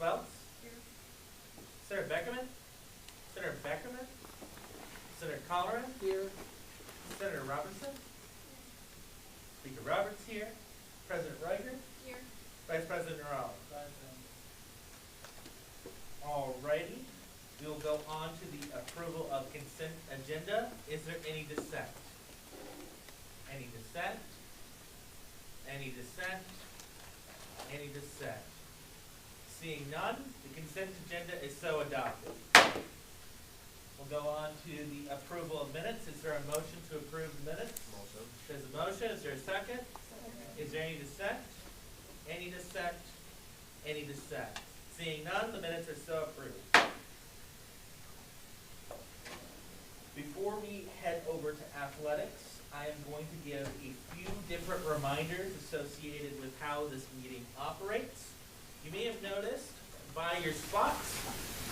Welts? Senator Beckerman? Senator Beckerman? Senator Colleran? Here. Senator Robertson? Speaker Roberts here. President Reichert? Here. Vice President Rao. Alrighty, we will go on to the approval of consent agenda. Is there any dissent? Any dissent? Any dissent? Any dissent? Seeing none, the consent agenda is so adopted. We'll go on to the approval of minutes. Is there a motion to approve the minutes? Motion. There's a motion. Is there a second? Is there any dissent? Any dissent? Any dissent? Seeing none, the minutes are so approved. Before we head over to athletics, I am going to give a few different reminders associated with how this meeting operates. You may have noticed by your spots,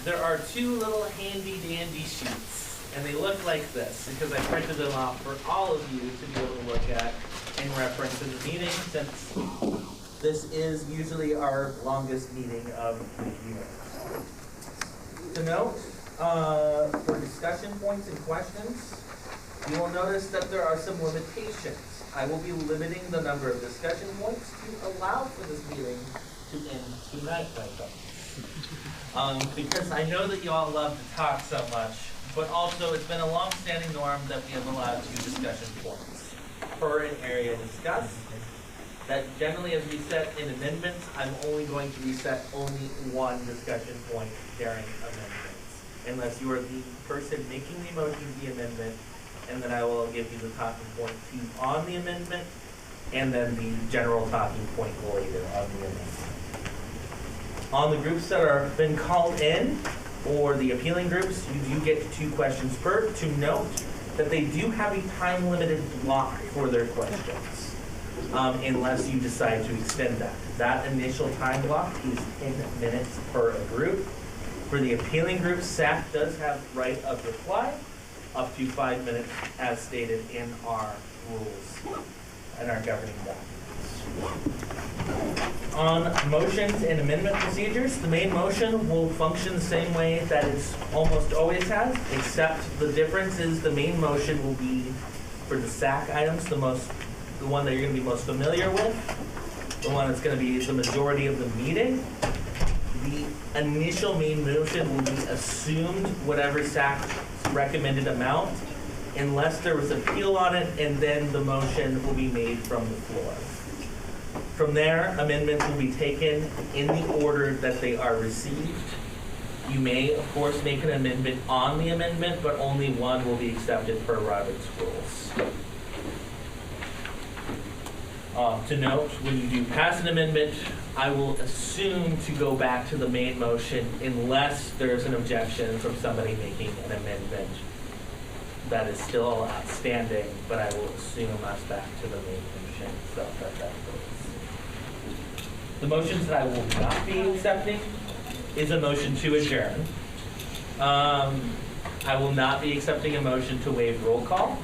there are two little handy dandy sheets, and they look like this because I printed them off for all of you to be able to look at in reference to the meeting, since this is usually our longest meeting of the year. To note, for discussion points and questions, you will notice that there are some limitations. I will be limiting the number of discussion points to allow for this meeting to end tonight, because I know that you all love to talk so much, but also it's been a long-standing norm that we have allowed 2 discussion points per an area discussed. That generally, as we set in amendments, I'm only going to reset only 1 discussion point during amendments, unless you are the person making the motion of the amendment, and then I will give you the talking point on the amendment, and then the general talking point later on the amendment. On the groups that are been called in, or the appealing groups, you do get 2 questions per. To note that they do have a time-limited block for their questions. Unless you decide to extend that. That initial time block is 10 minutes per group. For the appealing group, SAC does have right of reply, up to 5 minutes as stated in our rules and our governing documents. On motions and amendment procedures, the main motion will function the same way that it's almost always has, except the difference is the main motion will be for the SAC items, the one that you're going to be most familiar with, the one that's going to be the majority of the meeting. The initial main motion will be assumed whatever SAC's recommended amount, unless there was appeal on it, and then the motion will be made from the floor. From there, amendments will be taken in the order that they are received. You may, of course, make an amendment on the amendment, but only one will be accepted per Robert's rules. To note, when you do pass an amendment, I will assume to go back to the main motion unless there's an objection from somebody making an amendment that is still outstanding, but I will assume us back to the main motion. So that goes. The motions that I will not be accepting is a motion to adjourn. I will not be accepting a motion to waive roll call.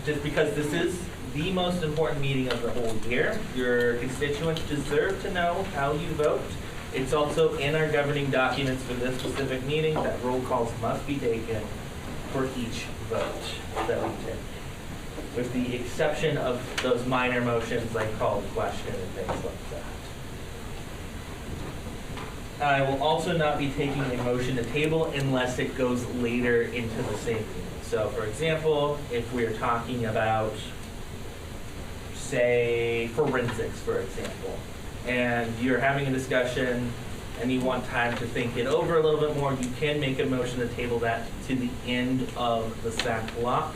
Just because this is the most important meeting of the whole year. Your constituents deserve to know how you vote. It's also in our governing documents for this specific meeting that roll calls must be taken for each vote that we take, with the exception of those minor motions like call to question and things like that. I will also not be taking a motion to table unless it goes later into the same meeting. So, for example, if we're talking about, say, forensics, for example, and you're having a discussion and you want time to think it over a little bit more, you can make a motion to table that to the end of the SAC block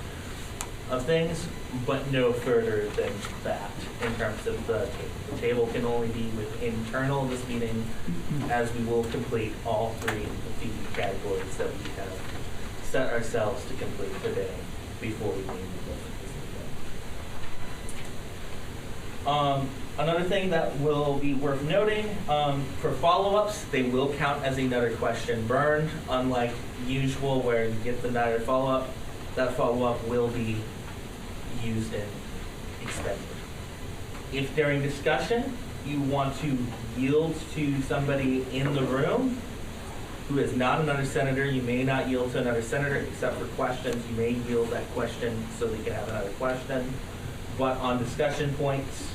of things, but no further than that in terms of the table. The table can only be with internal of this meeting, as we will complete all 3 of the categories that we have set ourselves to complete today before we leave the building. Another thing that will be worth noting, for follow-ups, they will count as another question burned, unlike usual where you get the Nider follow-up. That follow-up will be used and expended. If during discussion you want to yield to somebody in the room who is not another senator. You may not yield to another senator except for questions. You may yield that question so they can have another question. But on discussion points,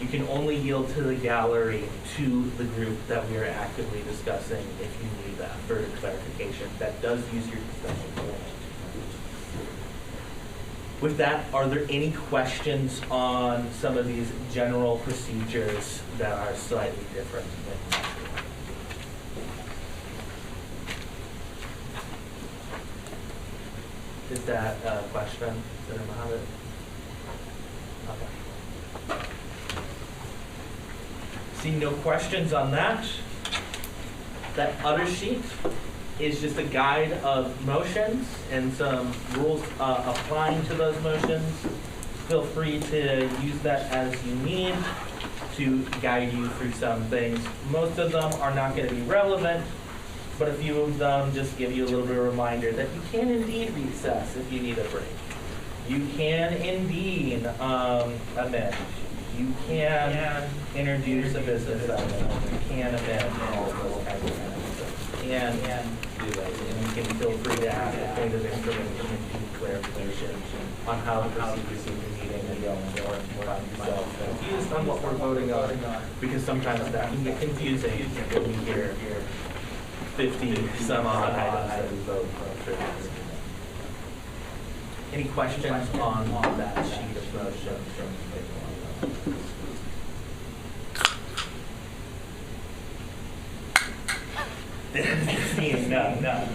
you can only yield to the gallery, to the group that we are actively discussing if you need that for clarification. That does use your discussion point. With that, are there any questions on some of these general procedures that are slightly different than usual? Is that a question, Senator Mohammed? Okay. See no questions on that. That other sheet is just a guide of motions and some rules applying to those motions. Feel free to use that as you need to guide you through some things. Most of them are not going to be relevant, but a few of them just give you a little bit of a reminder that you can indeed recess if you need a break. You can indeed amend. You can introduce a business item. You can amend all of those kinds of things. And do that. And you can feel free to ask point of information and do clarification on how the procedures of the meeting and going or find yourself confused on what we're voting on, because sometimes that can get confusing when you hear 50 some odd items that we vote for. Any questions on that sheet of motion? Seeing none.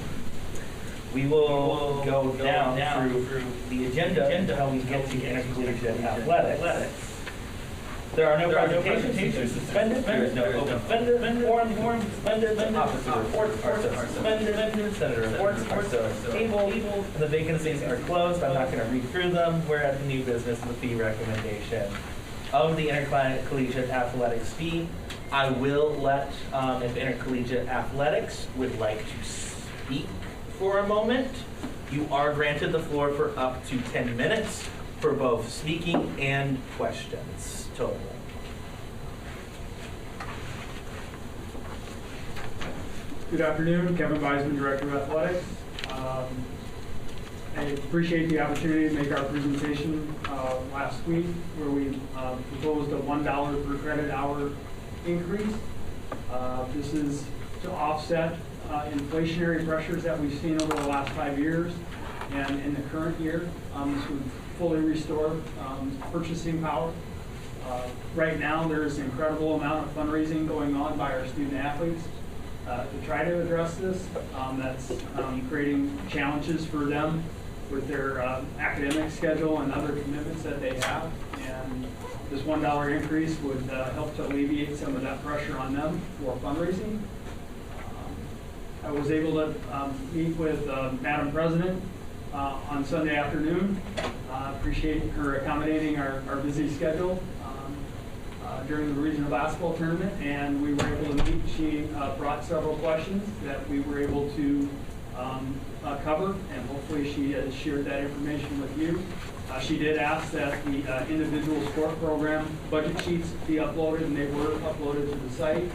We will go down through the agenda until we get to intercollegiate athletics. There are no presentations, these are suspended, there is no open forum, suspended, officer reports are suspended, senator reports are tabled, and the vacancies are closed. I'm not going to read through them. We're at the new business, the fee recommendation of the intercollegiate athletics fee. I will let, if intercollegiate athletics would like to speak for a moment, you are granted the floor for up to 10 minutes for both speaking and questions total. Good afternoon, Kevin Beisman, Director of Athletics. I appreciate the opportunity to make our presentation last week, where we proposed a $1 per credit hour increase. This is to offset inflationary pressures that we've seen over the last 5 years, and in the current year, this would fully restore purchasing power. Right now, there's an incredible amount of fundraising going on by our student athletes to try to address this. That's creating challenges for them with their academic schedule and other commitments that they have. And this $1 increase would help to alleviate some of that pressure on them for fundraising. I was able to meet with Madam President on Sunday afternoon. Appreciate her accommodating our busy schedule during the regional basketball tournament, and we were able to meet. She brought several questions that we were able to cover, and hopefully she has shared that information with you. She did ask that the individual sport program budget sheets be uploaded, and they were uploaded to the site.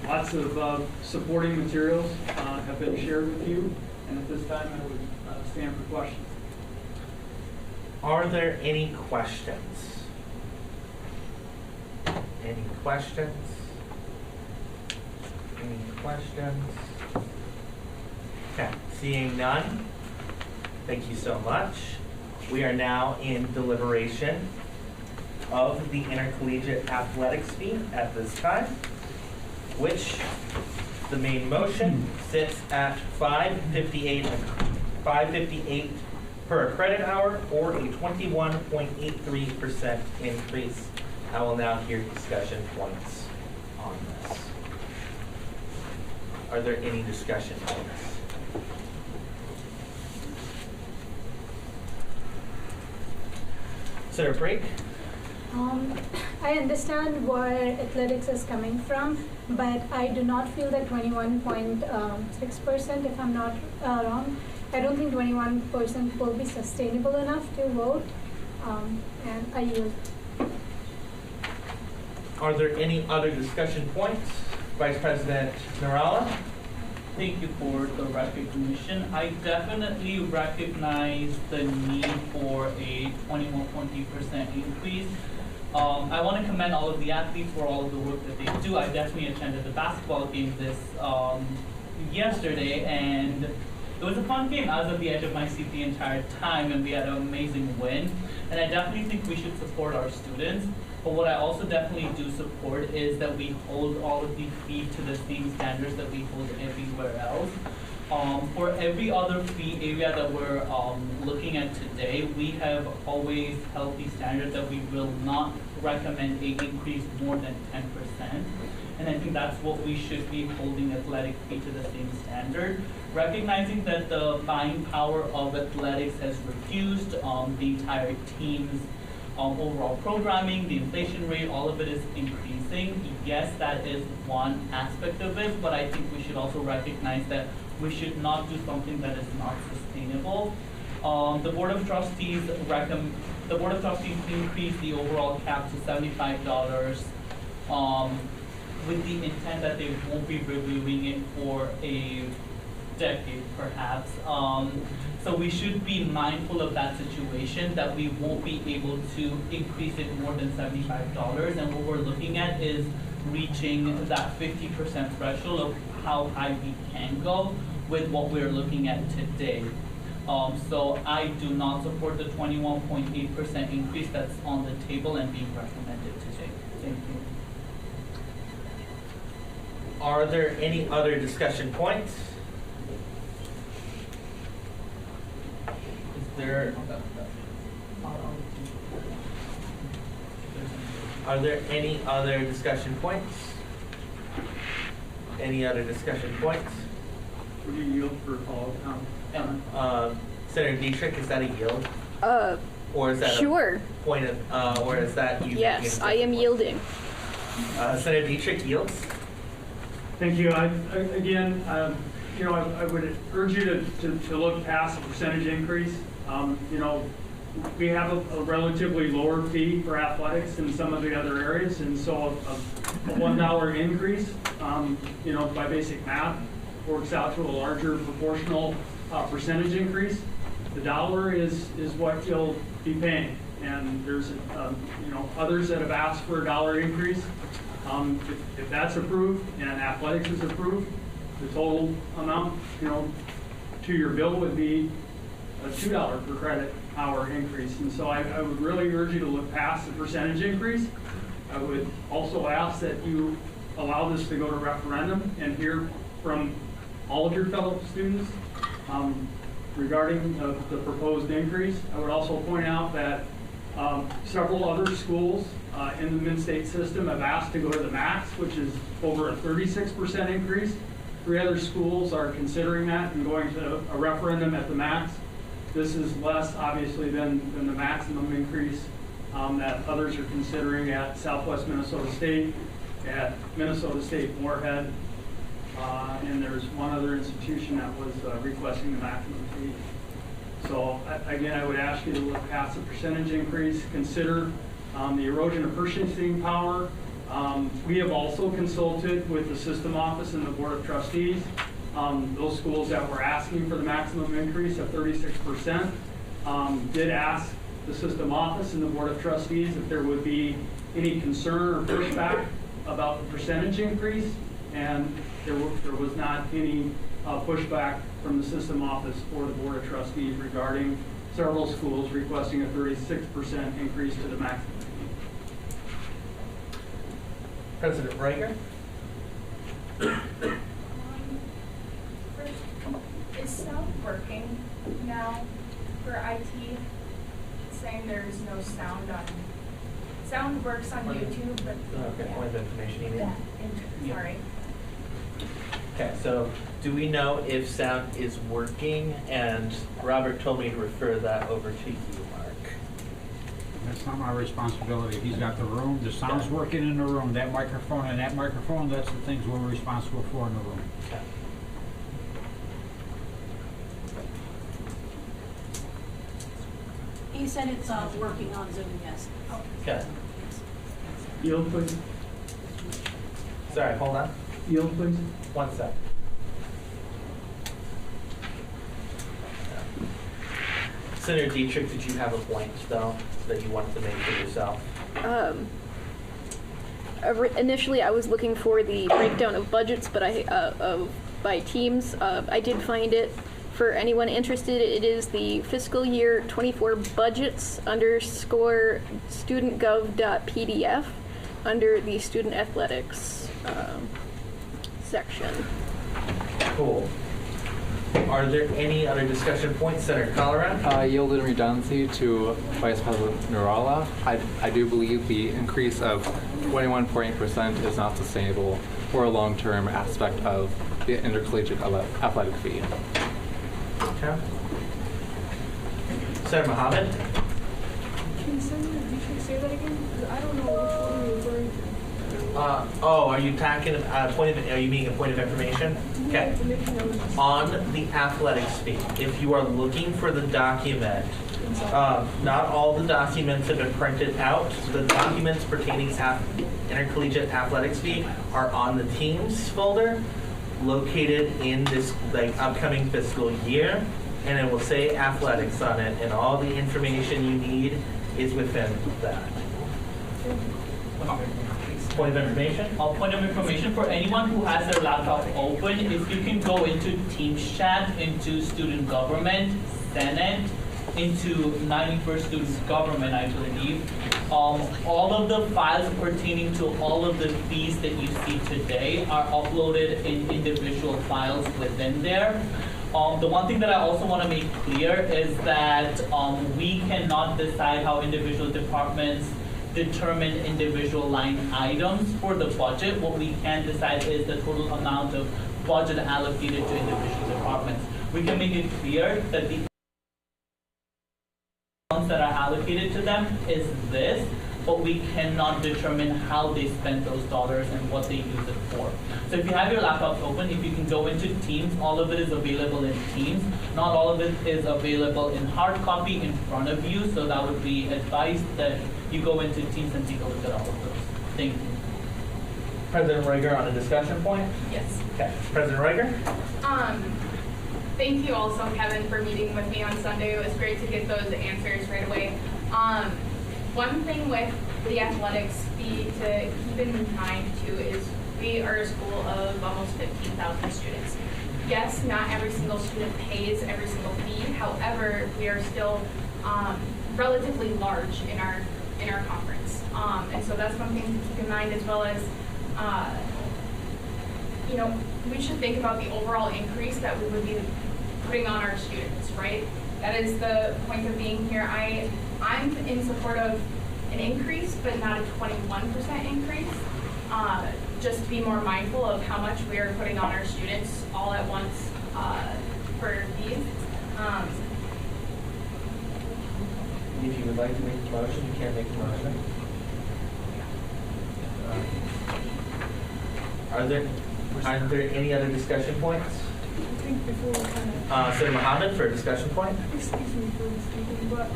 Lots of supporting materials have been shared with you, and at this time I would stand for questions. Are there any questions? Any questions? Any questions? Okay, seeing none, thank you so much. We are now in deliberation of the intercollegiate athletics fee at this time, which the main motion sits at $5.58 per credit hour, or a 21.83% increase. I will now hear discussion points on this. Are there any discussion points? Is there a break? I understand where athletics is coming from, but I do not feel that 21.6%, if I'm not wrong, I don't think 21% will be sustainable enough to vote, and I yield. Are there any other discussion points? Vice President Narala? Thank you for the recognition. I definitely recognize the need for a 21.8% increase. I want to commend all of the athletes for all of the work that they do. I definitely attended the basketball game this yesterday, and it was a fun game. I was at the edge of my seat the entire time, and we had an amazing win. And I definitely think we should support our students. But what I also definitely do support is that we hold all of the fee to the same standards that we hold everywhere else. For every other fee area that we're looking at today, we have always held the standard that we will not recommend a increase more than 10%. And I think that's what we should be holding athletic fee to the same standard. Recognizing that the buying power of athletics has reduced, the entire team's overall programming, the inflation rate, all of it is increasing. Yes, that is one aspect of it, but I think we should also recognize that we should not do something that is not sustainable. The Board of Trustees increased the overall cap to $75 with the intent that they won't be reviewing it for a decade, perhaps. So we should be mindful of that situation, that we won't be able to increase it more than $75. And what we're looking at is reaching that 50% threshold of how high we can go with what we're looking at today. So I do not support the 21.8% increase that's on the table and being recommended today. Thank you. Are there any other discussion points? Are there any other discussion points? Any other discussion points? Would you yield for a follow-up? Senator Dietrich, is that a yield? Or is that Sure. a point of, or is that you? Yes, I am yielding. Senator Dietrich yields? Thank you. Again, you know, I would urge you to look past the percentage increase. You know, we have a relatively lower fee for athletics than some of the other areas, and so a $1 increase, you know, by basic math, works out to a larger proportional percentage increase. The dollar is what you'll be paying, and there's you know, others that have asked for a $1 increase. If that's approved and athletics is approved, the total amount, you know, to your bill would be a $2 per credit hour increase. And so I would really urge you to look past the percentage increase. I would also ask that you allow this to go to referendum and hear from all of your fellow students regarding the proposed increase. I would also point out that several other schools in the Mid-State system have asked to go to the max, which is over a 36% increase. 3 other schools are considering that and going to a referendum at the max. This is less, obviously, than the maximum increase that others are considering at Southwest Minnesota State, at Minnesota State Moorhead, and there's one other institution that was requesting the maximum fee. So again, I would ask you to look past the percentage increase, consider the erosion of purchasing power. We have also consulted with the system office and the Board of Trustees. Those schools that were asking for the maximum increase of 36% did ask the system office and the Board of Trustees if there would be any concern or pushback about the percentage increase, and there was not any pushback from the system office or the Board of Trustees regarding several schools requesting a 36% increase to the maximum fee. President Reiger? Is sound working now for IT? It's saying there's no sound on. Sound works on YouTube, but Okay, point of information you need. yeah. Sorry. Okay, so do we know if sound is working? And Robert told me to refer that over to you, Mark. That's not my responsibility. He's got the room, the sound's working in the room, that microphone and that microphone, that's the things we're responsible for in the room. Okay. He said it's working on Zoom, yes. Okay. Yield, please. Sorry, hold on. Yield, please. 1 sec. Senator Dietrich, did you have a point, though, that you wanted to make for yourself? Initially, I was looking for the breakdown of budgets, but by teams. I did find it. For anyone interested, it is the fiscal year 24 budgets _ studentgov.pdf under the student athletics section. Cool. Are there any other discussion points, Senator Colorado? Yield in redundancy to Vice President Nurala. I do believe the increase of 21.8% is not sustainable for a long-term aspect of the intercollegiate athletic fee. Okay. Senator Mohammed? Can Senator Dietrich say that again? Because I don't know which one you're referring to. Are you talking are you making a point of information? Okay. On the athletics fee, if you are looking for the document, not all the documents have been printed out. The documents pertaining to intercollegiate athletics fee are on the teams folder, located in this upcoming fiscal year, and it will say athletics on it, and all the information you need is within that. Point of information? Point of information for anyone who has their laptop open, if you can go into Teams chat, into student government, Senate, into 91st student government, I believe. All of the files pertaining to all of the fees that you see today are uploaded in individual files within there. The one thing that I also want to make clear is that we cannot decide how individual departments determine individual line items for the budget. What we can decide is the total amount of budget allocated to individual departments. We can make it clear that the amounts that are allocated to them is this, but we cannot determine how they spend those dollars and what they use it for. So if you have your laptops open, if you can go into Teams, all of it is available in Teams. Not all of it is available in hard copy in front of you, so that would be advised that you go into Teams and take a look at all of those. Thank you. President Reuger on a discussion point? Yes. Okay. President Reuger? Thank you also, Kevin, for meeting with me on Sunday. It was great to get those answers right away. One thing with the athletics fee to keep in mind too is we are a school of almost 15,000 students. Yes, not every single student pays every single fee. However, we are still relatively large in our conference, and so that's one thing to keep in mind, as well as we should think about the overall increase that we would be putting on our students, right? That is the point of being here. I'm in support of an increase, but not a 21% increase. Just to be more mindful of how much we are putting on our students all at once for fees. If you would like to make a motion, you can make a motion. Are there any other discussion points? I think before we kind of. Senator Mohammed for a discussion point? Excuse me for speaking, but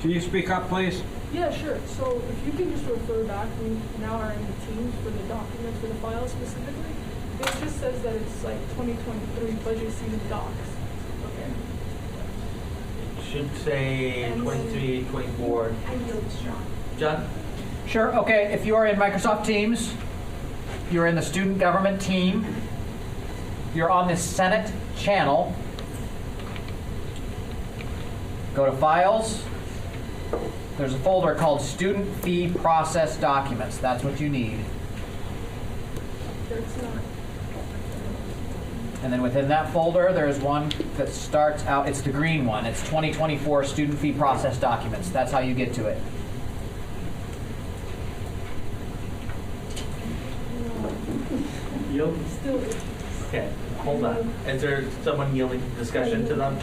Can you speak up, please? yeah, sure. So if you can just refer back, we now are in the Teams for the documents for the files specifically. It just says that it's like 2023 budget season docs. Okay. Should say 23, 24. I yield strong. John? Sure, okay, if you are in Microsoft Teams, you're in the student government team, you're on the Senate channel, go to Files, there's a folder called Student Fee Process Documents, that's what you need. It's not. And then within that folder, there's one that starts out, it's the green one, it's 2024 Student Fee Process Documents, that's how you get to it. Yield? Still. Okay, hold on. Is there someone yielding discussion to them?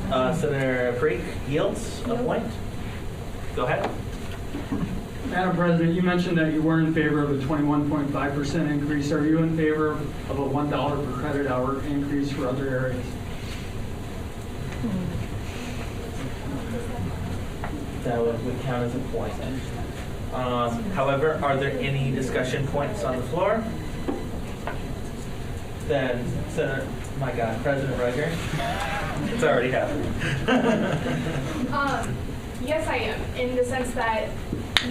Senator Preek yields a point. Go ahead. Madam President, you mentioned that you were in favor of a 21.5% increase. Are you in favor of a $1 per credit hour increase for other areas? That would count as a point. However, are there any discussion points on the floor? then Senator, my God, President Reiger. It's already happening. Yes, I am, in the sense that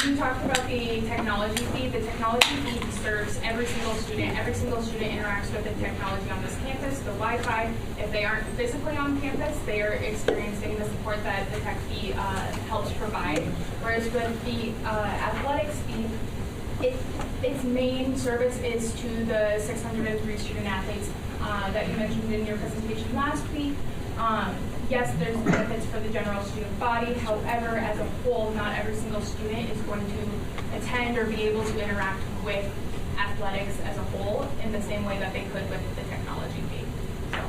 you talked about the technology fee. The technology fee serves every single student. Every single student interacts with the technology on this campus, the Wi-Fi. If they aren't physically on campus, they are experiencing the support that the tech fee helps provide. Whereas with the athletics fee, its main service is to the 603 student athletes that you mentioned in your presentation last week. Yes, there's benefits for the general student body. However, as a whole, not every single student is going to attend or be able to interact with athletics as a whole in the same way that they could with the technology fee. So.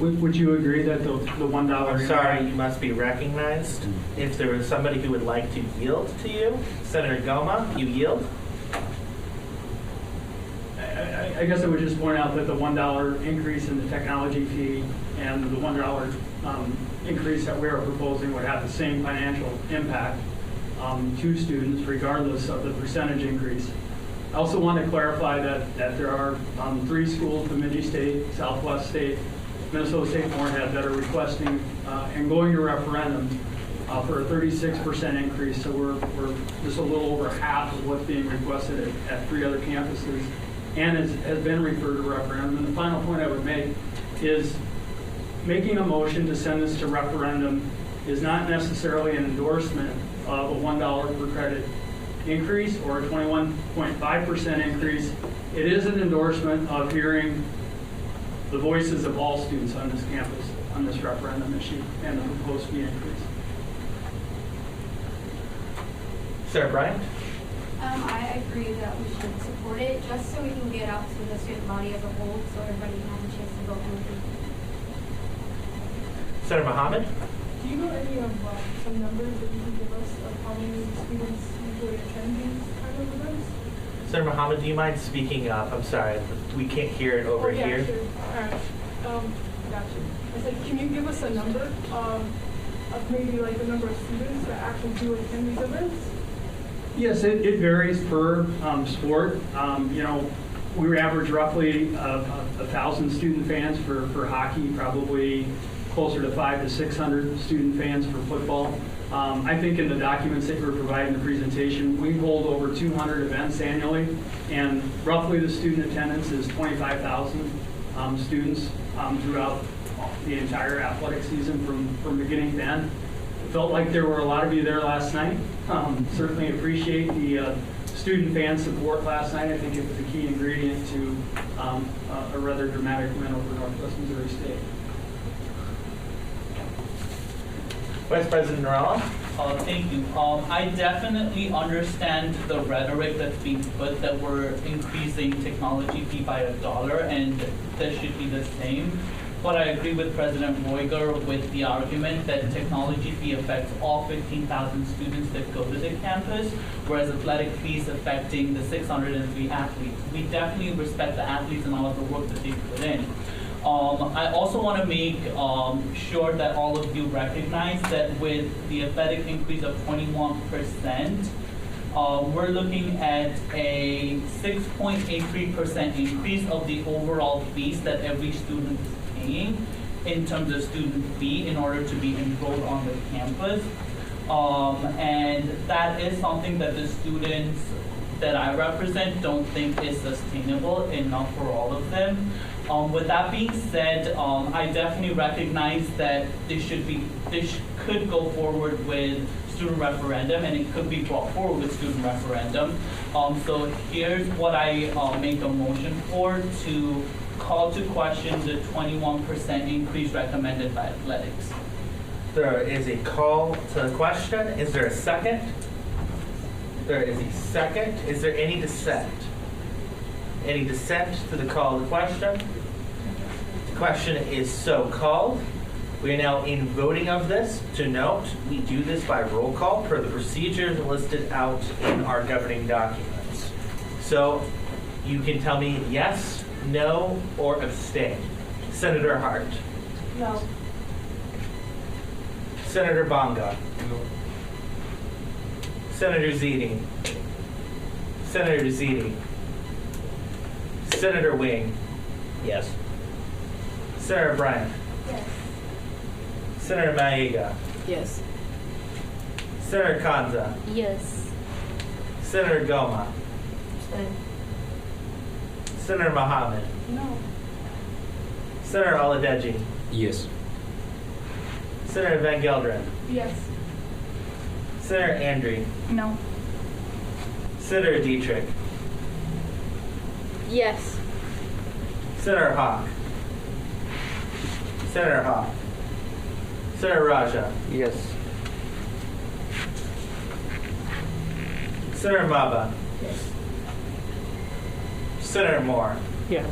Would you agree that the $1? I'm sorry, you must be recognized. If there was somebody who would like to yield to you, Senator Goma, you yield. I guess I would just point out that the $1 increase in the technology fee and the $1 increase that we are proposing would have the same financial impact to students regardless of the percentage increase. I also want to clarify that there are 3 schools, Bemidji State, Southwest State, Minnesota State Moorhead, that are requesting and going to referendum for a 36% increase. So we're just a little over half of what's being requested at 3 other campuses, and has been referred to referendum. And the final point I would make is making a motion to send this to referendum is not necessarily an endorsement of a $1 per credit increase or a 21.5% increase. It is an endorsement of hearing the voices of all students on this campus on this referendum issue and the proposed fee increase. Sarah Bryant? I agree that we should support it just so we can get out to the student body as a whole so everybody can have a chance to vote on it. Senator Mohammed? Do you know any of some numbers that you can give us of how many students usually attend these kind of events? Senator Mohammed, do you mind speaking up? I'm sorry, we can't hear it over yeah, here. Sure. All right. Gotcha. I said, can you give us a number of maybe like the number of students that actually do attend these events? Yes, it varies per sport. We average roughly 1,000 student fans for hockey, probably closer to 500 to 600 student fans for football. I think in the documents that you were providing in the presentation, we hold over 200 events annually, and roughly the student attendance is 25,000 students throughout the entire athletic season from beginning to end. It felt like there were a lot of you there last night. Certainly appreciate the student fan support last night. I think it was a key ingredient to a rather dramatic win over Northwest Missouri State. Vice President Narella? Thank you. I definitely understand the rhetoric that's being put that we're increasing technology fee by $1 and that should be the same. But I agree with President Roiger with the argument that technology fee affects all 15,000 students that go to the campus, whereas athletic fees affecting the 603 athletes. We definitely respect the athletes and all of the work that they put in. I also want to make sure that all of you recognize that with the athletic increase of 21%, we're looking at a 6.83% increase of the overall fees that every student is paying in terms of student fee in order to be enrolled on the campus. And that is something that the students that I represent don't think is sustainable enough for all of them. With that being said, I definitely recognize that this could go forward with student referendum, and it could be brought forward with student referendum. So here's what I make a motion for: to call to question the 21% increase recommended by athletics. There is a call to the question. Is there a second? There is a second. Is there any dissent? Any dissent to the call to the question? The question is so called. We are now in voting of this. To note, we do this by roll call per the procedures listed out in our governing documents. So you can tell me yes, no, or abstain. Senator Hart. No. Senator Bonga. No. Senator Ziti. Senator Ziti. Senator Wing. Yes. Senator Bryant. Yes. Senator Maega. Yes. Senator Kanza. Yes. Senator Goma. Senator Mohammed. No. Senator Oladeji. Yes. Senator Van Gelderen. Yes. Senator Andre. No. Senator Dietrich. Yes. Senator Hawk. Senator Hawk. Senator Raja. Yes. Senator Maba. Yes. Senator Moore. Yes.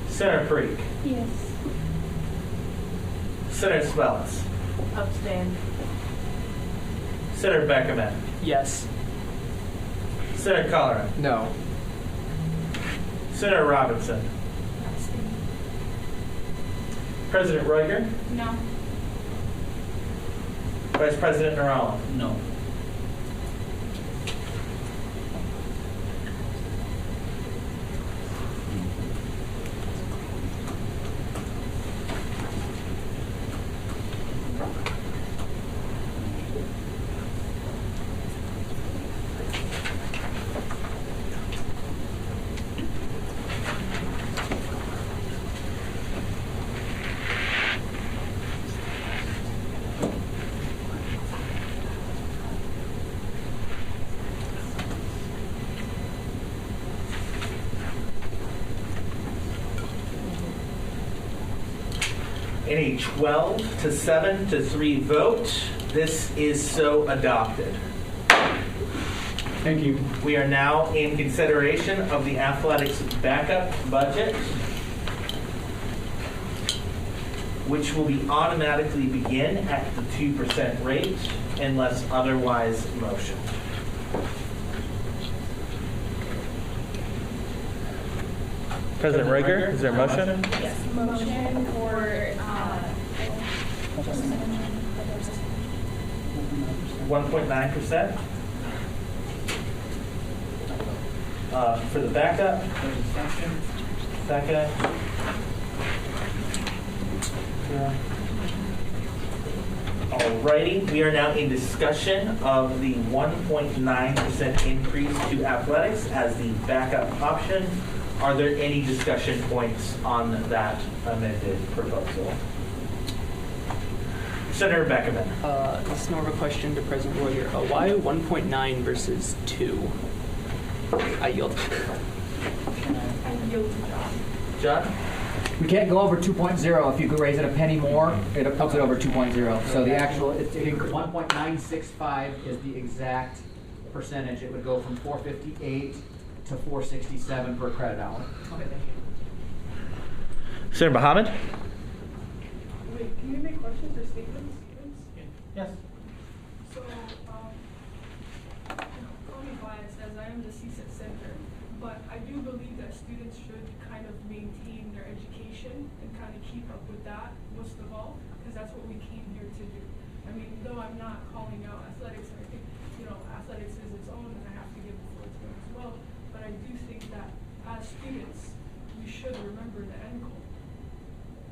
Senator Parikh. Yes. Senator Smellis. Abstain. Senator Beckerman. Yes. Senator Colleran. No. Senator Robinson. President Ruiger. No. Vice President Narala. No. In a 12 to 7 to 3 vote, this is so adopted. Thank you. We are now in consideration of the athletics backup budget, which will be automatically begin at the 2% rate unless otherwise motioned. President Ruiger, is there a motion? Yes. Motion for, 1.9%. For the backup. Second. Yeah. Alrighty, we are now in discussion of the 1.9% increase to athletics as the backup option. Are there any discussion points on that amended proposal? Senator Beckerman. This is more of a question to President Ruiger. Why 1.9 versus 2? I yield. I yield to John. John? We can't go over 2.0. If you could raise it a penny more, it puts it over 2.0. So the actual, 1.965 is the exact percentage. It would go from 458 to 467 per credit hour. Okay, thank you. Senator Mohammed? Wait, can you make questions or statements? Yes. So, call me biased as I am the CSIT center, but I do believe that students should kind of maintain their education and kind of keep up with that, most of all, because that's what we came here to do. I mean, though I'm not calling out athletics or anything, athletics is its own and I have to give it for its own as well, but I do think that as students, we should remember the end goal.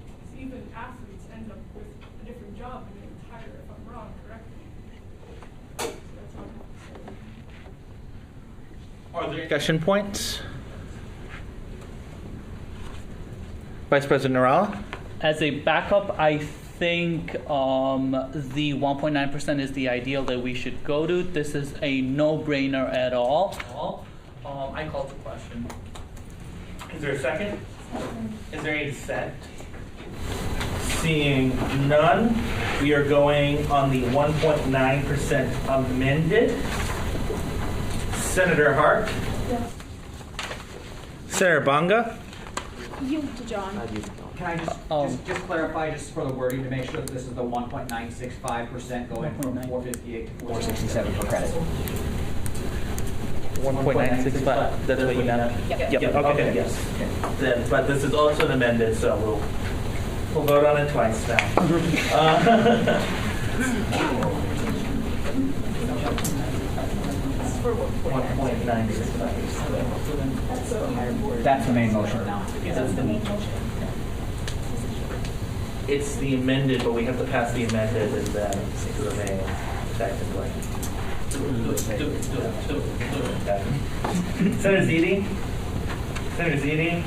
Because even athletes end up with a different job and they retire, if I'm wrong, correct me. So that's all I have to say. Are there discussion points? Vice President Narala? As a backup, I think the 1.9% is the ideal that we should go to. This is a no-brainer at all. I call to question. Is there a second? Is there any dissent? Seeing none, we are going on the 1.9% amended. Senator Hart? Yes. Senator Bonga? Yield to John. Can I just clarify, just for the wording, to make sure that this is the 1.965% going from 458 to 467 per credit? 1.965, that's what you meant? Yep, okay, yes. Then, but this is also an amended, so we'll vote on it twice now. For Over 1.965. That's the main motion now. That's the main motion. It's the amended, but we have to pass the amended and then to the main, technically. Do it. Senator Ziti? Senator Ziti?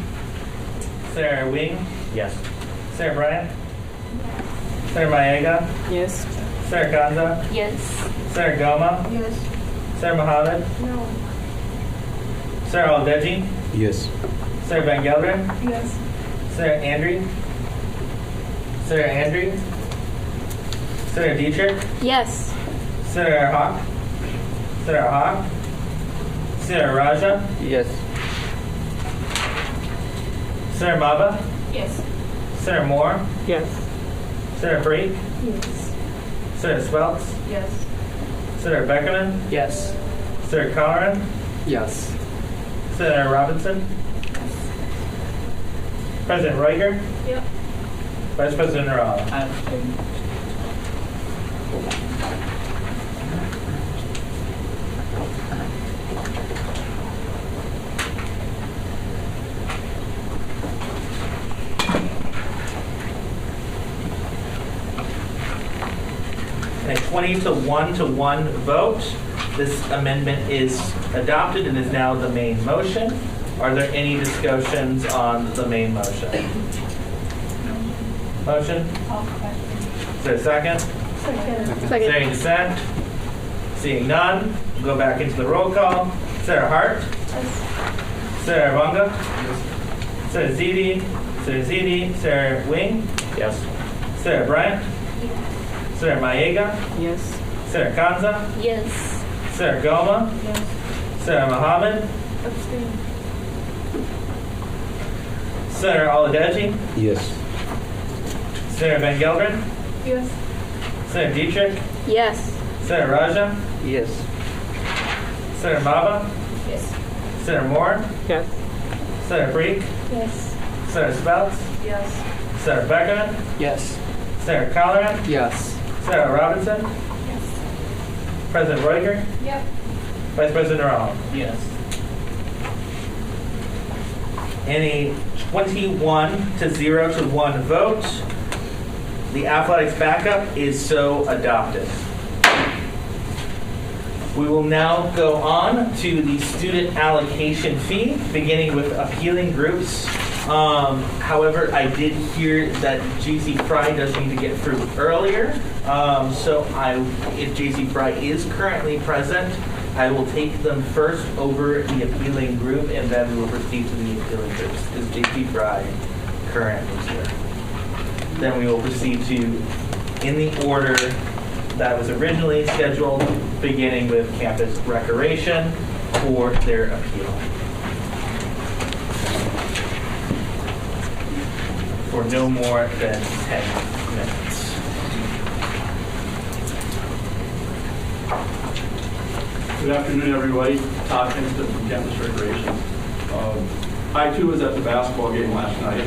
Senator Wing? Yes. Senator Bryant? Senator Maega? Yes. Senator Kanza? Yes. Senator Goma? Yes. Senator Mohammed? No. Senator Aldeji? Yes. Senator Van Gelderen? Yes. Senator Andrew? Senator Andrew? Senator Dietrich? Yes. Senator Hawk? Senator Hawk? Senator Raja? Yes. Senator Maba? Yes. Senator Moore? Yes. Senator Brake? Yes. Senator Swelts? Yes. Senator Beckerman? Yes. Senator Colleran? Yes. Senator Robinson? President Reuger? Yep. Vice President Narala? Abstain. A 20 to 1 vote. This amendment is adopted and is now the main motion. Are there any discussions on the main motion? Motion? Is there a second? Is there any dissent? Seeing none, we'll go back into the roll call. Senator Hart? Senator Bunga? Senator Ziti? Senator Ziti? Senator Wing? Yes. Senator Bryant? Senator Maega? Yes. Senator Kanza? Yes. Senator Goma? Yes. Senator Mohammed? Abstain. Senator Aladeji? Yes. Senator Van Gelderen? Yes. Senator Dietrich? Yes. Senator Raja? Yes. Senator Maba? Yes. Senator Moore? Yes. Senator Brake? Yes. Senator Speltz? Yes. Senator Beckerman? Yes. Senator Colleran? Yes. Senator Robinson? Yes. President Reuger? Yep. Vice President Narala? Yes. In a 21 to 0 to 1 vote, the athletics backup is so adopted. We will now go on to the student allocation fee, beginning with appealing groups. However, I did hear that J.C. Fry does need to get through earlier. If J.C. Fry is currently present, I will take them first over the appealing group, and then we will proceed to the appealing groups. Is J.C. Fry currently here? Then we will proceed to, in the order that was originally scheduled, beginning with campus recreation for their appeal. For no more than 10 minutes. Good afternoon, everybody. Todd Kinston from Campus Recreation. I too was at the basketball game last night,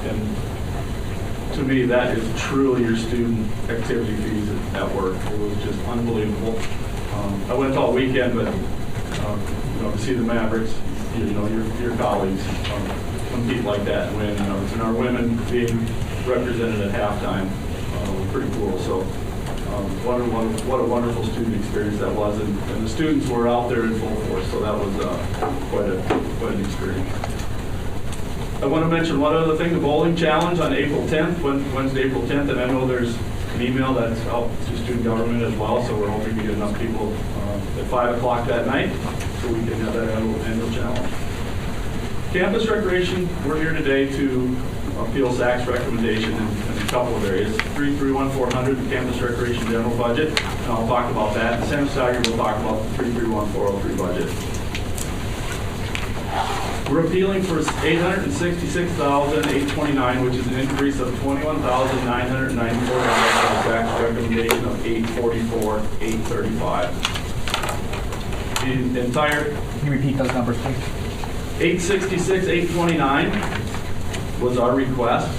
and to me, that is truly your student activity fees at work. It was just unbelievable. I went all weekend, but to see the Mavericks, your colleagues compete like that and win, and our women being represented at halftime was pretty cool. So, what a wonderful student experience that was, and the students were out there in full force. So that was quite an experience. I want to mention one other thing, the bowling challenge on April 10th, Wednesday, April 10th, and I know there's an email that's out to student government as well, so we're hoping to get enough people at 5 o'clock that night so we can have that annual challenge. Campus recreation, we're here today to appeal Zach's recommendation in a couple of areas. 331400, the campus recreation general budget, and I'll talk about that. Sam Steiger will talk about the 331403 budget. We're appealing for $866,829, which is an increase of $21,994 from Zach's recommendation of $844,835. The entire. Can you repeat those numbers, please? 866,829 was our request.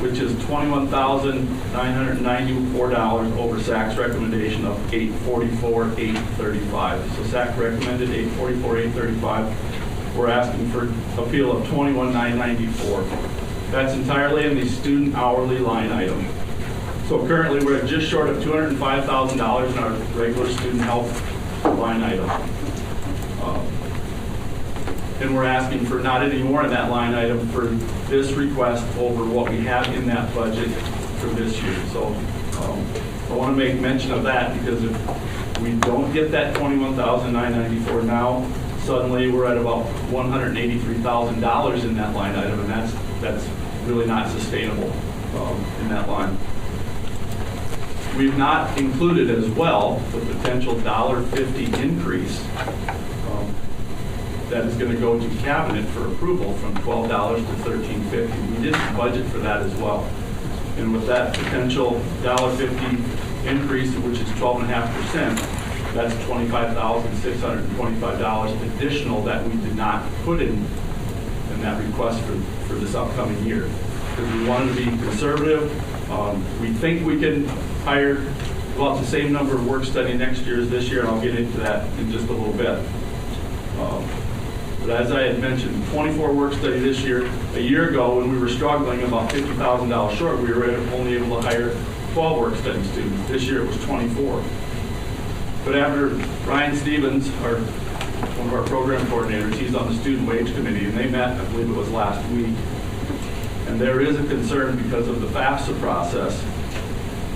which is $21,994 over SAC's recommendation of $844,835. So SAC recommended $844,835. We're asking for appeal of $21,994. That's entirely in the student hourly line item. So currently, we're at just short of $205,000 in our regular student health line item. And we're asking for not any more in that line item for this request over what we have in that budget for this year. So I want to make mention of that, because if we don't get that $21,994 now, suddenly we're at about $183,000 in that line item, and that's really not sustainable in that line. We've not included as well the potential $1.50 increase that is going to go to cabinet for approval from $12 to $13.50. We did budget for that as well. And with that potential $1.50 increase, which is 12.5%, that's $25,625 additional that we did not put in that request for this upcoming year. Because we wanted to be conservative. We think we can hire about the same number of work study next year as this year, and I'll get into that in just a little bit. But as I had mentioned, 24 work study this year. A year ago, when we were struggling about $50,000 short, we were only able to hire 12 work study students. This year it was 24. But after Ryan Stevens, one of our program coordinators, he's on the student wage committee, and they met, I believe it was last week. And there is a concern because of the FAFSA process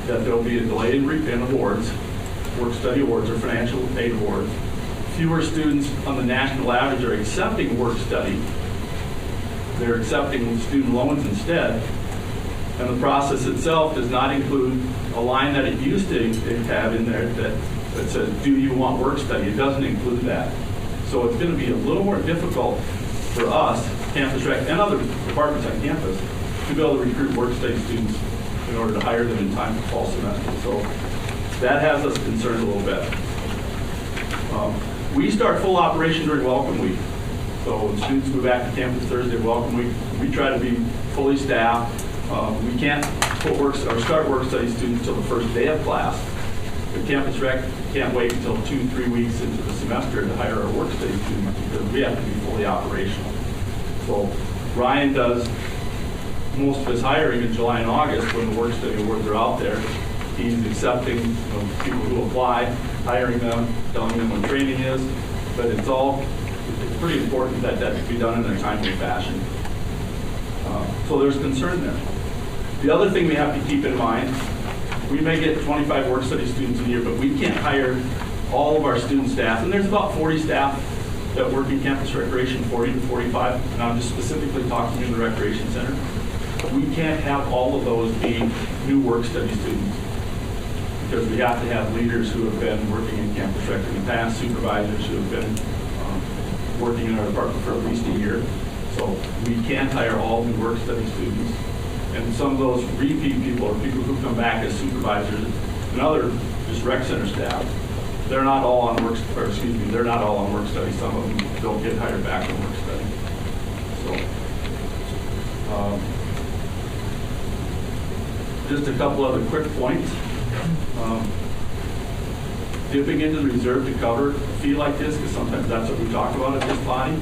that there will be a delay in awards, work study awards or financial aid awards. Fewer students on the national average are accepting work study. They're accepting student loans instead. And the process itself does not include a line that it used to have in there that says, do you want work study? It doesn't include that. So it's going to be a little more difficult for us, Campus Rec, and other departments on campus to be able to recruit work study students in order to hire them in time for fall semester. So that has us concerned a little bit. We start full operation during Welcome Week. So when students move back to campus Thursday Welcome Week, we try to be fully staffed. We can't start work study students until the first day of class. The Campus Rec can't wait until 2-3 weeks into the semester to hire our work study students because we have to be fully operational. So Ryan does most of his hiring in July and August when the work study awards are out there. He's accepting people who apply, hiring them, telling them when training is, but it's pretty important that that be done in a timely fashion. So there's concern there. The other thing we have to keep in mind, we may get 25 work study students a year, but we can't hire all of our student staff, and there's about 40 staff that work in campus recreation, 40 to 45, and I'm just specifically talking in the recreation center. We can't have all of those be new work study students because we have to have leaders who have been working in campus rec in the past, supervisors who have been working in our department for at least a year. So we can't hire all new work study students. And some of those repeat people are people who come back as supervisors and other just rec center staff. They're not all on they're not all on work study. Some of them don't get hired back on work study. So just a couple other quick points. Dipping into the reserve to cover a fee like this, because sometimes that's what we talk about at this body,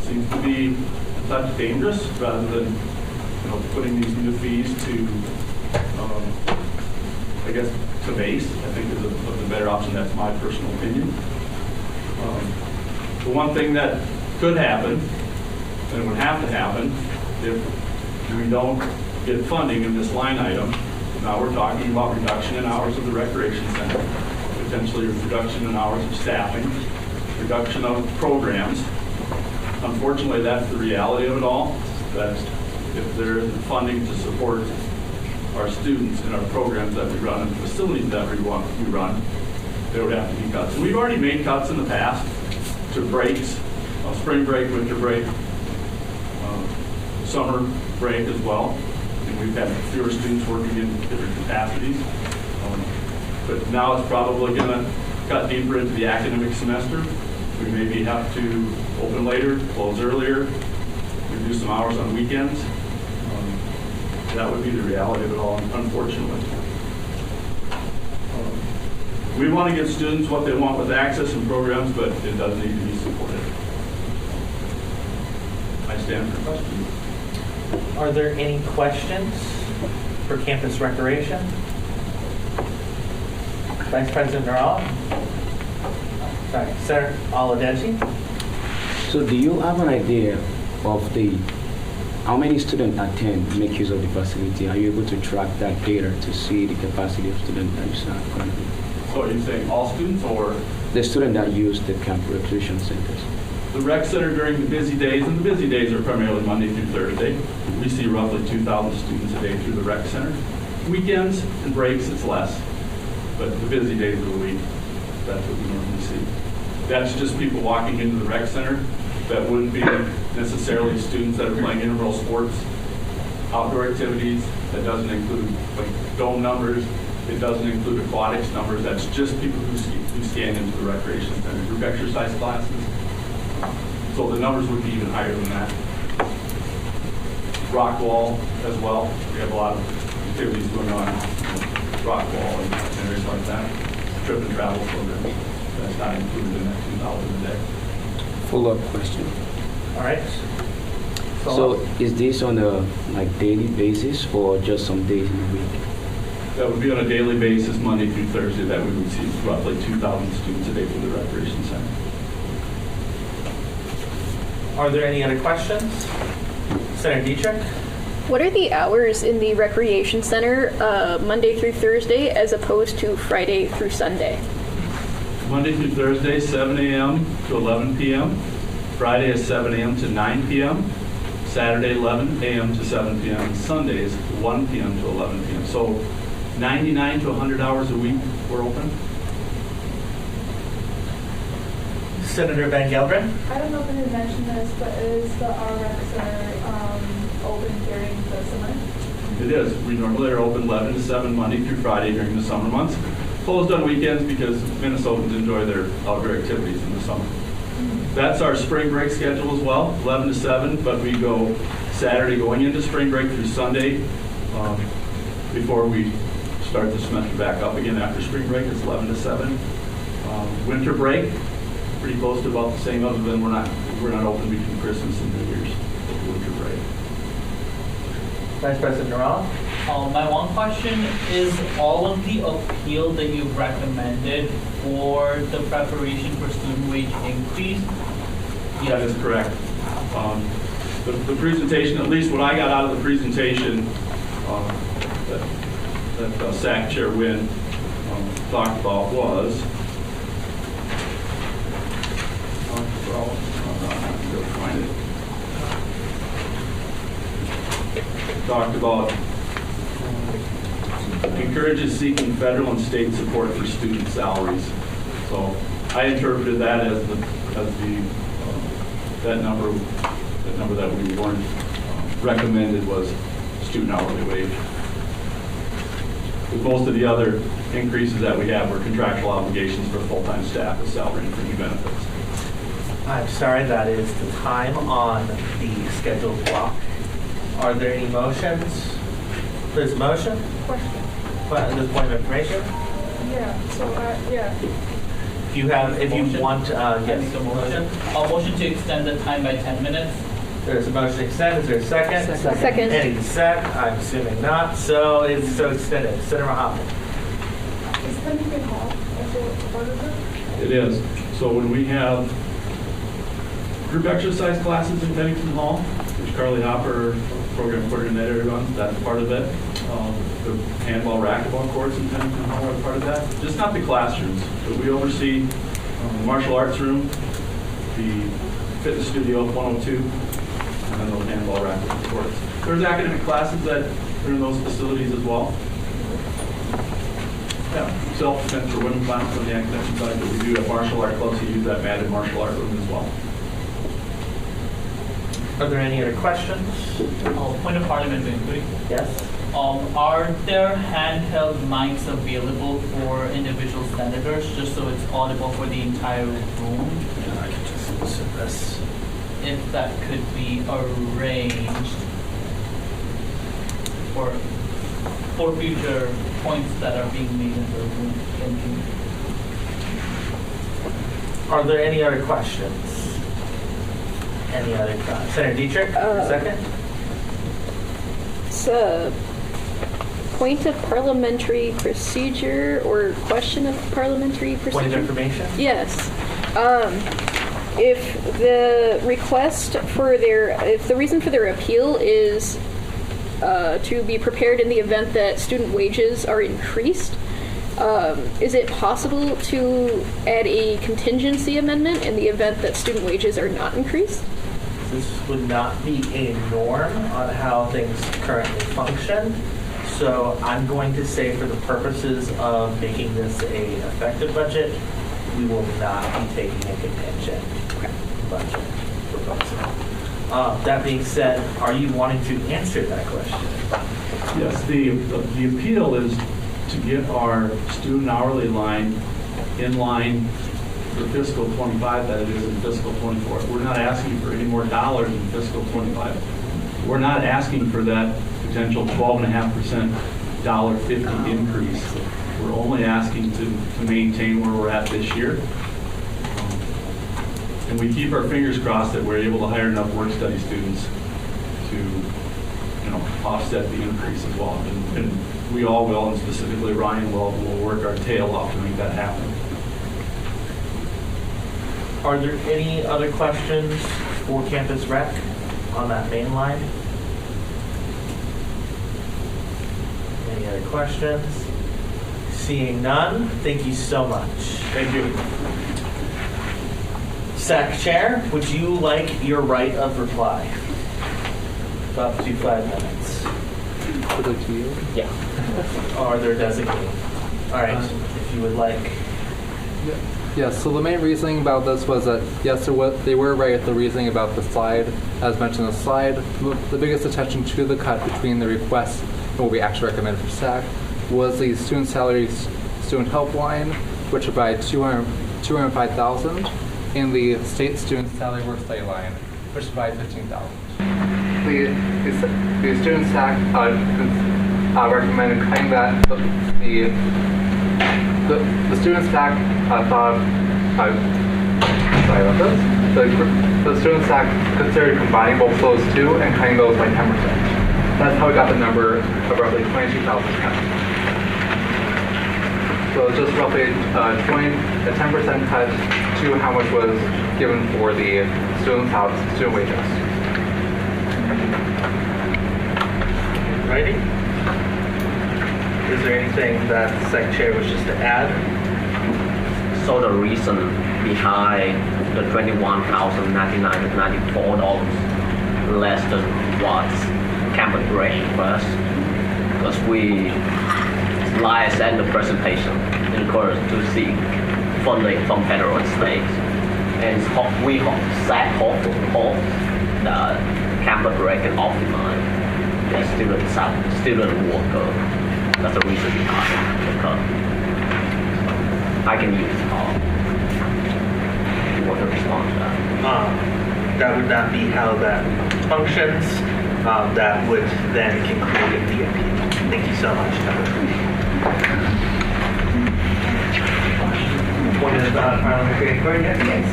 seems to be a touch dangerous rather than putting these new fees to, I guess, to base, I think is a better option. That's my personal opinion. The one thing that could happen, and would have to happen, if we don't get funding in this line item, now we're talking about reduction in hours of the recreation center, potentially reduction in hours of staffing, reduction of programs. Unfortunately, that's the reality of it all, that if there isn't funding to support our students and our programs that we run and facilities that we run, there would have to be cuts. And we've already made cuts in the past to breaks, spring break, winter break, summer break as well. And we've had fewer students working in different capacities. But now it's probably going to cut deeper into the academic semester. We maybe have to open later, close earlier, reduce some hours on weekends. That would be the reality of it all, unfortunately. We want to give students what they want with access and programs, but it does need to be supported. I stand for questions. Are there any questions for campus recreation? Vice President Nurala? Sorry, Senator Aladeji? So do you have an idea of how many students attend, make use of the facility? Are you able to track that data to see the capacity of students that you serve currently? So are you saying all students or? The students that use the camp recreation centers. The rec center during the busy days, and the busy days are primarily Monday through Thursday. We see roughly 2,000 students a day through the rec center. Weekends and breaks, it's less. But the busy days of the week, that's what we normally see. That's just people walking into the rec center. That wouldn't be necessarily students that are playing intramural sports, outdoor activities. That doesn't include like dome numbers. It doesn't include aquatics numbers. That's just people who scan into the recreation center, group exercise classes. So the numbers would be even higher than that. Rock wall as well. We have a lot of activities going on. Rock wall and areas like that. Trip and travel program. That's not included in that $2 a day. Follow-up question. All right. So is this on a daily basis or just some days in a week? That would be on a daily basis, Monday through Thursday, that we would see roughly 2,000 students a day for the recreation center. Are there any other questions? Senator Dietrich? What are the hours in the recreation center Monday through Thursday as opposed to Friday through Sunday? Monday through Thursday, 7 a.m. to 11 p.m. Friday is 7 a.m. to 9 p.m. Saturday, 11 a.m. to 7 p.m. And Sundays, 1 p.m. to 11 p.m. So 99 to 100 hours a week we're open. Senator Van Gelderen? I don't know if you mentioned this, but is the rec center open during the summer? It is. We normally are open 11 to 7 Monday through Friday during the summer months. Closed on weekends because Minnesotans enjoy their outdoor activities in the summer. That's our spring break schedule as well, 11 to 7, but we go Saturday going into spring break through Sunday before we start the semester back up again after spring break. It's 11 to 7. Winter break, pretty close to about the same, other than we're not open between Christmas and New Year's. Winter break. Vice President Nurala? My one question is all of the appeal that you've recommended for the preparation for student wage increase? That is correct. The presentation, at least what I got out of the presentation that SAC Chair Wynn talked about was talked about encourages seeking federal and state support for student salaries. So I interpreted that as that number that we weren't recommended was student hourly wage. With most of the other increases that we have were contractual obligations for full-time staff with salary and fringe benefits. I'm sorry, that is the time on the scheduled block. Are there any motions? There's a motion? Question. There's a point of information? Yeah, so, yeah. If you want, yes. A motion. A motion to extend the time by 10 minutes. There's a motion to extend. Is there a second? Second. Any dissent? I'm assuming not. So it's extended. Senator Mohammed. Is Pennington Hall also part of it? It is. So when we have group exercise classes in Pennington Hall, which Carly Hopper, program coordinator, runs, that's part of it. The handball, racquetball courts in Pennington Hall are part of that. Just not the classrooms, but we oversee the martial arts room, the fitness studio at 102, and then those handball, racquetball courts. There's academic classes that are in those facilities as well. Yeah, self-defense for women classes on the academic side, but we do have martial art clubs who use that matted martial art room as well. Are there any other questions? Point of parliament, quickly. Yes. Are there handheld mics available for individual senators, just so it's audible for the entire room? I can just listen to this. If that could be arranged. for future points that are being made in the room. Thank you. Are there any other questions? Any other comments? Senator Dietrich, second? It's a point of parliamentary procedure or question of parliamentary procedure. Point of information? Yes. If the reason for their appeal is to be prepared in the event that student wages are increased, is it possible to add a contingency amendment in the event that student wages are not increased? This would not be a norm on how things currently function. So I'm going to say for the purposes of making this a effective budget, we will not be taking a contingent budget proposal. That being said, are you wanting to answer that question? Yes, the appeal is to get our student hourly line in line for fiscal 25 that it is in fiscal 24. We're not asking for any more dollars in fiscal 25. We're not asking for that potential 12.5% $1.50 increase. We're only asking to maintain where we're at this year. And we keep our fingers crossed that we're able to hire enough work study students to offset the increase as well. And we all will, and specifically Ryan will work our tail off to make that happen. Are there any other questions for Campus Rec on that main line? Any other questions? Seeing none, thank you so much. Thank you. SAC Chair, would you like your right of reply? Up to 5 minutes. Would it to you? Yeah. Or they're designated. All right, if you would like. Yeah, so the main reasoning about this was that, yes, they were right at the reasoning about the slide. As mentioned in the slide, the biggest attention to the cut between the request and what we actually recommend for SAC was the student salaries, student help line, which provided $205,000, and the state student salary work study line, which provided $15,000. The student SAC recommended cutting that. The student SAC thought, sorry about this, the student SAC considered combining both those two and cutting those by 10%. That's how we got the number of roughly $22,000. So it's just roughly a 10% cut to how much was given for the student wages. Righty? Is there anything that the Secretary wishes to add? So the reason behind the $21,099 to $94 less than what's campus rate first, because we, like I said in the presentation, encouraged to seek funding from federal and state, and we hope that campus rate can optimize the student worker. That's the reason behind the cut. I can use if you want to respond to that. That would not be how that functions. That would then conclude the appeal. Thank you so much, What is parliamentary inquiry? Yes.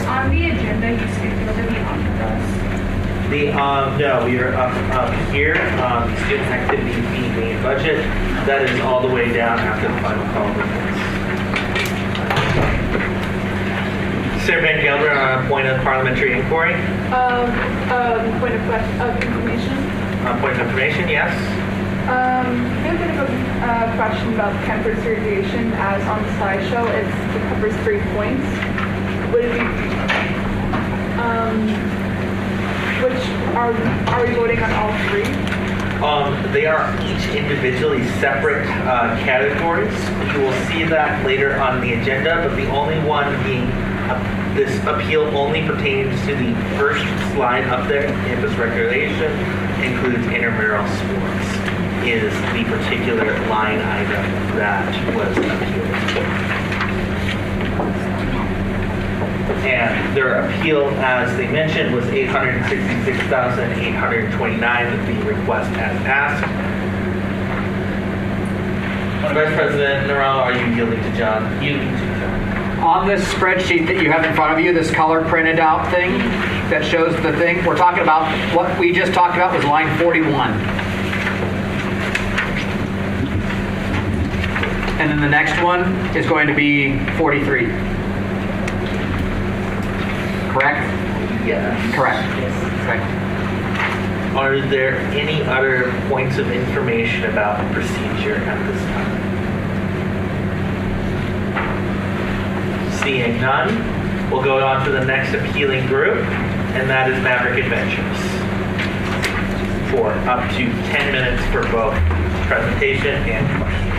On the agenda, you scheduled to be omnibus. No, we are up here. Student activity fee main budget. That is all the way down after the final call reports. Sarah Van Gelder on a point of parliamentary inquiry. Point of information. Point of information, yes. I have a bit of a question about campus irrigation. As on the slideshow, it covers 3 points. Would it be, which are we voting on all 3? They are each individually separate categories. You will see that later on the agenda, but the only one being this appeal only pertains to the first slide up there. Campus recreation includes intramural sports, is the particular line item that was appealed. And their appeal, as they mentioned, was $866,829 with the request as asked. Vice President Narella, are you yielding to John? Yielding to John. On this spreadsheet that you have in front of you, this color printed out thing that shows the thing, we're talking about, what we just talked about was line 41. And then the next one is going to be 43. Correct? Yes. Correct. Okay. Are there any other points of information about procedure at this time? Seeing none, we'll go on to the next appealing group, and that is Maverick Adventures. For up to 10 minutes for both presentation and questions.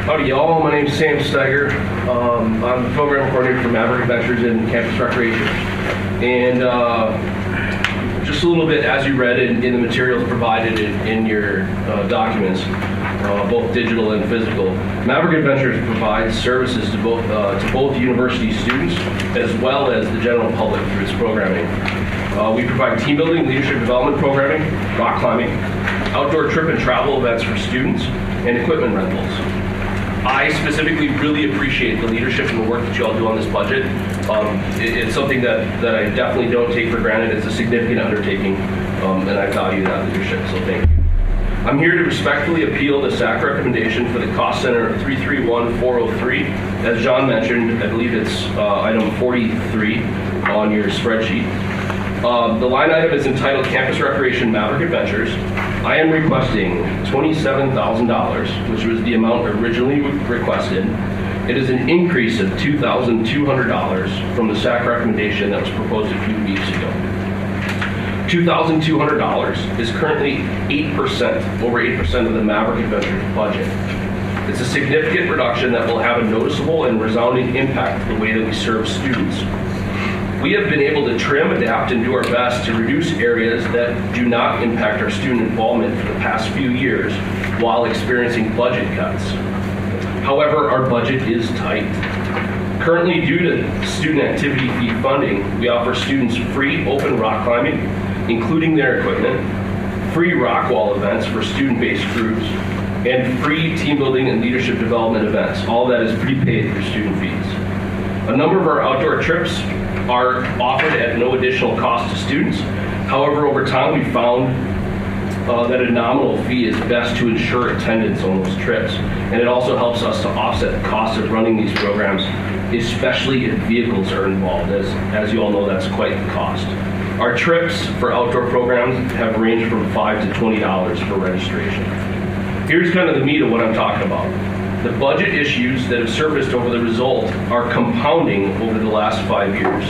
Howdy y'all, my name's Sam Steiger. I'm the program coordinator for Maverick Adventures in Campus Recreation. And just a little bit, as you read in the materials provided in your documents, both digital and physical, Maverick Adventures provides services to both university students as well as the general public through its programming. We provide team building, leadership development programming, rock climbing, outdoor trip and travel events for students, and equipment rentals. I specifically really appreciate the leadership and the work that you all do on this budget. It's something that I definitely don't take for granted. It's a significant undertaking, and I value that leadership, so thank you. I'm here to respectfully appeal the SAC recommendation for the cost center of 331403. As John mentioned, I believe it's item 43 on your spreadsheet. The line item is entitled Campus Recreation Maverick Adventures. I am requesting $27,000, which was the amount originally requested. It is an increase of $2,200 from the SAC recommendation that was proposed a few weeks ago. $2,200 is currently 8%, over 8% of the Maverick Adventures budget. It's a significant reduction that will have a noticeable and resounding impact to the way that we serve students. We have been able to trim, adapt, and do our best to reduce areas that do not impact our student involvement for the past few years while experiencing budget cuts. However, our budget is tight. Currently, due to student activity fee funding, we offer students free open rock climbing, including their equipment, free rock wall events for student-based groups, and free team building and leadership development events. All that is prepaid through student fees. A number of our outdoor trips are offered at no additional cost to students. However, over time we found that a nominal fee is best to ensure attendance on those trips. And it also helps us to offset the cost of running these programs, especially if vehicles are involved. As you all know, that's quite the cost. Our trips for outdoor programs have ranged from $5 to $20 for registration. Here's kind of the meat of what I'm talking about. The budget issues that have surfaced over the result are compounding over the last 5 years.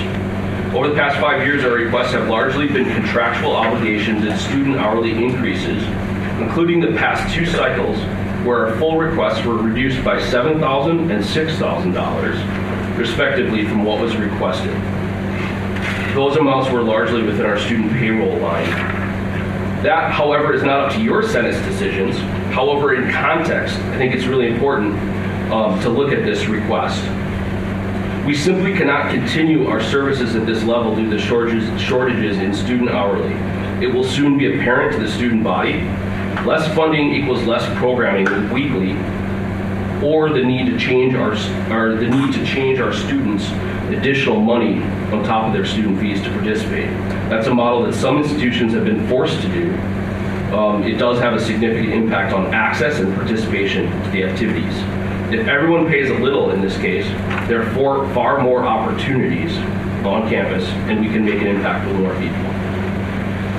Over the past 5 years, our requests have largely been contractual obligations and student hourly increases, including the past 2 cycles where our full requests were reduced by $7,000 and $6,000, respectively, from what was requested. Those amounts were largely within our student payroll line. That, however, is not up to your Senate's decisions. However, in context, I think it's really important to look at this request. We simply cannot continue our services at this level due to shortages in student hourly. It will soon be apparent to the student body. Less funding equals less programming weekly, or the need to change our students additional money on top of their student fees to participate. That's a model that some institutions have been forced to do. It does have a significant impact on access and participation to the activities. If everyone pays a little in this case, there are far more opportunities on campus, and we can make an impact with more people.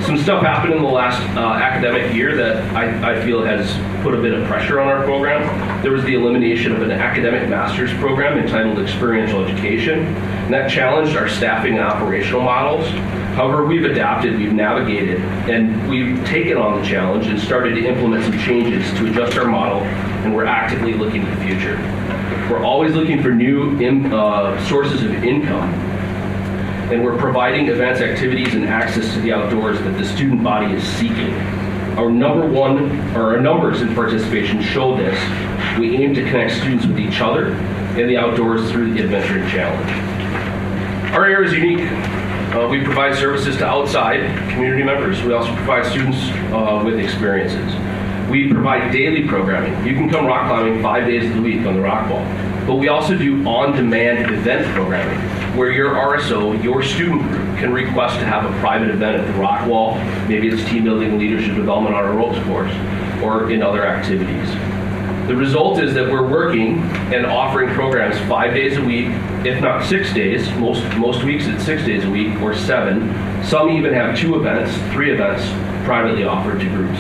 Some stuff happened in the last academic year that I feel has put a bit of pressure on our program. There was the elimination of an academic master's program entitled Experiential Education, and that challenged our staffing and operational models. However, we've adapted, we've navigated, and we've taken on the challenge and started to implement some changes to adjust our model, and we're actively looking to the future. We're always looking for new sources of income, and we're providing events, activities, and access to the outdoors that the student body is seeking. Our numbers in participation show this. We aim to connect students with each other in the outdoors through the Adventuring Challenge. Our area is unique. We provide services to outside community members. We also provide students with experiences. We provide daily programming. You can come rock climbing 5 days of the week on the rock wall. But we also do on-demand event programming, where your RSO, your student group, can request to have a private event at the rock wall. Maybe it's team building, leadership development on a ropes course, or in other activities. The result is that we're working and offering programs 5 days a week, if not 6 days. Most weeks it's 6 days a week, or 7. Some even have 2 events, 3 events privately offered to groups.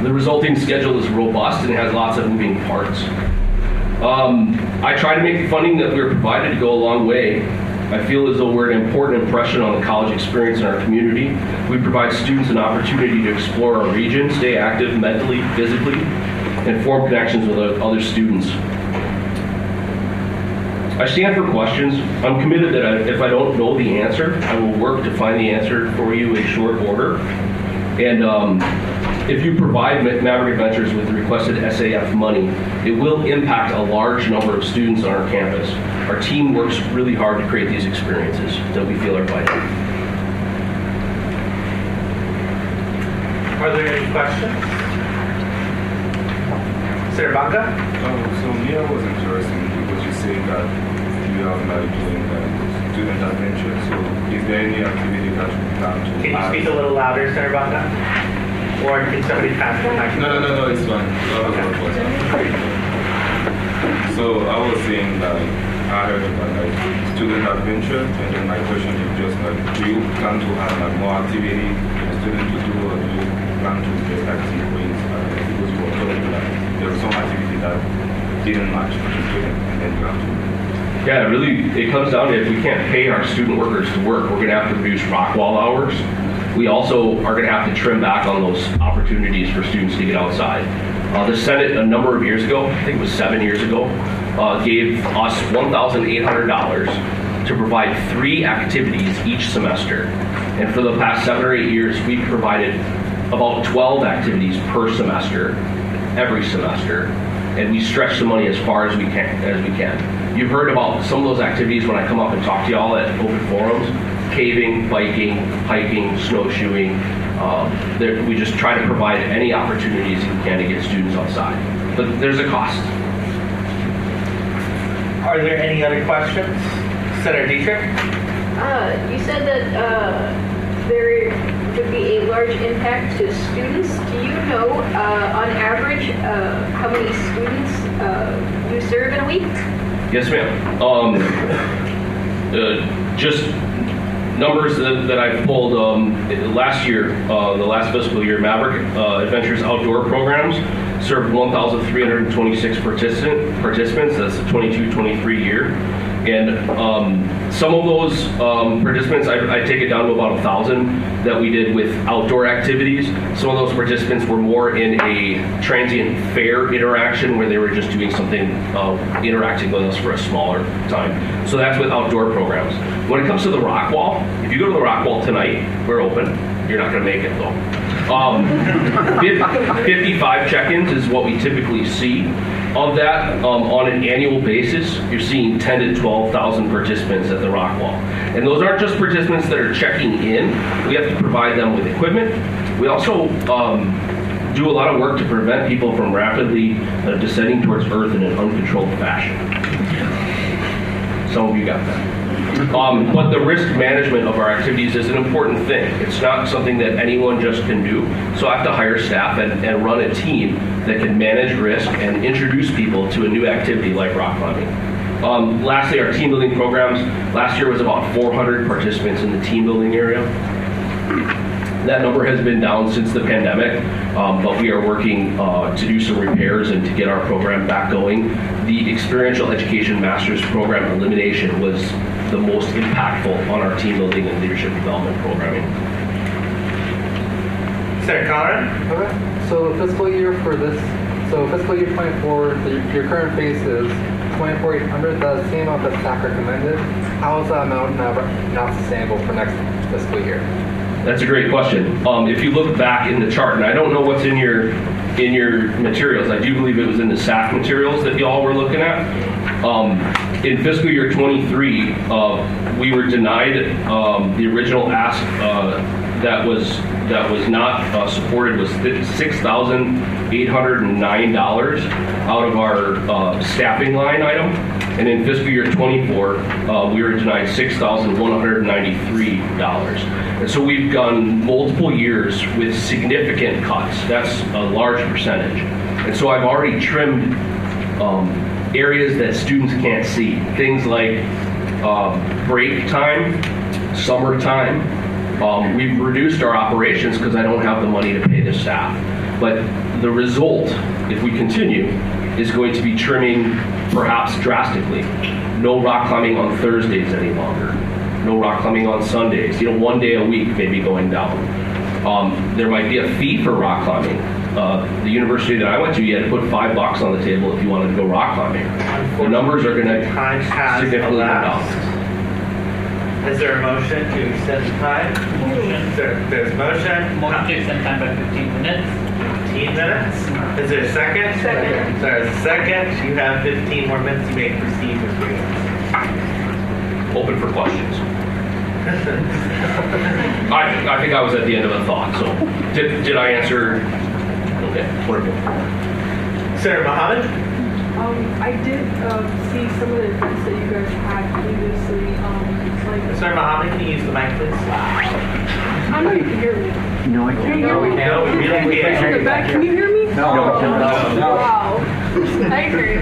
The resulting schedule is robust and it has lots of moving parts. I try to make the funding that we're provided to go a long way. I feel as though we're an important impression on the college experience in our community. We provide students an opportunity to explore our region, stay active mentally, physically, and form connections with other students. I stand for questions. I'm committed that if I don't know the answer, I will work to find the answer for you in short order. And if you provide Maverick Adventures with the requested SAF money, it will impact a large number of students on our campus. Our team works really hard to create these experiences that we feel are vital. Are there any questions? Senator Baca? So Mia was interesting because you say that you are like doing student adventure. So is there any activity that you plan to Can you speak a little louder, Senator Baca? Or can somebody pass the mic? No, it's fine. So I was saying that I heard about like student adventure, and then my question is just like, do you plan to have like more activity for the student to do, or do you plan to just like take ways? Because you were talking that there was some activity that didn't match the student, and then you have to. Yeah, really, it comes down to if we can't pay our student workers to work, we're going to have to reduce rock wall hours. We also are going to have to trim back on those opportunities for students to get outside. The Senate, a number of years ago, I think it was 7 years ago, gave us $1,800 to provide 3 activities each semester. And for the past 7 or 8 years, we've provided about 12 activities per semester, every semester. And we stretch the money as far as we can. You've heard about some of those activities when I come up and talk to y'all at open forums: caving, biking, hiking, snowshoeing. We just try to provide any opportunities we can to get students outside. But there's a cost. Are there any other questions? Senator Dietrich? You said that there would be a large impact to students. Do you know, on average, how many students you serve in a week? Yes, ma'am. Just numbers that I've pulled last year, the last fiscal year, Maverick Adventures outdoor programs served 1,326 participants. That's the 22-23 year. And some of those participants, I take it down to about 1,000 that we did with outdoor activities. Some of those participants were more in a transient fair interaction where they were just doing something, interacting with us for a smaller time. So that's with outdoor programs. When it comes to the rock wall, if you go to the rock wall tonight, we're open. You're not going to make it though. 55 check-ins is what we typically see. Of that, on an annual basis, you're seeing 10 to 12,000 participants at the rock wall. And those aren't just participants that are checking in. We have to provide them with equipment. We also do a lot of work to prevent people from rapidly descending towards Earth in an uncontrolled fashion. Some of you got that. But the risk management of our activities is an important thing. It's not something that anyone just can do. So I have to hire staff and run a team that can manage risk and introduce people to a new activity like rock climbing. Lastly, our team building programs. Last year was about 400 participants in the team building area. That number has been down since the pandemic, but we are working to do some repairs and to get our program back going. The Experiential Education Master's Program elimination was the most impactful on our team building and leadership development programming. Senator Conrad? Okay. So fiscal year for this, so fiscal year 24, your current base is 24,800. That's the same amount that SAC recommended. How is that amount not sustainable for next fiscal year? That's a great question. If you look back in the chart, and I don't know what's in your in your materials, I do believe it was in the SAC materials that y'all were looking at. In fiscal year 23, we were denied the original ask that was not supported was $6,809 out of our staffing line item. And in fiscal year 24, we were denied $6,193. And so we've gone multiple years with significant cuts. That's a large percentage. And so I've already trimmed areas that students can't see. Things like break time, summertime. We've reduced our operations because I don't have the money to pay the staff. But the result, if we continue, is going to be trimming perhaps drastically. No rock climbing on Thursdays any longer. No rock climbing on Sundays. You know, 1 day a week maybe going down. There might be a fee for rock climbing. The university that I went to, you had to put $5 on the table if you wanted to go rock climbing. The numbers are going to significantly go down. Is there a motion to extend the time? There's a motion. Motion to extend time by 15 minutes. 15 minutes. Is there a second? Second. There's a second. You have 15 more minutes. You may proceed with your open for questions. I think I was at the end of a thought, so did I answer? Okay, wonderful. Senator Mohammed? I did see some of the events that you guys had previously. Senator Mohammed, can you use the mic, please? I know you can hear me. No, I can't. No, we really can't. In the back, can you hear me? No. Wow. I agree.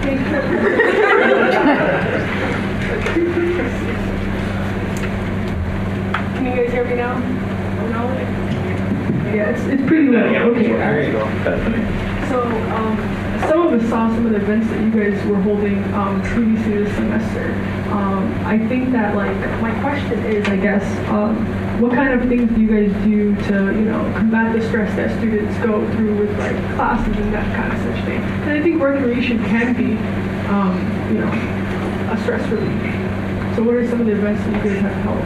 Thank you. Can you guys hear me now? No? Yeah, it's pretty low. Okay. There you go. So, some of us saw some of the events that you guys were holding previously this semester. I think that, like, my question is, I guess, what kind of things do you guys do to, you know, combat the stress that students go through with, like, classes and that kind of such thing? And I think recreation can be, you know, a stress relief. So what are some of the events that you guys have held?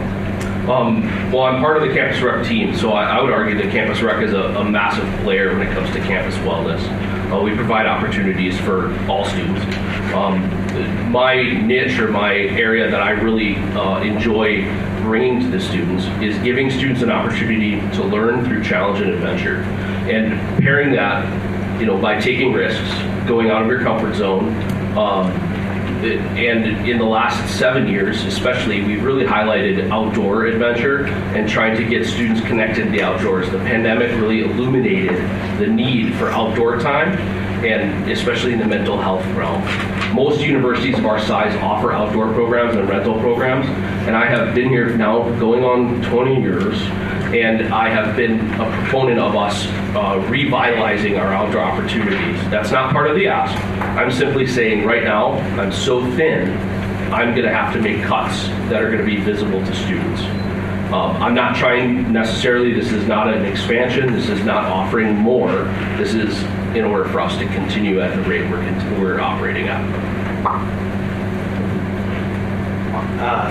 Well, I'm part of the Campus Rec team, so I would argue that Campus Rec is a massive player when it comes to campus wellness. We provide opportunities for all students. My niche or my area that I really enjoy bringing to the students is giving students an opportunity to learn through challenge and adventure. And pairing that, you know, by taking risks, going out of your comfort zone, and in the last 7 years especially, we've really highlighted outdoor adventure and trying to get students connected to the outdoors. The pandemic really illuminated the need for outdoor time, and especially in the mental health realm. Most universities of our size offer outdoor programs and rental programs, and I have been here now going on 20 years, and I have been a proponent of us revitalizing our outdoor opportunities. That's not part of the ask. I'm simply saying right now, I'm so thin, I'm going to have to make cuts that are going to be visible to students. I'm not trying necessarily, this is not an expansion, this is not offering more, this is in order for us to continue at the rate we're operating at.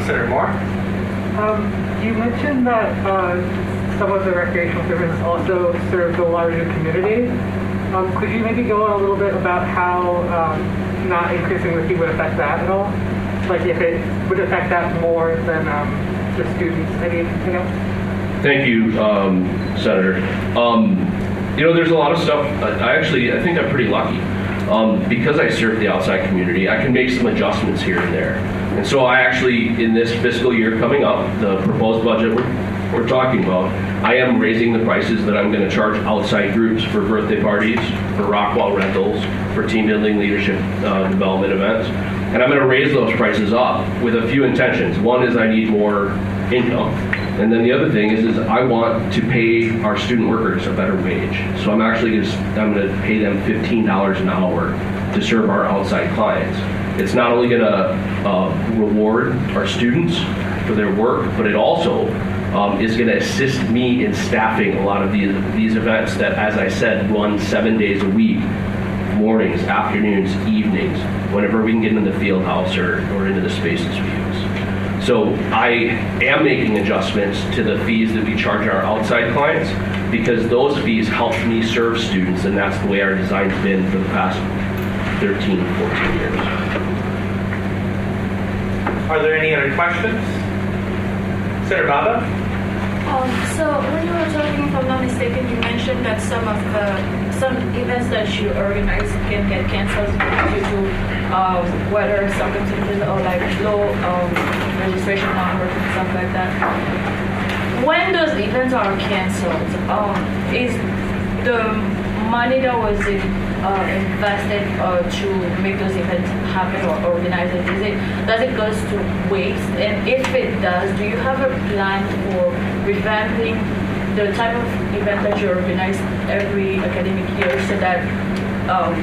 Senator Moore? You mentioned that some of the recreational services also serve the larger community. Could you maybe go on a little bit about how not increasing the fee would affect that at all? Like if it would affect that more than the students, maybe, you know? Thank you, Senator. You know, there's a lot of stuff, I think I'm pretty lucky. Because I serve the outside community, I can make some adjustments here and there. And so I actually, in this fiscal year coming up, the proposed budget we're talking about, I am raising the prices that I'm going to charge outside groups for birthday parties, for Rockwall rentals, for team building leadership development events. And I'm going to raise those prices up with a few intentions. One is I need more income. And then the other thing is I want to pay our student workers a better wage. So I'm going to pay them $15 an hour to serve our outside clients. It's not only going to reward our students for their work, but it also is going to assist me in staffing a lot of these events that, as I said, run 7 days a week, mornings, afternoons, evenings, whenever we can get into the field house or into the spaces we use. So I am making adjustments to the fees that we charge our outside clients, because those fees help me serve students, and that's the way our design's been for the past 13, 14 years. Are there any other questions? Senator Baba? So when you were talking, if I'm not mistaken, you mentioned that some events that you organize can get canceled due to weather circumstances or like low registration numbers and stuff like that. When those events are canceled, is the money that was invested to make those events happen or organize it, does it go to waste? And if it does, do you have a plan for revamping the type of event that you organize every academic year so that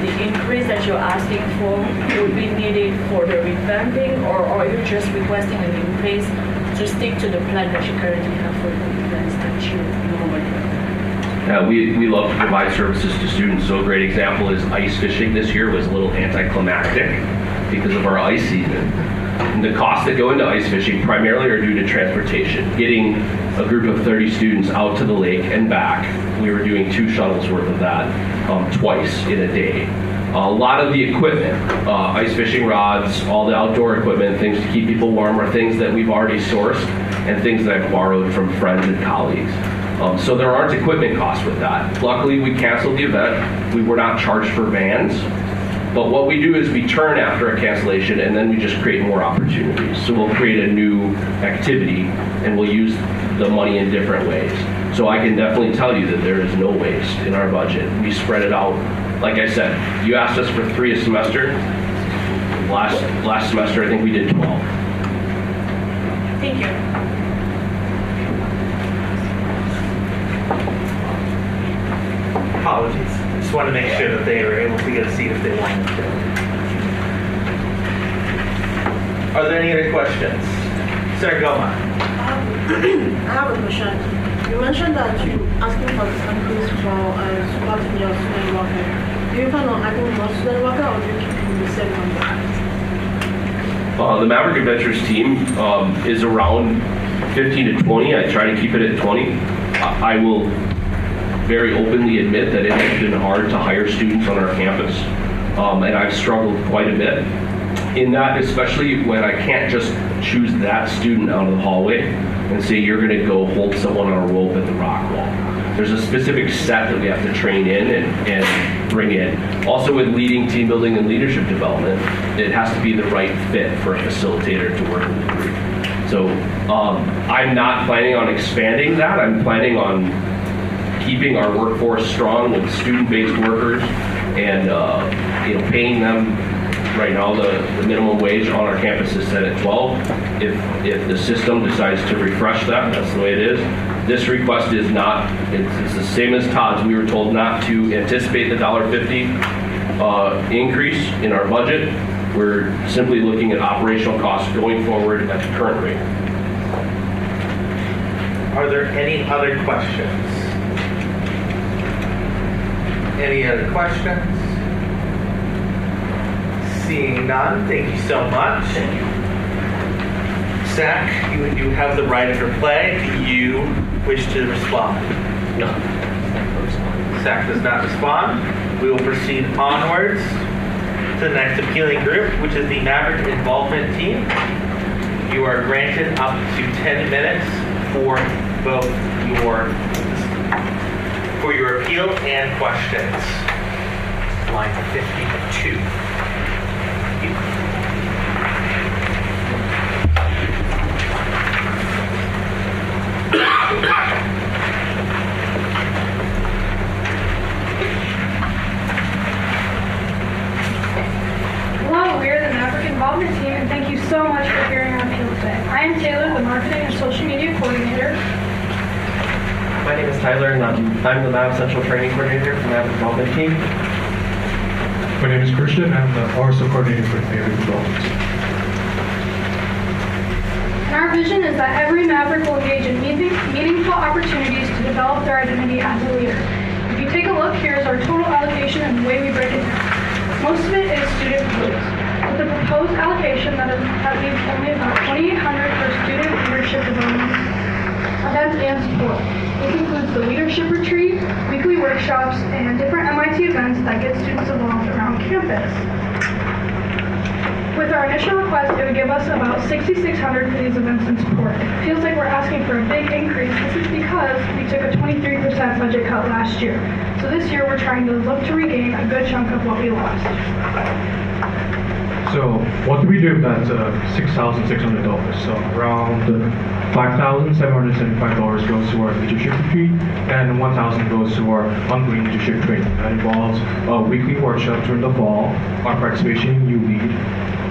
the increase that you're asking for would be needed for the revamping, or are you just requesting an increase to stick to the plan that you currently have for the events that you normally do? We love to provide services to students. So a great example is ice fishing this year was a little anticlimactic because of our ice season. And the costs that go into ice fishing primarily are due to transportation. Getting a group of 30 students out to the lake and back, we were doing 2 shuttles worth of that twice in a day. A lot of the equipment, ice fishing rods, all the outdoor equipment, things to keep people warm are things that we've already sourced and things that I've borrowed from friends and colleagues. So there aren't equipment costs with that. Luckily, we canceled the event. We were not charged for vans. But what we do is we turn after a cancellation and then we just create more opportunities. So we'll create a new activity and we'll use the money in different ways. So I can definitely tell you that there is no waste in our budget. We spread it out. Like I said, you asked us for 3 a semester. Last semester, I think we did 12. Thank you. Apologies. Just want to make sure that they were able to get a seat if they wanted to. Are there any other questions? Senator Goma. I have a question. You mentioned that you asking for this increase for super senior student worker. Do you plan on having more student worker or do you keep the same number? The Maverick Adventures team is around 15 to 20. I try to keep it at 20. I will very openly admit that it has been hard to hire students on our campus, and I've struggled quite a bit in that, especially when I can't just choose that student out of the hallway and say you're going to go hold someone on a rope at the rock wall. There's a specific set that we have to train in and bring in. Also with leading team building and leadership development, it has to be the right fit for a facilitator to work with the group. So I'm not planning on expanding that. I'm planning on keeping our workforce strong with student-based workers and paying them. Right now, the minimum wage on our campus is set at 12. If the system decides to refresh that, that's the way it is. This request is not, it's the same as Todd's. We were told not to anticipate the $1.50 increase in our budget. We're simply looking at operational costs going forward at the current rate. Are there any other questions? Any other questions? Seeing none, thank you so much. Zach, you have the right of reply. Do you wish to respond? No. Zach does not respond. We will proceed onwards to the next appealing group, which is the Maverick Involvement Team. You are granted up to 10 minutes for both your appeal and questions. Line 52. Hello, we are the Maverick Involvement Team, and thank you so much for hearing our appeal today. I am Taylor, the Marketing and Social Media Coordinator. My name is Tyler, and I'm the MAV Central Training Coordinator for the Maverick Involvement Team. My name is Christian. I'm the RSO Coordinator for Maverick Involvement. And our vision is that every Maverick will engage in meaningful opportunities to develop their identity as a leader. If you take a look, here's our total allocation and the way we break it down. Most of it is student proposed. With the proposed allocation, that leaves only about $2,800 for student leadership development, events, and support. This includes the leadership retreat, weekly workshops, and different MIT events that get students involved around campus. With our initial request, it would give us about $6,600 for these events and support. It feels like we're asking for a big increase. This is because we took a 23% budget cut last year. So this year we're trying to look to regain a good chunk of what we lost. So what do we do with that $6,600? So around $5,775 goes to our leadership retreat, and $1,000 goes to our ongoing leadership training. That involves a weekly workshop during the fall, our participation in U-Lead.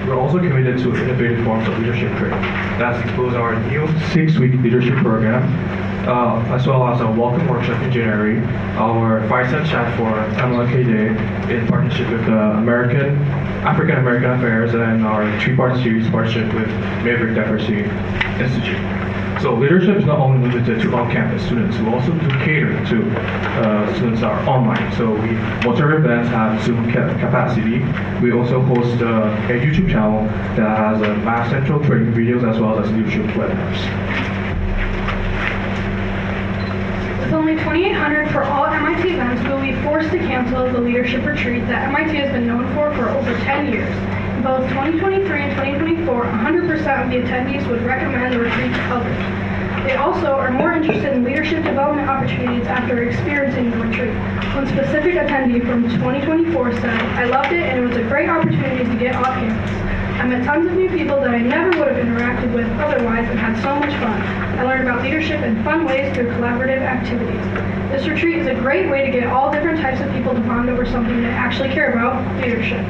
We're also committed to innovative forms of leadership training. That includes our new 6-week leadership program, as well as a welcome workshop in January, our fireside chat for MLK Day in partnership with the African American Affairs, and our 3-part series partnership with Maverick Diversity Institute. So leadership is not only limited to on-campus students, we also do cater to students that are online. So most of our events have Zoom capacity. We also host a YouTube channel that has Math Central training videos as well as leadership webinars. With only $2,800 for all MIT events, we will be forced to cancel the leadership retreat that MIT has been known for over 10 years. In both 2023 and 2024, 100% of the attendees would recommend the retreat to others. They also are more interested in leadership development opportunities after experiencing the retreat. One specific attendee from 2024 said, "I loved it and it was a great opportunity to get off campus. I met tons of new people that I never would have interacted with otherwise and had so much fun. I learned about leadership in fun ways through collaborative activities. This retreat is a great way to get all different types of people to bond over something they actually care about, leadership.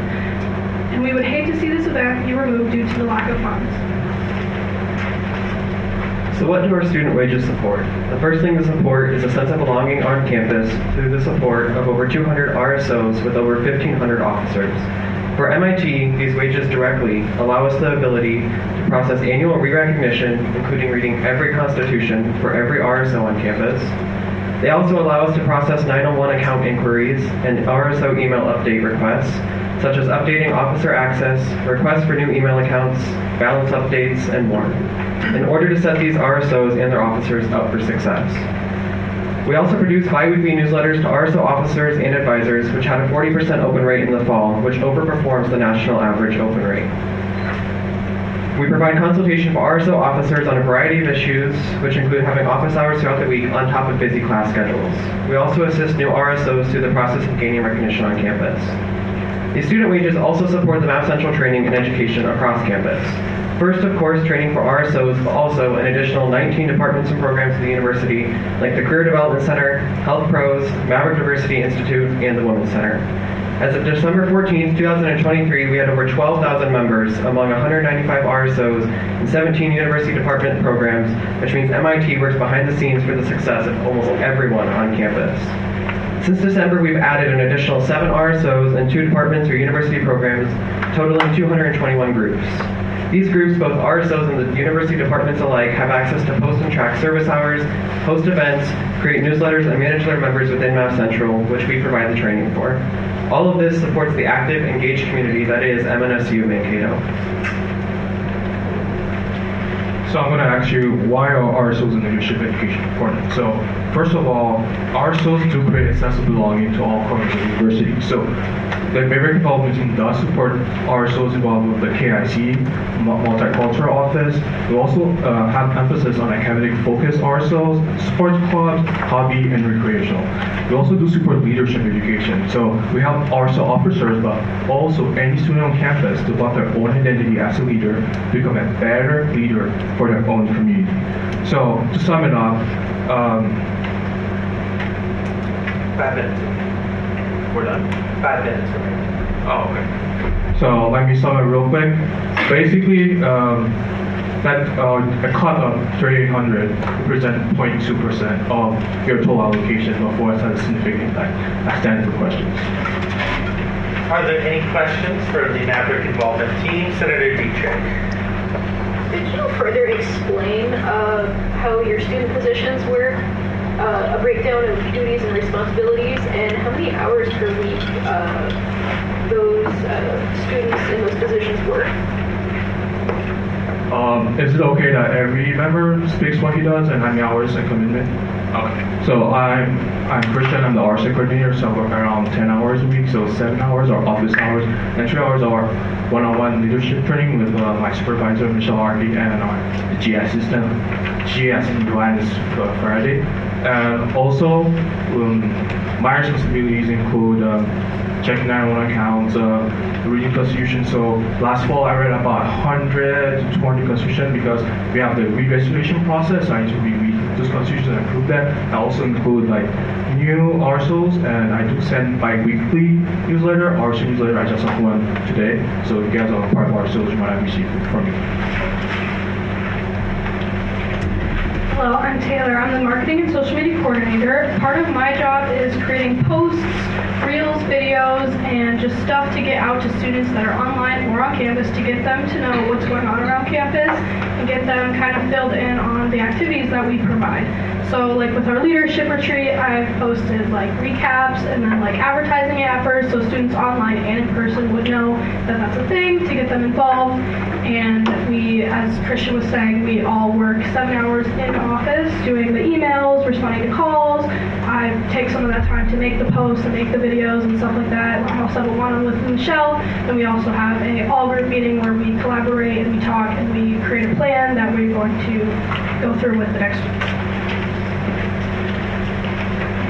And we would hate to see this event be removed due to the lack of funds." So what do our student wages support? The first thing to support is a sense of belonging on campus through the support of over 200 RSOs with over 1,500 officers. For MIT, these wages directly allow us the ability to process annual re-recognition, including reading every constitution for every RSO on campus. They also allow us to process 901 account inquiries and RSO email update requests, such as updating officer access, requests for new email accounts, balance updates, and more, in order to set these RSOs and their officers up for success. We also produce bi-weekly newsletters to RSO officers and advisors, which had a 40% open rate in the fall, which overperforms the national average open rate. We provide consultation for RSO officers on a variety of issues, which include having office hours throughout the week on top of busy class schedules. We also assist new RSOs through the process of gaining recognition on campus. These student wages also support the Math Central training and education across campus. First, of course, training for RSOs, but also an additional 19 departments and programs at the university, like the Career Development Center, Health Pros, Maverick Diversity Institute, and the Women's Center. As of December 14, 2023, we had over 12,000 members among 195 RSOs and 17 university department programs, which means MIT works behind the scenes for the success of almost everyone on campus. Since December, we've added an additional 7 RSOs and 2 departments or university programs, totaling 221 groups. These groups, both RSOs and the university departments alike, have access to post and track service hours, host events, create newsletters, and manage their members within Math Central, which we provide the training for. All of this supports the active, engaged community that is MNSU Mankato. So I'm going to ask you, why are RSOs in leadership education important? So first of all, RSOs do create a sense of belonging to all corners of the university. So the Maverick Development Team does support RSOs involved with the KIC, Multicultural Office. We also have emphasis on academic focused RSOs, sports clubs, hobby, and recreational. We also do support leadership education. So we help RSO officers, but also any student on campus to develop their own identity as a leader, become a better leader for their own community. So to sum it up, 5 minutes. We're done. 5 minutes for me. Oh, okay. So let me sum it real quick. Basically, that a cut of 3,800 represents 0.2% of your total allocation, before it has a significant impact. I stand for questions. Are there any questions for the Maverick Involvement Team? Senator Dietrich. Could you further explain how your student positions work, a breakdown of duties and responsibilities, and how many hours per week those students in those positions work? Is it okay that every member speaks what he does and how many hours and commitment? Okay. So I'm Christian, I'm the RSA coordinator, so I work around 10 hours a week, so 7 hours are office hours, and 3 hours are one-on-one leadership training with my supervisor, Michelle Harvey, and our GS system. GS in UI is Friday. And also, my responsibilities include checking 911 accounts, reading constitution. So last fall I read about 100 to 200 constitution because we have the re-registration process. So I need to read those constitutions and approve them. I also include like new RSOs, and I do send bi-weekly newsletter, RSO newsletter. I just sent one today. So if you guys are part of RSOs, you might have received it from me. Hello, I'm Taylor. I'm the marketing and social media coordinator. Part of my job is creating posts, reels, videos, and just stuff to get out to students that are online or on campus to get them to know what's going on around campus and get them kind of filled in on the activities that we provide. So like with our leadership retreat, I've posted like recaps and then like advertising it at first so students online and in person would know that that's a thing to get them involved. And we, as Christian was saying, we all work 7 hours in office doing the emails, responding to calls. I take some of that time to make the posts and make the videos and stuff like that. I also have a one-on-one with Michelle, and we also have a all-group meeting where we collaborate and we talk and we create a plan that we're going to go through with the next week.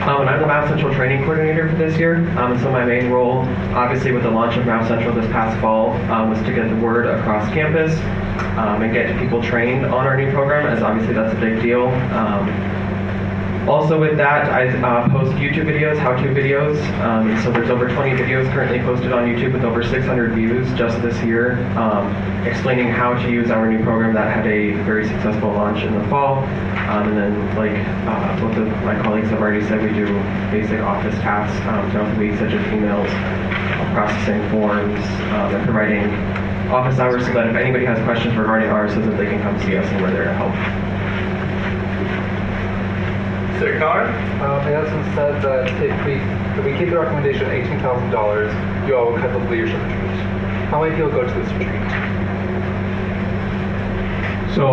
And I'm the Math Central training coordinator for this year. So my main role, obviously with the launch of Math Central this past fall, was to get the word across campus and get people trained on our new program, as obviously that's a big deal. Also with that, I post YouTube videos, how-to videos. So there's over 20 videos currently posted on YouTube with over 600 views just this year, explaining how to use our new program that had a very successful launch in the fall. And then, like both of my colleagues have already said, we do basic office tasks throughout the week, such as emails, processing forms, and providing office hours so that if anybody has questions regarding ours, so that they can come see us and we're there to help. Mr. Carr? Madison said that if we keep the recommendation at $18,000, you all will cut the leadership retreat. How many people go to this retreat? So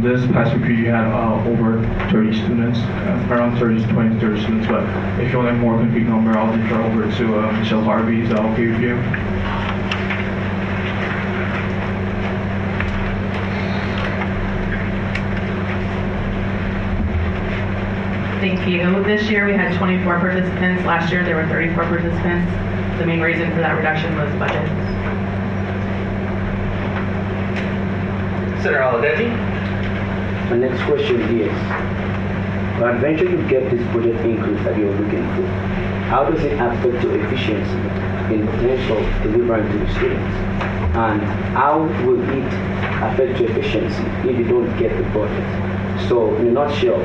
this past retreat you had over 30 students, around 30 students, but if you want a more complete number, I'll defer over to Michelle Harvey. Is that okay with you? Thank you. This year we had 24 participants. Last year there were 34 participants. The main reason for that reduction was budget. Senator Aladeji? My next question is, when venture to get this budget increase that you're looking for, how does it affect your efficiency in terms of delivering to the students? And how will it affect your efficiency if you don't get the budget? So in a nutshell,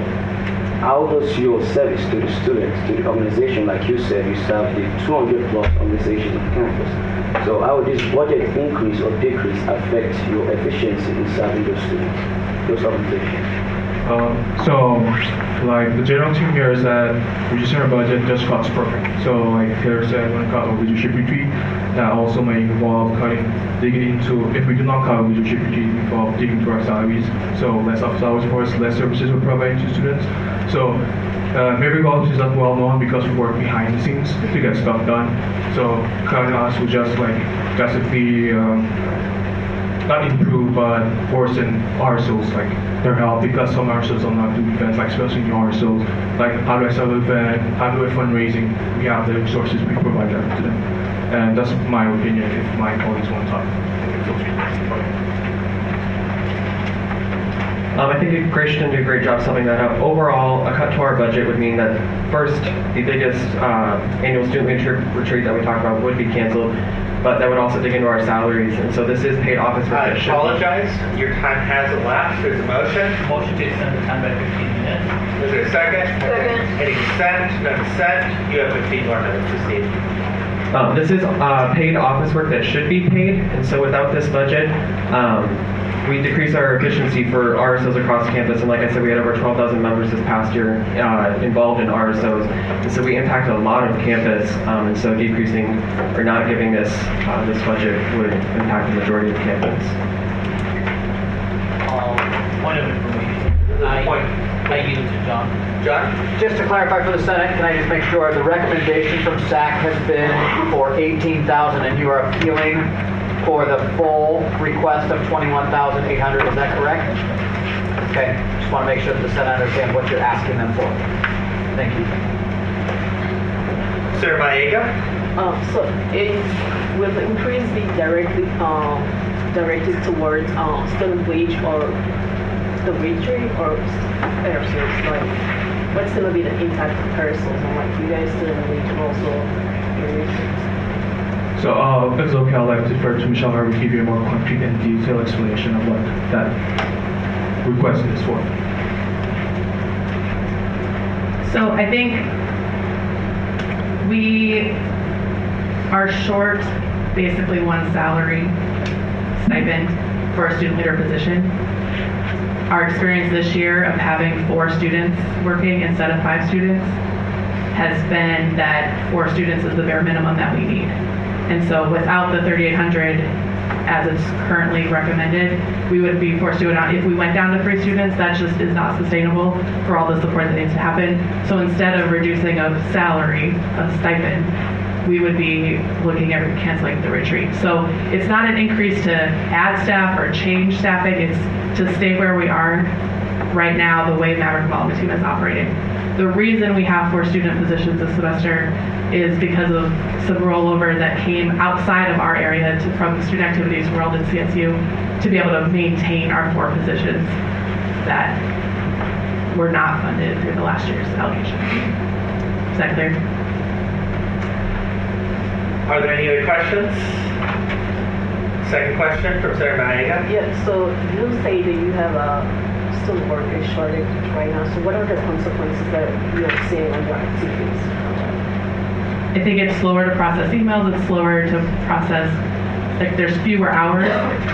how does your service to the students, to the organization, like you said, you serve the 200 plus organizations on campus. So how will this budget increase or decrease affect your efficiency in serving those students, those organizations? So, like the general thing here is that reducing our budget just cuts program. So, like Taylor said, when it comes to leadership retreat, that also may involve digging into. If we do not cut leadership retreat, involve digging into our salaries. So, less office hours for us, less services we're providing to students. So, Mary College is not well known because we work behind the scenes to get stuff done. So, cutting us will just like drastically not improve, but worsen RSOs, like their health, because some RSOs do not do events, like especially new RSOs, like how do I sell an event, how do I fundraising, we have the resources, we provide that to them. And that's my opinion if my colleagues want to talk. I think Christian did a great job summing that up. Overall, a cut to our budget would mean that first, the biggest annual student leadership retreat that we talked about would be canceled, but that would also dig into our salaries. And so this is paid office work. I apologize. Your time has elapsed. There's a motion. Motion to extend the time by 15 minutes. Is there a second? Second. Any dissent? No dissent. You have 15 more minutes. Proceed. This is paid office work that should be paid, and so without this budget, we decrease our efficiency for RSOs across campus. And like I said, we had over 12,000 members this past year involved in RSOs, and so we impact a lot of campus. And so decreasing or not giving this budget would impact the majority of campus. Point of information. I yield to John. John? Just to clarify for the Senate, can I just make sure the recommendation from SAC has been for 18,000 and you are appealing for the full request of 21,800, is that correct? Okay, just want to make sure that the Senate understands what you're asking them for. Thank you. Sir Maega? So will the increase be directly directed towards student wage or the wage rate or persons? Like, what's going to be the impact of persons? And like, you guys student wage and also your wages? So if it's okay, I'd like to defer to Michelle Harvey to give you a more concrete and detailed explanation of what that request is for. So I think we are short basically one salary stipend for a student leader position. Our experience this year of having 4 students working instead of 5 students has been that 4 students is the bare minimum that we need. And so without the 3,800 as it's currently recommended, we would be forced to go down. If we went down to 3 students, that just is not sustainable for all the support that needs to happen. So instead of reducing a salary, a stipend, we would be looking at canceling the retreat. So it's not an increase to add staff or change staffing, it's to stay where we are right now, the way Maverick Development Team is operating. The reason we have 4 student positions this semester is because of some rollover that came outside of our area from the student activities world at CSU to be able to maintain our 4 positions that were not funded through the last year's allocation. Is that clear? Are there any other questions? Second question from Sarah Maega. Yeah, so you say that you have a student worker shortage right now. So what are the consequences that you're seeing on your activities? I think it's slower to process emails, it's slower to process, like there's fewer hours.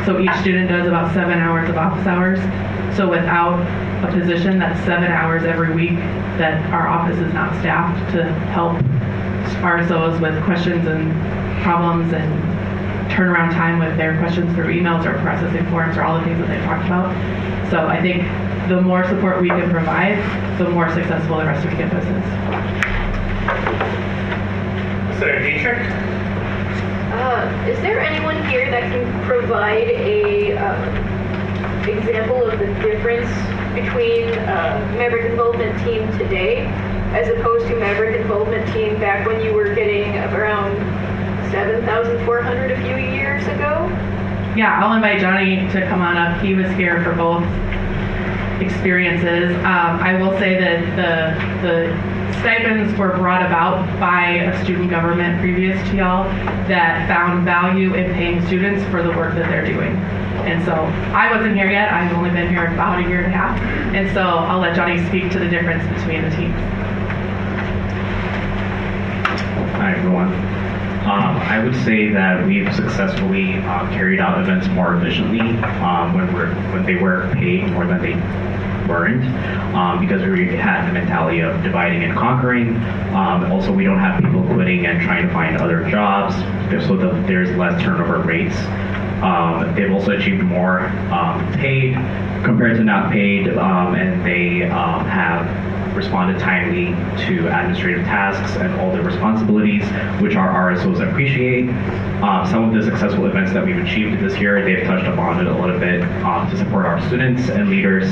So each student does about 7 hours of office hours. So without a position that's 7 hours every week that our office is not staffed to help RSOs with questions and problems and turnaround time with their questions through emails or processing forms or all the things that they talked about. So I think the more support we can provide, the more successful the rest of campus is. Senator Dietrich? Is there anyone here that can provide a example of the difference between Maverick Development Team today as opposed to Maverick Development Team back when you were getting around 7,400 a few years ago? Yeah, I'll invite Johnny to come on up. He was here for both experiences. I will say that the stipends were brought about by a student government previous to y'all that found value in paying students for the work that they're doing. And so I wasn't here yet. I've only been here about a year and a half. And so I'll let Johnny speak to the difference between the teams. Hi, everyone. I would say that we've successfully carried out events more efficiently when they were paid more than they weren't, because we had the mentality of dividing and conquering. Also, we don't have people quitting and trying to find other jobs, so there's less turnover rates. They've also achieved more paid compared to not paid, and they have responded timely to administrative tasks and all the responsibilities, which our RSOs appreciate. Some of the successful events that we've achieved this year, they've touched upon it a little bit to support our students and leaders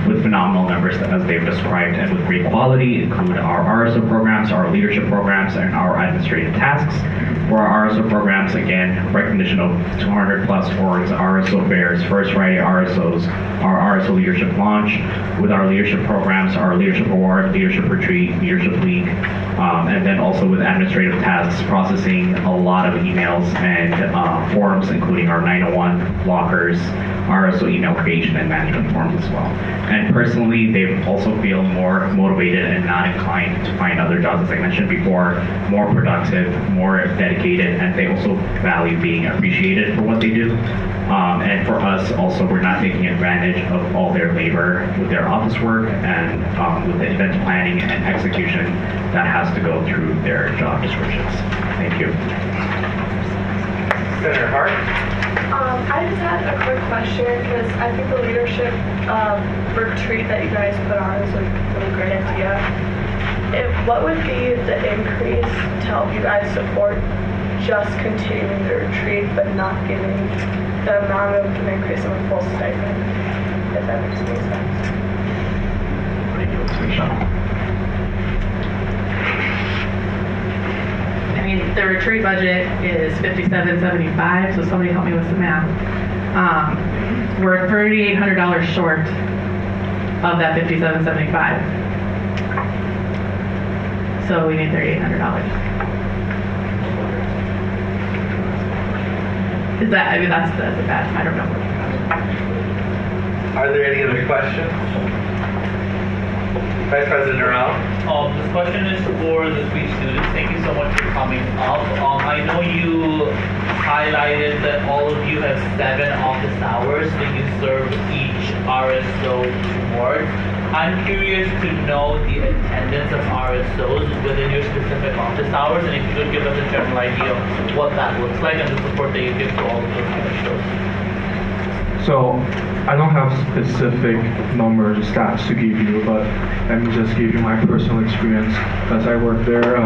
with phenomenal numbers as they've described and with great quality, include our RSO programs, our leadership programs, and our administrative tasks. For our RSO programs, again, recognition of 200 plus orgs, RSO fairs, First Friday RSOs, our RSO leadership launch, with our leadership programs, our leadership award, leadership retreat, leadership league, and then also with administrative tasks, processing a lot of emails and forms, including our 901 lockers, RSO email creation and management forms as well. And personally, they also feel more motivated and not inclined to find other jobs, as I mentioned before, more productive, more dedicated, and they also value being appreciated for what they do. And for us, also, we're not taking advantage of all their labor with their office work and with the event planning and execution that has to go through their job descriptions. Thank you. Senator Hart. I just had a quick question because I think the leadership retreat that you guys put on is a really great idea. What would be the increase to help you guys support just continuing the retreat but not giving the amount of an increase in the full stipend, if that makes any sense? I mean, the retreat budget is $57.75, so somebody help me with the math. We're $3,800 short of that $57.75. So we need $3,800. Is that, I mean, that's a bad, I don't know. Are there any other questions? Vice President Earl. This question is for the 3 students. Thank you so much for coming up. I know you highlighted that all of you have 7 office hours that you serve each RSO board. I'm curious to know the attendance of RSOs within your specific office hours, and if you could give us a general idea of what that looks like and the support that you give to all of those RSOs. So I don't have specific numbers, stats to give you, but let me just give you my personal experience. As I work there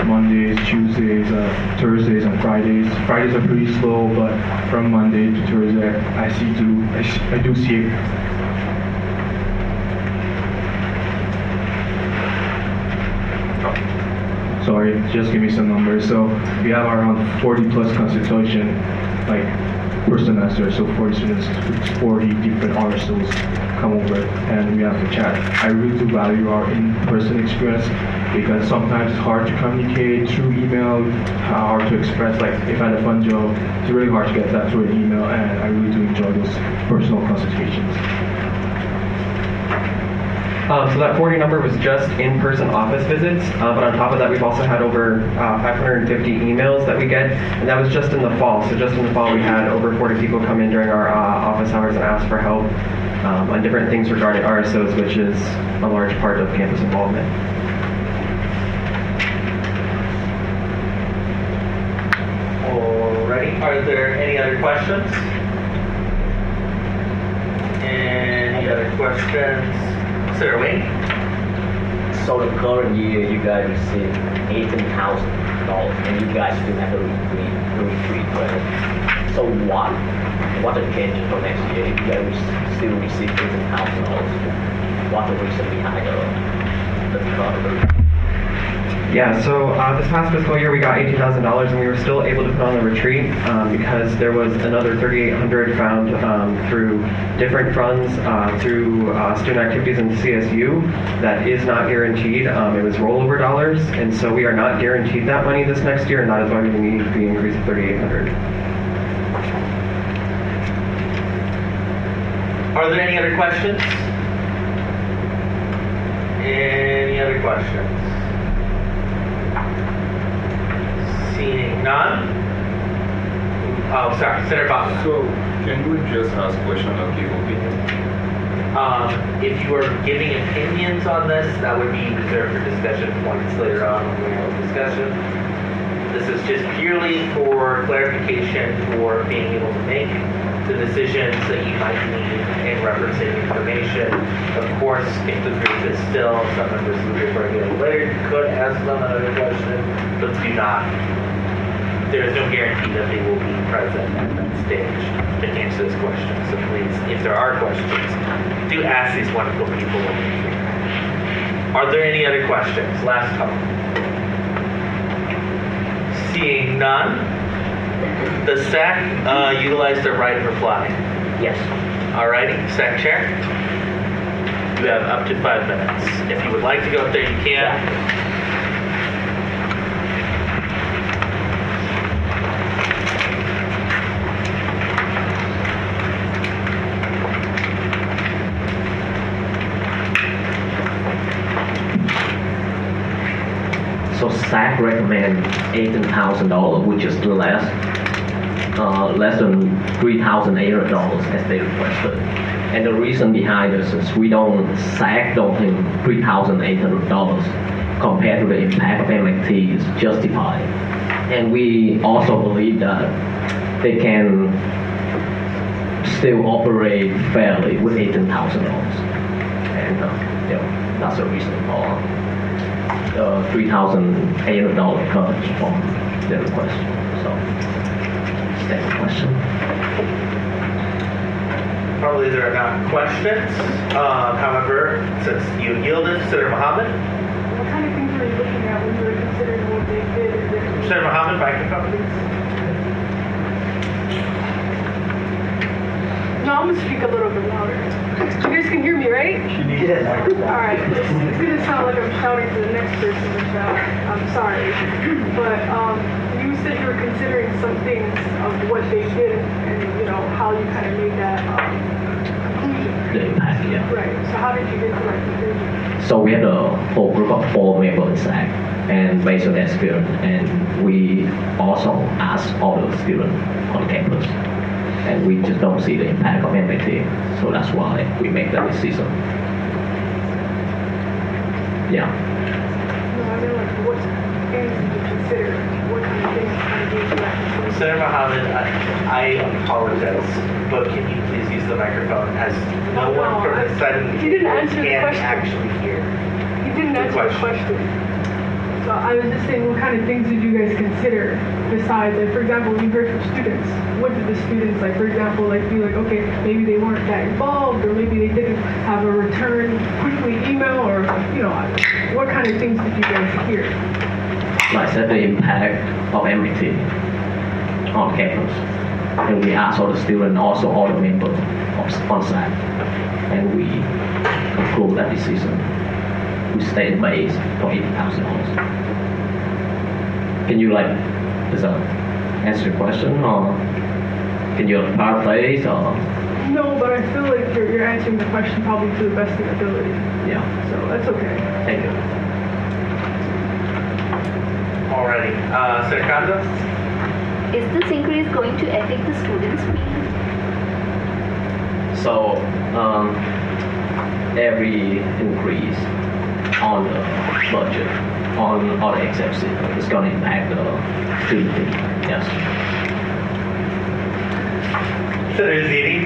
Mondays, Tuesdays, Thursdays, and Fridays. Fridays are pretty slow, but from Monday to Thursday, I do see Sorry, just give me some numbers. So we have around 40 plus consultation, like per semester. So 40 students, 40 different RSOs come over and we have to chat. I really do value our in-person experience because sometimes it's hard to communicate through email, hard to express, like if I had a fun joke, it's really hard to get that through an email, and I really do enjoy those personal consultations. So that 40 number was just in-person office visits, but on top of that, we've also had over 550 emails that we get, and that was just in the fall. So just in the fall, we had over 40 people come in during our office hours and ask for help on different things regarding RSOs, which is a large part of campus involvement. Alrighty, are there any other questions? Any other questions? Sir, Wayne? So the current year, you guys receive $18,000, and you guys still have the retreat credit. So what the changes for next year? If you guys still receive $18,000, what's the reason behind the cut? Yeah, so this past fiscal year we got $18,000 and we were still able to put on the retreat because there was another $3,800 found through different funds, through student activities in CSU that is not guaranteed. It was rollover dollars, and so we are not guaranteed that money this next year, and that is why we need the increase of $3,800. Are there any other questions? Any other questions? Seeing none? Oh, sorry, Senator Bob. So, can we just ask questions or give opinions? If you are giving opinions on this, that would be reserved for discussion points later on when we have a discussion. This is just purely for clarification for being able to make the decisions that you might need in referencing information. Of course, if the group is still some members who are getting later, you could ask them another question, but do not. There is no guarantee that they will be present at that stage to answer this question. So please, if there are questions, do ask these wonderful people. Are there any other questions? Last call. Seeing none, the SAC utilized their right of reply. Yes. Alrighty, SAC Chair. You have up to 5 minutes. If you would like to go up there, you can. So SAC recommend $18,000, which is still less than $3,800 as they requested. And the reason behind this is SAC don't think $3,800 compared to the impact of MIT is justified. And we also believe that they can still operate fairly with $18,000. And that's the reason for $3,800 coverage from the request. So, that's the question. Probably there are not questions. However, since you yielded, Senator Mohammed. What kind of things were you looking at when you were considering what they did? Senator Mohammed, microphone, please. No, I'm gonna speak a little bit louder. You guys can hear me, right? Yes. All right. It's gonna sound like I'm shouting to the next person to shout. I'm sorry, but you said you were considering some things of what they did and how you kind of made that conclusion. The impact, yeah. Right. So how did you get to that conclusion? So we had a whole group of 4 members in SAC, and based on that experience, and we also asked all the students on campus, and we just don't see the impact of MIT, so that's why we make that decision. Yeah. No, I mean, like, what things did you consider? What kind of things kind of gave you that conclusion? Senator Mohammed, I apologize, but can you please use the microphone as no one from this side of the He didn't answer the can question. actually hear. He didn't answer the question. So I was just saying, what kind of things did you guys consider besides, like, for example, we heard from students. What did the students, like, for example, like, be like, okay, maybe they weren't that involved, or maybe they didn't have a return quickly email, or, what kind of things did you guys hear? Like I said, the impact of MIT on campus. And we asked all the students, also all the members on SAC, and we conclude that decision. We stayed base for $80,000. Can you does that answer your question, or can you paraphrase, or? No, but I feel like you're answering the question probably to the best of your ability. Yeah. So that's okay. Thank you. Alrighty. Senator Kaza? Is this increase going to affect the students' fee? So, every increase on the budget, on all the exceptions, is going to impact the student fee. Yes. Senator Ziti?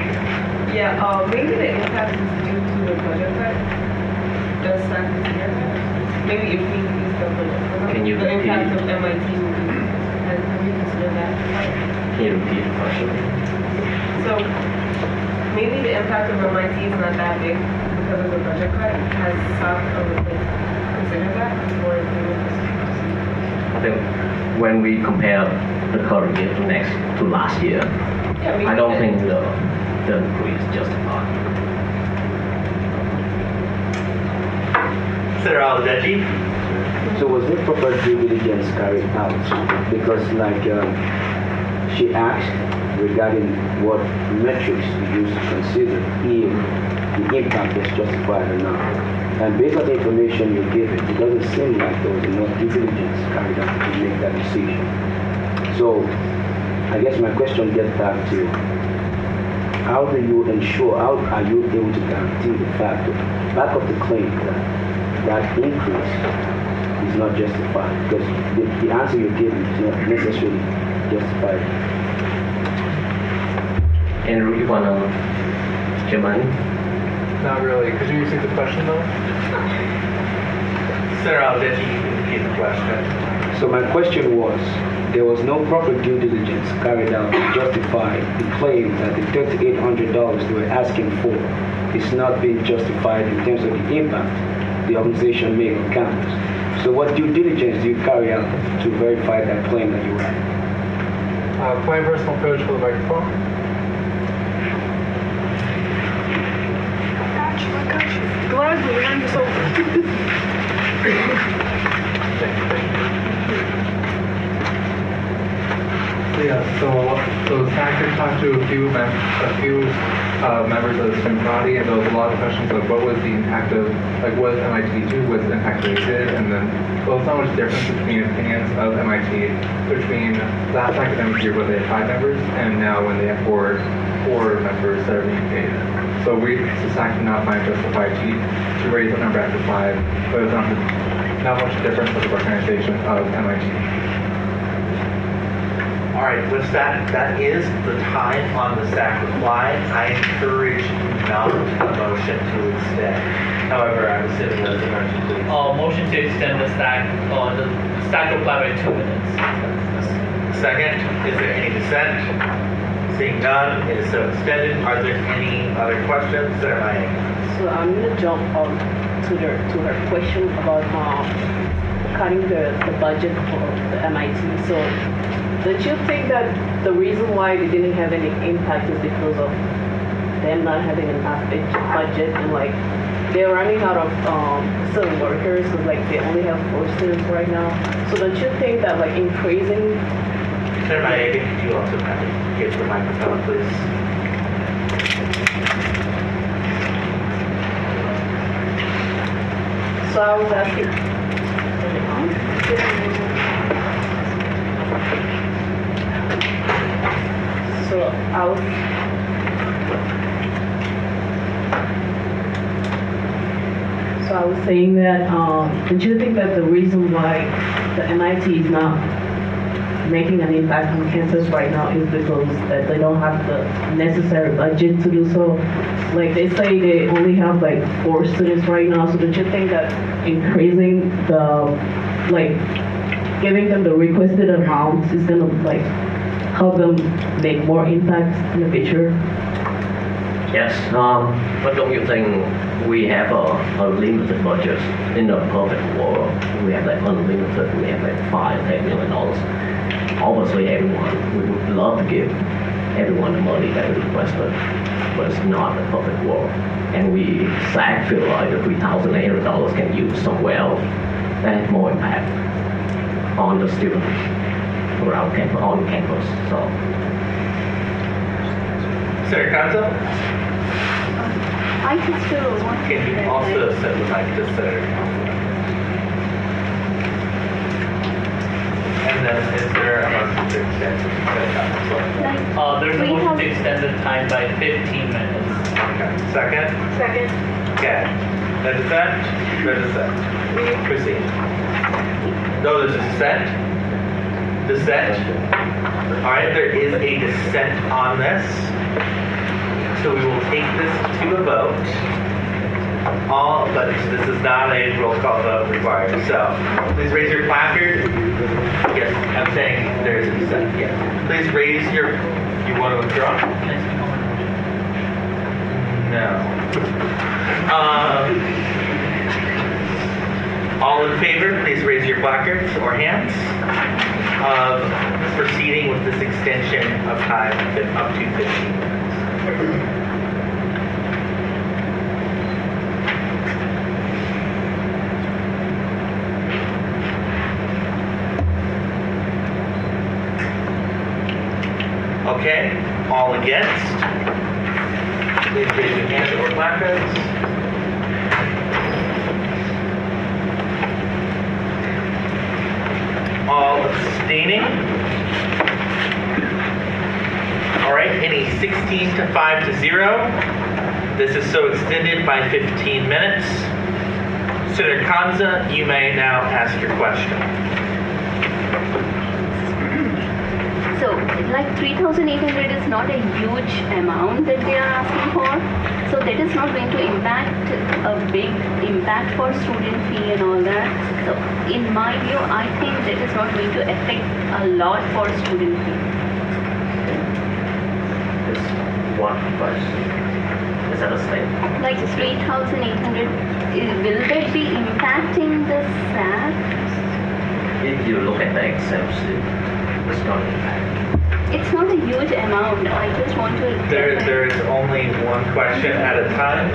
Yeah, maybe the impact is due to the budget cut. Does that consider that? Maybe if we increase the budget, Can you the repeat? impact of MIT will be, have you considered that? Can you repeat the question? So maybe the impact of MIT is not that big because of the budget cut. Has SAC considered that? Or I think when we compare the current year to last year, I don't think the increase is justified. Senator Aladeji? So was there proper due diligence carried out? Because she asked regarding what metrics to use to consider if the impact is justified or not. And based on the information you gave it doesn't seem like there was enough due diligence carried out to make that decision. So I guess my question gets back to how do you ensure, how are you able to guarantee the fact that back of the claim that increase is not justified? Because the answer you gave is not necessarily justified. Andrew, you want to jump in? Not really. Could you repeat the question though? Senator Aladeji, you can repeat the question. So my question was, there was no proper due diligence carried out to justify the claim that the $3,800 they were asking for is not being justified in terms of the impact the organization made on campus. So what due diligence do you carry out to verify that claim that you had? Point personal privilege for the microphone. I got you. Gladly, hand this over. Yeah, so SAC had talked to a few members of the student body, and there was a lot of questions of what was the impact of, what does MIT do, what's the impact they did, and then there was not much difference between opinions of MIT between last academic year where they had 5 members, and now when they have four members that are being paid. So SAC did not find justified to raise the number after 5, but it was not much difference with the organization of MIT. All right, with that is the time on the SAC reply. I encourage not a motion to extend. However, I'm assuming that's a motion to extend. Motion to extend the SAC reply by 2 minutes. Second, is there any dissent? Seeing none, it is so extended. Are there any other questions that are my? So I'm gonna jump on to her question about cutting the budget for the MIT. So don't you think that the reason why they didn't have any impact is because of them not having enough budget and like they're running out of student workers, so like they only have 4 students right now. So don't you think that like increasing? Senator Maega, could you also kind of get the microphone, please? So I was asking. So I was saying that, don't you think that the reason why the MIT is not making an impact on campus right now is because that they don't have the necessary budget to do so? Like they say they only have like 4 students right now, so don't you think that increasing giving them the requested amounts is gonna like help them make more impact in the future? Yes, but don't you think we have a limited budget in the perfect world? We have like unlimited, we have like $5-10 million. Obviously everyone, we would love to give everyone the money that we requested, but it's not the perfect world. And we SAC feel like the $3,800 can use somewhere else that has more impact on the students around campus, on campus. So. Senator Conzo? I just want to. Can you also send the mic to Senator Conzo? And then is there a motion to extend? There's a motion to extend the time by 15 minutes. Okay. Second? Second. Okay. The dissent? The dissent. Proceed. No, there's a dissent? Dissent? All right, there is a dissent on this. So we will take this to a vote. But this is not a roll call vote required. So please raise your placard. Yes, I'm saying there is a dissent. Yes. Please raise your. You want to withdraw? No. All in favor, please raise your placards or hands of proceeding with this extension of time up to 15 minutes. Okay, all against? Please raise your hands or placards. All abstaining? All right, any 16 to 5 to 0. This is so extended by 15 minutes. Senator Kanza, you may now ask your question. So, like 3,800 is not a huge amount that they are asking for. So that is not going to impact a big impact for student fee and all that. So in my view, I think that is not going to affect a lot for student fee. Just one question. Is that a statement? Like 3,800, will that be impacting the SAC? If you look at the Excel sheet, it's not impact. It's not a huge amount. I just want to. There is only one question at a time,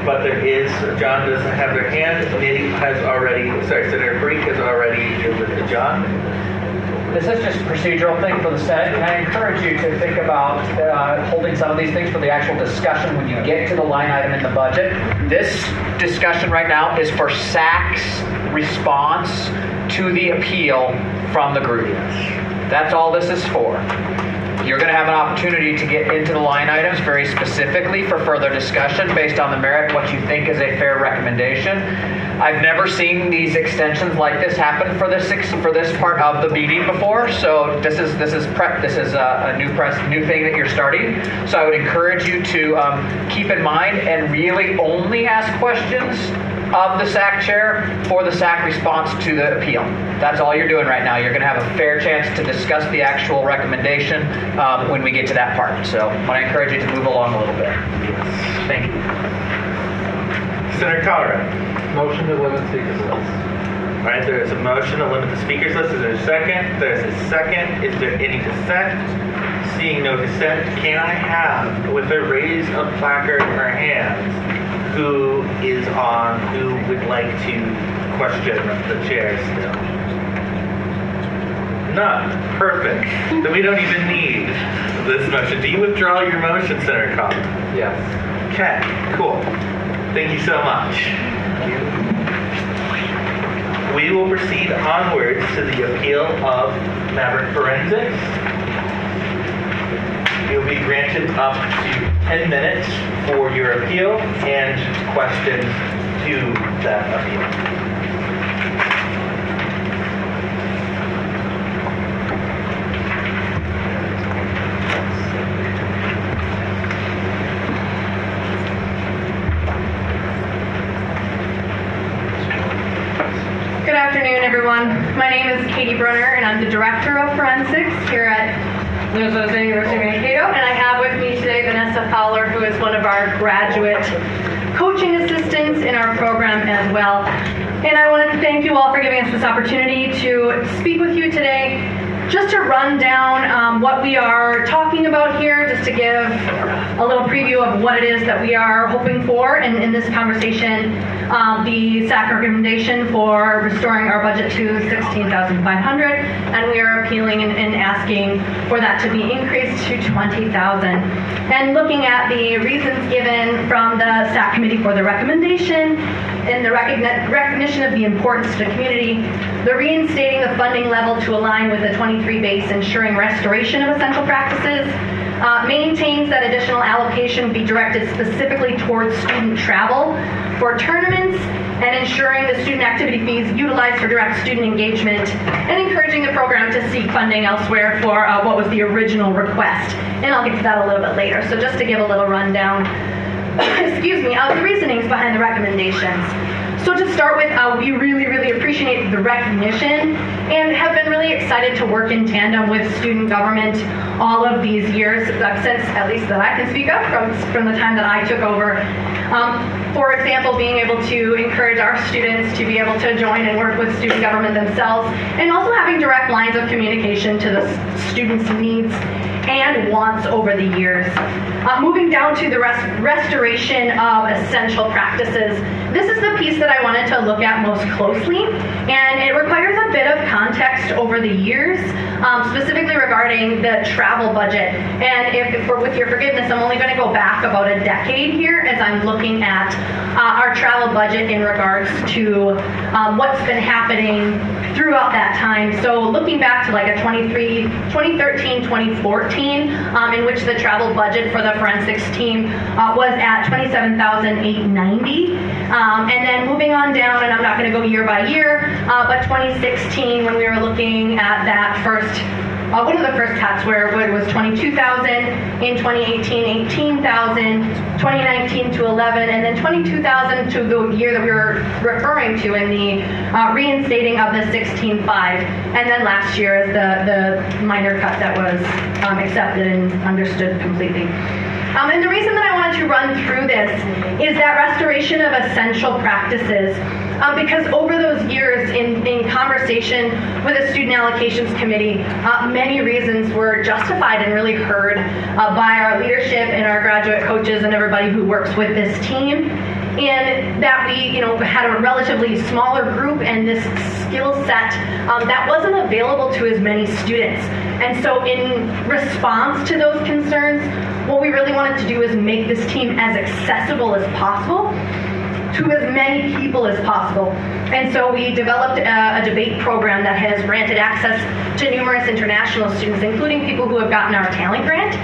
but there is. John doesn't have their hand. Nidhi has already. Sorry, Senator Parikh has already yielded to John. This is just a procedural thing for the Senate, and I encourage you to think about holding some of these things for the actual discussion when you get to the line item in the budget. This discussion right now is for SAC's response to the appeal from the group. That's all this is for. You're going to have an opportunity to get into the line items very specifically for further discussion based on the merit, what you think is a fair recommendation. I've never seen these extensions like this happen for this part of the meeting before, so this is a new thing that you're starting. So I would encourage you to keep in mind and really only ask questions of the SAC chair for the SAC response to the appeal. That's all you're doing right now. You're going to have a fair chance to discuss the actual recommendation when we get to that part. So I want to encourage you to move along a little bit. Thank you. Senator Colorado. Motion to limit speakers list. All right, there is a motion to limit the speakers list. Is there a second? There's a second. Is there any dissent? Seeing no dissent, can I have, with a raise of placard or hands, who would like to question the chair still? None. Perfect. Then we don't even need this motion. Do you withdraw your motion, Senator Cobb? Yes. Okay, cool. Thank you so much. We will proceed onwards to the appeal of Maverick Forensics. You'll be granted up to 10 minutes for your appeal and questions to that appeal. Good afternoon, everyone. My name is Katie Brunner, and I'm the Director of Forensics here at Minnesota University of Mankato, and I have with me today Vanessa Fowler, who is one of our graduate coaching assistants in our program as well. And I wanted to thank you all for giving us this opportunity to speak with you today, just to run down what we are talking about here, just to give a little preview of what it is that we are hoping for in this conversation. The SAC recommendation for restoring our budget to $16,500, and we are appealing and asking for that to be increased to $20,000. And looking at the reasons given from the SAC committee for the recommendation, and the recognition of the importance to the community, the reinstating the funding level to align with the 23 base, ensuring restoration of essential practices, maintains that additional allocation be directed specifically towards student travel for tournaments, and ensuring the student activity fees utilized for direct student engagement, and encouraging the program to seek funding elsewhere for what was the original request. And I'll get to that a little bit later. So just to give a little rundown, excuse me, of the reasonings behind the recommendations. So to start with, we really appreciate the recognition and have been really excited to work in tandem with student government all of these years, since at least that I can speak of from the time that I took over. For example, being able to encourage our students to be able to join and work with student government themselves, and also having direct lines of communication to the students' needs and wants over the years. Moving down to the restoration of essential practices. This is the piece that I wanted to look at most closely, and it requires a bit of context over the years, specifically regarding the travel budget. And with your forgiveness, I'm only going to go back about a decade here as I'm looking at our travel budget in regards to what's been happening throughout that time. So looking back to like a 2013, 2014, in which the travel budget for the forensics team was at $27,890. And then moving on down, and I'm not going to go year by year, but 2016, when we were looking at that first, one of the first cuts where it was 22,000, in 2018, 18,000, 2019 to 11, and then 22,000 to the year that we were referring to in the reinstating of the 16.5, and then last year is the minor cut that was accepted and understood completely. And the reason that I wanted to run through this is that restoration of essential practices, because over those years in conversation with the Student Allocations Committee, many reasons were justified and really heard by our leadership and our graduate coaches and everybody who works with this team. And that we, had a relatively smaller group and this skill set that wasn't available to as many students. And so in response to those concerns, what we really wanted to do is make this team as accessible as possible. to as many people as possible. And so we developed a debate program that has granted access to numerous international students, including people who have gotten our talent grant.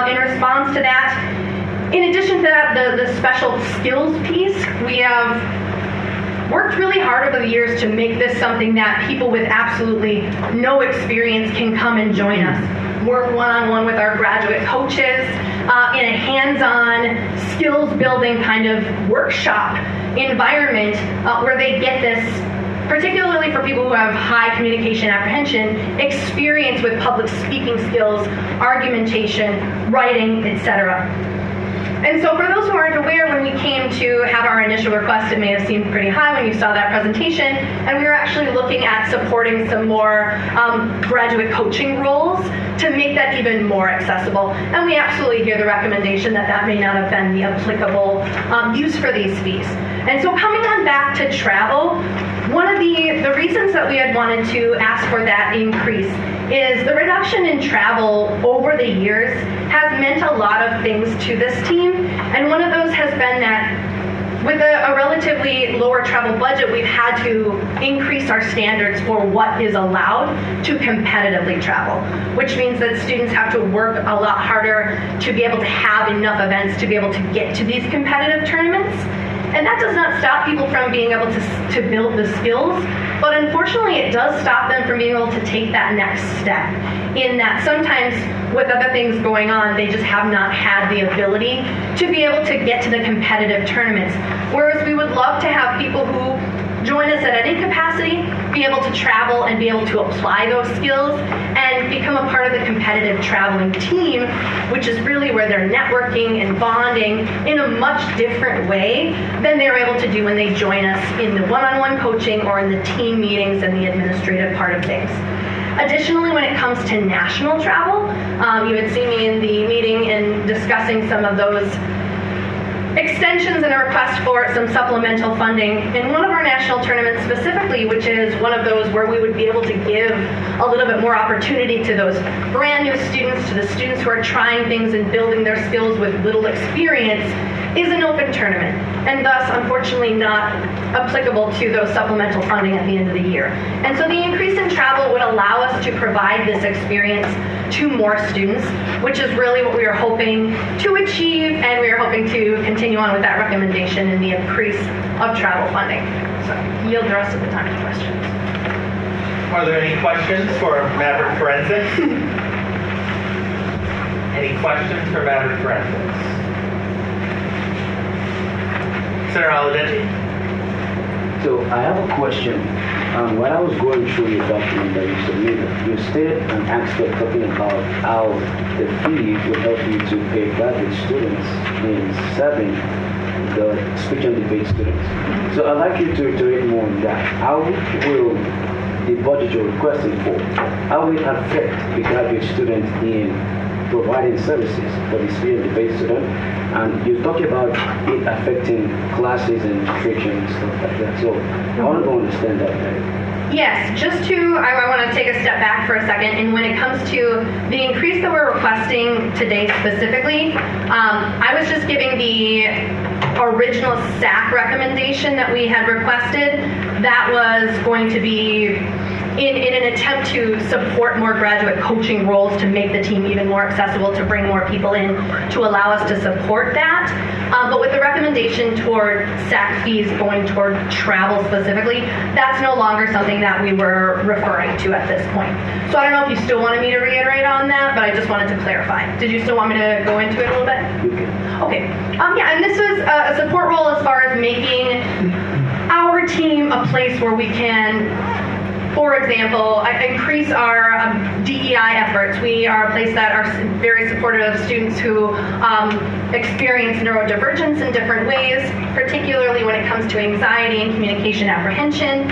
In response to that, in addition to that, the special skills piece, we have worked really hard over the years to make this something that people with absolutely no experience can come and join us. Work one-on-one with our graduate coaches in a hands-on, skills-building kind of workshop environment where they get this, particularly for people who have high communication apprehension, experience with public speaking skills, argumentation, writing, etc. And so for those who aren't aware, when we came to have our initial request, it may have seemed pretty high when you saw that presentation, and we were actually looking at supporting some more graduate coaching roles to make that even more accessible. And we absolutely hear the recommendation that that may not have been the applicable use for these fees. And so coming on back to travel, one of the reasons that we had wanted to ask for that increase is the reduction in travel over the years has meant a lot of things to this team. And one of those has been that with a relatively lower travel budget, we've had to increase our standards for what is allowed to competitively travel, which means that students have to work a lot harder to be able to have enough events to be able to get to these competitive tournaments. And that does not stop people from being able to build the skills, but unfortunately it does stop them from being able to take that next step, in that sometimes with other things going on, they just have not had the ability to be able to get to the competitive tournaments. Whereas we would love to have people who join us at any capacity, be able to travel and be able to apply those skills and become a part of the competitive traveling team, which is really where they're networking and bonding in a much different way than they're able to do when they join us in the one-on-one coaching or in the team meetings and the administrative part of things. Additionally, when it comes to national travel, you had seen me in the meeting and discussing some of those extensions and a request for some supplemental funding in one of our national tournaments specifically, which is one of those where we would be able to give a little bit more opportunity to those brand new students, to the students who are trying things and building their skills with little experience, is an open tournament, and thus unfortunately not applicable to those supplemental funding at the end of the year. And so the increase in travel would allow us to provide this experience to more students, which is really what we are hoping to achieve, and we are hoping to continue on with that recommendation in the increase of travel funding. So yield the rest of the time to questions. Are there any questions for Maverick Forensics? Any questions for Maverick Forensics? Senator Aladeji? So I have a question. When I was going through your document that you submitted, you stated an aspect talking about how the fee will help you to pay graduate students in serving the speech and debate students. So I'd like you to iterate more on that. How will the budget you're requesting for, how will it affect the graduate student in providing services for the speech and debate student? And you talked about it affecting classes and restrictions and stuff like that. So I want to understand that better. Yes, just to, I want to take a step back for a second, and when it comes to the increase that we're requesting today specifically, I was just giving the original SAC recommendation that we had requested. That was going to be in an attempt to support more graduate coaching roles, to make the team even more accessible, to bring more people in, to allow us to support that. But with the recommendation toward SAC fees going toward travel specifically, that's no longer something that we were referring to at this point. So I don't know if you still wanted me to reiterate on that, but I just wanted to clarify. Did you still want me to go into it a little bit? Okay. Yeah, and this was a support role as far as making our team a place where we can, for example, increase our DEI efforts. We are a place that are very supportive of students who experience neurodivergence in different ways, particularly when it comes to anxiety and communication apprehension,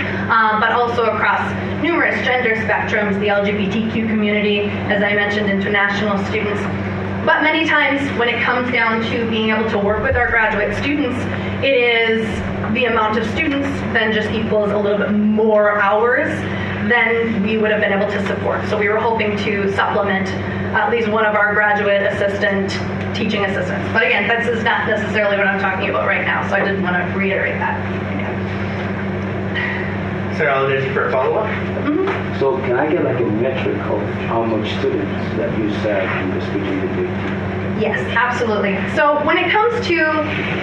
but also across numerous gender spectrums, the LGBTQ community, as I mentioned, international students. But many times when it comes down to being able to work with our graduate students, it is the amount of students then just equals a little bit more hours then we would have been able to support. So we were hoping to supplement at least one of our graduate assistant teaching assistants. But again, this is not necessarily what I'm talking about right now, so I didn't want to reiterate that. Sarah, I'll get you for a follow-up. So can I get like a metric of how much students that you serve in the speech and debate team? Yes, absolutely. So when it comes to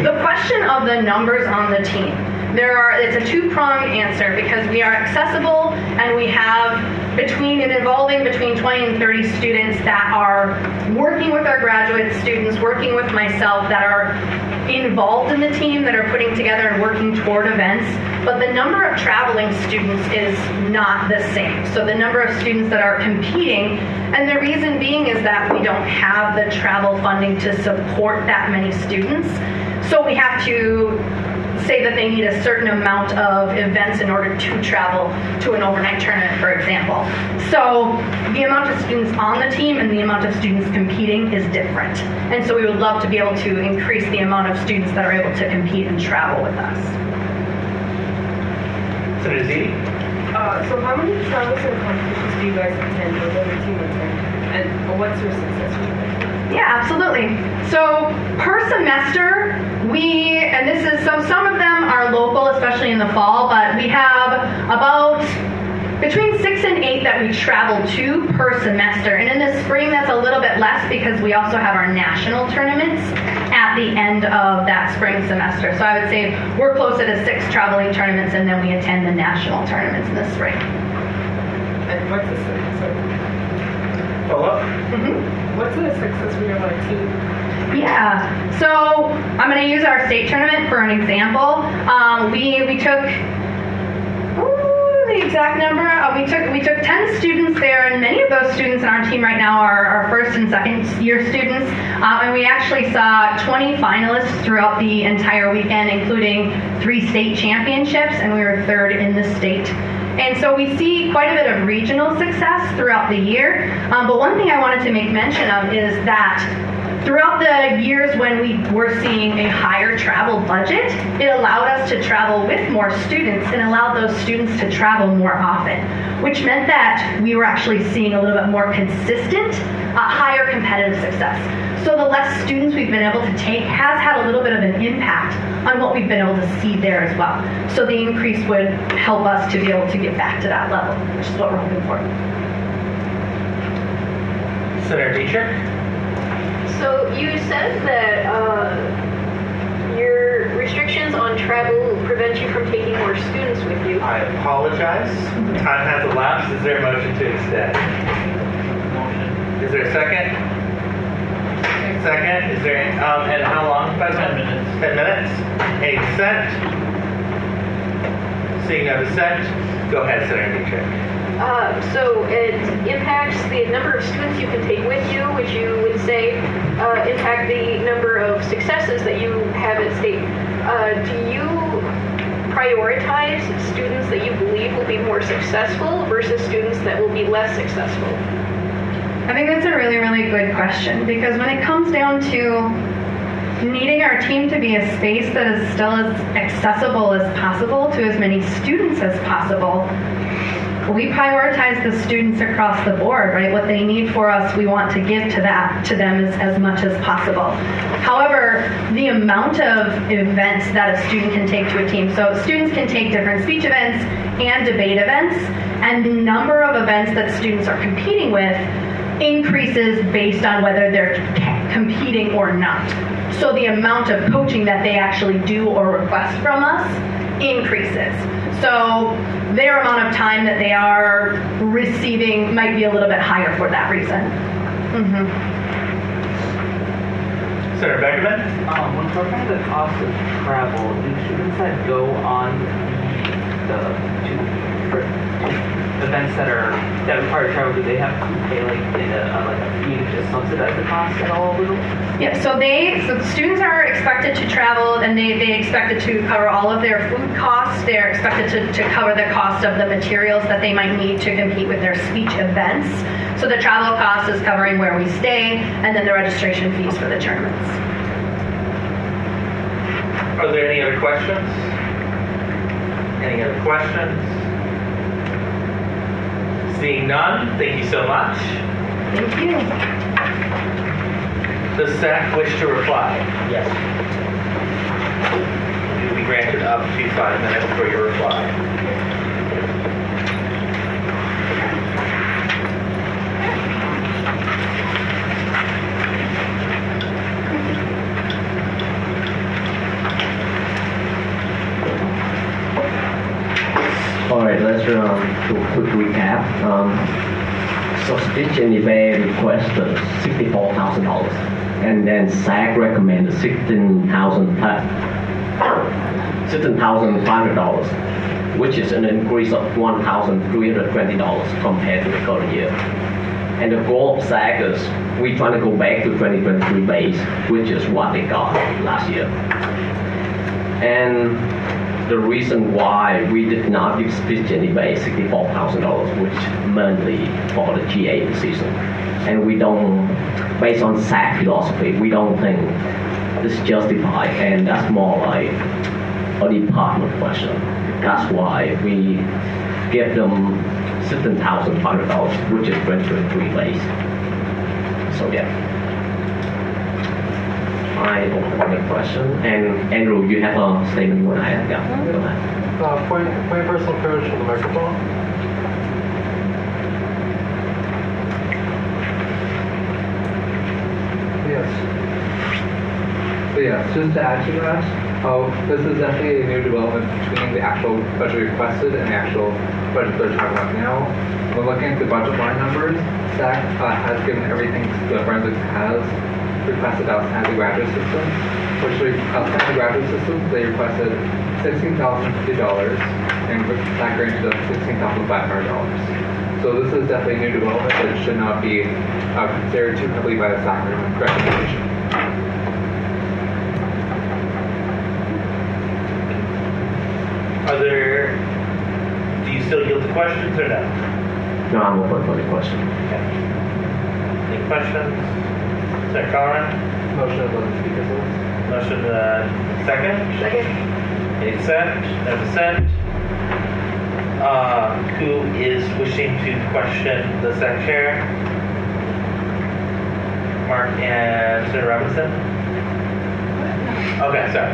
the question of the numbers on the team, it's a two-pronged answer because we are accessible and we have involving between 20 and 30 students that are working with our graduate students, working with myself, that are involved in the team, that are putting together and working toward events. But the number of traveling students is not the same. So the number of students that are competing, and the reason being is that we don't have the travel funding to support that many students. So we have to say that they need a certain amount of events in order to travel to an overnight tournament, for example. So the amount of students on the team and the amount of students competing is different. And so we would love to be able to increase the amount of students that are able to compete and travel with us. Senator Ziti? So how many travels and competitions do you guys attend, or does the team attend? And what's your success rate? Yeah, absolutely. So per semester, and this is, so some of them are local, especially in the fall, but we have about between 6 and 8 that we travel to per semester. And in the spring, that's a little bit less because we also have our national tournaments at the end of that spring semester. So I would say we're closer to 6 traveling tournaments, and then we attend the national tournaments in the spring. And what's the success? Follow-up? What's the success rate of our team? Yeah, so I'm going to use our state tournament for an example. We took the exact number. We took 10 students there, and many of those students in our team right now are first and second year students. And we actually saw 20 finalists throughout the entire weekend, including 3 state championships, and we were 3rd in the state. And so we see quite a bit of regional success throughout the year. But one thing I wanted to make mention of is that throughout the years when we were seeing a higher travel budget, it allowed us to travel with more students and allowed those students to travel more often, which meant that we were actually seeing a little bit more consistent, higher competitive success. So the less students we've been able to take has had a little bit of an impact on what we've been able to see there as well. So the increase would help us to be able to get back to that level, which is what we're hoping for. Senator Dietrich? So you said that your restrictions on travel prevent you from taking more students with you. I apologize. Time has elapsed. Is there a motion to extend? Motion. Is there a second? Second. Is there and how long? 10 minutes. 10 minutes. Any dissent? Seeing no dissent, go ahead, Senator Dietrich. So it impacts the number of students you can take with you, which you would say impact the number of successes that you have at state. Do you prioritize students that you believe will be more successful versus students that will be less successful? I think that's a really, really good question, because when it comes down to needing our team to be a space that is still as accessible as possible to as many students as possible, we prioritize the students across the board, right? What they need for us, we want to give to them as much as possible. However, the amount of events that a student can take to a team, so students can take different speech events and debate events, and the number of events that students are competing with increases based on whether they're competing or not. So the amount of coaching that they actually do or request from us increases. So their amount of time that they are receiving might be a little bit higher for that reason. Senator Beckerman? When talking about the cost of travel, do students that go on the events that require travel, do they have to pay like a fee to subsidize the cost at all? Yeah, so the students are expected to travel, and they expected to cover all of their food costs. They're expected to cover the cost of the materials that they might need to compete with their speech events. So the travel cost is covering where we stay, and then the registration fees for the tournaments. Are there any other questions? Any other questions? Seeing none, thank you so much. Thank you. Does SAC wish to reply? Yes. You will be granted up to 5 minutes for your reply. All right, let's do a quick recap. So speech and debate requested $64,000, and then SAC recommended $16,500, which is an increase of $1,320 compared to the current year. And the goal of SAC is we trying to go back to 2023 base, which is what they got last year. And the reason why we did not give speech and debate $64,000, which mainly for the GA position, and we don't, based on SAC philosophy, we don't think it's justified, and that's more like a department question. That's why we give them $16,500, which is 2023 base. So yeah. I don't have any question. And Andrew, you have a statement you want to add? Yeah, go ahead. Point personal privilege from the microphone. Yes. So yeah, just to add to that, this is definitely a new development between the actual budget requested and the actual budget they're talking about now. When looking at the budget line numbers, SAC has given everything the forensics has requested outside the graduate system, which outside the graduate system, they requested $16,050 and SAC granted us $16,500. So this is definitely a new development that should not be considered too heavily by the SAC recommendation. Do you still yield to questions or no? No, I'm open for the question. Okay. Any questions? Senator Colleran? Motion of the speakers list. Motion second? Second. Any dissent? No dissent. Who is wishing to question the SAC chair? Mark and Senator Robinson? Okay, sorry.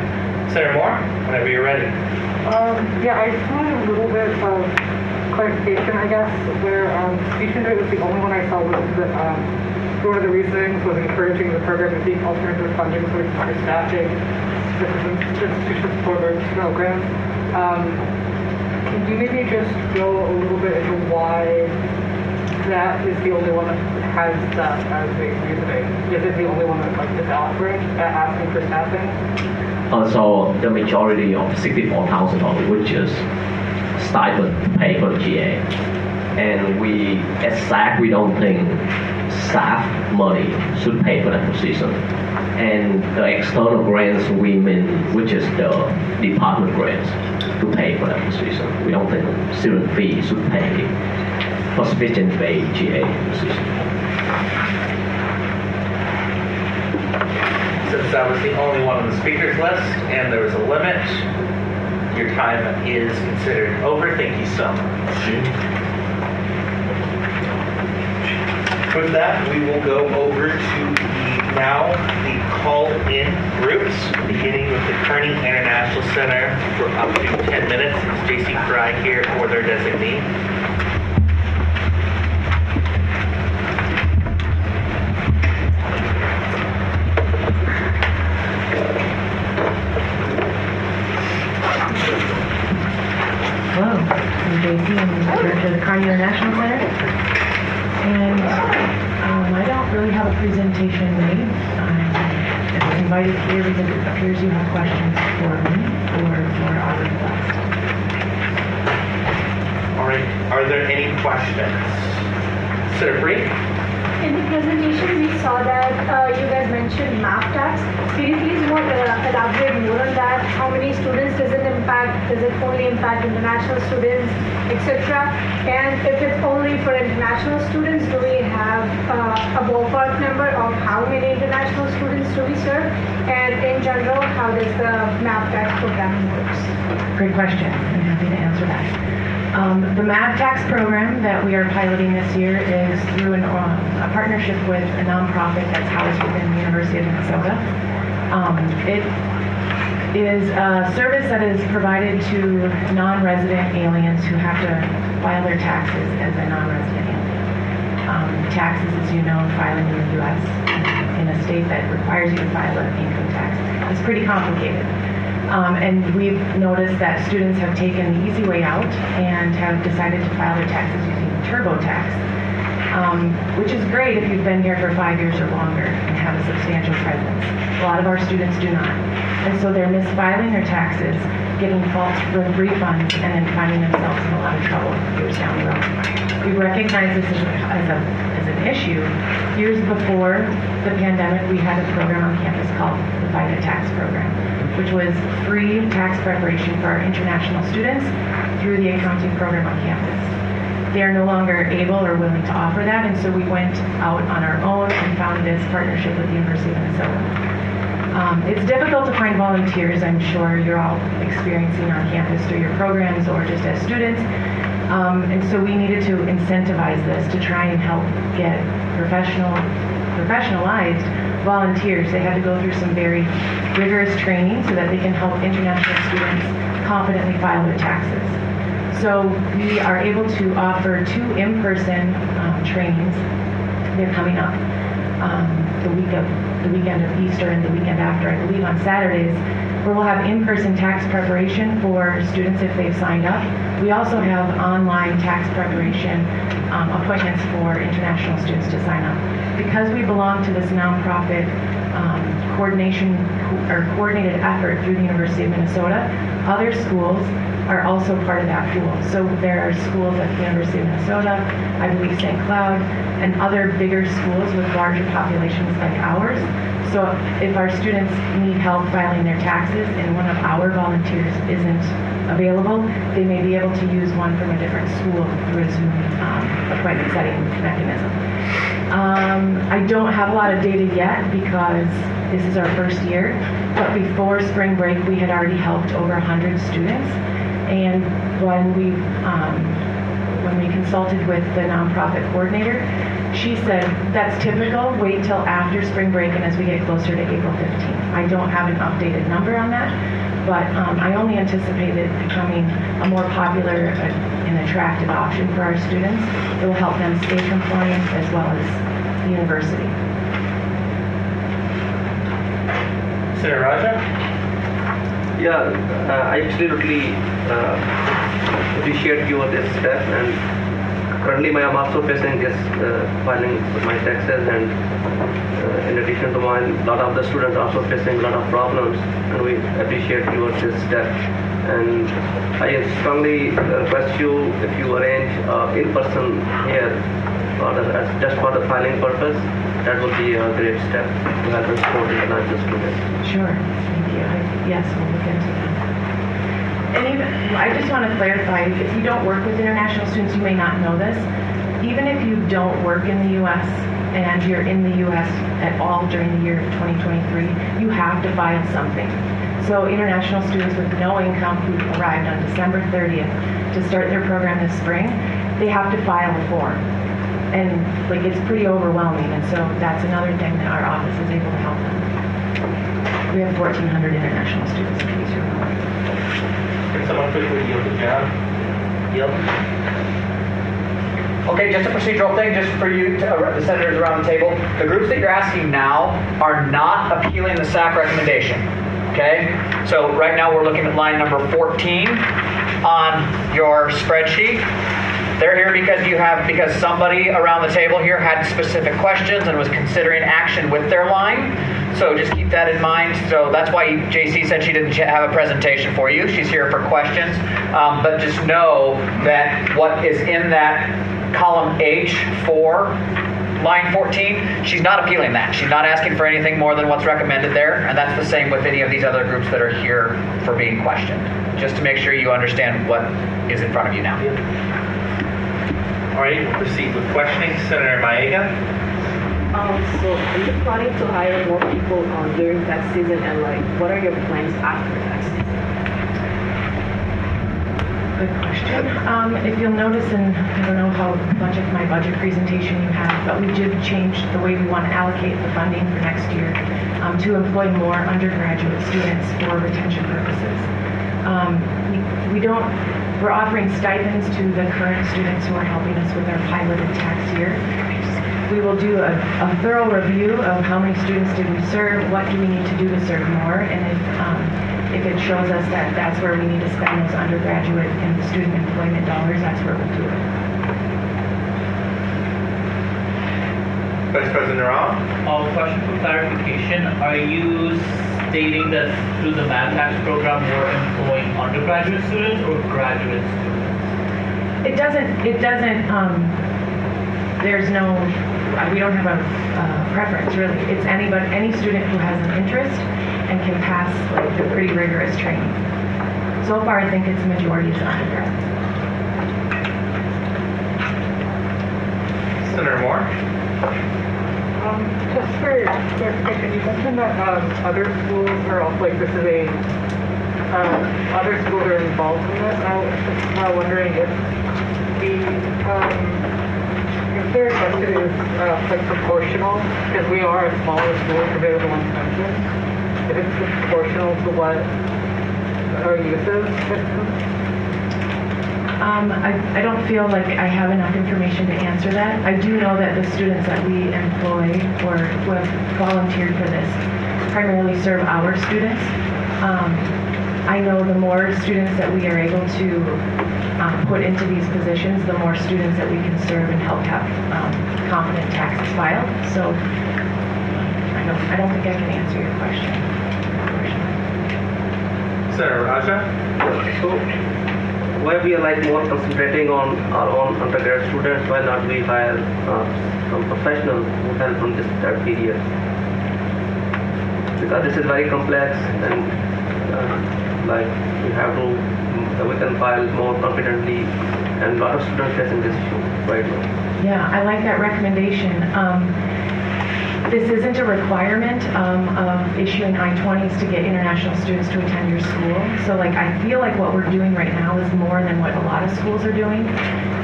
Senator Moore, whenever you're ready. Yeah, I just wanted a little bit of clarification, I guess, where speech and debate was the only one I saw was that one of the reasonings was encouraging the program to seek alternative funding so we can start staffing institution support programs. Can you maybe just go a little bit into why that is the only one that has that as the reasoning? Is it the only one that is asking for staffing? So the majority of $64,000, which is stipend pay for the GA, and we at SAC we don't think staff money should pay for that position, and the external grants we mean, which is the department grants, to pay for that position. We don't think student fee should pay for speech and debate GA position. Since that was the only one on the speakers list and there was a limit, your time is considered over. Thank you so much. With that, we will go over to the call-in groups, beginning with the Kearney International Center for up to 10 minutes. It's J.C. Fry here or their designee. Hello, I'm JC. I'm the director of the Kearney International Center. And I don't really have a presentation made. I was invited here because it appears you have questions for me or for our request. All right, are there any questions? Senator Bree? In the presentation, we saw that you guys mentioned math tax. Could you please elaborate more on that? How many students does it impact? Does it only impact international students, etc.? And if it's only for international students, do we have a ballpark number of how many international students do we serve? And in general, how does the math tax program work? Great question. I'm happy to answer that. The MAP tax program that we are piloting this year is through a partnership with a nonprofit that's housed within the University of Minnesota. It is a service that is provided to non-resident aliens who have to file their taxes as a non-resident alien. Taxes, as you know, filing in the U.S. in a state that requires you to file an income tax is pretty complicated. And we've noticed that students have taken the easy way out and have decided to file their taxes using TurboTax, which is great if you've been here for 5 years or longer and have a substantial presence. A lot of our students do not. And so they're misfiling their taxes, getting false refunds, and then finding themselves in a lot of trouble years down the road. We recognize this as an issue. Years before the pandemic, we had a program on campus called the VITA Tax Program, which was free tax preparation for our international students through the accounting program on campus. They are no longer able or willing to offer that, and so we went out on our own and founded this partnership with the University of Minnesota. It's difficult to find volunteers. I'm sure you're all experiencing on campus through your programs or just as students. And so we needed to incentivize this to try and help get professionalized volunteers. They had to go through some very rigorous training so that they can help international students confidently file their taxes. So we are able to offer 2 in-person trainings. They're coming up the weekend of Easter and the weekend after, I believe on Saturdays, where we'll have in-person tax preparation for students if they've signed up. We also have online tax preparation appointments for international students to sign up. Because we belong to this nonprofit coordinated effort through the University of Minnesota, other schools are also part of that pool. So there are schools at the University of Minnesota, I believe St. Cloud, and other bigger schools with larger populations like ours. So if our students need help filing their taxes and one of our volunteers isn't available, they may be able to use one from a different school through a Zoom appointment setting mechanism. I don't have a lot of data yet because this is our first year, but before spring break we had already helped over 100 students. And when we consulted with the nonprofit coordinator, she said, that's typical, wait till after spring break and as we get closer to April 15th. I don't have an updated number on that, but I only anticipate it becoming a more popular and attractive option for our students. It will help them stay compliant as well as the university. Senator Raja? Yeah, I absolutely appreciate your this step, and currently I am also facing this filing with my taxes, and in addition to mine, a lot of the students are also facing a lot of problems, and we appreciate your this step. And I strongly request you, if you arrange in-person here, just for the filing purpose, that would be a great step to help us support international students. Sure, thank you. Yes, we'll look into that. And even, I just want to clarify, if you don't work with international students, you may not know this. Even if you don't work in the U.S. and you're in the U.S. at all during the year of 2023, you have to file something. So international students with no income who arrived on December 30th to start their program this spring, they have to file a form. And like it's pretty overwhelming, and so that's another thing that our office is able to help them. We have 1,400 international students in case you're wondering. Can someone quickly yield to John? Yield? Okay, just a procedural thing, just for you, the senators around the table. The groups that you're asking now are not appealing the SAC recommendation. Okay? So right now we're looking at line number 14 on your spreadsheet. They're here because somebody around the table here had specific questions and was considering action with their line. So just keep that in mind. So that's why JC said she didn't have a presentation for you. She's here for questions. But just know that what is in that column H for line 14, she's not appealing that. She's not asking for anything more than what's recommended there. And that's the same with any of these other groups that are here for being questioned. Just to make sure you understand what is in front of you now. All right, we'll proceed with questioning. Senator Maega? So are you planning to hire more people during tax season, and like what are your plans after tax season? Good question. If you'll notice, and I don't know how much of my budget presentation you have, but we did change the way we want to allocate the funding for next year to employ more undergraduate students for retention purposes. We're offering stipends to the current students who are helping us with our piloted tax year. We will do a thorough review of how many students did we serve, what do we need to do to serve more, and if it shows us that that's where we need to spend those undergraduate and student employment dollars, that's where we'll do it. Vice President Roth? Question for clarification. Are you stating that through the Math Tax program we're employing undergraduate students or graduate students? We don't have a preference really. It's any student who has an interest and can pass like the pretty rigorous training. So far, I think it's majority is undergrad. Senator Moore? Just for clarification, you mentioned that other schools are also, like this is other schools are involved in this. I was just wondering if their budget is like proportional, because we are a smaller school compared to the ones mentioned. If it's proportional to what our use is. I don't feel like I have enough information to answer that. I do know that the students that we employ or who have volunteered for this primarily serve our students. I know the more students that we are able to put into these positions, the more students that we can serve and help have competent taxes filed. So I don't think I can answer your question. Senator Raja? So, why we are like more concentrating on our own undergrad students, why not we hire some professionals who help on that period? Because this is very complex and like we can file more confidently, and a lot of students facing this issue right now. Yeah, I like that recommendation. This isn't a requirement of issuing I-20s to get international students to attend your school. So like I feel like what we're doing right now is more than what a lot of schools are doing.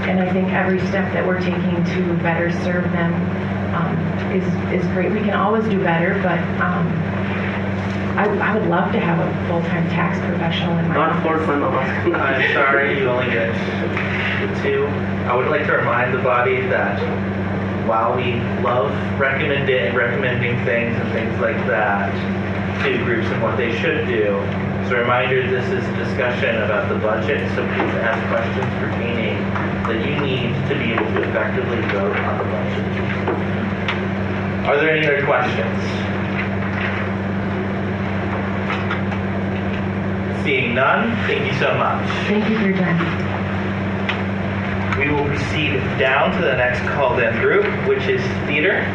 And I think every step that we're taking to better serve them is great. We can always do better, but I would love to have a full-time tax professional in my office. Not full-time, I'm sorry, you only get the two. I would like to remind the body that while we love recommending things and things like that to groups and what they should do, as a reminder, this is a discussion about the budget, so please ask questions pertaining that you need to be able to effectively vote on the budget. Are there any other questions? Seeing none, thank you so much. Thank you for your time. We will proceed down to the next called-in group, which is theater.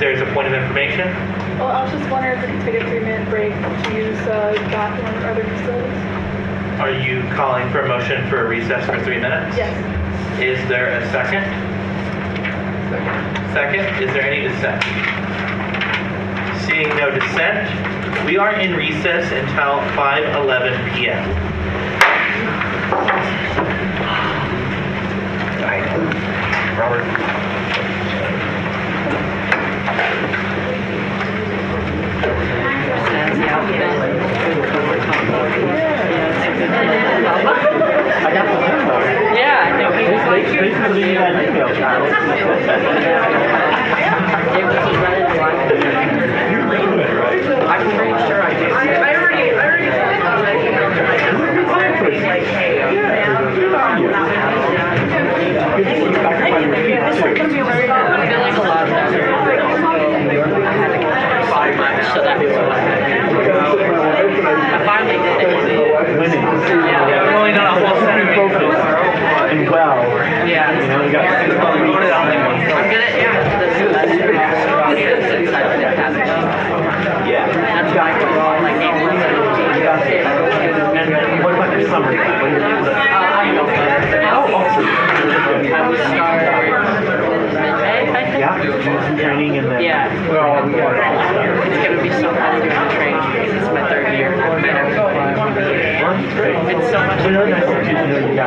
There's a point of information. Well, I was just wondering if we could take a 3-minute break to use the bathroom or other facilities. Are you calling for a motion for a recess for 3 minutes? Yes. Is there a second? Second. Is there any dissent? Seeing no dissent, we are in recess until 5:11 p.m. Robert. I'm pretty sure I did. I already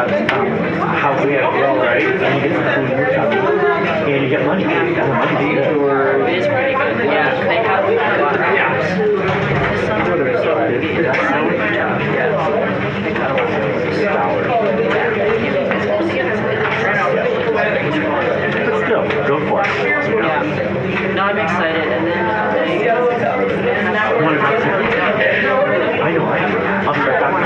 have how we have well, right? And you get some food and you get money. You got money. It is pretty good. Yeah, they have. But still, go for it. Yeah. No, I'm excited. And then I know. I'll be right back.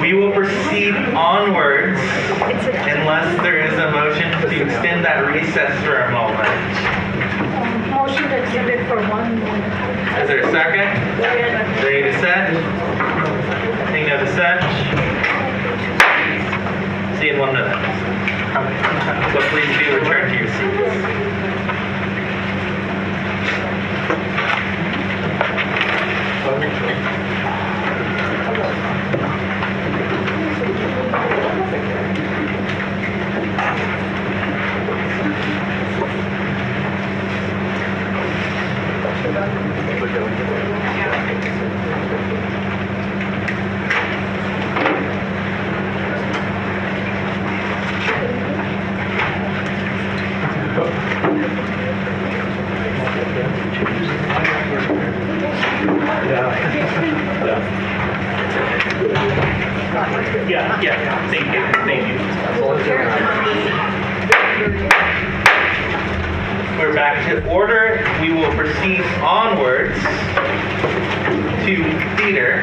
We will proceed onwards unless there is a motion to extend that recess for a moment. Motion to extend it for 1 minute. Is there a second? Ready to set? Taking of the set. See you in 1 minute. So please do return to your seats. Yeah, thank you. We're back to order. We will proceed onwards to theater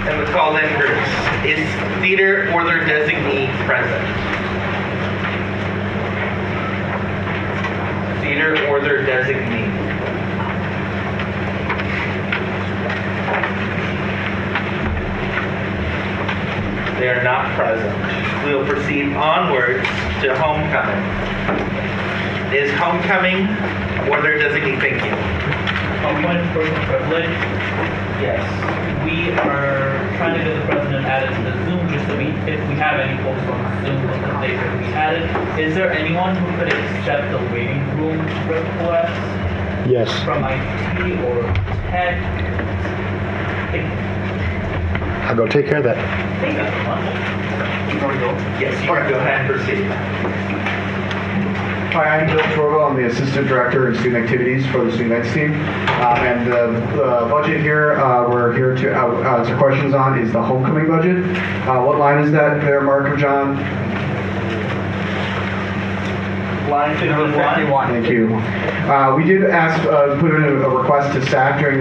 and the call-in groups. Is theater or their designee present? Theater or their designee. They are not present. We will proceed onwards to homecoming. Is homecoming or their designee? Thank you. Point of personal privilege. Yes. We are trying to get the president added to the Zoom just so if we have any folks on Zoom that they could be added. Is there anyone who could accept the waiting room request? Yes. From IT or tech? I'll go take care of that. Yes, you can go ahead and proceed. Hi, I'm Bill Torvald. I'm the Assistant Director of Student Activities for the Student Events team. And the budget here, we're here to answer questions on is the homecoming budget. What line is that there, Mark or John? Line 51. Thank you. We did ask, put in a request to SAC during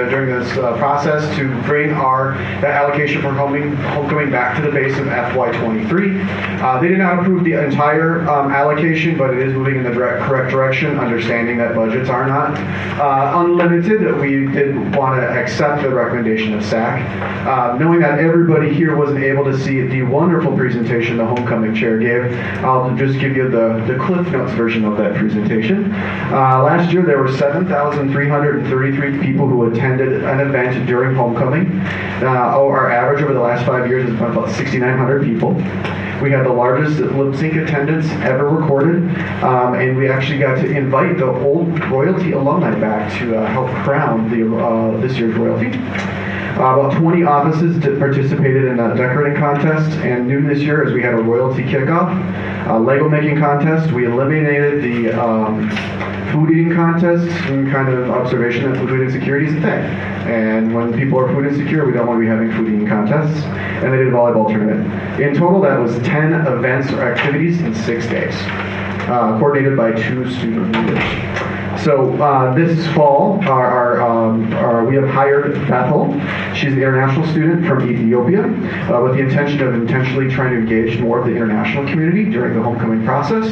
during this process to bring the allocation for homecoming back to the base of FY23. They did not approve the entire allocation, but it is moving in the correct direction, understanding that budgets are not unlimited. We did want to accept the recommendation of SAC. Knowing that everybody here wasn't able to see the wonderful presentation the homecoming chair gave, I'll just give you the Cliff Notes version of that presentation. Last year there were 7,333 people who attended an event during homecoming. Our average over the last 5 years has been about 6,900 people. We had the largest lip sync attendance ever recorded, and we actually got to invite the old royalty alumni back to help crown this year's royalty. About 20 offices participated in a decorating contest, and new this year is we had a royalty kickoff, a Lego making contest. We eliminated the food eating contest, and kind of observation that food insecurity is a thing. And when people are food insecure, we don't want to be having food eating contests. And they did a volleyball tournament. In total, that was 10 events or activities in 6 days, coordinated by 2 student leaders. So this fall, we have hired Bethel. She's an international student from Ethiopia with the intention of intentionally trying to engage more of the international community during the homecoming process.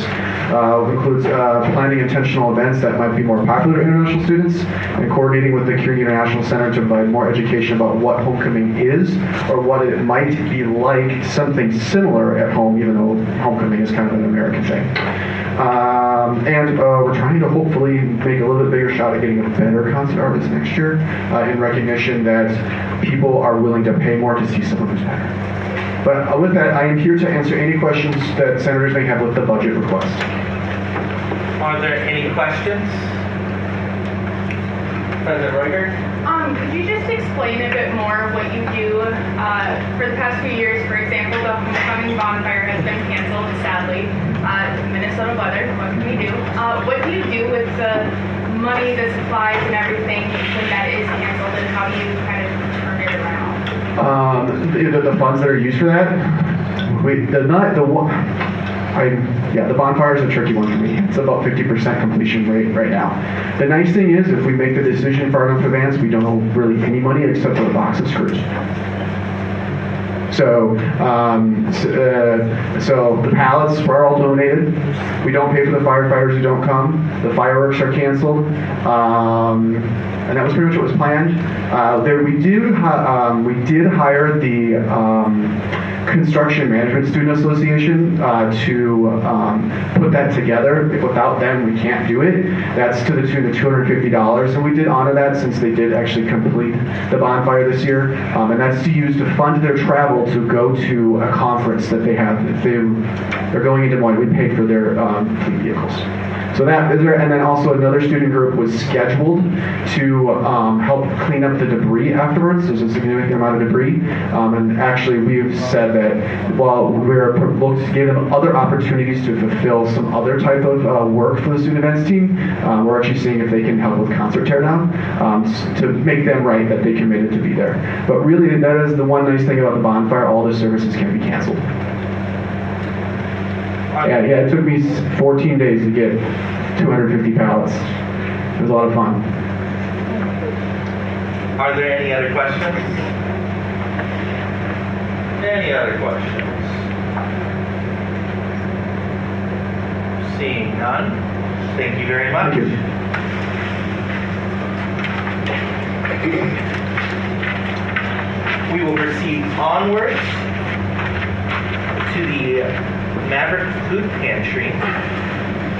Includes planning intentional events that might be more popular to international students and coordinating with the Community International Center to provide more education about what homecoming is or what it might be like, something similar at home, even though homecoming is kind of an American thing. And we're trying to hopefully make a little bit bigger shot at getting a better concert artist next year in recognition that people are willing to pay more to see someone who's better. But with that, I am here to answer any questions that senators may have with the budget request. Are there any questions? President Reuter? Could you just explain a bit more what you do for the past few years? For example, the homecoming bonfire has been canceled, sadly. Minnesota weather, what can we do? What do you do with the money, the supplies, and everything when that is canceled, and how do you kind of turn it around? The funds that are used for that? The bonfire is a tricky one for me. It's about 50% completion rate right now. The nice thing is, if we make the decision far enough in advance, we don't owe really any money except for a box of screws. So the pallets are all donated. We don't pay for the firefighters who don't come. The fireworks are canceled. And that was pretty much what was planned. We did hire the Construction Management Student Association to put that together. Without them, we can't do it. That's to the tune of $250, and we did honor that since they did actually complete the bonfire this year. And that's to use to fund their travel to go to a conference that they have. If they're going into one, we paid for their fleet vehicles. So that is there, and then also another student group was scheduled to help clean up the debris afterwards. There's a significant amount of debris, and actually we've said that while we're looking to give them other opportunities to fulfill some other type of work for the student events team, we're actually seeing if they can help with concert teardown to make them right that they committed to be there. But really, that is the one nice thing about the bonfire: all the services can be canceled. Yeah, it took me 14 days to get 250 pallets. It was a lot of fun. Are there any other questions? Any other questions? Seeing none, thank you very much. Thank you. We will proceed onwards to the Maverick Food Pantry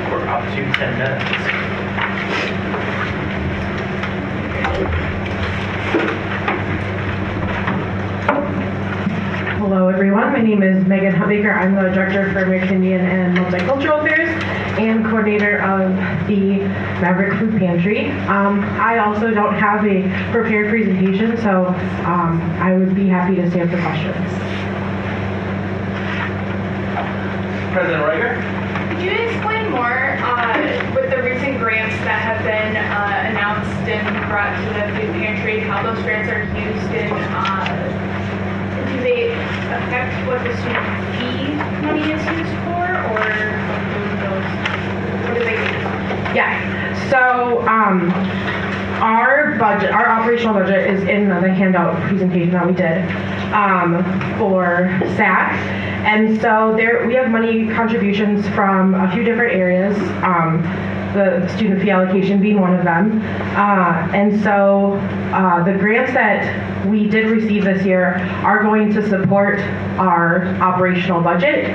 for up to 10 minutes. Hello everyone, my name is Megan Hutbaker. I'm the Director for American Indian and Multicultural Affairs and coordinator of the Maverick Food Pantry. I also don't have a prepared presentation, so I would be happy to answer questions. President Reuter? Could you explain more with the recent grants that have been announced and brought to the food pantry, how those grants are used, and do they affect what the student fee money is used for, or do those Yeah. So our budget, our operational budget is in the handout presentation that we did for SAC. And so there we have money contributions from a few different areas, the student fee allocation being one of them. And so the grants that we did receive this year are going to support our operational budget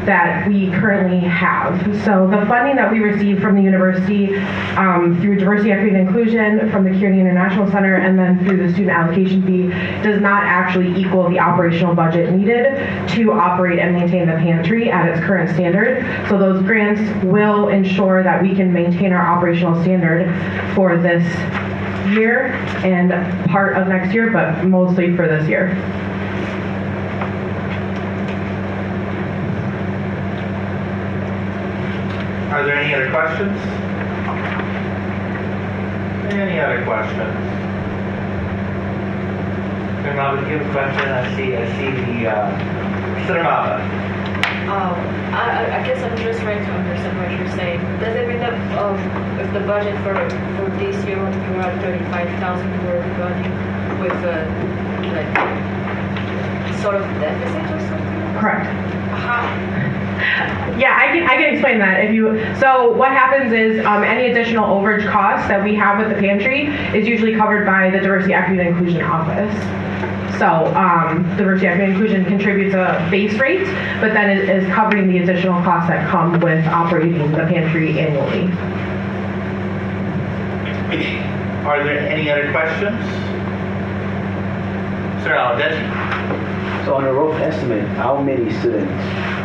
that we currently have. So the funding that we receive from the university through Diversity, Equity, and Inclusion, from the Kearney International Center, and then through the student allocation fee does not actually equal the operational budget needed to operate and maintain the pantry at its current standard. So those grants will ensure that we can maintain our operational standard for this year and part of next year, but mostly for this year. Are there any other questions? Any other questions? Mr. Maba, do you have a question? I see the, Senator Maba. I guess I'm just trying to understand what you're saying. Does it mean that if the budget for this year was around 35,000, we're running with like sort of deficit or something? Correct. How? Yeah, I can explain that. So what happens is any additional overage costs that we have with the pantry is usually covered by the Diversity, Equity, and Inclusion office. So Diversity, Equity, and Inclusion contributes a base rate, but then it is covering the additional costs that come with operating the pantry annually. Are there any other questions? Sir Aladeji. So on a rough estimate, how many students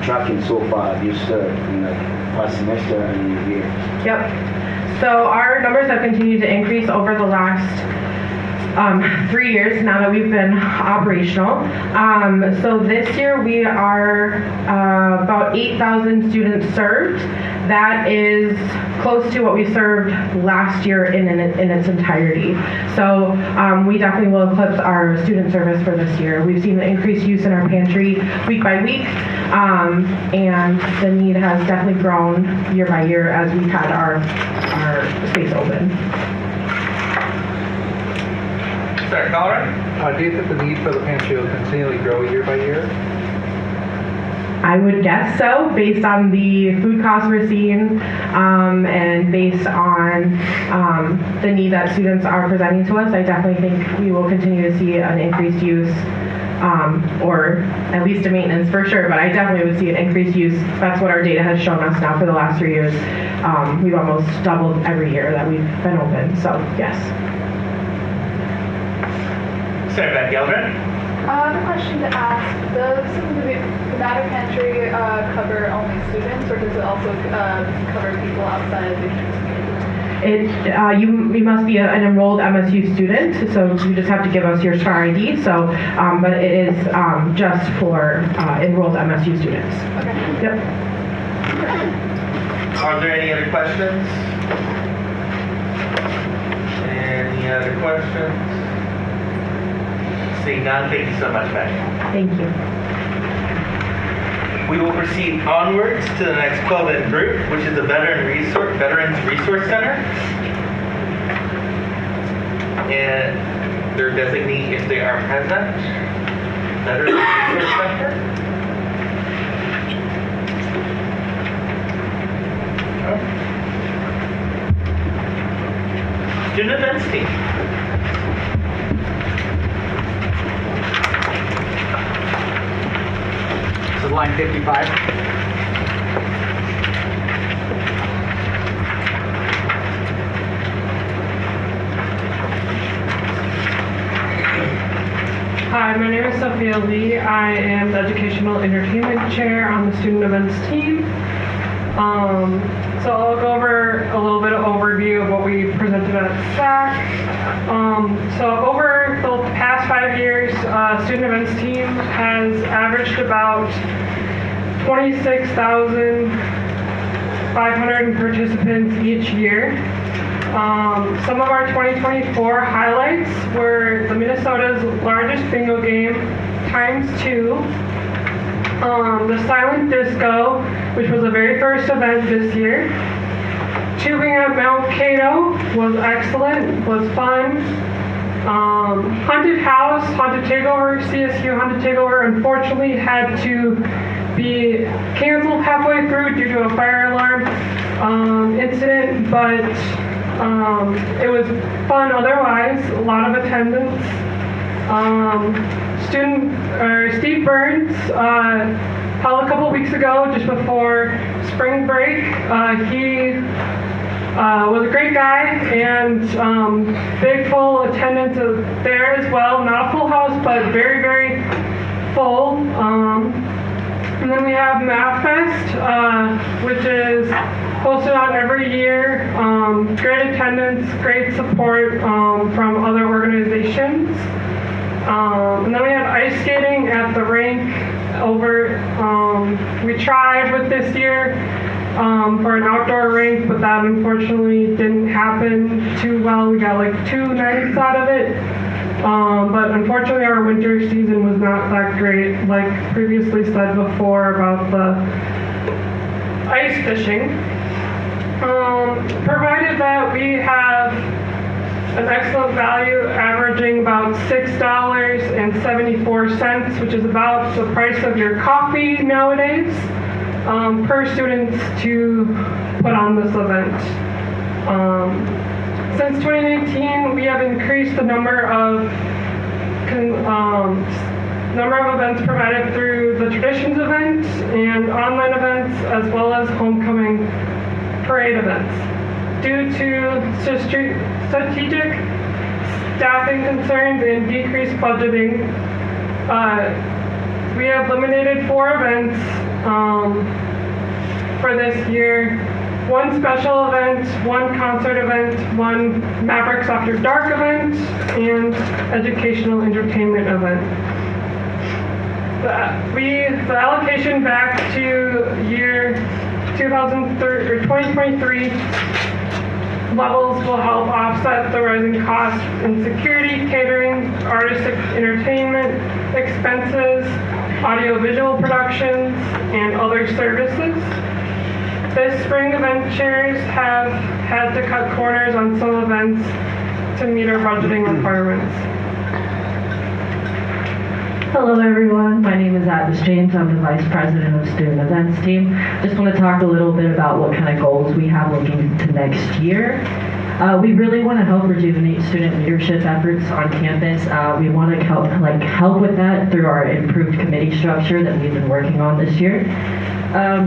tracking so far have you served in the past semester and in the year? Yep. So our numbers have continued to increase over the last 3 years now that we've been operational. So this year we are about 8,000 students served. That is close to what we served last year in its entirety. So we definitely will eclipse our student service for this year. We've seen the increased use in our pantry week by week, and the need has definitely grown year by year as we've had our space open. Sorry, Colorado? Do you think the need for the pantry will continually grow year by year? I would guess so, based on the food costs we're seeing, and based on the need that students are presenting to us. I definitely think we will continue to see an increased use, or at least a maintenance for sure, but I definitely would see an increased use. That's what our data has shown us now for the last 3 years. We've almost doubled every year that we've been open, so yes. Senator Beck Yeldrin. I have a question to ask. Does the Matter Pantry cover only students, or does it also cover people outside of the community? You must be an enrolled MSU student, so you just have to give us your STAR ID. So, but it is just for enrolled MSU students. Okay. Yep. Are there any other questions? Any other questions? Seeing none, thank you so much, Becky. Thank you. We will proceed onwards to the next call-in group, which is the Veterans Resource Center. And their designee, if they are present, Veterans Resource Center. Student events team. This is line 55. Hi, my name is Sophia Lee. I am the Educational Entertainment Chair on the Student Events team. So I'll go over a little bit of overview of what we presented at SAC. So over the past 5 years, Student Events team has averaged about 26,500 participants each year. Some of our 2024 highlights were the Minnesota's largest bingo game ×2, the silent disco, which was the very first event this year. Tubing at Mount Cato was excellent, was fun. Haunted House, Haunted Takeover, CSU Haunted Takeover, unfortunately had to be canceled halfway through due to a fire alarm incident, but it was fun otherwise, a lot of attendance. Steve Burns held a couple weeks ago, just before spring break. He was a great guy, and big full attendance there as well. Not a full house, but very, very full. And then we have Math Fest, which is hosted on every year. Great attendance, great support from other organizations. And then we had ice skating at the rink over. We tried with this year for an outdoor rink, but that unfortunately didn't happen too well. We got like 2 nights out of it. But unfortunately our winter season was not that great, like previously said before about the ice fishing. Provided that we have an excellent value averaging about $6.74, which is about the price of your coffee nowadays, per student to put on this event. Since 2019, we have increased the number of events provided through the Traditions event and online events, as well as homecoming parade events. Due to strategic staffing concerns and decreased budgeting, we have eliminated 4 events for this year. 1 special event, 1 concert event, 1 Mavericks After Dark event, and educational entertainment event. The allocation back to year 2023 levels will help offset the rising costs in security, catering, artistic entertainment expenses, audiovisual productions, and other services. This spring, event chairs have had to cut corners on some events to meet our budgeting requirements. Hello everyone, my name is Agnes James. I'm the Vice President of Student Events Team. Just want to talk a little bit about what kind of goals we have looking to next year. We really want to help rejuvenate student leadership efforts on campus. We want to help with that through our improved committee structure that we've been working on this year.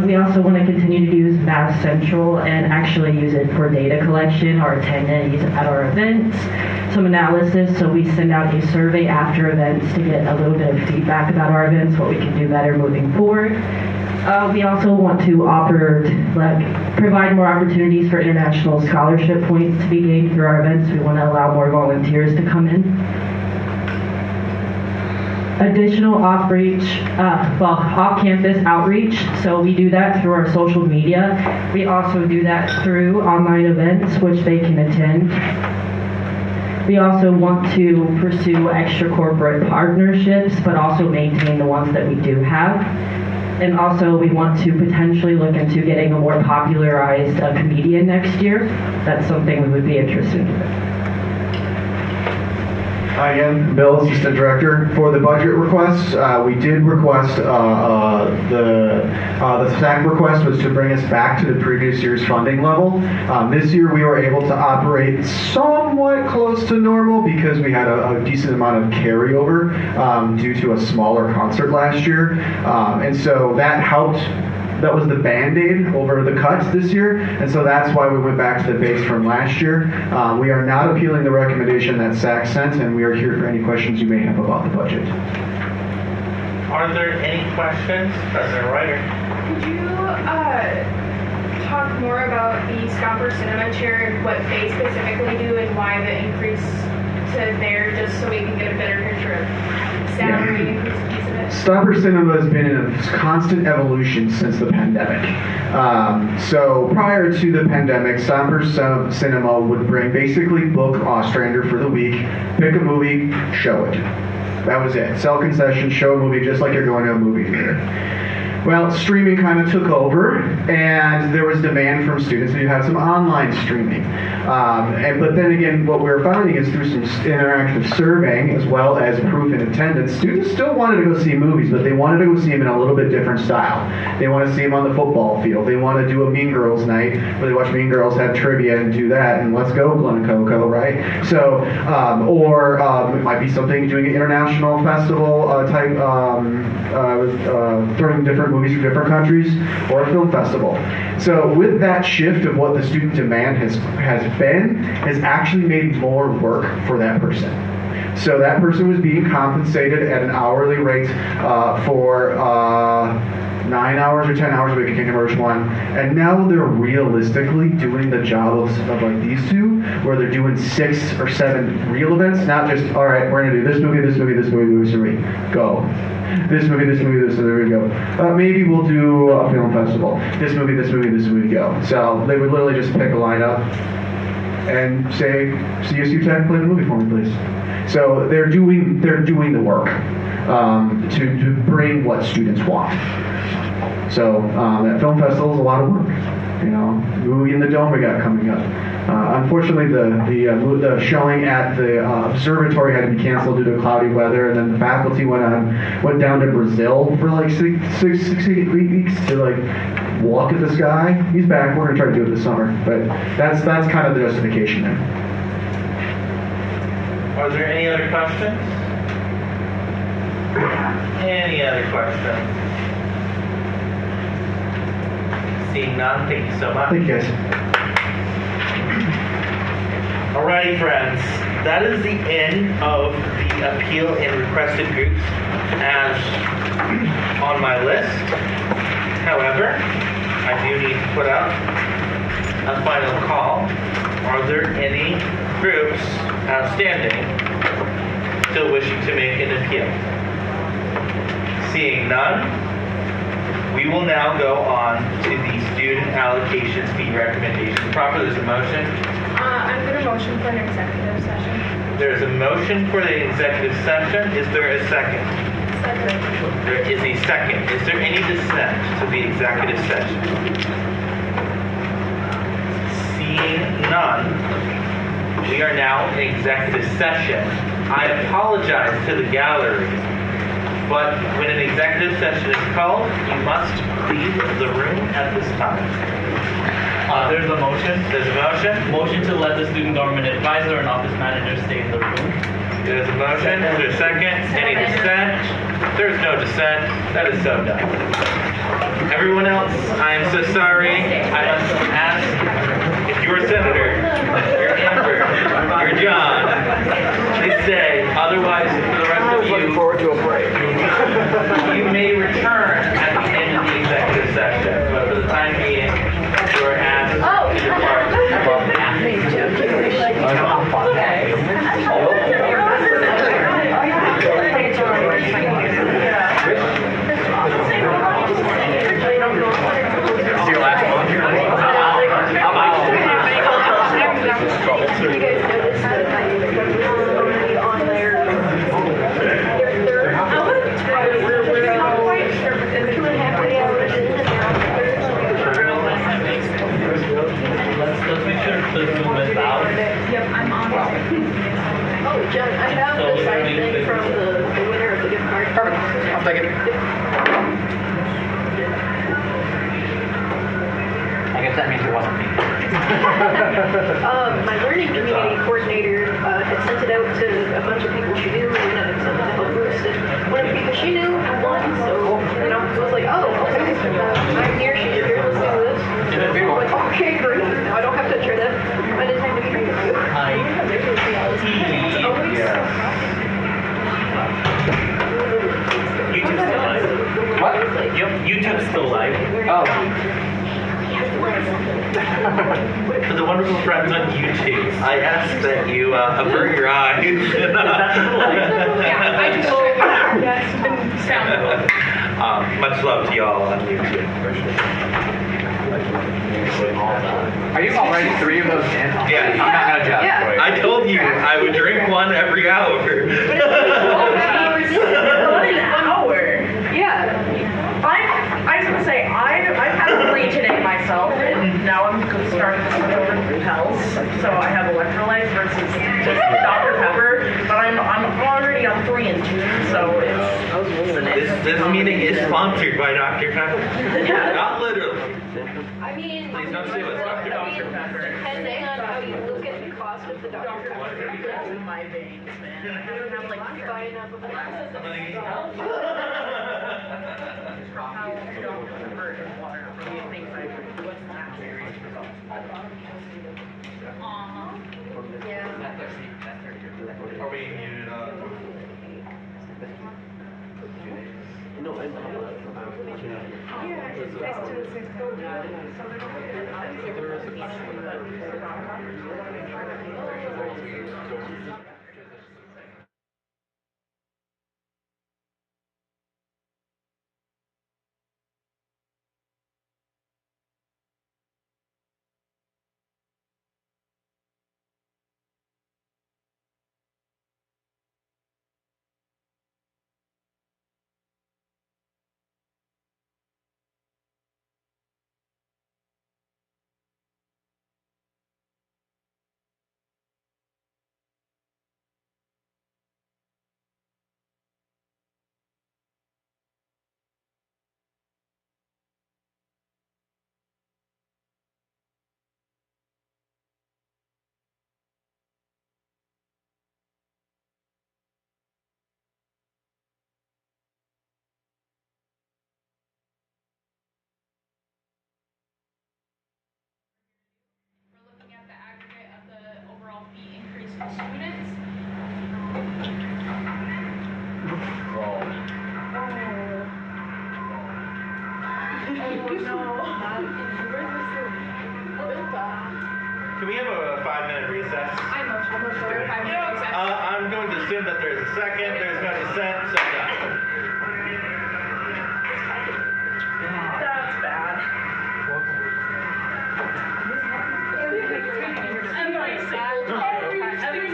We also want to continue to use Math Central and actually use it for data collection, our attendees at our events, some analysis, so we send out a survey after events to get a little bit of feedback about our events, what we can do better moving forward. We also want to provide more opportunities for international scholarship points to be gained through our events. We want to allow more volunteers to come in. Additional off-campus outreach. So we do that through our social media. We also do that through online events, which they can attend. We also want to pursue extra corporate partnerships, but also maintain the ones that we do have. And also we want to potentially look into getting a more popularized comedian next year. That's something we would be interested in. Hi again, Bill, Assistant Director. For the budget requests, we did request, the SAC request was to bring us back to the previous year's funding level. This year we were able to operate somewhat close to normal because we had a decent amount of carryover due to a smaller concert last year. And so that helped. That was the Band-Aid over the cuts this year, and so that's why we went back to the base from last year. We are not appealing the recommendation that SAC sent, and we are here for any questions you may have about the budget. Are there any questions? President Ryder. Could you talk more about the Stomper Cinema Chair, what they specifically do, and why the increase to there, just so we can get a better picture of salary increase piece of it? Stomper Cinema has been in a constant evolution since the pandemic. So prior to the pandemic, Stomper Cinema would basically book Ostrander for the week, pick a movie, show it. That was it. Sell concessions, show a movie just like you're going to a movie theater. Well, streaming kind of took over, and there was demand from students, so you had some online streaming. But then again, what we were finding is through some interactive surveying, as well as proof in attendance, students still wanted to go see movies, but they wanted to go see them in a little bit different style. They want to see them on the football field. They want to do a Mean Girls night, where they watch Mean Girls, have trivia, and do that, and let's go, Glen Coco, right? So, it might be something, doing an international festival type, throwing different movies from different countries, or a film festival. So with that shift of what the student demand has actually made more work for that person. So that person was being compensated at an hourly rate for 9 hours or 10 hours a week, I can't remember which one. And now they're realistically doing the job of like these two, where they're doing 6 or 7 real events, not just, all right, we're gonna do this movie, this movie, this movie, this movie, go. This movie, this movie, this movie, go. Maybe we'll do a film festival. This movie, this movie, this movie, go. So they would literally just pick a lineup and say, CSU Tech, play the movie for me, please. So they're doing the work to bring what students want. So that film festival is a lot of work. You know, movie in the Dome we got coming up. Unfortunately, the showing at the observatory had to be canceled due to cloudy weather, and then the faculty went down to Brazil for like 6 weeks to like walk at the sky. He's back. We're gonna try to do it this summer, but that's kind of the justification there. Are there any other questions? Any other questions? Seeing none, thank you so much. Thank you, guys. Alrighty, friends. That is the end of the appeal and requested groups as on my list. However, I do need to put out a final call. Are there any groups outstanding still wishing to make an appeal? Seeing none, we will now go on to the student allocations fee recommendation. Proper, there's a motion. I'm going to motion for an executive session. There's a motion for the executive session. Is there a second? Second. There is a second. Is there any dissent to the executive session? Seeing none, we are now in executive session. I apologize to the gallery, but when an executive session is called, you must leave the room at this time. There's a motion. There's a motion. Motion to let the student government advisor and office manager stay in the room. There's a motion. Is there a second? Any dissent? There's no dissent. That is so done. Everyone else, I am so sorry. I must ask if you're a senator, you're Amber, you're John, please stay. Otherwise, for the rest of you, looking forward to a break. You may return at the end of the executive session, but for the time being, you are asked to depart. See your last one. Let's make sure the Zoom is out. Yep, I'm on. Oh, Jen, I have the side thing from the winner of the gift card. Perfect. I'll take it. I guess that means it wasn't me. My learning community coordinator had sent it out to a bunch of people she knew, and it's a help boost. And one of the people she knew won, so I was like, oh, okay, I'm here, she's here, let's do this. And I'm like, okay, great. Now I don't have to try to find a time to train with you. YouTube's still live. What? YouTube's still live. Oh. For the wonderful friends on YouTube, I ask that you avert your eyes. Yeah, I just yes, and sound. Much love to y'all on YouTube. Are you already 3 of those in? Yeah. I'm not gonna judge. I told you I would drink one every hour. February and June, so This meeting is sponsored by Dr. Pepper. Yeah. Not literally. I mean, Please don't sue us, Dr. Pepper. Depending on how you look at the cost of the Dr. Pepper. in my veins, man. I have like Buying up a how Dr. Pepper and water really things I what's that? Are we muted up? We're looking at the aggregate of the overall fee increase for students. Can we have a 5-minute recess? I'm not sure if I'm going to assume that there's a second, there's no dissent, so done. That's bad. Every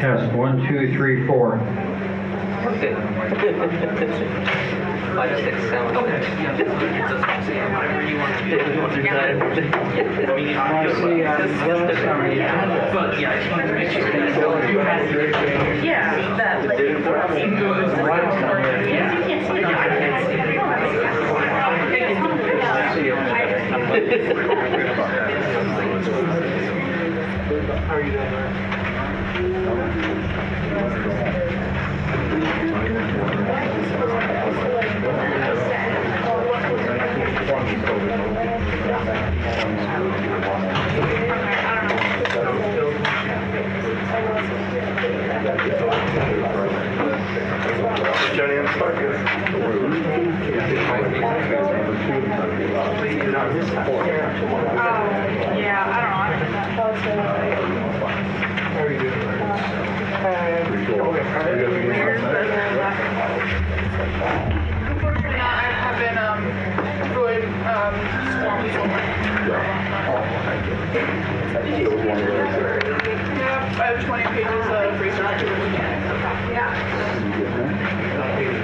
Test, 1, 2, 3, 4. Okay. 5, 6, 7. Okay. Whatever you want to do. But yeah, I just wanted to make sure that you had your Yeah, that. How are you doing? Johnny, I'm stuck here. Yeah, I don't know. How are you doing? Unfortunately not. I have been really swamped so much. Yeah, I have 20 pages of research. Yeah.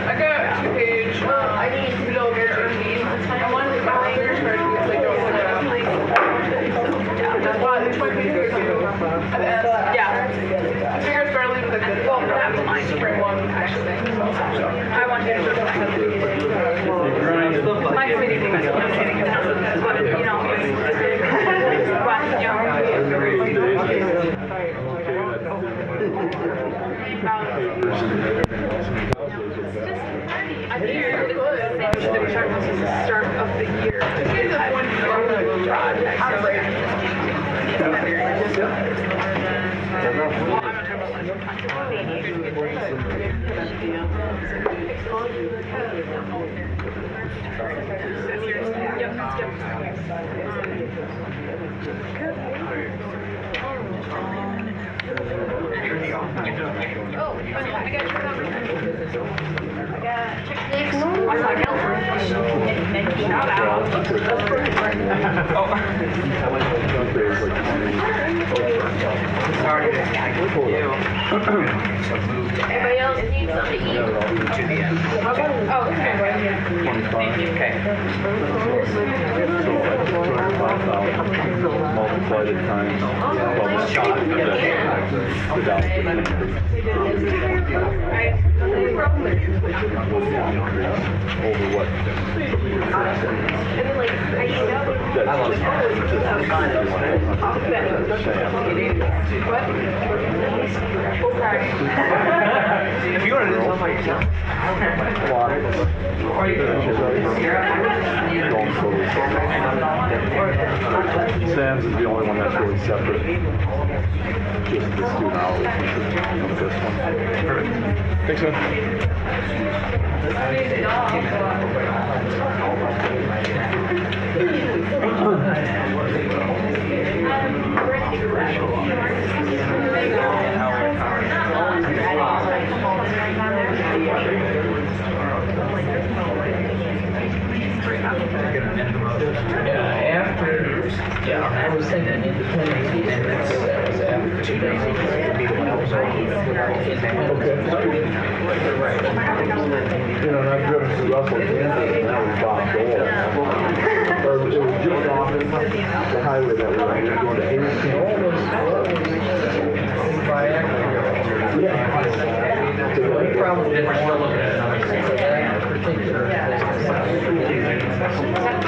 I got a 2-page middle routine. I wanted to go first because I don't want to. Wow, the 20 pages are due at the end. Yeah. I figured I'd start leaving with a good one. That's my spring one, actually. I want you to do that. My committee thinks it's kidding. But, you know, I think you're good. Start of the year. Anybody else need something to eat? Oh, okay. Multiply the times 12 shot and then the down. Over what? If you want to do something like yourself. Sam's is the only one that's really separate. Just the student hours of this one. Perfect. Thanks, I was thinking independence, and that was after 2 days. You know, and I've driven through Russell, Kansas, and that was Bob Dole. Or it was just off the highway that we were going to Hastings. We probably didn't want to look at it.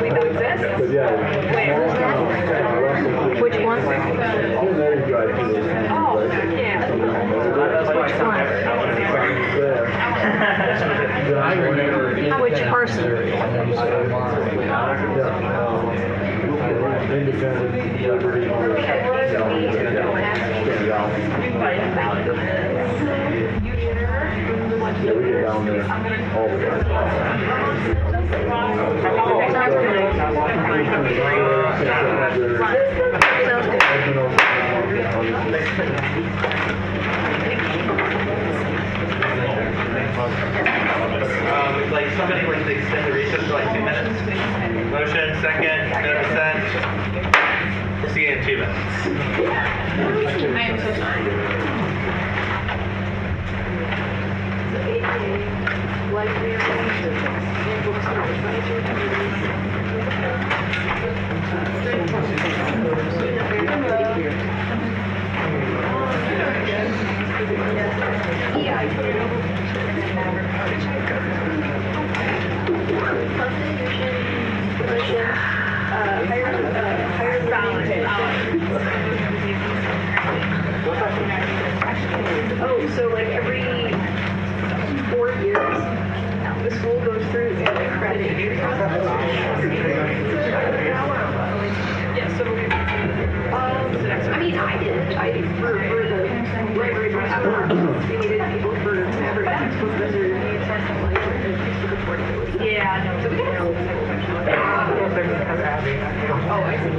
But yeah. Which one? Oh, yeah. Which person? Independent, liberty, yeah, we get down there all the Like somebody like to extend the recess for like 2 minutes. Motion, second, consent. We'll see you in 2 minutes. I am so sorry. So like every 4 years, the school goes through an accreditation process. Yeah, so I mean, I did for the library, we needed people for every textbook that are yeah, no, so we got oh, I see.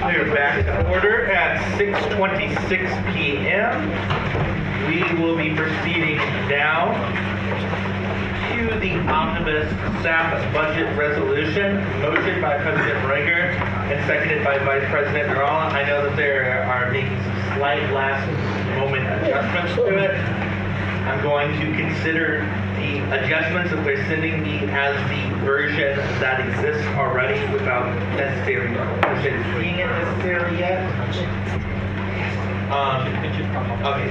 We're back to order at 6:26 p.m. We will be proceeding now to the omnibus SAP budget resolution, motion by President Reiger and seconded by Vice President Narala. I know that there are making some slight last moment adjustments to it. I'm going to consider the adjustments that they're sending me as the version that exists already without necessarily seeing it necessarily yet. Okay,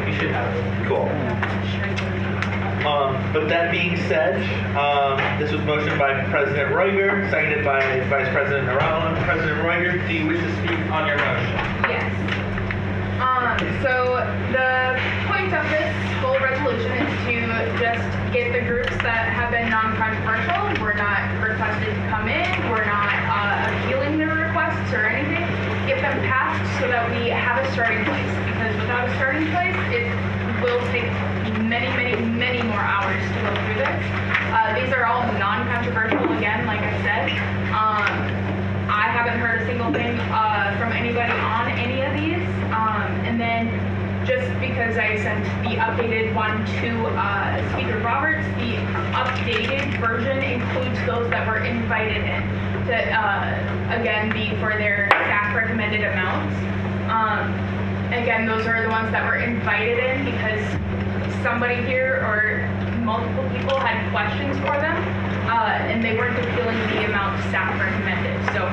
we should have it. Cool. But that being said, this was motioned by President Reiger, seconded by Vice President Narala. President Reiger, do you wish to speak on your motion? Yes. So the point of this whole resolution is to just get the groups that have been non-controversial. We're not requested to come in. We're not appealing their requests or anything. Get them passed so that we have a starting place. Because without a starting place, it will take many, many, many more hours to go through this. These are all non-controversial, again, like I said. I haven't heard a single thing from anybody on any of these. And then just because I sent the updated one to Speaker Roberts, the updated version includes those that were invited in to, again, be for their staff recommended amounts. Again, those are the ones that were invited in because somebody here or multiple people had questions for them, and they weren't appealing the amount staff recommended. So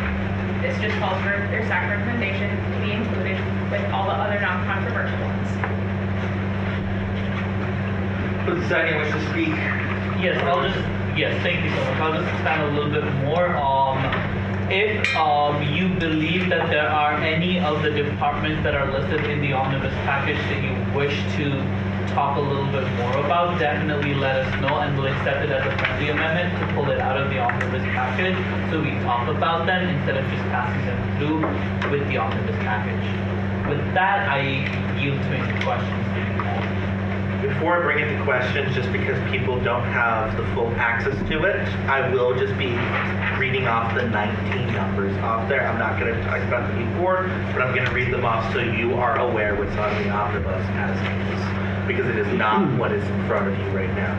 this just calls for their staff recommendation to be included with all the other non-controversial ones. Would the second wish to speak? Yes, thank you so much. I'll just expand a little bit more. If you believe that there are any of the departments that are listed in the omnibus package that you wish to talk a little bit more about, definitely let us know and we'll accept it as a friendly amendment to pull it out of the omnibus package so we talk about them instead of just passing them through with the omnibus package. With that, I yield to any questions. Before I bring it to questions, just because people don't have the full access to it, I will just be reading off the 19 numbers off there. I'm not going to talk about them before, but I'm going to read them off so you are aware what's on the omnibus as is, because it is not what is in front of you right now.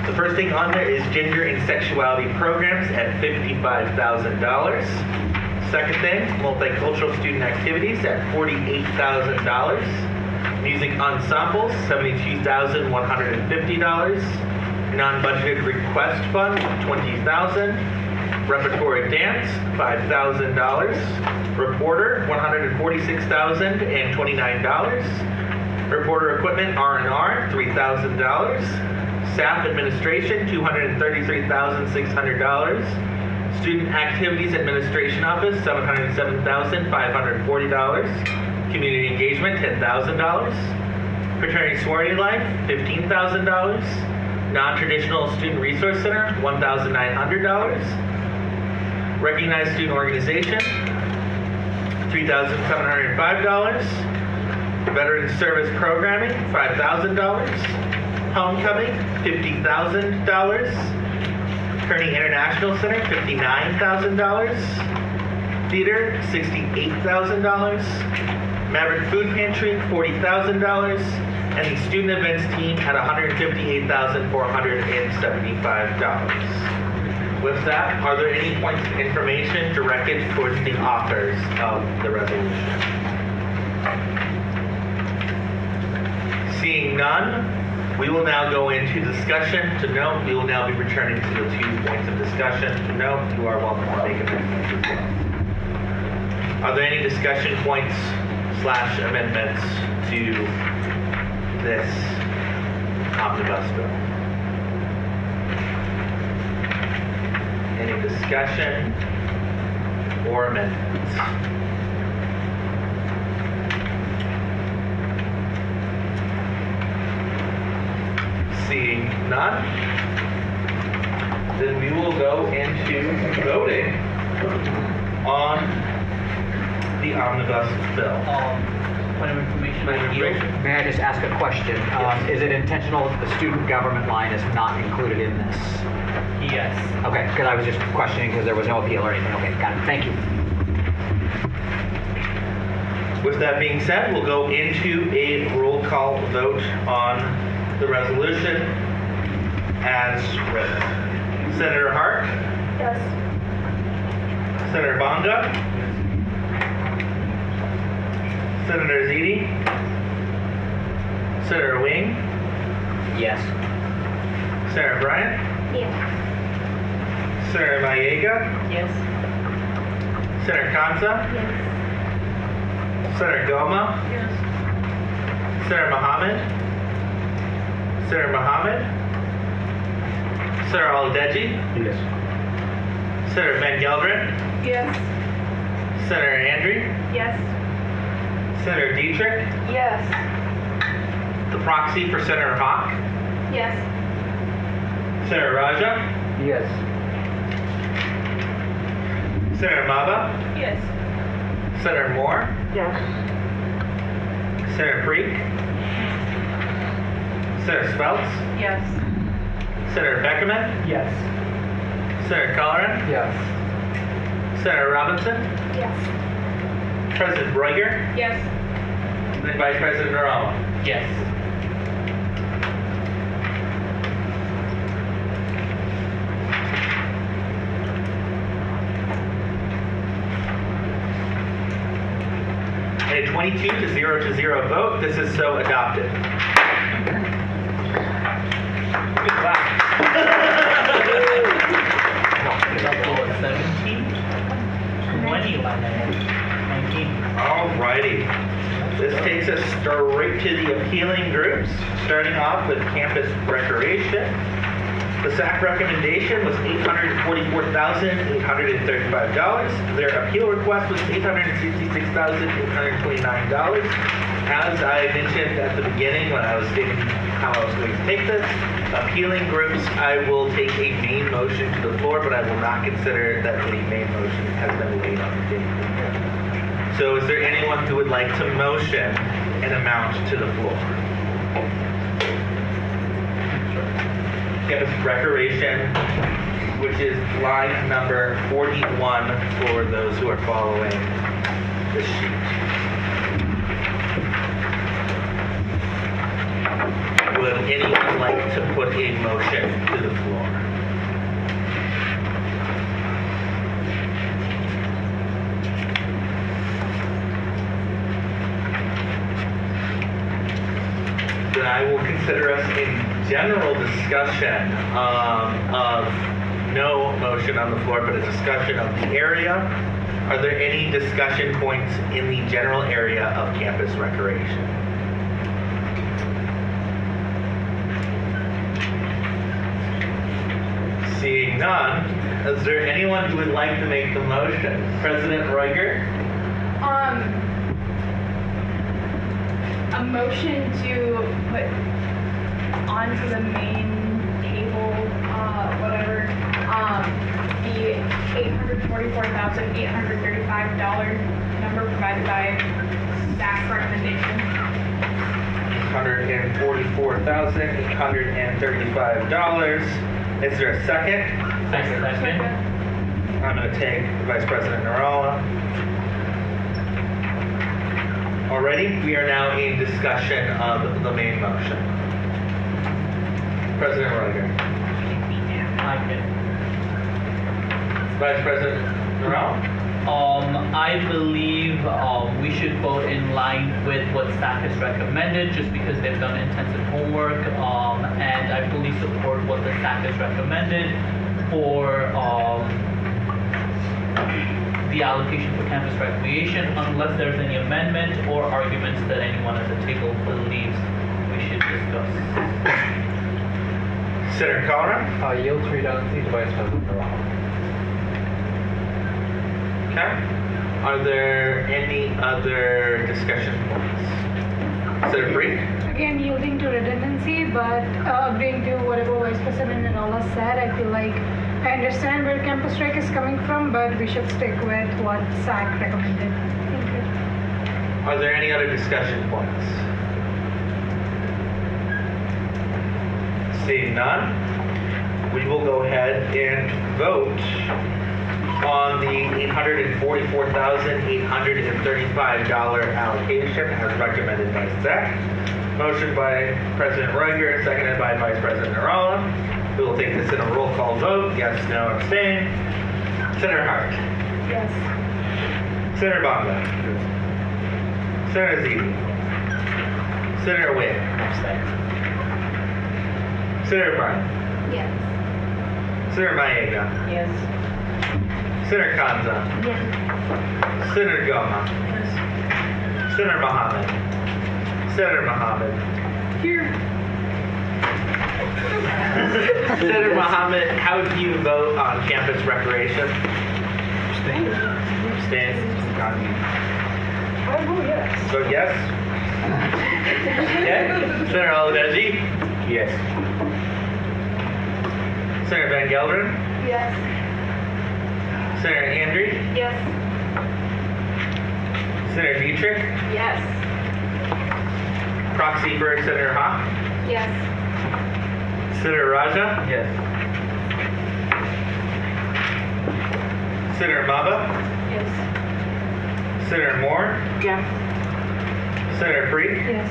The first thing on there is gender and sexuality programs at $55,000. Second thing, multicultural student activities at $48,000. Music ensembles, $72,150. Non-budgeted request fund, $20,000. Repertoire dance, $5,000. Reporter, $146,029. Reporter equipment R&R, $3,000. Staff administration, $233,600. Student Activities Administration Office, $707,540. Community Engagement, $10,000. Fraternity Sorority Life, $15,000. Non-Traditional Student Resource Center, $1,900. Recognized Student Organization, $3,705. Veteran Service Programming, $5,000. Homecoming, $50,000. Kearney International Center, $59,000. Theater, $68,000. Maverick Food Pantry, $40,000. And the Student Events Team at $158,475. With that, are there any points of information directed towards the authors of the resolution? Seeing none, we will now go into discussion. To note, we will now be returning to the 2 points of discussion. To note, you are welcome to make amendments as well. Are there any discussion points slash amendments to this omnibus bill? Any discussion or amendments? Seeing none, then we will go into voting on the omnibus bill. Point of information. May I just ask a question? Is it intentional that the student government line is not included in this? Yes. Okay, because I was just questioning because there was no appeal or anything. Okay, got it. Thank you. With that being said, we'll go into a roll call vote on the resolution as written. Senator Hart? Yes. Senator Bonga? Senator Ziti? Senator Wing? Yes. Senator Bryant? Yes. Senator Maega? Yes. Senator Kanza? Yes. Senator Goma? Yes. Senator Mohammed? Senator Mohammed? Senator Aladeji? Yes. Senator Van Gelderen? Yes. Senator Andrew? Yes. Senator Dietrich? Yes. The proxy for Senator Hawk? Yes. Senator Raja? Yes. Senator Maba? Yes. Senator Moore? Yes. Senator Preek? Senator Speltz? Yes. Senator Beckerman? Yes. Senator Colleran? Yes. Senator Robinson? Yes. President Breuger? Yes. And Vice President Narama? Yes. A 22-0 vote. This is so adopted. Wow. 17, 20, 19. Alrighty. This takes us straight to the appealing groups, starting off with campus recreation. The SAC recommendation was $844,835. Their appeal request was $866,829. As I mentioned at the beginning when I was stating how I was going to take this, appealing groups, I will take a main motion to the floor, but I will not consider that the main motion has been laid on the table. So is there anyone who would like to motion an amount to the floor? Campus recreation, which is line number 41 for those who are following the sheet. Would anyone like to put a motion to the floor? Then I will consider us in general discussion of no motion on the floor, but a discussion of the area. Are there any discussion points in the general area of campus recreation? Seeing none, is there anyone who would like to make the motion? President Reuger? A motion to put onto the main table, whatever, the $844,835 number provided by staff recommendation. $144,835. Is there a second? Second. I'm going to take Vice President Narala. Already, we are now in discussion of the main motion. President Reuger. Vice President Narala? I believe we should vote in line with what staff has recommended, just because they've done intensive homework, and I fully support what the staff has recommended for the allocation for campus recreation unless there's any amendment or arguments that anyone at the table believes we should discuss. Senator Colorado? Yield to redundancy to Vice President Navarro. Okay. Are there any other discussion points? Senator Freak? Again, yielding to redundancy, but agreeing to whatever Vice President Nanola said, I feel like I understand where campus rec is coming from, but we should stick with what SAC recommended. Thank you. Are there any other discussion points? Seeing none, we will go ahead and vote on the $844,835 allocation as recommended by SAC. Motion by President Ruiger, seconded by Vice President Narala. We will take this in a roll call vote. Yes, no, abstain. Senator Hart. Yes. Senator Bonga. Senator Zibi. Senator Wynn. Senator Bryan. Yes. Senator Maega. Yes. Senator Kanza. Yes. Senator Goma. Senator Mohammed. Senator Mohammed. Here. Senator Mohammed, how do you vote on campus recreation? Abstain. Abstain. I vote yes. Vote yes? Okay. Senator Oladeji? Yes. Senator Van Gelderen? Yes. Senator Andrew? Yes. Senator Dietrich? Yes. Proxy for Senator Hawk? Yes. Senator Raja? Yes. Senator Maba? Yes. Senator Moore? Yes. Senator Freak? Yes.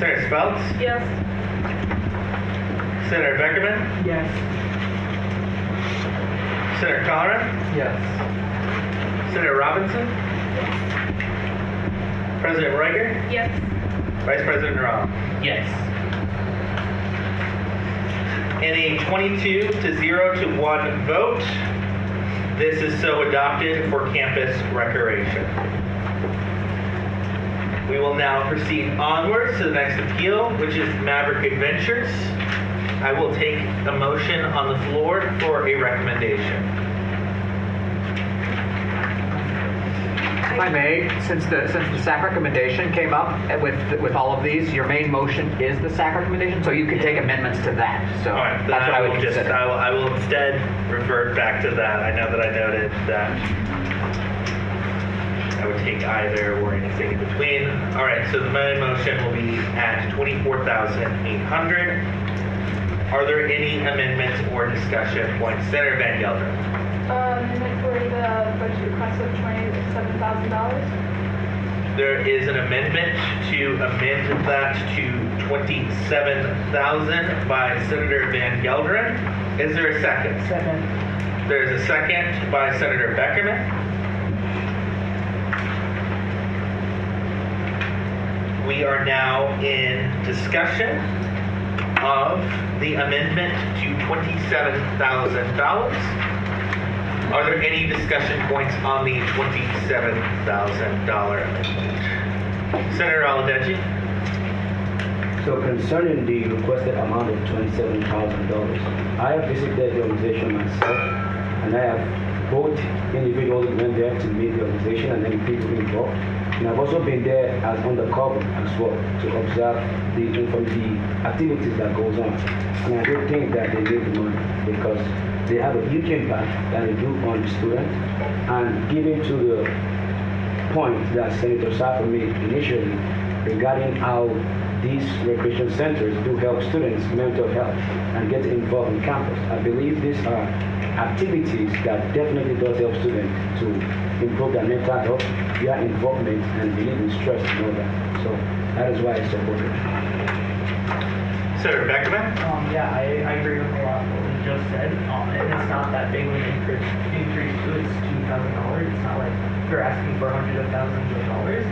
Senator Speltz? Yes. Senator Beckerman? Yes. Senator Colleran? Yes. Senator Robinson? President Ruiger? Yes. Vice President Narala? Yes. In a 22-0-1 vote, this is so adopted for campus recreation. We will now proceed onwards to the next appeal, which is Maverick Adventures. I will take a motion on the floor for a recommendation. If I may, since the SAC recommendation came up with all of these, your main motion is the SAC recommendation, so you can take amendments to that. So All right, then that's what I would will consider. I will instead revert back to that. I know that I noted that I would take either or anything in between. All right, so my motion will be at $24,800. Are there any amendments or discussion points? Senator Van Gelderen. Amendment for the budget request of $27,000. There is an amendment to amend that to $27,000 by Senator Van Gelderen. Is there a second? Second. There's a second by Senator Beckerman. We are now in discussion of the amendment to $27,000. Are there any discussion points on the $27,000 amendment? Senator Aladeji? So concerning the requested amount of $27,000, I have visited the organization myself, and I have both individuals went there to meet the organization and then people involved. And I've also been there as undercover as well to observe the activities that goes on. And I do think that they need the money because they have a huge impact that they do on the student. And given to the point that Senator Safa made initially regarding how these recreation centers do help students' mental health and get involved in campus, I believe these are activities that definitely does help students to improve their mental health, their involvement, and relieve the stress and all that. So that is why I support it. Senator Beckerman? Yeah, I agree with a lot of what we just said. And it's not that big of an increase too. It's $2,000. It's not like you're asking for hundreds of thousands of dollars.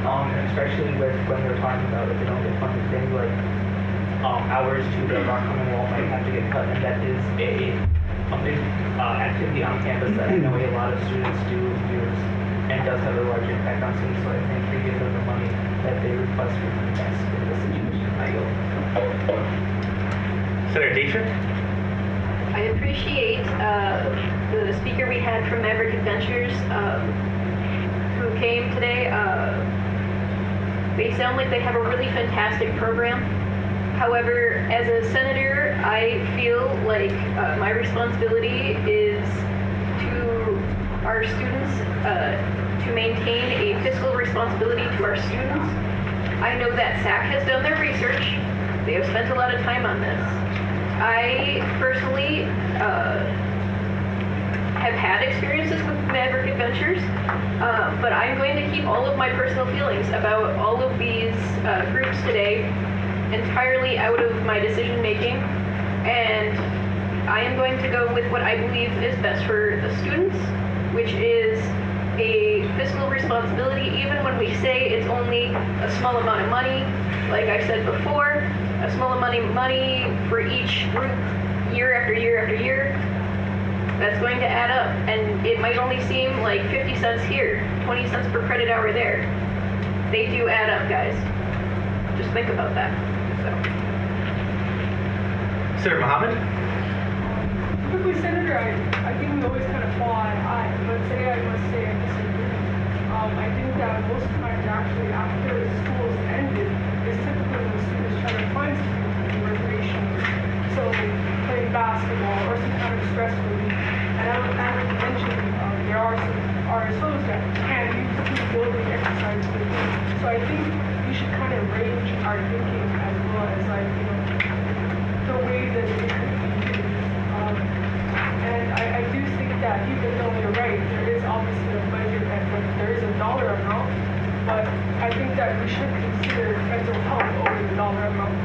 And especially with when they're talking about if they don't get funded things like hours to the rock climbing wall might have to get cut, and that is a a big activity on campus that I know a lot of students do use and does have a large impact on students. So I think they give them the money that they request would be best in this situation. I yield. Senator Dietrich? I appreciate the speaker we had from Maverick Adventures who came today. They sound like they have a really fantastic program. However, as a senator, I feel like my responsibility is to our students, to maintain a fiscal responsibility to our students. I know that SAC has done their research. They have spent a lot of time on this. I personally have had experiences with Maverick Adventures, but I'm going to keep all of my personal feelings about all of these groups today entirely out of my decision making, and I am going to go with what I believe is best for the students, which is a fiscal responsibility, even when we say it's only a small amount of money. Like I said before, a small amount of money for each group year after year after year, that's going to add up. And it might only seem like 50 cents here, 20 cents per credit hour there. They do add up, guys. Just think about that. Senator Mohammed? Quickly, Senator, I think we always kind of fall eye to eye, but today I must say I disagree. I think that most times actually after school is ended is typically when students try to find something recreation. So playing basketball or some kind of stress relief. And I would mention there are some RSOs that can use team building exercises with them. So I think we should kind of range our thinking as well as the way that it could be used. And I do think that even though you're right, there is obviously a budget and there is a dollar amount, but I think that we should consider mental health over the dollar amount.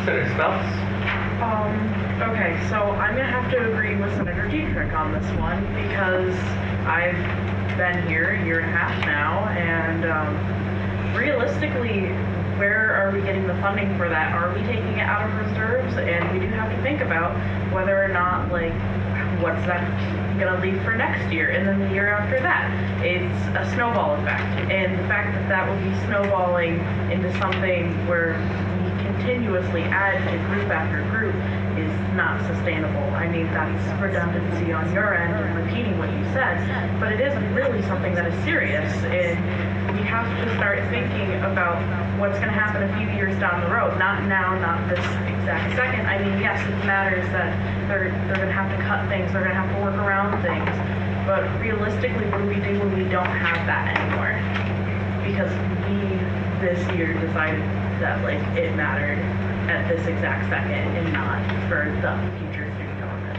Senator Speltz? Okay, so I'm going to have to agree with Senator Dietrich on this one because I've been here a year and a half now, and realistically, where are we getting the funding for that? Are we taking it out of reserves? And we do have to think about whether or not, what's that going to leave for next year? And then the year after that. It's a snowball effect. And the fact that that would be snowballing into something where we continuously add to group after group is not sustainable. I mean, that's redundancy on your end and repeating what you said, but it is really something that is serious. And we have to start thinking about what's going to happen a few years down the road. Not now, not this exact second. I mean, yes, it matters that they're going to have to cut things, they're going to have to work around things, but realistically, what do we do when we don't have that anymore? Because we, this year, decided that, it mattered at this exact second and not for the future student government.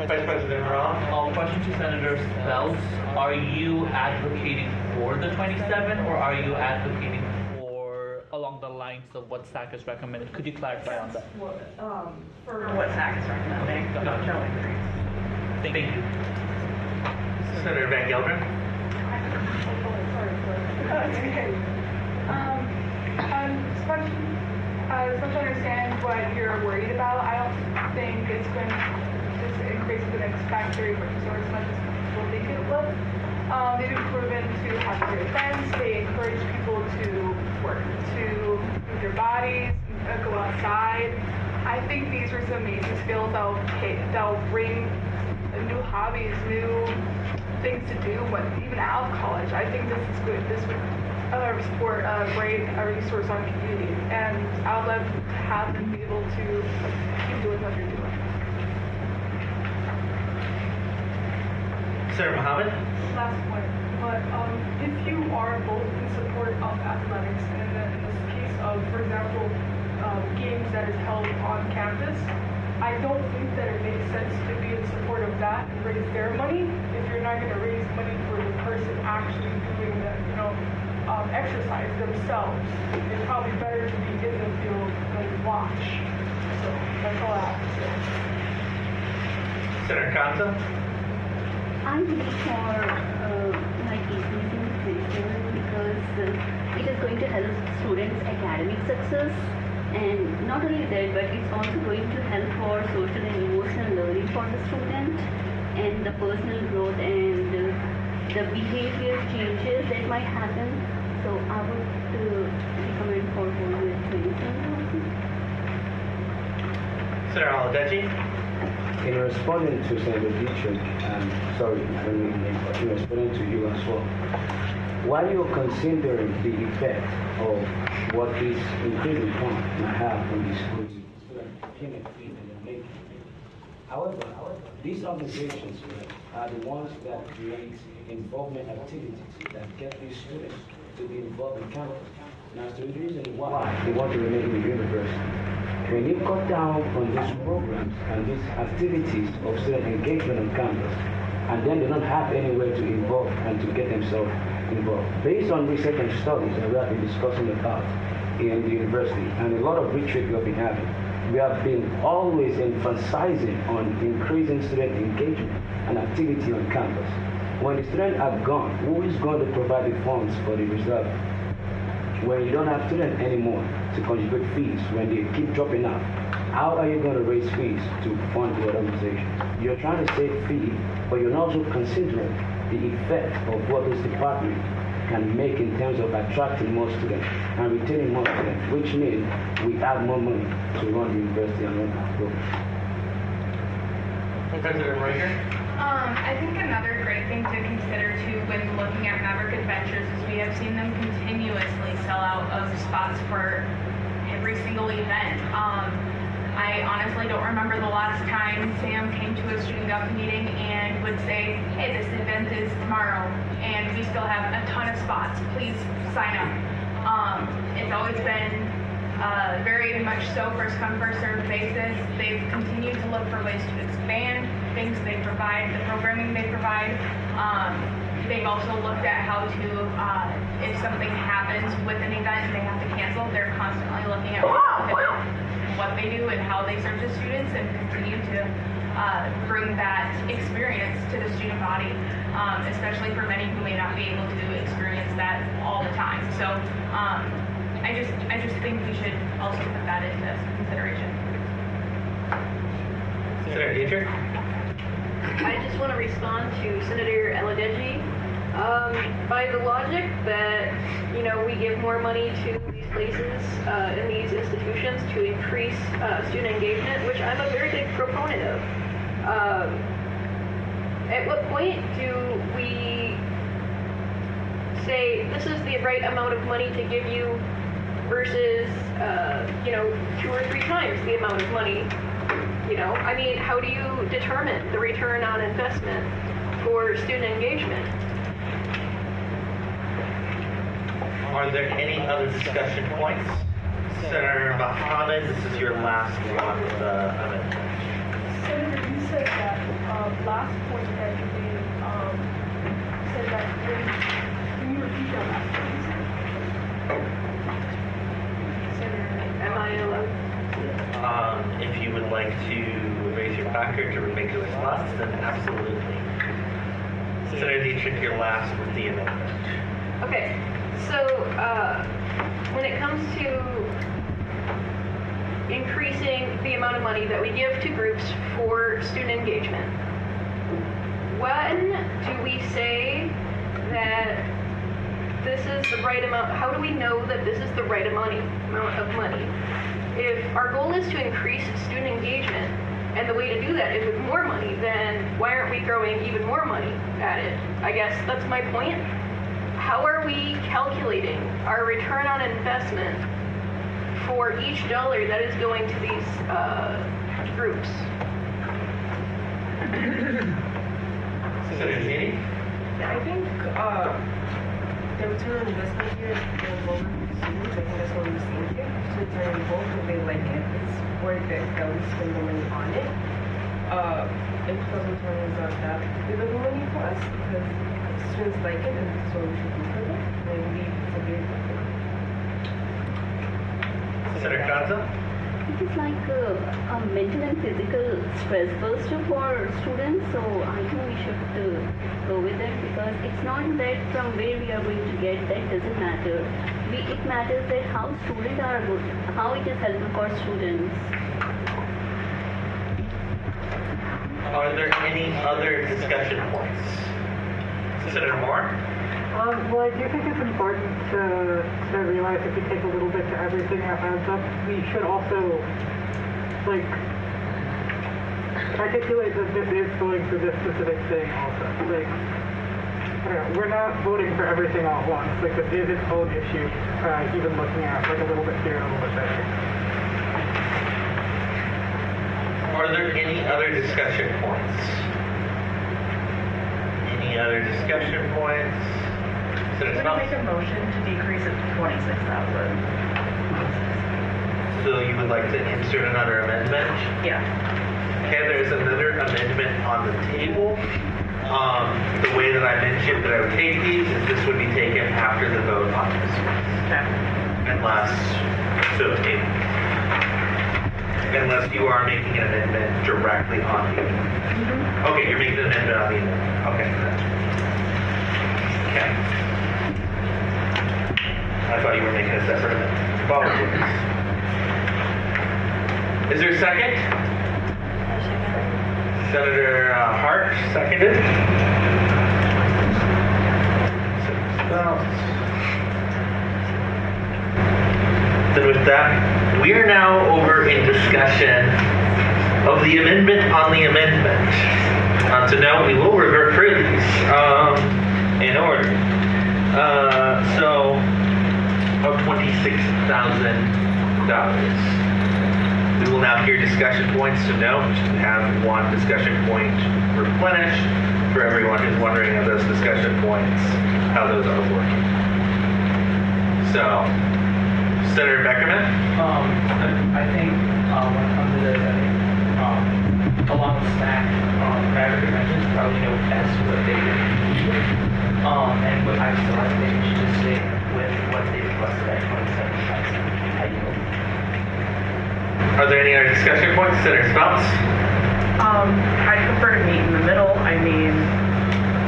Vice President Roth? Question to Senator Speltz. Are you advocating for the 27 or are you advocating for along the lines of what SAC has recommended? Could you clarify on that? For what SAC is recommending. No increase. Thank you. Senator Van Gelderen? I was supposed to understand what you're worried about. I don't think this increase is going to expect the resource as much as people think it would. They've been proven to have great events. They encourage people to move their bodies, go outside. I think these are some amazing skills that'll bring new hobbies, new things to do, even out of college. I think this is good. This would support a great resource on community, and I would love to have them be able to keep doing what they're doing. Senator Mohammed? Last point, but if you are both in support of athletics, and then in this case of, for example, games that is held on campus, I don't think that it makes sense to be in support of that and raise their money if you're not going to raise money for the person actually doing the, exercise themselves. It's probably better to be in the field than watch. So that's all I have to say. Senator Kanta? I'm looking for my increase in nutrition because it is going to help students' academic success. And not only that, but it's also going to help for social and emotional learning for the student and the personal growth and the behavior changes that might happen. So I would recommend for going with 27,000. Senator Aladeji? In responding to Senator Dietrich, sorry, I don't mean name, but in responding to you as well, while you're considering the effect of what this increasing fund might have on the schools, payment fee and the making. However, these organizations are the ones that create involvement activities that get these students to be involved in campus. Now, so the reason why they want to remain in the university. When you cut down on these programs and these activities of student engagement on campus, and then they don't have anywhere to involve and to get themselves involved. Based on research and studies that we have been discussing about in the university, and a lot of retreat we have been having, we have been always emphasizing on increasing student engagement and activity on campus. When the students are gone, who is going to provide the funds for the reserve? When you don't have students anymore to contribute fees, when they keep dropping out, how are you going to raise fees to fund the organization? You're trying to save fee, but you're also considering the effect of what this department can make in terms of attracting more students and retaining more students, which means we add more money to run the university and run our program. President Riker? I think another great thing to consider too when looking at Maverick Adventures is we have seen them continuously sell out of spots for every single event. I honestly don't remember the last time Sam came to a student government meeting and would say, hey, this event is tomorrow and we still have a ton of spots, please sign up. It's always been very much so first come, first served basis. They've continued to look for ways to expand things they provide, the programming they provide. They've also looked at how to, if something happens with an event and they have to cancel, they're constantly looking at what they do and how they serve the students and continue to bring that experience to the student body, especially for many who may not be able to experience that all the time. So I just think we should also put that into consideration. Senator Dietrich? I just want to respond to Senator Aladeji. By the logic that, we give more money to these places and these institutions to increase student engagement, which I'm a very big proponent of. At what point do we say this is the right amount of money to give you versus, 2 or 3 times the amount of money? How do you determine the return on investment for student engagement? Are there any other discussion points? Senator Mohammed, this is your last one. Senator, you said that last point that you made, said that can you repeat that last point? Senator, am I allowed? If you would like to raise your placard to make a response, then absolutely. Senator Dietrich, your last with the amendment. Okay, so when it comes to increasing the amount of money that we give to groups for student engagement, when do we say that this is the right amount? How do we know that this is the right amount of money? If our goal is to increase student engagement, and the way to do that is with more money, then why aren't we throwing even more money at it? I guess that's my point. How are we calculating our return on investment for each dollar that is going to these groups? Senator Zini? I think the return on investment here is lower for the students. I think that's what we're seeing here. Students are involved if they like it. It's worth it that we spend the money on it. In 2020 is not that big of a money for us because students like it and so we should do for them. And we believe it's a great thing. Senator Gonza? it is like a mental and physical stress buster for students. So I think we should go with it, because it's not that from where we are going to get, that doesn't matter. It matters that how students are good, how it is helpful for students. Are there any other discussion points? Senator Moore? Well, I do think it's important to realize if we take a little bit to everything that adds up, we should also, like, articulate that this is going for this specific thing also. Like, I don't know, we're not voting for everything all at once. Like, this is its own issue, even looking at, like, a little bit here, a little bit there. Are there any other discussion points? Any other discussion points? I'm going to make a motion to decrease it to 26,000. So you would like to insert another amendment? Yeah. Okay, there's another amendment on the table. The way that I mentioned that I would take these is this would be taken after the vote on this one. Okay. Unless you are making an amendment directly on the amendment. Okay, you're making an amendment on the amendment. Okay. Okay. I thought you were making a separate amendment. Apologies. Is there a second? Senator Hart, seconded. Then with that, we are now over in discussion of the amendment on the amendment. To note, we will revert through these in order. So, of $26,000. We will now hear discussion points. To note, we have one discussion point replenished for everyone who's wondering of those discussion points, how those are working. So, Senator Beckerman? I think when it comes to this, I think along with SNAC, Maverick mentioned probably know best what they need. And what I still have they should just stay with what they requested at 27,000. Are there any other discussion points? Senator Speltz? I prefer to meet in the middle. I mean,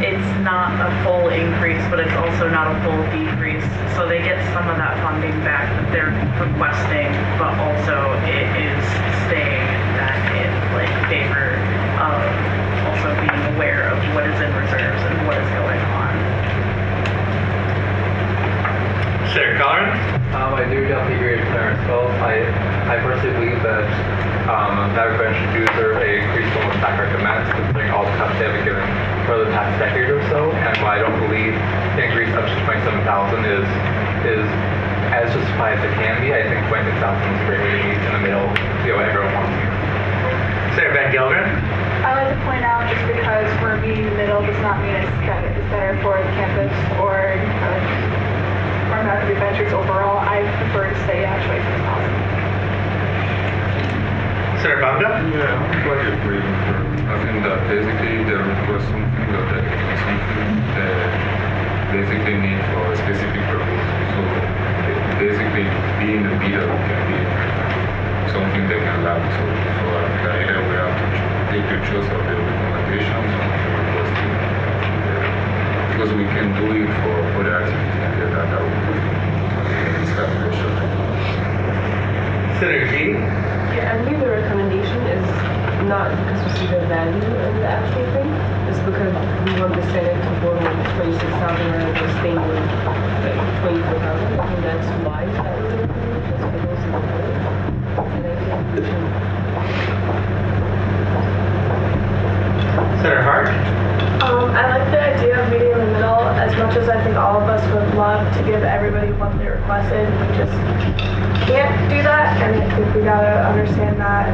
it's not a full increase, but it's also not a full decrease. So they get some of that funding back that they're requesting, but also it is staying that in like favor of also being aware of what is in reserves and what is going on. Senator Colleran? I do definitely agree with Clarence Speltz. I personally believe that Maverick should deserve a increase from what SAC recommends, considering all the cuts they have given for the past decade or so, and why I don't believe the increase up to 27,000 is as justified as it can be. I think 26,000 is great in the middle, see what everyone wants. Senator Van Gelderen? I like to point out, just because we're meeting in the middle does not mean it's better for the campus or Maverick Ventures overall. I prefer to stay at 26,000. Senator Banga? Yeah, I'm quite agree with her. I think that basically there was something basically need for a specific purpose. So basically being the middle can be something they can lack. So I think either we have to take the choice of the recommendations and requesting because we can do it for other activities that will be Senator G? Yeah, I believe the recommendation is not because we see the value in the actual thing, it's because we want the Senate to vote on 26,000 rather than staying with like 24,000. I think that's why that was the recommendation, so those are the vote. And I think we should... Senator Hart? I like the idea of meeting in the middle. As much as I think all of us would love to give everybody what they requested, we just can't do that, and I think we gotta understand that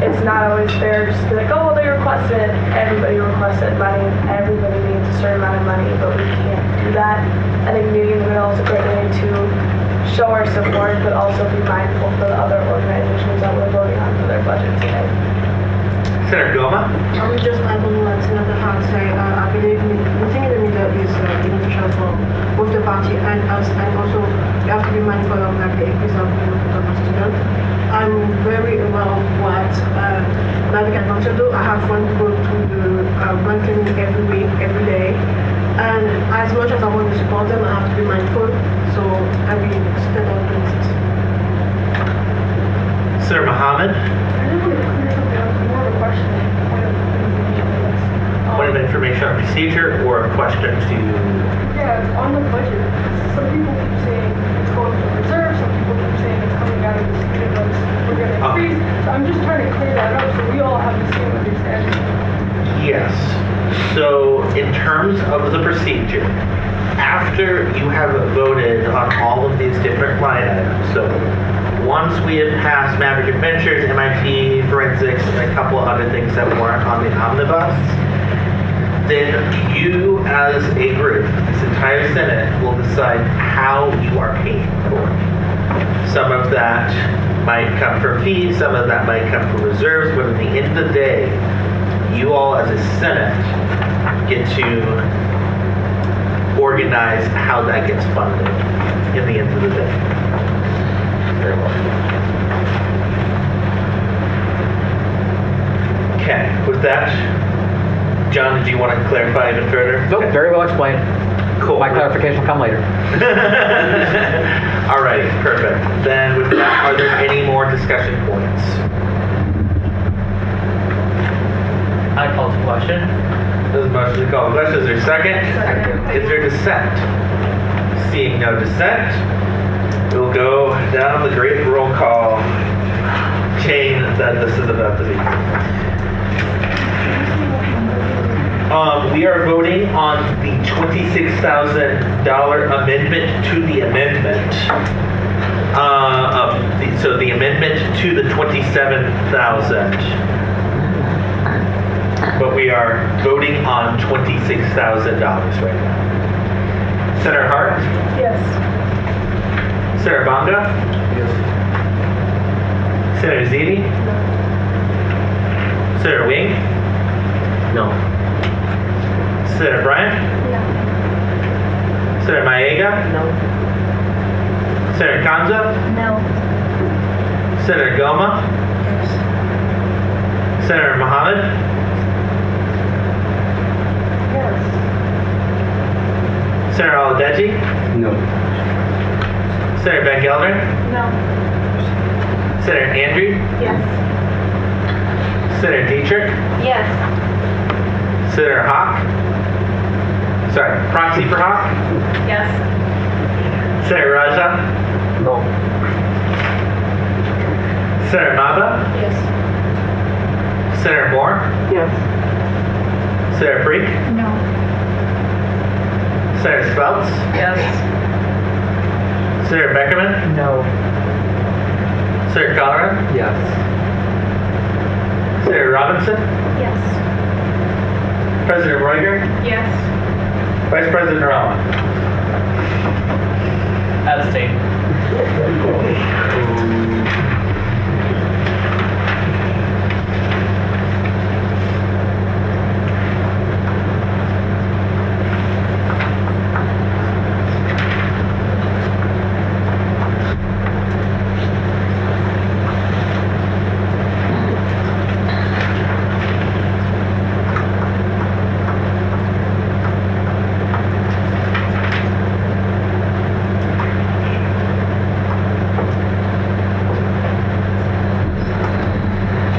it's not always fair just to be like, oh, well, they requested, everybody requested money, everybody needs a certain amount of money, but we can't do that. I think meeting in the middle is a great way to show our support, but also be mindful for the other organizations that we're voting on for their budget today. Senator Goma? Just adding what Senator Hart said, I believe meeting in the middle is beneficial for both the party and us, and also we have to be mindful of like the increase of students. I'm very aware of what Maverick Adventure do. I have friends who go to the banking every week, every day. And as much as I want to support them, I have to be mindful. So I will stand up against it. Sir Mohammed, I just want to clear something up, more of a question. point of information on procedure or a question to? Yeah, on the budget, some people keep saying it's going for reserve, some people keep saying it's coming out of the student votes, we're gonna increase. So I'm just trying to clear that up so we all have the same understanding. Yes. So in terms of the procedure, after you have voted on all of these different line items, so once we have passed Maverick Adventures, MIT, Forensics, and a couple of other things that weren't on the omnibus, then you as a group, this entire Senate, will decide how you are paid for. Some of that might come from fees, some of that might come from reserves, but at the end of the day, you all as a Senate get to organize how that gets funded in the end of the day. Very well. Okay, with that, John, did you want to clarify even further? Nope, very well explained. Cool. My clarification will come later. All right, perfect. Then with that, are there any more discussion points? I call to question. There's a motion to call the question. Is there a second? Second. Is there dissent? Seeing no dissent, we'll go down the great roll call chain that this is about to be. We are voting on the $26,000 amendment to the amendment. So the amendment to the $27,000. But we are voting on $26,000 right now. Senator Hart? Yes. Senator Bonga? Yes. Senator Ziti? No. Senator Wing? No. Senator Bryant? No. Senator Maega? No. Senator Kanza? No. Senator Goma? Yes. Senator Mohammed? Yes. Senator Aladeji? No. Senator Van Gelder? No. Senator Andrew? Yes. Senator Dietrich? Yes. Senator Hawk? Sorry, proxy for Hawk? Yes. Senator Raja? No. Senator Maba? Yes. Senator Moore? Yes. Senator Freak? No. Senator Speltz? Yes. Senator Beckerman? No. Senator Colorado? Yes. Senator Robinson? Yes. President Roiger? Yes. Vice President Narama? Abstain.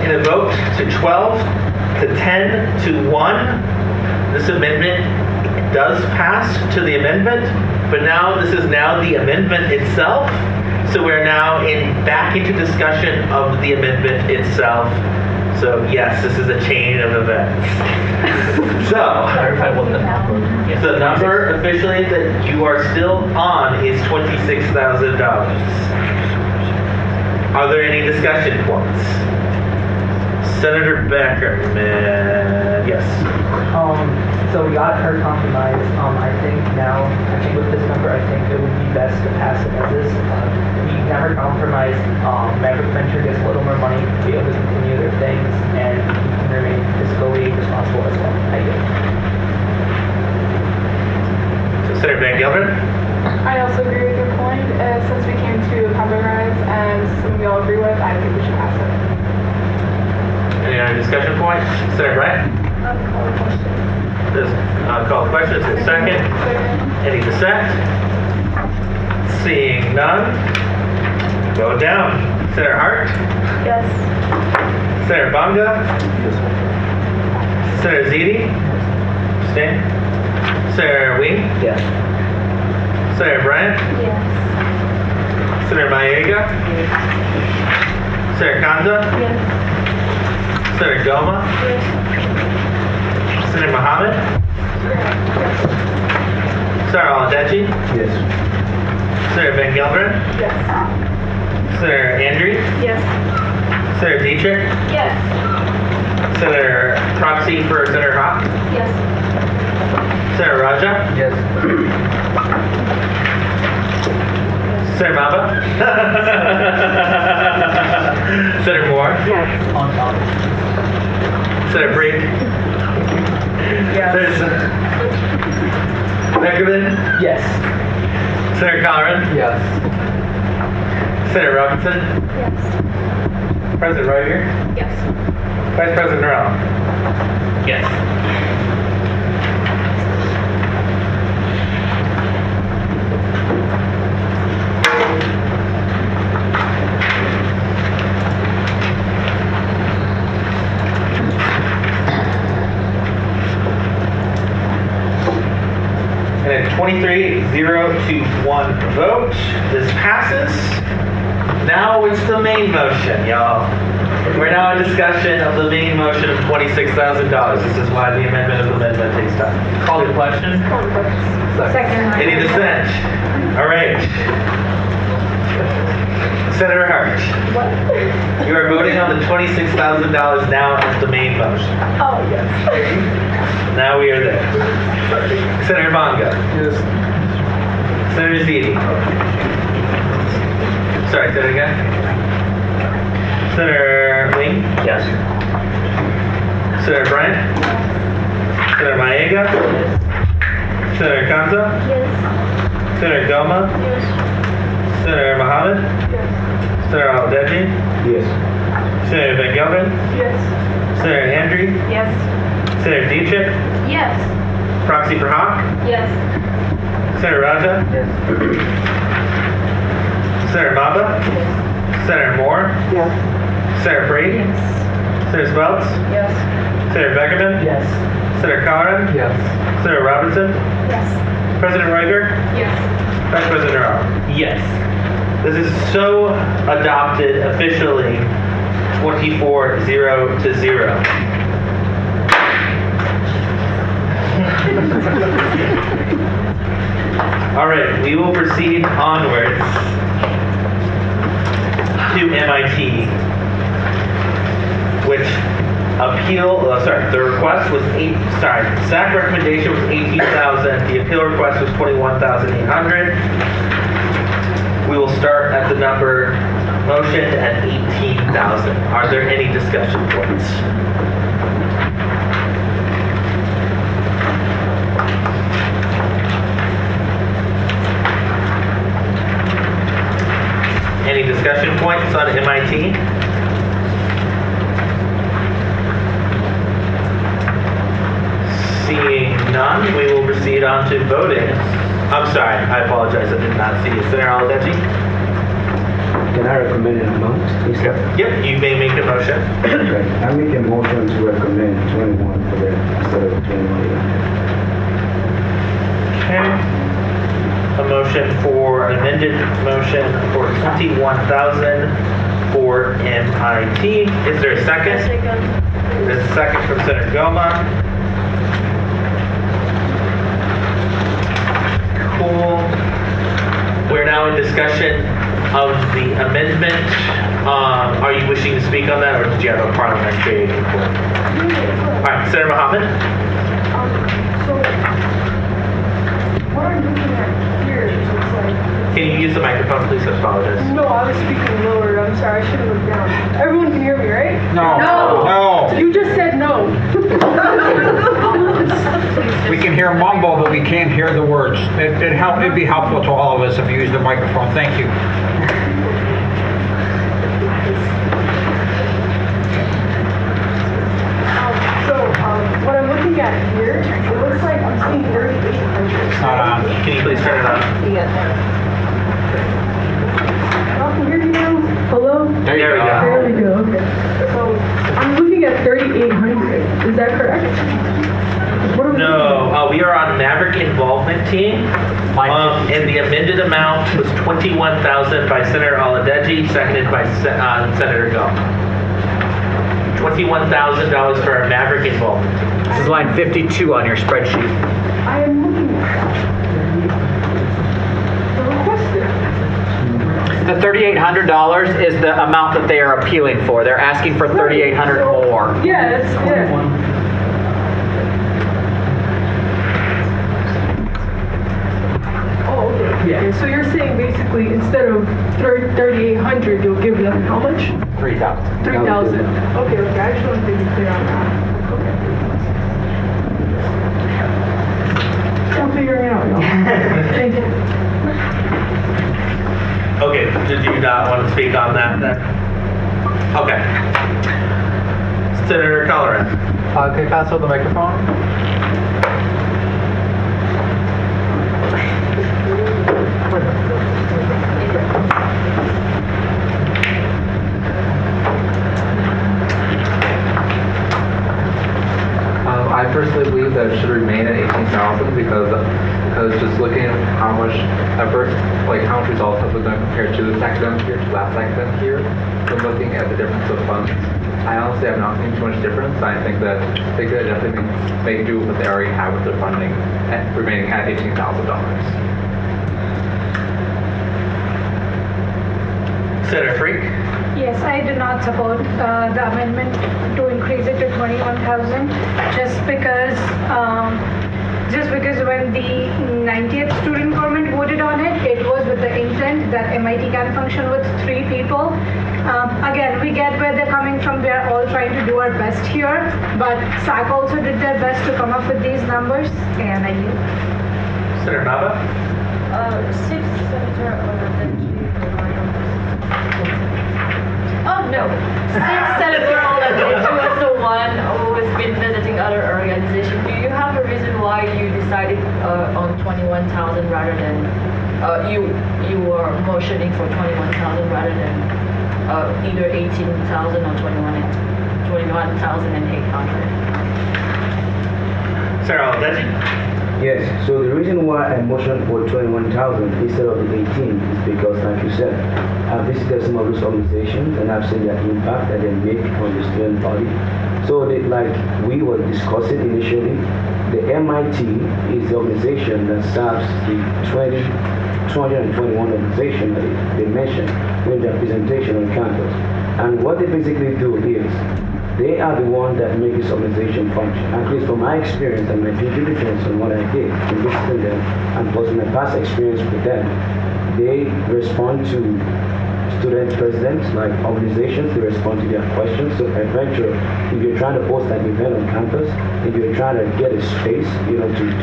In a vote to 12 to 10 to 1, this amendment does pass to the amendment, but now this is now the amendment itself. So we're now back into discussion of the amendment itself. So yes, this is a chain of events. So Clarify what the number. Yes. the number officially that you are still on is $26,000. Are there any discussion points? Senator Beckerman, yes. So we got her compromise. I think with this number, I think it would be best to pass it as is. We never compromise. Maverick Venture gets a little more money to be able to continue their things, and we can remain fiscally responsible as well. I do. So Senator Van Gelder? I also agree with your point. outlined, since we came to a compromise and something we all agree with, I think we should pass it. Any other discussion points? Senator Bryant? Call the question. Call the question. Is there a second? Any dissent? Seeing none, go down. Senator Hart? Yes. Senator Bonga? Senator Ziti? Abstain. Senator Wing? Yes. Senator Bryant? Yes. Senator Mayorga? Senator Kanza? Yes. Senator Goma? Yes. Senator Mohammed? Senator Aladeji? Yes. Senator Van Gelder? Yes. Senator Andrew? Yes. Senator Dietrich? Yes. Senator Proxy for Senator Hawk? Yes. Senator Raja? Yes. Senator Maba? Senator Moore? Yes. On top. Senator Brink? Yes. Senator Beckerman? Yes. Senator Colleran? Yes. Senator Robinson? Yes. President Reiger? Yes. Vice President Norrell? Yes. And a 23-0 to 1 vote. This passes. Now it's the main motion, y'all. We're now in discussion of the main motion of $26,000. This is why the amendment of the amendment takes time. Call the question. Second. Any dissent? All right. Senator Hart, you are voting on the $26,000 now as the main motion. Oh, yes. Now we are there. Senator Bonga. Yes. Senator Ziti. Sorry, say it again. Senator Wing. Yes. Senator Bryant. Senator Mayorga. Senator Kanza. Yes. Senator Goma. Yes. Senator Mohammed. Yes. Senator Aladeji. Yes. Senator Van Gelder. Yes. Senator Andrew. Yes. Senator Dietrich. Yes. Proxy for Hawk. Yes. Senator Raja. Yes. Senator Maba. Senator Moore. Yes. Senator Brady. Senator Speltz. Yes. Senator Beckerman. Yes. Senator Colleran. Yes. Senator Robinson. Yes. President Reiger. Yes. Vice President Norrell. Yes. This is so adopted officially 24-0 to 0. All right, we will proceed onwards to MIT, which the request was SAC recommendation was 18,000. The appeal request was 21,800. We will start at the number motioned at 18,000. Are there any discussion points? Any discussion points on MIT? Seeing none, we will proceed on to voting. I'm sorry, I apologize, I did not see you. Senator Aladeji? Can I recommend an amount? Yep, you may make a motion. Okay. I make a motion to recommend 21 for that instead of 21. Okay. A motion for, an amended motion for 21,000 for MIT. Is there a second? There's a second from Senator Goma. Cool. We're now in discussion of the amendment. Are you wishing to speak on that, or did you have a parliamentary report? All right, Senator Mohammed. So, what I'm looking at here is like... Can you use the microphone, please? I apologize. No, I was speaking lower. I'm sorry, I should have looked down. Everyone can hear me, right? No. No. No. You just said no. We can hear mumble, but we can't hear the words. It'd be helpful to all of us if you use the microphone. Thank you. What I'm looking at here, it looks like I'm seeing 3,800. It's not on. Can you please turn it on? Oh, can you hear me now? Hello? There you go. There we go, okay. So, I'm looking at 3,800, is that correct? No, we are on Maverick Involvement Team. And the amended amount was $21,000 by Senator Aladeji, seconded by Senator Gall. $21,000 for our Maverick Involvement Team. This is line 52 on your spreadsheet. I am looking at the requested. The $3,800 is the amount that they are appealing for. They're asking for $3,800 more. Yeah, it's, yeah. Oh, okay. Yeah. So you're saying basically instead of 3,800, you'll give them how much? 3,000. 3,000. Okay, okay. I just want to be clear on that. Okay. I'm figuring it out, y'all. Thank you. Okay, did you not want to speak on that then? Okay. Senator Colleran. Can you pass out the microphone? I personally believe that it should remain at 18,000 because just looking at how much effort, like how much results have been done compared to this academic year to last academic year, when looking at the difference of funds, I honestly have not seen too much difference. I think that they could definitely make do with what they already have with their funding at remaining at $18,000. Senator Freak. Yes, I do not support the amendment to increase it to 21,000 just because when the 90th student government voted on it, it was with the intent that MIT can function with 3 people. Again, we get where they're coming from. We're all trying to do our best here, but SAC also did their best to come up with these numbers, and I yield. Senator Nava. Senator Oh no, Senator Oladeji was the one who has been visiting other organizations. Do you have a reason why you decided on 21,000 rather than you were motioning for 21,000 rather than either 18,000 or 21,800? Senator Oladeji. Yes, so the reason why I motioned for 21,000 instead of the 18 is because, like you said, I've visited some of those organizations and I've seen their impact that they make on the student body. So, like we were discussing initially, the MIT is the organization that serves the 221 organization that they mentioned in their presentation on campus. And what they basically do is, they are the ones that make this organization function. At least from my experience and my due diligence on what I did in visiting them, and plus my past experience with them, they respond to student presidents, like organizations, they respond to their questions. So eventually, if you're trying to host an event on campus, if you're trying to get a space, to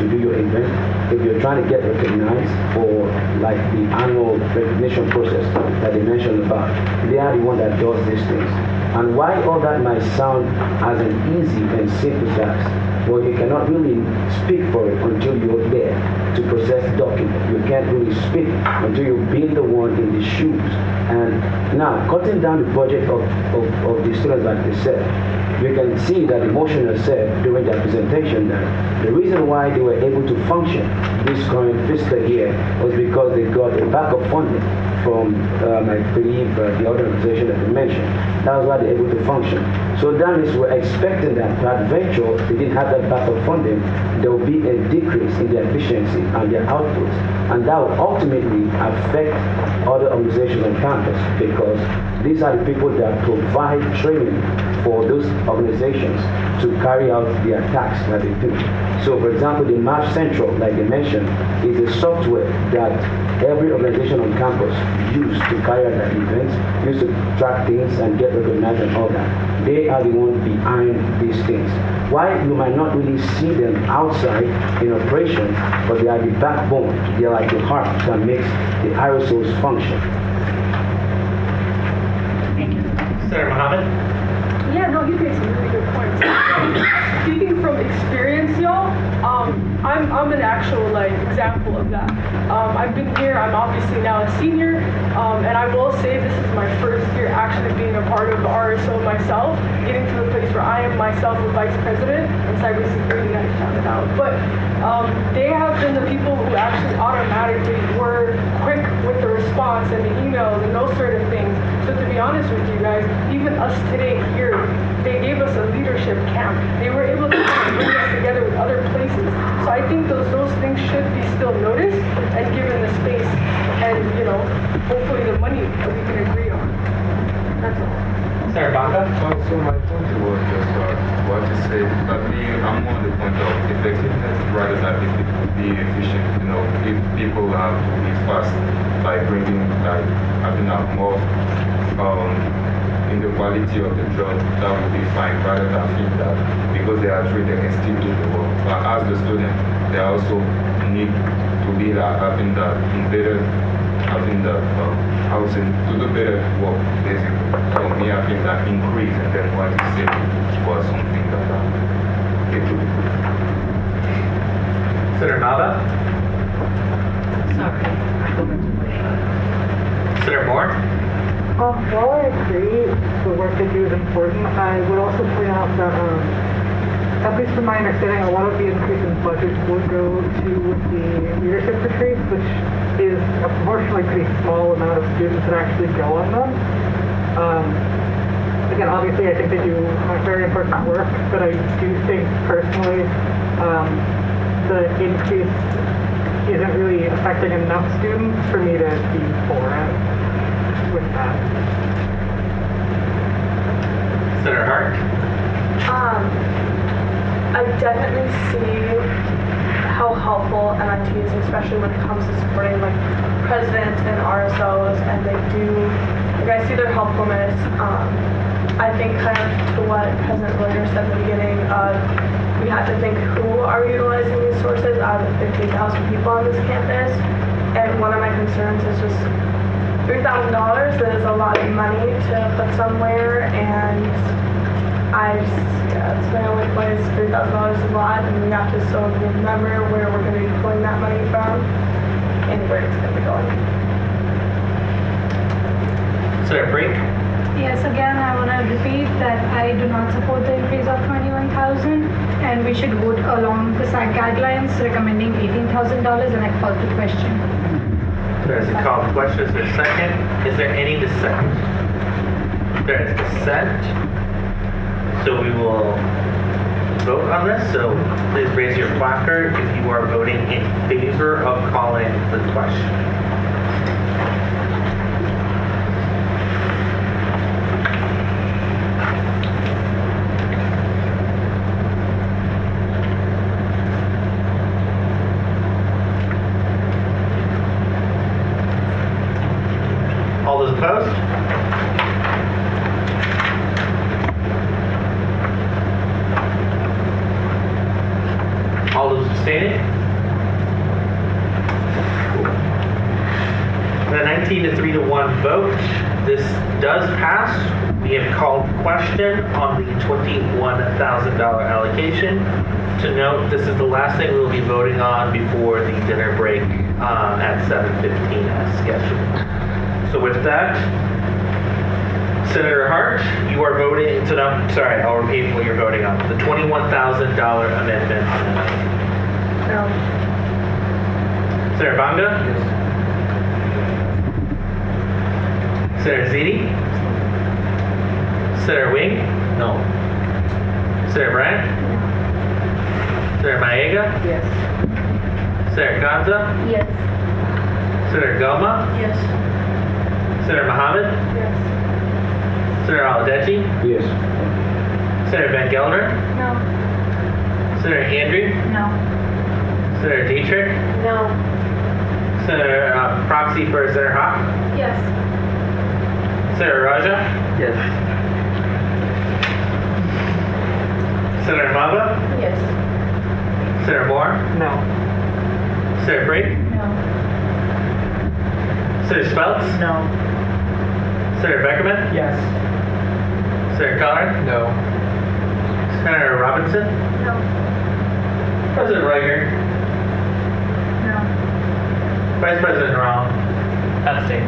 do your event, if you're trying to get recognized for like the annual recognition process that they mentioned about, they are the one that does these things. And while all that might sound as an easy and simple task, well, you cannot really speak for it until you're there to process the document. You can't really speak until you've been the one in the shoes. And now, cutting down the budget of the students, like they said, you can see that the motioner said during their presentation that the reason why they were able to function this current fiscal year was because they got a backup funding from, I believe, the other organization that they mentioned. That was why they're able to function. So that means we're expecting that peradventure, if they didn't have that backup funding, there will be a decrease in their efficiency and their outputs. And that will ultimately affect other organizations on campus because these are the people that provide training for those organizations to carry out their tasks that they do. So for example, the Map Central, like they mentioned, is a software that every organization on campus use to carry out their events, use to track things and get recognized and all that. They are the ones behind these things. Why you might not really see them outside in operation, but they are the backbone. They are like the heart that makes the aerosols function. Senator Mohammed? Yeah, no, you made some really good points. Speaking from experience, y'all, I'm an actual example of that. I've been here. I'm obviously now a senior, and I will say this is my first year actually being a part of RSO myself, getting to the place where I am myself a vice president in cybersecurity. I found it out, but they have been the people who actually automatically were quick with the response and the emails and those sort of things. So to be honest with you guys, even us today here, they gave us a leadership camp. They were able to bring us together with other places. So I think those things should be still noticed and given the space and, hopefully the money that we can agree on. That's all. Senator Baca? So my point was just what you said, but I'm on the point of effectiveness rather than being efficient. If people have to be fast by bringing, having a more in the quality of the job, that would be fine, rather than feel that because they are trained, they can still do the work. But as the student, they also need to be having the housing to do better work, basically. So me, I think that increase and then what you said was something that it would be good. Senator Nava? Sorry. Senator Moore? While I agree the work they do is important, I would also point out that, at least from my understanding, a lot of the increase in budget would go to the leadership retreats, which is a proportionally pretty small amount of students that actually go on them. Again, obviously, I think they do very important work, but I do think personally the increase isn't really affecting enough students for me to be for it with that. Senator Hart? I definitely see how helpful MIT is, especially when it comes to supporting presidents and RSOs, and they do, I see their helpfulness. I think kind of to what President Williams said at the beginning, we have to think who are utilizing these sources out of the 50,000 people on this campus, and one of my concerns is just $3,000 is a lot of money to put somewhere, and that's my only place. $3,000 is a lot, and we have to still remember where we're going to be pulling that money from and where it's going to be going. Senator Brink? Yes, again, I want to repeat that I do not support the increase of 21,000, and we should vote along the SAC guidelines recommending $18,000, and I call to question. There's a call to question. Is there a second? Is there any dissent? There is dissent. So we will vote on this. So please raise your placard if you are voting in favor of calling the question. All those opposed? All those abstaining? The 19 to 3 to 1 vote. This does pass. We have called question on the $21,000 allocation. To note, this is the last thing we will be voting on before the dinner break at 7:15 as scheduled. So with that, Senator Hart, you are voting, I'll repeat what you're voting on. The $21,000 amendment. No. Senator Banga? Yes. Senator Ziti? Senator Wing? No. Senator Bryant? Senator Maega? Yes. Senator Kanza? Yes. Senator Goma? Yes. Senator Mohammed? Yes. Senator Aladeji? Yes. Senator Van Gelder? No. Senator Andrew? No. Senator Dietrich? No. Senator Proxy for Senator Hawk? Yes. Senator Raja? Yes. Senator Mava? Yes. Senator Moore? No. Senator Brink? No. Senator Speltz? No. Senator Beckerman? Yes. Senator Collard? No. Senator Robinson? No. President Reiger? No. Vice President Nral? Abstain.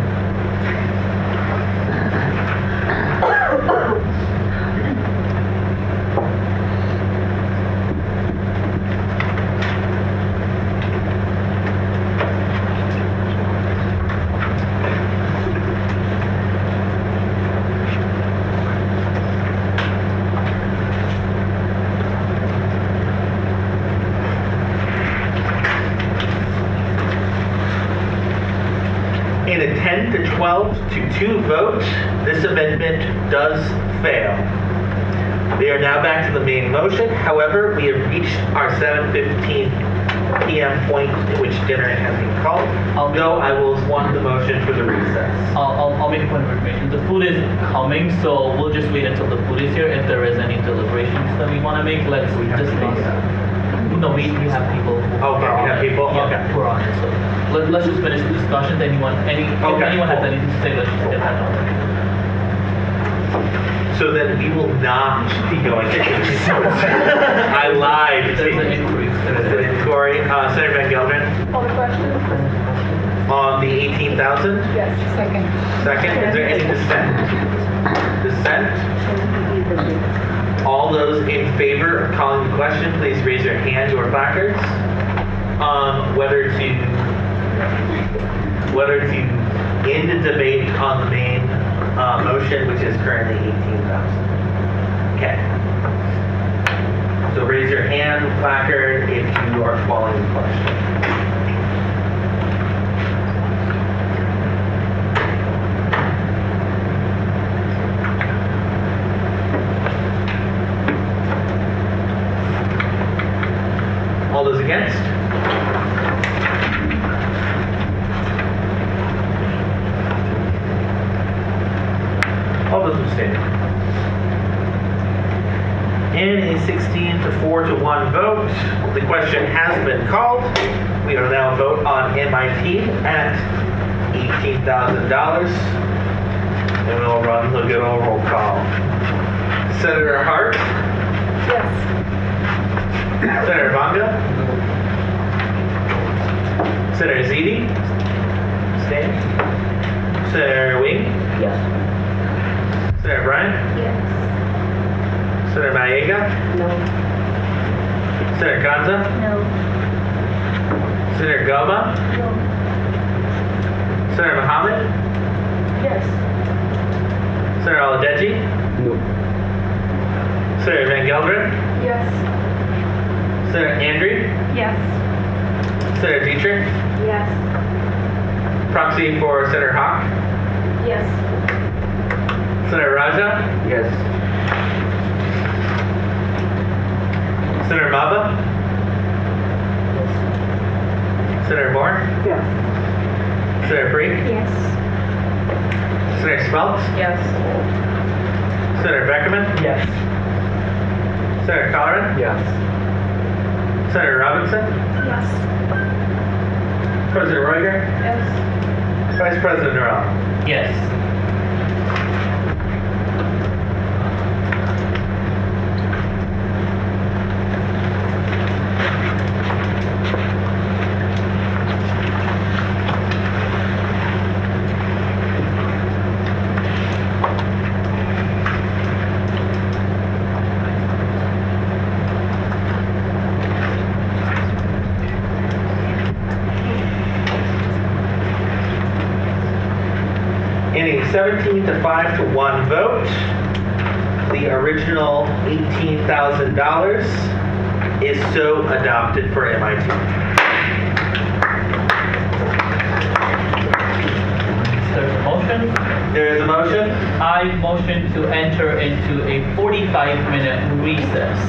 In a 10 to 12 to 2 vote, this amendment does fail. We are now back to the main motion. However, we have reached our 7:15 p.m. point in which dinner has been called. Although I will want the motion for the recess. I'll make a point of information. The food is coming, so we'll just wait until the food is here. If there is any deliberations that we want to make, let's discuss. No, we have people. Okay, we have people? Yeah, Okay. we're on it. So let's just finish the discussions. If anyone has anything to say, let's just get that on. So then we will not be going to I lied. There's an inquiry. Corey, Senator Van Gelderen, All the questions? on the 18,000? Yes. Second. Second, is there any dissent? Dissent? All those in favor of calling the question, please raise your hand or placards. Whether to end the debate on the main motion, which is currently 18,000. Okay. So raise your hand, placard, if you are calling the question. All those against? All those abstaining. In a 16 to 4 to 1 vote, the question has been called. We will now vote on MIT at $18,000. And we'll run the good old roll call. Senator Hart? Yes. Senator Bonga? Senator Ziti? Abstain. Senator Wing? Yes. Senator Bryan? Yes. Senator Maega? No. Senator Kanza? No. Senator Goma? No. Senator Mohammed? Yes. Senator Aladeji? No. Senator Van Gelderen? Yes. Senator Andrew? Yes. Senator Dietrich? Yes. Proxy for Senator Hawk? Yes. Senator Raja? Yes. Senator Mava? Senator Moore? Yes. Senator Brink? Yes. Senator Speltz? Yes. Senator Beckerman? Yes. Senator Collard? Yes. Senator Robinson? Yes. President Reiger? Yes. Vice President Nral? Yes. In a 17 to 5 to 1 vote, the original $18,000 is so adopted for MIT. There's a motion. There is a motion. I motion to enter into a 45-minute recess.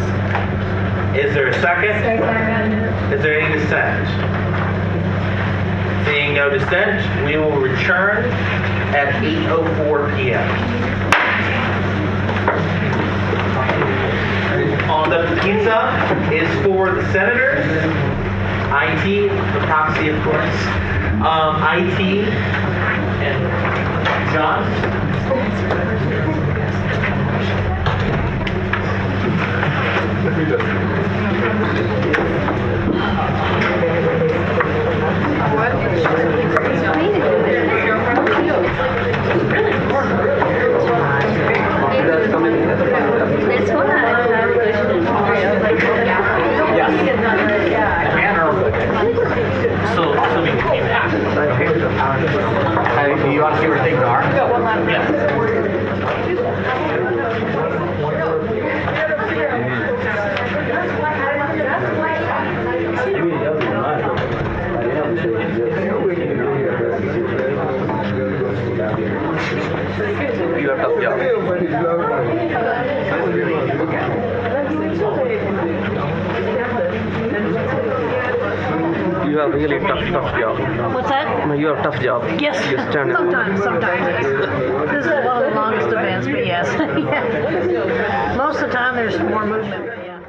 Is there a second? Is there any dissent? Seeing no dissent, we will return at 8:04 p.m. The pizza is for the senators, IT, the proxy of course, IT, and John. That's what I have a question. So we can ask. Do you want to see where things are? You have tough job. You have really tough job. What's that? You have tough job. Yes. You stand Sometimes. This is one of the longest events, but yes. Yeah. Most of the time there's more movement, but yeah.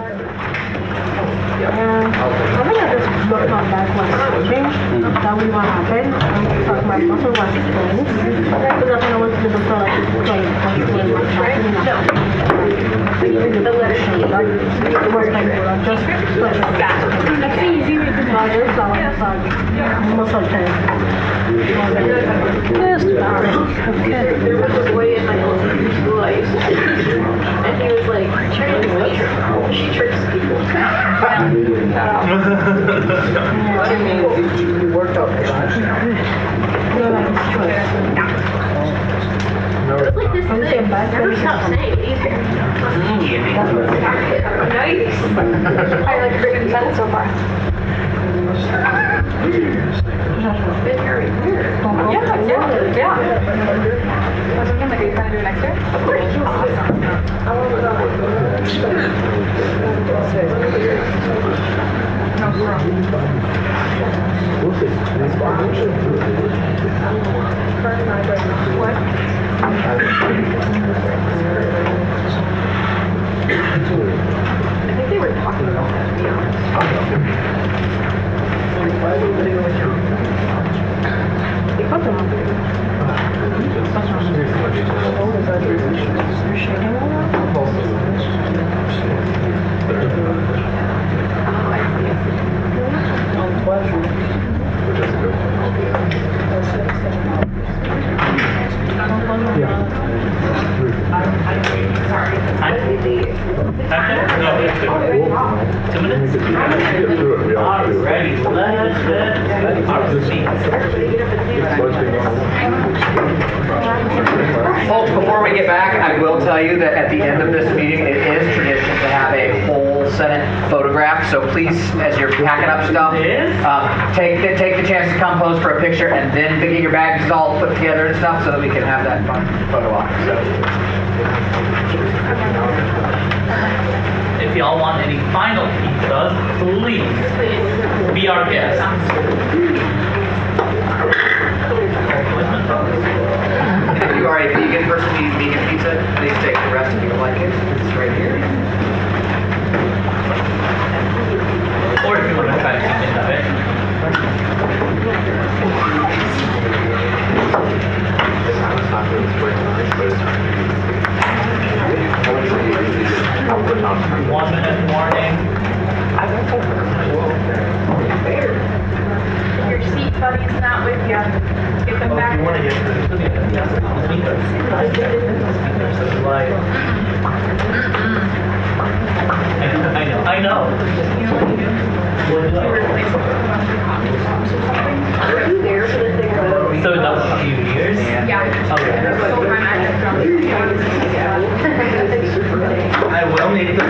I think I just looked on back what's happening, that we want to happen, because my daughter was explaining, because I think I was to the doctor like explain what's happening. No. The letter sheet, like, it was like, just like that. That's easy way to do it. Most of the time. Yes. There was a boy in my elementary school I used to teach, and he was like, she tricks people. What do you mean you worked out the last It's like this thing, never stop saying it either. Nice. I like great intent so far. Been very weird. Yeah. Was something like you kind of do next year? Of course. I think they were talking about that, to be honest. Folks, before we get back, I will tell you that at the end of this meeting, it is tradition to have a whole Senate photograph. So please, as you're packing up stuff, take the chance to come pose for a picture, and then get your bags all put together and stuff, so that we can have that fun photo op. If y'all want any final pizzas, please be our guests. If you are a vegan person who eats vegan pizza, please take the rest if you would like it. It's right here. Or if you want to try something of it. One minute warning. Your seat buddy's not with you. Get them back. If you want to get I know. Were you there for the thing? So that was a few years? Yeah. I will make the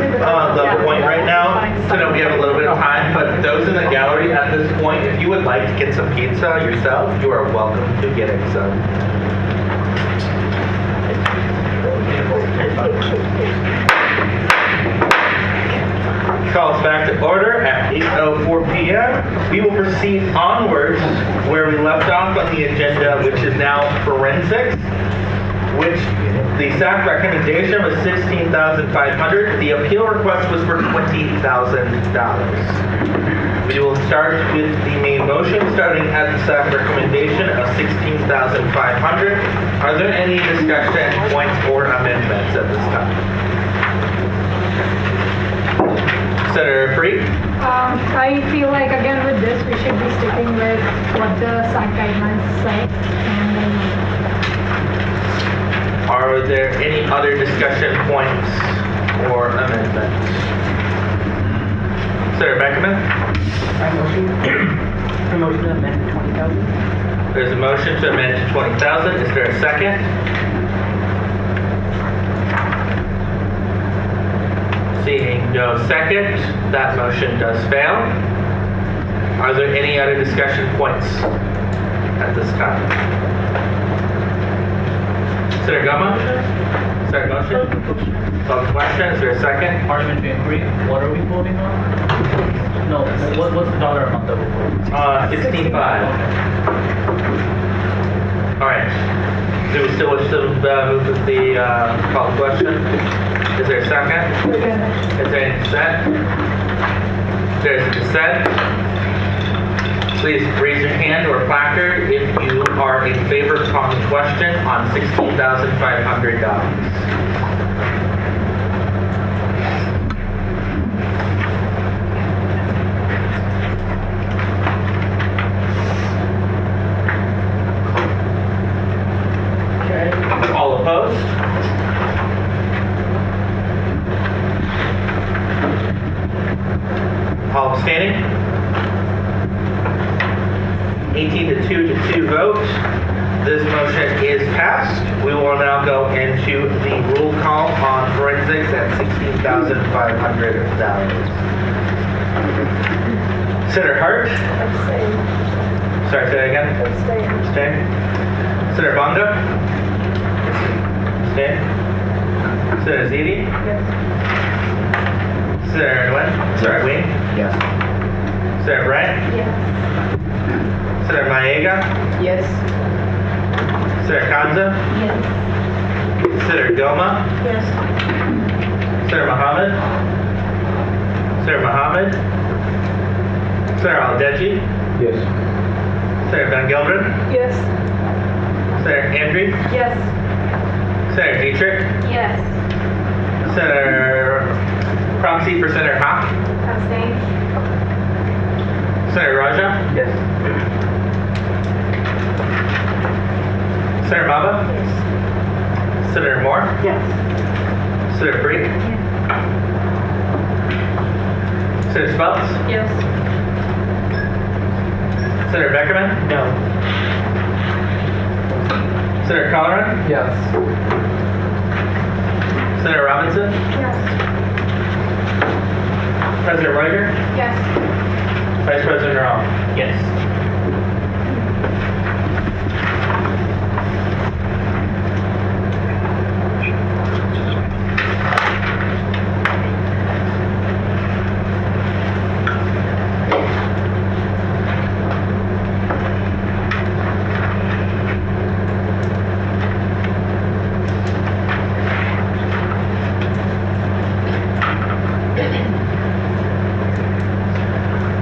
point right now, so that we have a little bit of time, but those in the gallery at this point, if you would like to get some pizza yourself, you are welcome to getting some. Calls back to order at 8:04 p.m. We will proceed onwards where we left off on the agenda, which is now forensics, which the SAC recommendation was $16,500. The appeal request was for $20,000. We will start with the main motion, starting at the SAC recommendation of $16,500. Are there any discussion points or amendments at this time? Senator Freak? I feel like, again, with this, we should be sticking with what the SAC guidelines say. Are there any other discussion points or amendments? Senator Beckerman? I motion to amend to 20,000. There's a motion to amend to 20,000. Is there a second? Seeing no second, that motion does fail. Are there any other discussion points at this time? Senator Gama? Sorry, motion? Call the question. Is there a second? Parliamentary inquiry. What are we voting on? No, what's the dollar amount that we're voting on? 16.5. All right. Do we still wish to move with the call to question? Is there a second? Is there any dissent? There's a dissent. Please raise your hand or placard if you are in favor of calling the question on $16,500. All opposed? All abstaining? 18 to 2 to 2 vote. This motion is passed. We will now go into the roll call on forensics at $16,500. Senator Hart? Abstain. Sorry, say that again? Abstain. Abstain. Senator Bonga? Abstain. Senator Ziti? Yes. Senator Nguyen? Sorry, Wayne? Yes. Senator Bryant? Yes. Senator Maega? Yes. Senator Kanza? Yes. Senator Goma? Yes. Senator Mohammed? Senator Mohammed? Senator Al-Deji? Yes. Senator Van Gelderen? Yes. Senator Andrew? Yes. Senator Dietrich? Yes. Senator Proxy for Senator Hawk? Abstain. Senator Raja? Yes. Senator Maba? Yes. Senator Moore? Yes. Senator Bree? Senator Speltz? Yes. Senator Beckerman? No. Senator Colleran? Yes. Senator Robinson? Yes. President Reuter? Yes. Vice President Rao? Yes.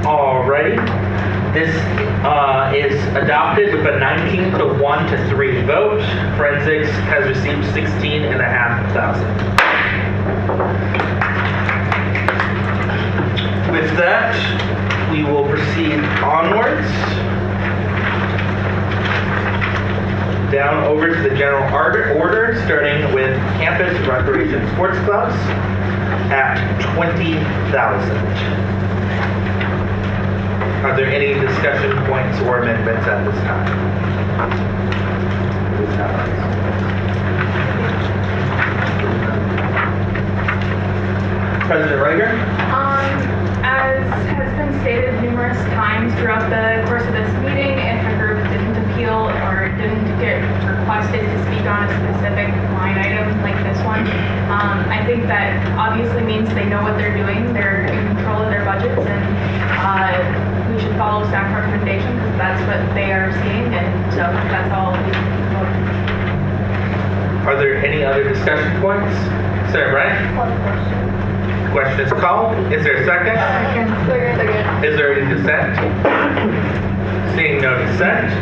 Alrighty. This is adopted with a 19 to 1 to 3 vote. Forensics has received 16,500. With that, we will proceed onwards. Down over to the general order, starting with campus recreation sports clubs at $20,000. Are there any discussion points or amendments at this time? President Reiger? As has been stated numerous times throughout the course of this meeting, if a group didn't appeal or didn't get requested to speak on a specific line item like this one, I think that obviously means they know what they're doing, they're in control of their budgets, and we should follow staff recommendation because that's what they are seeing, and so that's all we vote. Are there any other discussion points? Senator Bryant? Question is called. Is there a second? Second. Is there any dissent? Seeing no dissent,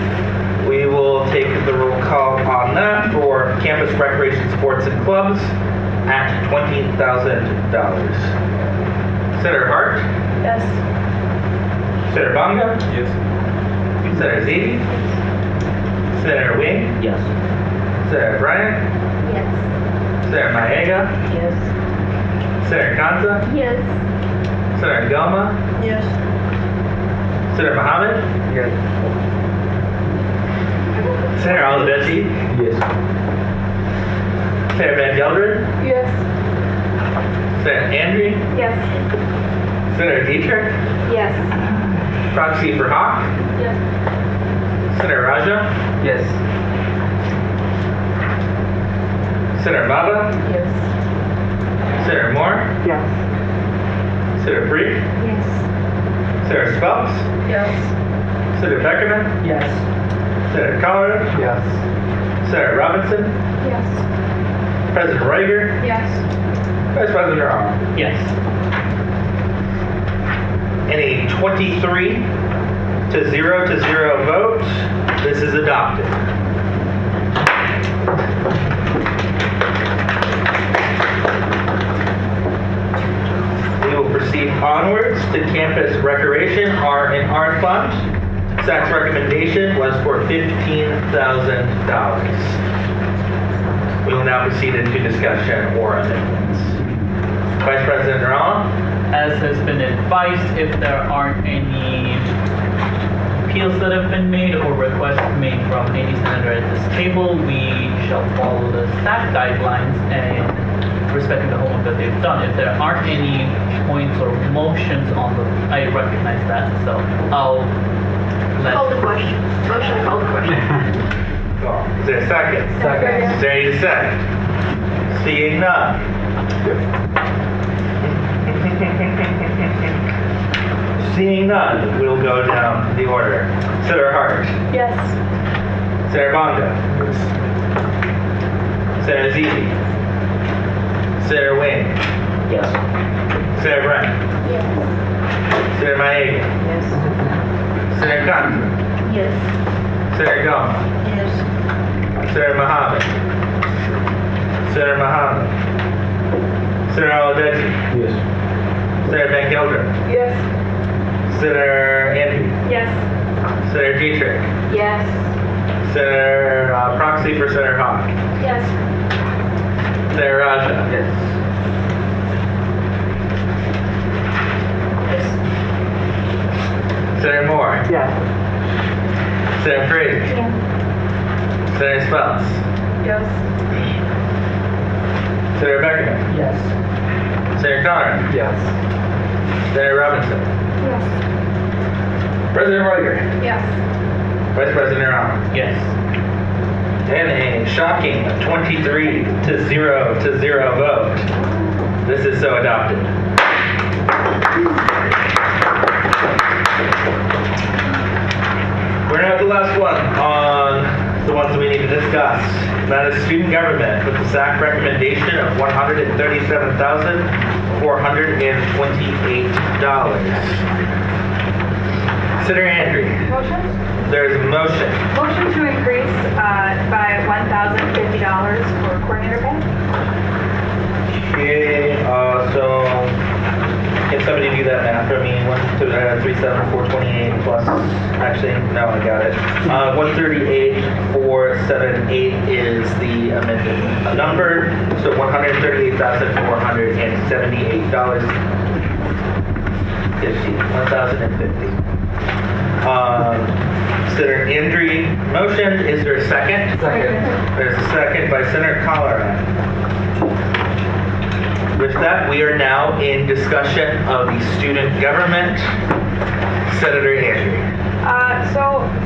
we will take the roll call on that for campus recreation sports and clubs at $20,000. Senator Hart? Yes. Senator Bonga? Yes. Senator Ziti? Senator Wing? Yes. Senator Bryant? Yes. Senator Maega? Yes. Senator Kanza? Yes. Senator Goma? Yes. Senator Mohammed? Yes. Senator Al-Deji? Yes. Senator Van Gelderen? Yes. Senator Andrew? Yes. Senator Dietrich? Yes. Proxy for Hawk? Yes. Senator Raja? Yes. Senator Maba? Yes. Senator Moore? Yes. Senator Bree? Yes. Senator Speltz? Yes. Senator Beckerman? Yes. Senator Colleran? Yes. Senator Robinson, Yes. President Reiger, Yes. Vice President Arnold. Yes. In a 23-0 vote, this is adopted. We will proceed onwards to campus recreation R&R fund. SAC's recommendation was for $15,000. We will now proceed into discussion or amendments. Vice President Arnold. As has been advised, if there aren't any appeals that have been made or requests made from any senator at this table, we shall follow the staff guidelines and respecting the homework that they've done. If there aren't any points or motions on the, I recognize that, so I'll let. Call the question. Motion to call the question. Is there a second? Second. Is there any dissent? Seeing none. Seeing none, we'll go down the order. Senator Hart. Yes. Senator Bonga. Senator Zibi. Senator Wayne. Yes. Senator Brent. Yes. Senator Maega. Yes. Senator Khan. Yes. Senator Goma. Yes. Senator Mohammed. Senator Mohammed. Senator Aladeji. Yes. Senator Van Gelder. Yes. Senator Andrew. Yes. Senator Dietrich. Yes. Senator Proxy for Senator Hawk. Yes. Senator Raja. Yes. Senator Moore. Yes. Senator Fraser. Senator Speltz. Yes. Senator Beckerman. Yes. Senator Conrad. Yes. Senator Robinson. Yes. President Reiger. Yes. Vice President Arnold. Yes. And a shocking 23-0 vote. This is so adopted. We're now at the last one on the ones that we need to discuss. That is student government with the SAC recommendation of $137,428. Senator Andrew. Motion? There's a motion. Motion to increase by $1,050 for coordinator pay? Okay, so can somebody do that math for me? 137,428 plus, actually, no, I got it. 138,478 is the amended number, so $138,478.50. $1,050. Senator Andrew motion. Is there a second? Second. There's a second by Senator Colorado. With that, we are now in discussion of the student government. Senator Andrew.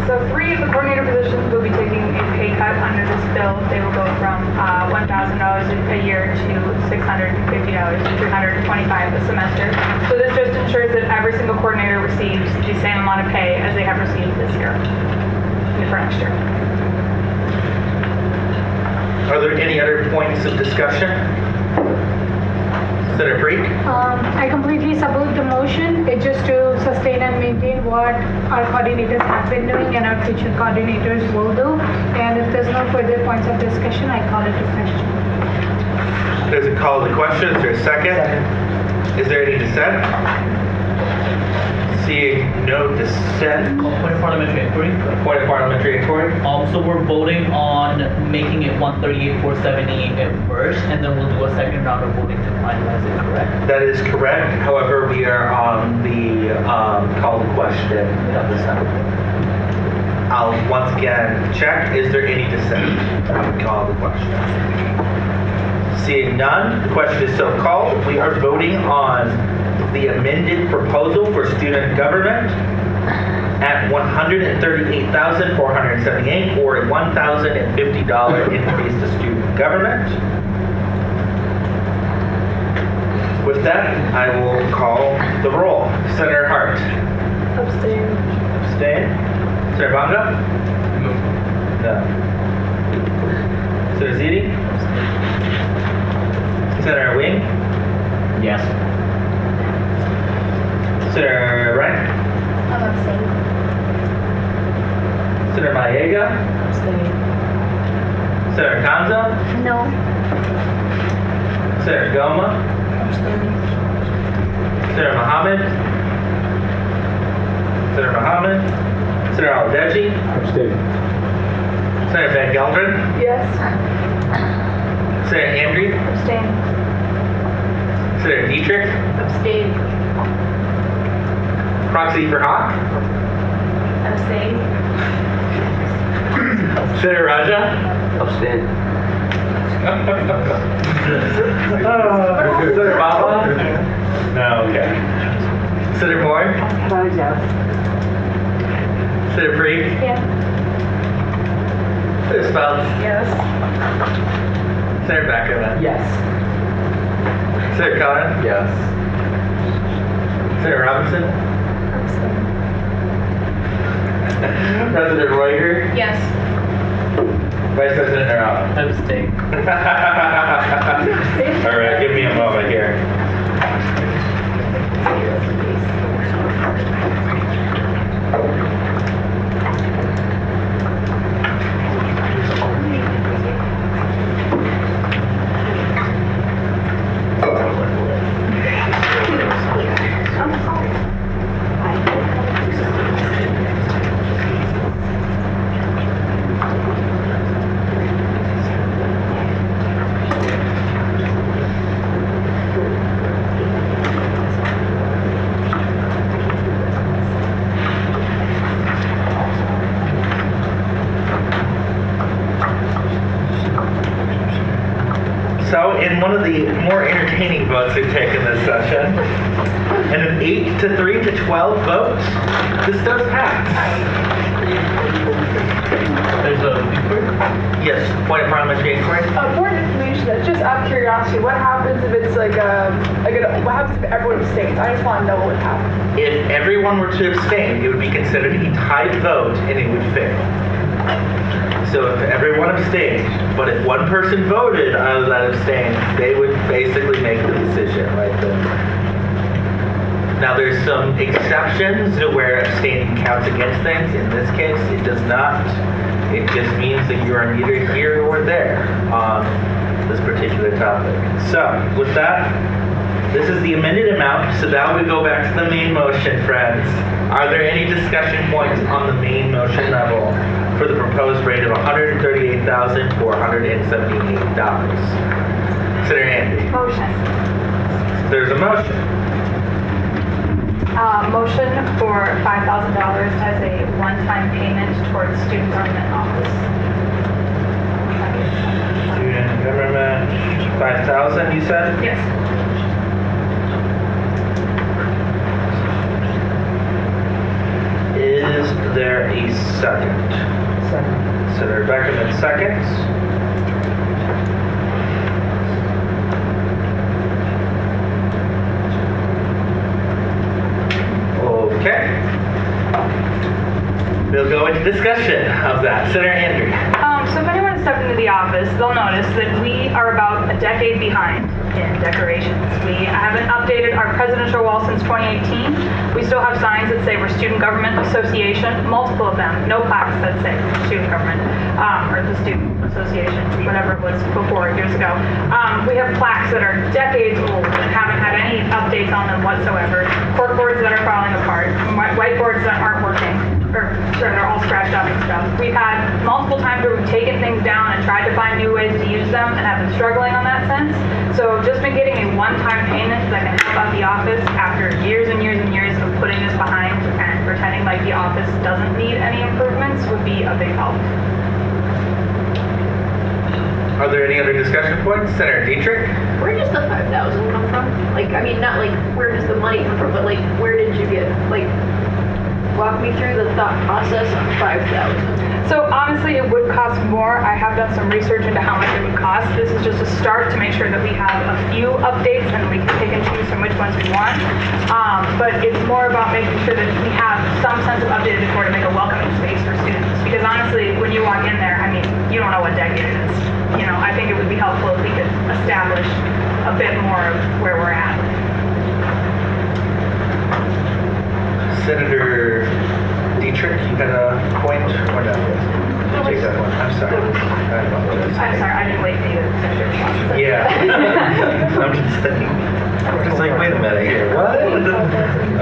So three of the coordinator positions will be taking a pay cut under this bill. They will go from $1,000 a year to $650 to $325 a semester. So this just ensures that every single coordinator receives the same amount of pay as they have received this year for next year. Are there any other points of discussion? Senator Freak? I completely support the motion. It's just to sustain and maintain what our coordinators have been doing and our future coordinators will do. And if there's no further points of discussion, I call it a question. There's a call to question. Is there a second? Is there any dissent? Seeing no dissent. Point of parliamentary inquiry. Point of parliamentary inquiry. So we're voting on making it 138,470 at first, and then we'll do a second round of voting to finalize it, correct? That is correct. However, we are on the call to question of the Senate. I'll once again check. Is there any dissent? Call the question. Seeing none, the question is so called. We are voting on the amended proposal for student government at $138,478 or a $1,050 increase to student government. With that, I will call the roll. Senator Hart. Abstain. Abstain. Senator Bonga? No. Senator Ziti? Senator Wing? Yes. Senator Wright? I'm abstaining. Senator Malega? Senator Kanza? No. Senator Goma? Senator Mohammed? Senator Mohammed? Senator Al-Deji? Abstain. Senator Van Gelderen? Yes. Senator Andrew? Abstain. Senator Dietrich? Abstain. Proxy for Hawk? Abstain. Senator Raja? Abstain. Senator Baba? No, okay. Senator Moore? Yes. Senator Preek? Yeah. Senator Speltz? Yes. Senator Beckerman? Yes. Senator Cohen? Yes. Senator Robinson? President Reuter? Yes. Vice President Narao? Abstain. All right, give me a moment here. So, in one of the more entertaining votes we've taken this session, and an 8 to 3 to 12 vote, this does pass. There's a Yes, point of parliamentary inquiry. Important information, that's just out of curiosity, what happens if it's what happens if everyone abstains? I just want to know what would happen. If everyone were to abstain, it would be considered a tied vote and it would fail. So if everyone abstained, but if one person voted out of that abstain, they would basically make the decision right then. Now there's some exceptions to where abstaining counts against things. In this case, it does not. It just means that you are neither here nor there on this particular topic. So with that, this is the amended amount. So now we go back to the main motion, friends. Are there any discussion points on the main motion level for the proposed rate of $138,478? Senator Andy. Motion. There's a motion. Motion for $5,000 as a one-time payment towards student government office. Student government, 5,000, you said? Yes. Is there a second? second. Senator Beckerman seconds. Okay. We'll go into discussion of that. Senator Andrew. So if anyone has stepped into the office, they'll notice that we are about a decade behind in decorations. We haven't updated our presidential wall since 2018. We still have signs that say we're Student Government Association, multiple of them, no plaques that say Student Government, or the Student Association, whatever it was before years ago. We have plaques that are decades old and haven't had any updates on them whatsoever. Corkboards that are falling apart, whiteboards that aren't working, or they're all scratched up and stuff. We've had multiple times where we've taken things down and tried to find new ways to use them and have been struggling on that sense. So just been getting a one-time payment that can help out the office after years and years and years of putting this behind and pretending like the office doesn't need any improvements would be a big help. Are there any other discussion points? Senator Dietrich? Where does the 5,000 come from? Like, I mean, not like where does the money come from, but like where did you get, like, walk me through the thought process on 5,000. So honestly, it would cost more. I have done some research into how much it would cost. This is just a start to make sure that we have a few updates space and we can pick and choose from which ones we want. But it's more about making sure that we have some sense of updated decor to make a welcoming space for students. Because honestly, when you walk in there, I mean, you don't know what decade it is. You know, I think it would be helpful if we could establish a bit more of where we're at. Senator Dietrich, you had a point or no? Take that one. I'm sorry. I apologize. I'm sorry, I didn't wait for you to finish your response. Yeah. I'm just thinking. I'm just like, wait a minute here. What?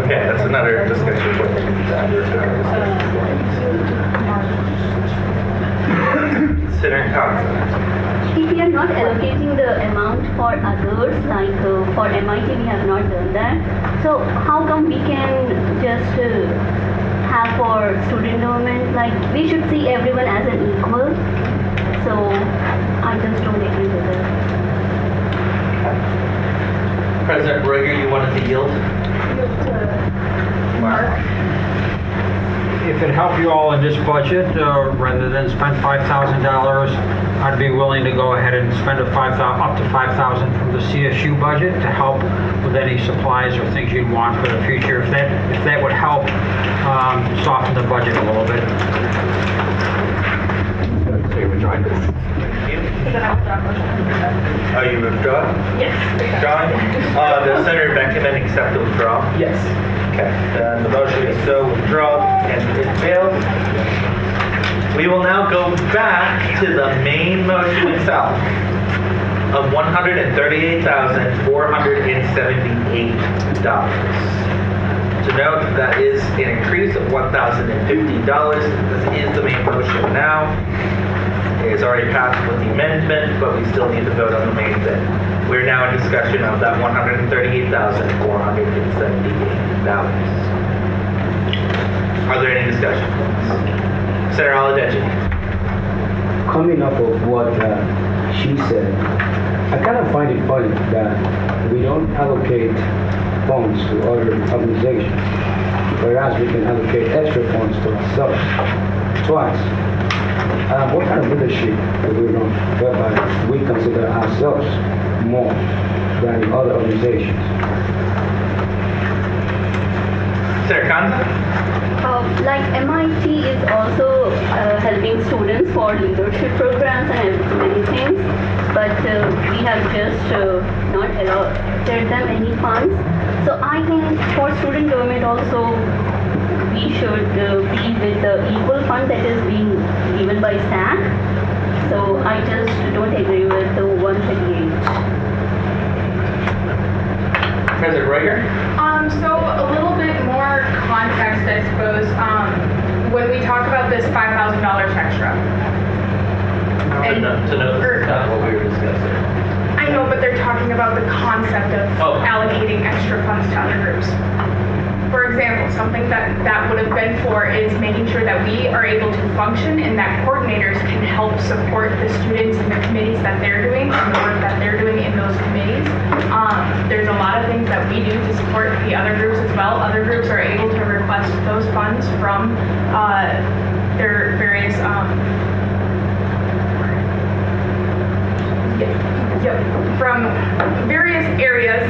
Okay, that's another discussion point. Senator Conza. If we are not allocating the amount for others, like for MIT, we have not done that. So how come we can just have for student government, like we should see everyone as an equal? So I just don't agree with that. President Roger, you wanted to yield? Mark. If it helped you all in this budget, rather than spend $5,000, I'd be willing to go ahead and spend up to $5,000 from the CSU budget to help with any supplies or things you'd want for the future. If that would help soften the budget a little bit. Are you withdrawn? Yes. Withdrawn? Does Senator Beckerman accept the withdrawal? Yes. Okay, then the motion is so withdrawn and it fails. We will now go back to the main motion itself of $138,478. To note, that is an increase of $1,050. This is the main motion now. It is already passed with the amendment, but we still need to vote on the main thing. We're now in discussion of that $138,478. Are there any discussions? Senator Aladeji. Coming up of what she said, I kind of find it funny that we don't allocate funds to other organizations, whereas we can allocate extra funds to ourselves twice. What kind of leadership do we run whereby we consider ourselves more than the other organizations? Senator Kanza? Like MIT is also helping students for leadership programs and many things, but we have just not allotted them any funds. So I think for student government also we should be with the equal fund that is being given by SAC. So I just don't agree with the 138. President Roger? So a little bit more context, I suppose, when we talk about this $5,000 extra. To know that's not what we were discussing. I know, but they're talking about the concept of allocating extra funds to other groups. For example, something that would have been for is making sure that we are able to function and that coordinators can help support the students and the committees that they're doing and the work that they're doing in those committees. There's a lot of things that we do to support the other groups as well. Other groups are able to request those funds from their various from various areas.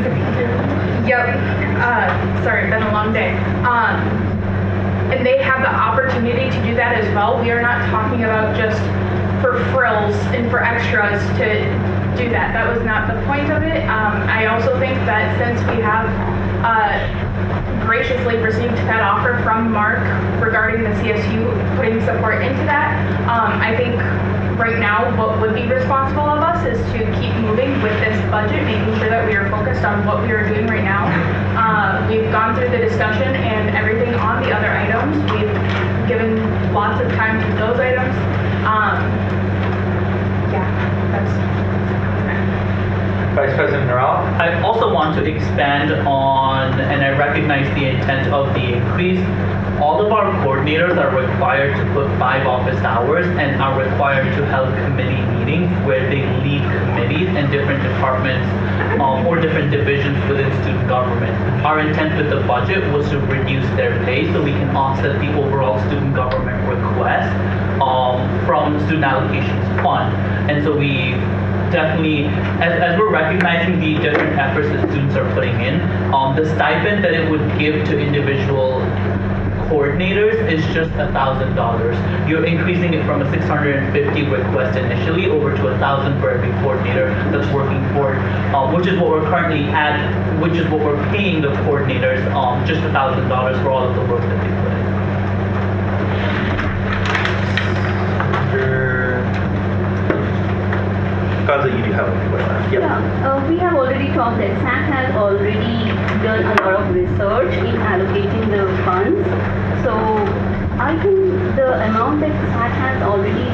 Sorry, been a long day. And they have the opportunity to do that as well. We are not talking about just for frills and for extras to do that. That was not the point of it. I also think that since we have graciously received that offer from Mark regarding the CSU putting support into that, I think right now what would be responsible of us is to keep moving with this budget, making sure that we are focused on what we are doing right now. We've gone through the discussion and everything on the other items. We've given lots of time to those items. That's Vice President Narala? I also want to expand on, and I recognize the intent of the increase. All of our coordinators are required to put 5 office hours and are required to held committee meetings where they lead committees and different departments or different divisions within student government. Our intent with the budget was to reduce their pay so we can offset the overall student government request from student allocations fund. And so we definitely, as we're recognizing the different efforts that students are putting in, the stipend that it would give to individual coordinators is just $1,000. You're increasing it from a 650 request initially over to 1,000 for every coordinator that's working for, which is what we're currently at, which is what we're paying the coordinators, just $1,000 for all of the work that they put in. Gonza, you do have a question. Yep. Yeah, we have already talked that SAC has already done a lot of research in allocating the funds. So I think the amount that SAC has already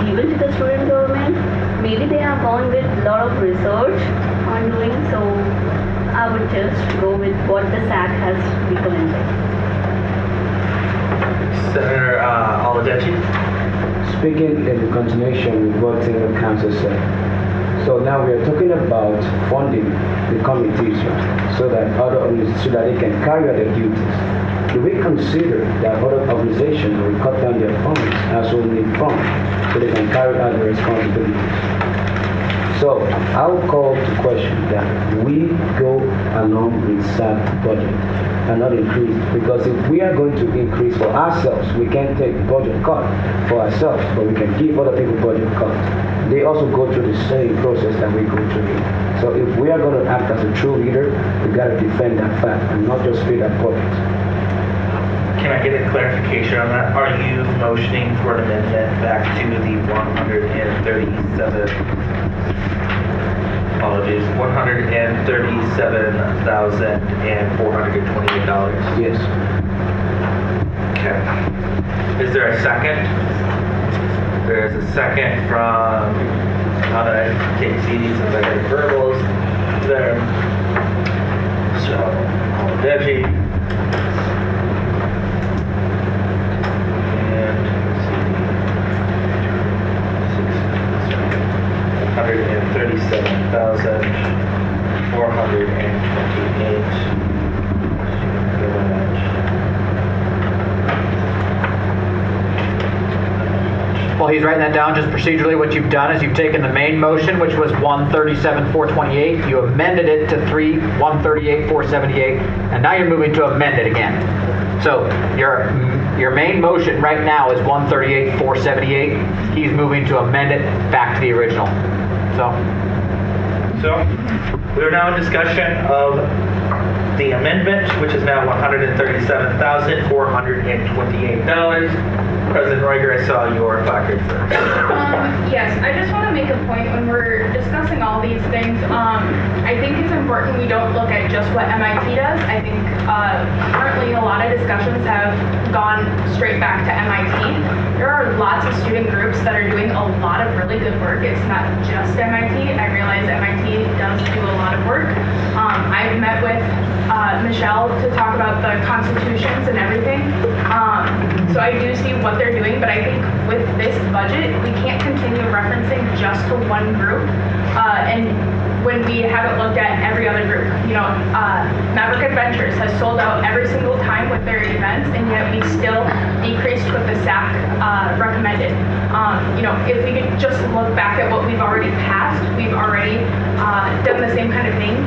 given to the student government, maybe they have gone with a lot of research on doing, so I would just go with what the SAC has recommended. Senator Oladeji. Speaking in the continuation with what the council said. So now we are talking about funding the committees, right? So that they can carry out their duties. Do we consider that other organizations will cut down their funds as well need funds so they can carry out their responsibilities? So I will call to question that we go along with SAC budget and not increase, because if we are going to increase for ourselves, we can take budget cut for ourselves, but we can give other people budget cut. They also go through the same process that we go through. So if we are going to act as a true leader, we got to defend that fact and not just pay that budget. Can I get a clarification on that? Are you motioning for an amendment back to the 137? Apologies, $137,428. Yes. Okay. Is there a second? There's a second from, how did I take CDs since I got verbals there. So, Deji. And $137,428. While he's writing that down, just procedurally, what you've done is you've taken the main motion, which was 137,428, you amended it to 138,478, and now you're moving to amend it again. So your main motion right now is 138,478. He's moving to amend it back to the original. So we're now in discussion of the amendment, which is now $137,428. President Reuger, I saw your placard, sir. Yes, I just want to make a point when we're discussing all these things. I think it's important we don't look at just what MIT does. I think currently a lot of discussions have gone straight back to MIT. There are lots of student groups that are doing a lot of really good work. It's not just MIT. I realize MIT does do a lot of work. I've met with Michelle to talk about the constitutions and everything. So I do see what they're doing, but I think with this budget, we can't continue referencing just to one group. And when we haven't looked at every other group, Maverick Adventures has sold out every single time with their events, and yet we still decreased what the SAC recommended. If we could just look back at what we've already passed, we've already done the same kind of thing.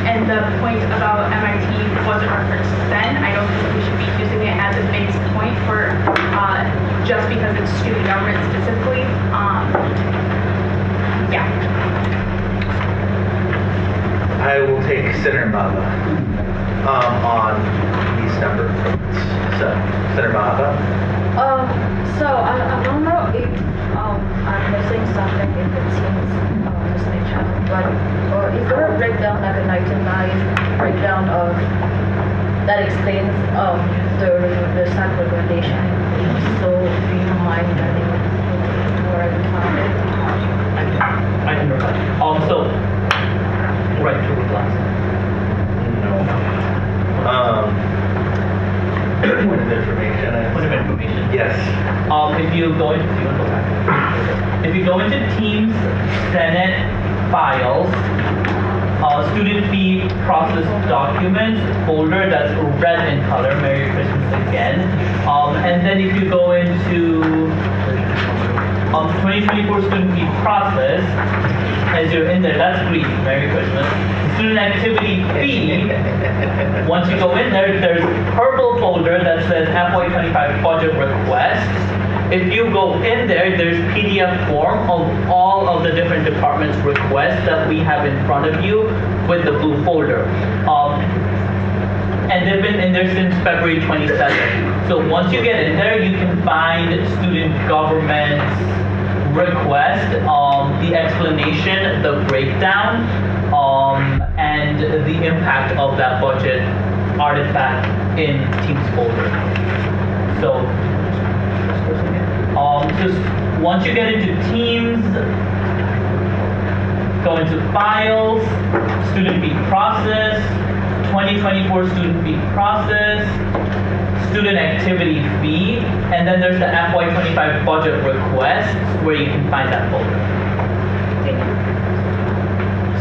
And the point about MIT wasn't referenced then. I don't think we should be using it as a base point for just because it's student government specifically. I will take Senator Mahava on these number improvements. So, Senator Mahava. So I don't know if I'm missing something in the team's listening channel, but is there a breakdown, like an itemized breakdown of that explains the SAC recommendation? So do you mind adding more at the time? I can reply. Also, right to reply. No. Point of information. Point of information. Yes. If you go into, if you go into Teams Senate files, student fee process documents folder that's red in color. Merry Christmas again. And then if you go into the 2024 student fee process, as you're in there, that's green, Merry Christmas. Student activity fee, once you go in there, there's purple folder that says FY25 budget request. If you go in there, there's PDF form of all of the different departments' requests that we have in front of you with the blue folder. And they've been in there since February 27th. So once you get in there, you can find student government's request, the explanation, the breakdown, and the impact of that budget artifact in Teams folder. So, just once you get into Teams, go into Files, Student Fee Process, 2024 Student Fee Process, Student Activity Fee, and then there's the FY25 Budget Requests where you can find that folder. Thank you.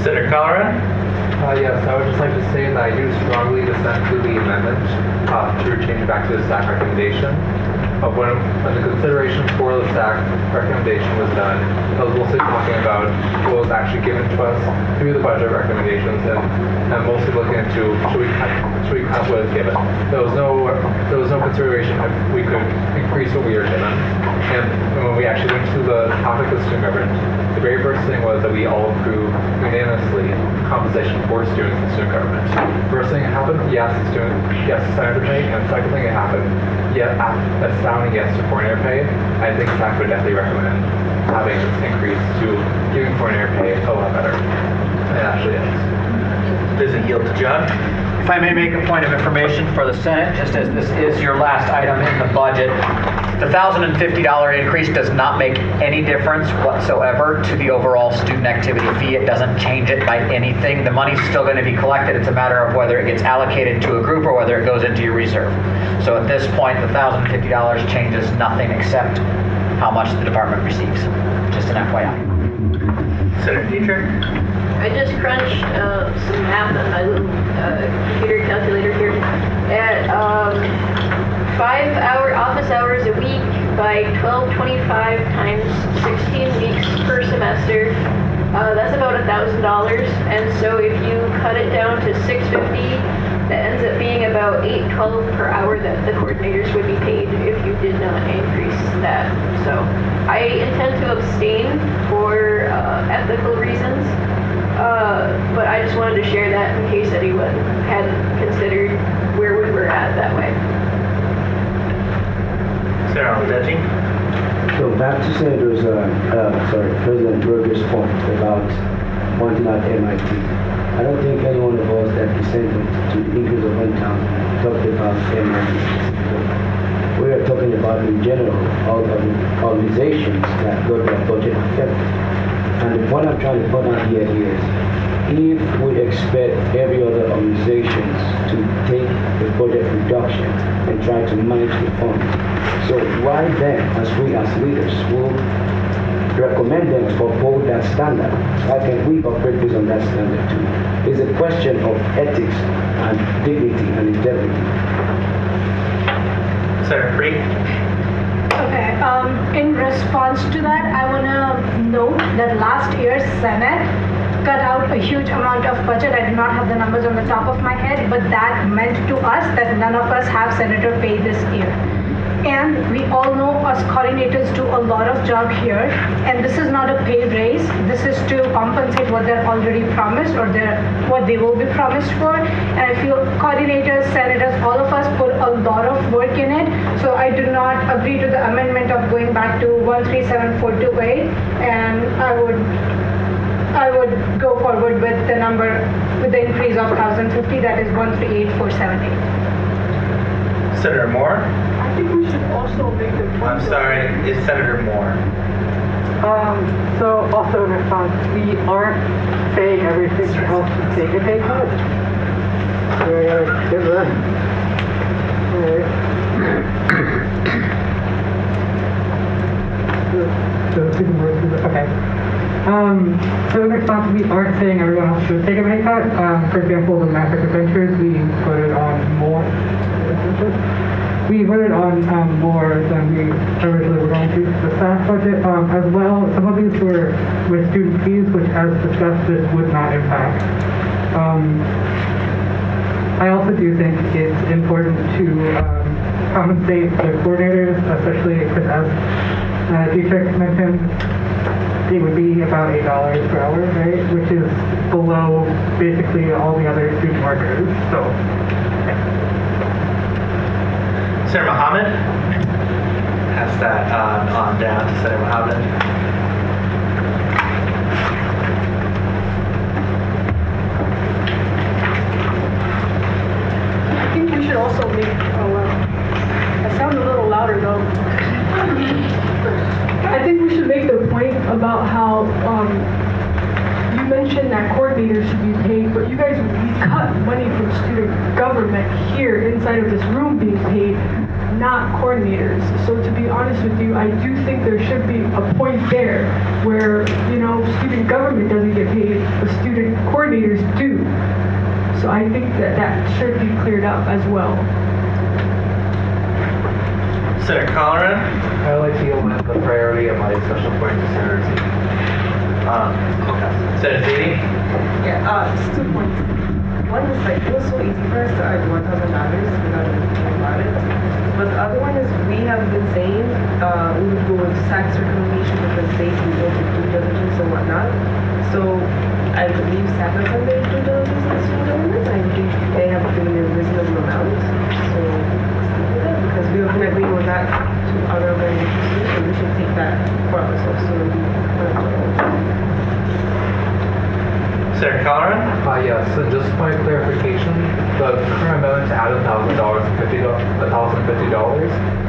Senator Colorado? Yes, I would just like to say that I do strongly dissent to the amendment to change back to the SAC recommendation. When the consideration for the SAC recommendation was done, I was mostly talking about what was actually given to us through the budget recommendations, and mostly looking into should we cut what is given. There was no consideration if we could increase what we were given. And when we actually went to the topic of student government, the very first thing was that we all approved unanimously compensation for students in student government. First thing that happened, yes, senator pay, and second thing that happened, astounding yes to foreign air pay. I think SAC would definitely recommend having this increase to giving foreign air pay a lot better. It actually is. Does it yield to John? If I may make a point of information for the Senate, just as this is your last item in the budget, the $1,050 increase does not make any difference whatsoever to the overall student activity fee. It doesn't change it by anything. The money's still going to be collected. It's a matter of whether it gets allocated to a group or whether it goes into your reserve. So at this point, the $1,050 changes nothing except how much the department receives. Just an FYI. Senator Dietrich? I just crunched some math on my little computer calculator here. At 5-hour office hours a week by 12.25 times 16 weeks per semester, that's about $1,000. And so if you cut it down to $650, that ends up being about $8.12 per hour that the coordinators would be paid if you did not increase that. So I intend to abstain for ethical reasons. But I just wanted to share that in case anyone hadn't considered where we were at that way. Sarah Aldeji? So back to President Berger's point about wanting out MIT. I don't think any one of us that dissented to the increase of income talked about MIT. We are talking about in general all the organizations that got their budget affected. And the point I'm trying to point out here is, if we expect every other organization to take the budget reduction and try to manage the funds, so why then, as we as leaders will recommend them to uphold that standard? Why can't we operate based on that standard too? It's a question of ethics and dignity and integrity. Senator Free? Okay, in response to that, I want to note that last year's Senate cut out a huge amount of budget. I do not have the numbers on the top of my head, but that meant to us that none of us have senator pay this year. And we all know us coordinators do a lot of job here, and this is not a pay raise. This is to compensate what they're already promised or what they will be promised for. And I feel coordinators, senators, all of us put a lot of work in it. So I do not agree to the amendment of going back to 137428, and I would go forward with the number, with the increase of 1,050, that is 138478. Senator Moore? I think we should also make the point. I'm sorry, it's Senator Moore. So also in response, we aren't saying everything else to take a pay cut. Okay. So in response, we aren't saying everyone else should take a pay cut. For example, the Maverick Adventures, we voted on more than we originally were going to. The staff budget as well, some of these were with student fees, which as discussed, this would not impact. I also do think it's important to compensate the coordinators, especially because as Dietrich mentioned, it would be about $8 per hour, right? Which is below basically all the other student workers. So, Senator Mohammed? Pass that on down to Senator Mohammed. I think we should also make, I sound a little louder though. I think we should make the point about how you mentioned that coordinators should be paid, but you guys, we cut money from student government here inside of this room being paid, not coordinators. So to be honest with you, I do think there should be a point there where, you know, student government doesn't get paid, but student coordinators do. So I think that that should be cleared up as well. Senator Colleran? I would like to yield the priority of my special point to Senator Z. Okay. Senator Ziti? Yeah, just 2 points. One is like, it was so easy for us to add $1,000 without even thinking about it. But the other one is we have been saying we would go with SAC's recommendation because they can go to due diligence and whatnot. So I believe SAC has done their due diligence as student government. I believe they have given a reasonable amount. So because we have been agreeing with that to other organizations, so we should take that for ourselves. So Senator Colleran? Yes, so just for my clarification, the current amendment to add $1,000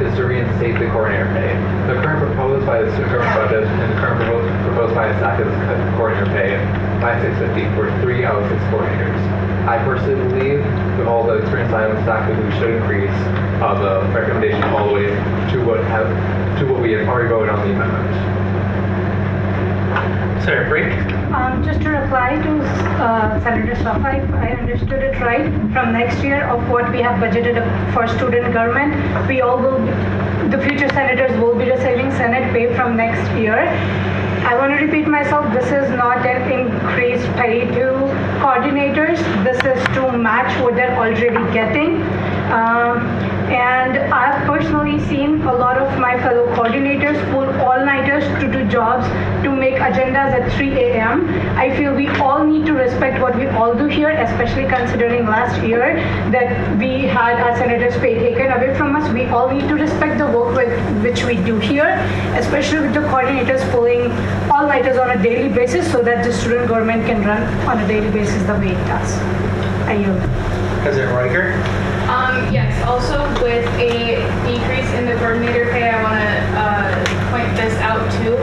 is to reinstate the coordinator pay. The current proposed by the student government budget and the current proposed by the SAC is cut coordinator pay by $650 for 3 out of 6 coordinators. I personally believe, with all the experience I have with SAC, that we should increase the recommendation all the way to what we have already voted on the amendment. Senator Brink? Just to reply to Senator Safa, if I understood it right, from next year of what we have budgeted for student government, we all will, the future senators will be receiving Senate pay from next year. I want to repeat myself, this is not an increased pay to coordinators. This is to match what they're already getting. And I've personally seen a lot of my fellow coordinators pull all-nighters to do jobs to make agendas at 3 a.m. I feel we all need to respect what we all do here, especially considering last year that we had our senators' pay taken away from us. We all need to respect the work which we do here, especially with the coordinators pulling all-nighters on a daily basis so that the student government can run on a daily basis the way it does. I yield. President Riker? Yes, also with a decrease in the coordinator pay, I want to point this out too.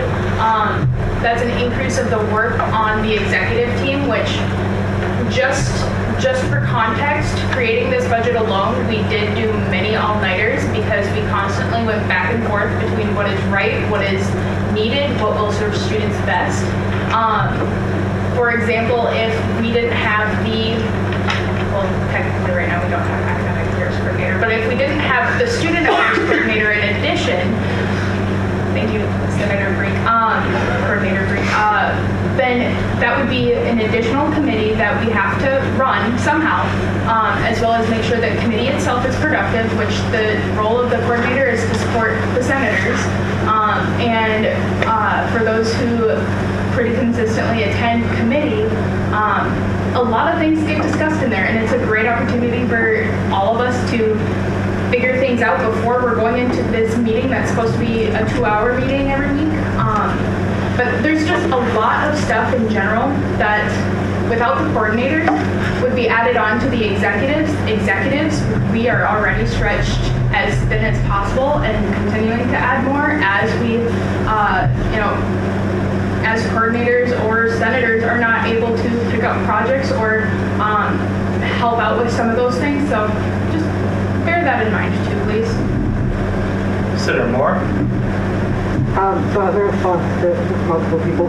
That's an increase of the work on the executive team, which just for context, creating this budget alone, we did do many all-nighters because we constantly went back and forth between what is right, what is needed, what will serve students best. For example, if we didn't have well, technically right now we don't have academic affairs coordinator, but if we didn't have the student affairs coordinator in addition, thank you, Senator Brink, Coordinator Brink, then that would be an additional committee that we have to run somehow, as well as make sure that the committee itself is productive, which the role of the coordinator is to support the senators. For those who pretty consistently attend committee, a lot of things get discussed in there, and it's a great opportunity for all of us to figure things out before we're going into this meeting that's supposed to be a 2-hour meeting every week. But there's just a lot of stuff in general that, without the coordinators, would be added on to the executives. We are already stretched as thin as possible and continuing to add more as we, as coordinators or senators are not able to pick up projects or help out with some of those things. So just bear that in mind too, please. Senator Moore? So as a response to multiple people,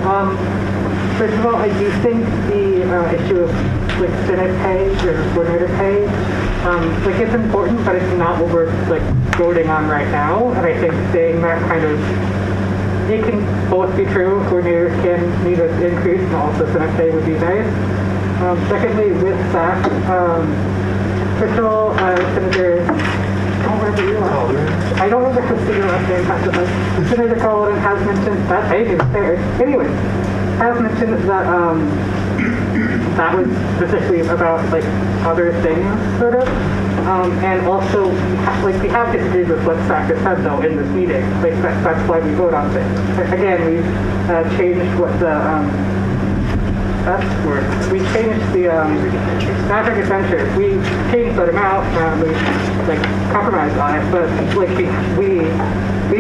first of all, I do think the issue of like Senate pay or coordinator pay like it's important, but it's not what we're like voting on right now. And I think saying that kind of, it can both be true. Coordinators can need an increase, and also Senate pay would be nice. Secondly, with SAC, first of all, Senator, I don't remember your last name. I don't remember your last name, but Senator Calderon has mentioned that pay is fair. Anyway, has mentioned that that was specifically about like other things, sort of. And also, like we have disagreed with what SAC has said though in this meeting. Like that's why we vote on things. Again, we changed what the we changed the Maverick Adventure. We changed that amount. We like compromised on it, but like we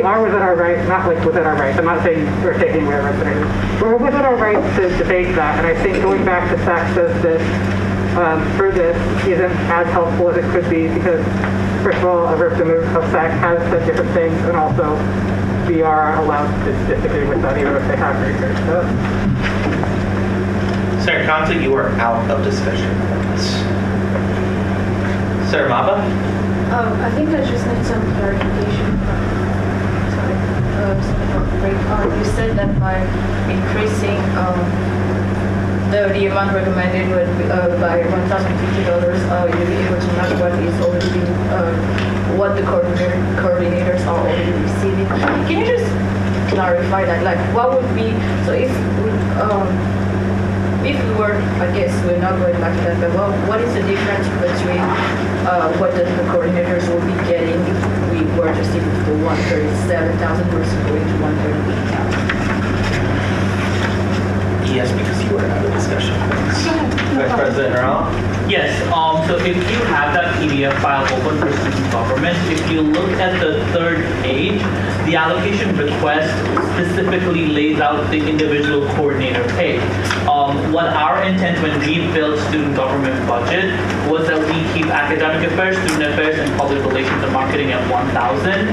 are within our rights. Not like within our rights. I'm not saying we're taking away our rights. We're within our rights to debate that. And I think going back to SAC says this for this isn't as helpful as it could be because first of all, a representative of SAC has said different things, and also we are allowed to disagree with that even if they have research. Senator Conte, you are out of discussion on this. Senator Maba? I think I just need some clarification. You said that by increasing the amount recommended would be, by $1,050, you'll be able to match what is already been, what the coordinators are already receiving. Can you just clarify that? Like, what would be, so if we were, I guess we're not going back to that, but what is the difference between what the coordinators will be getting if we were to stick with the 137,000 versus going to 138,000? Yes, because you were out of discussion. Vice President Rao? Yes, so if you have that PDF file open for student government, if you look at the third page, the allocation request specifically lays out the individual coordinator pay. What our intent when we built student government budget was that we keep academic affairs, student affairs, and public relations and marketing at 1,000,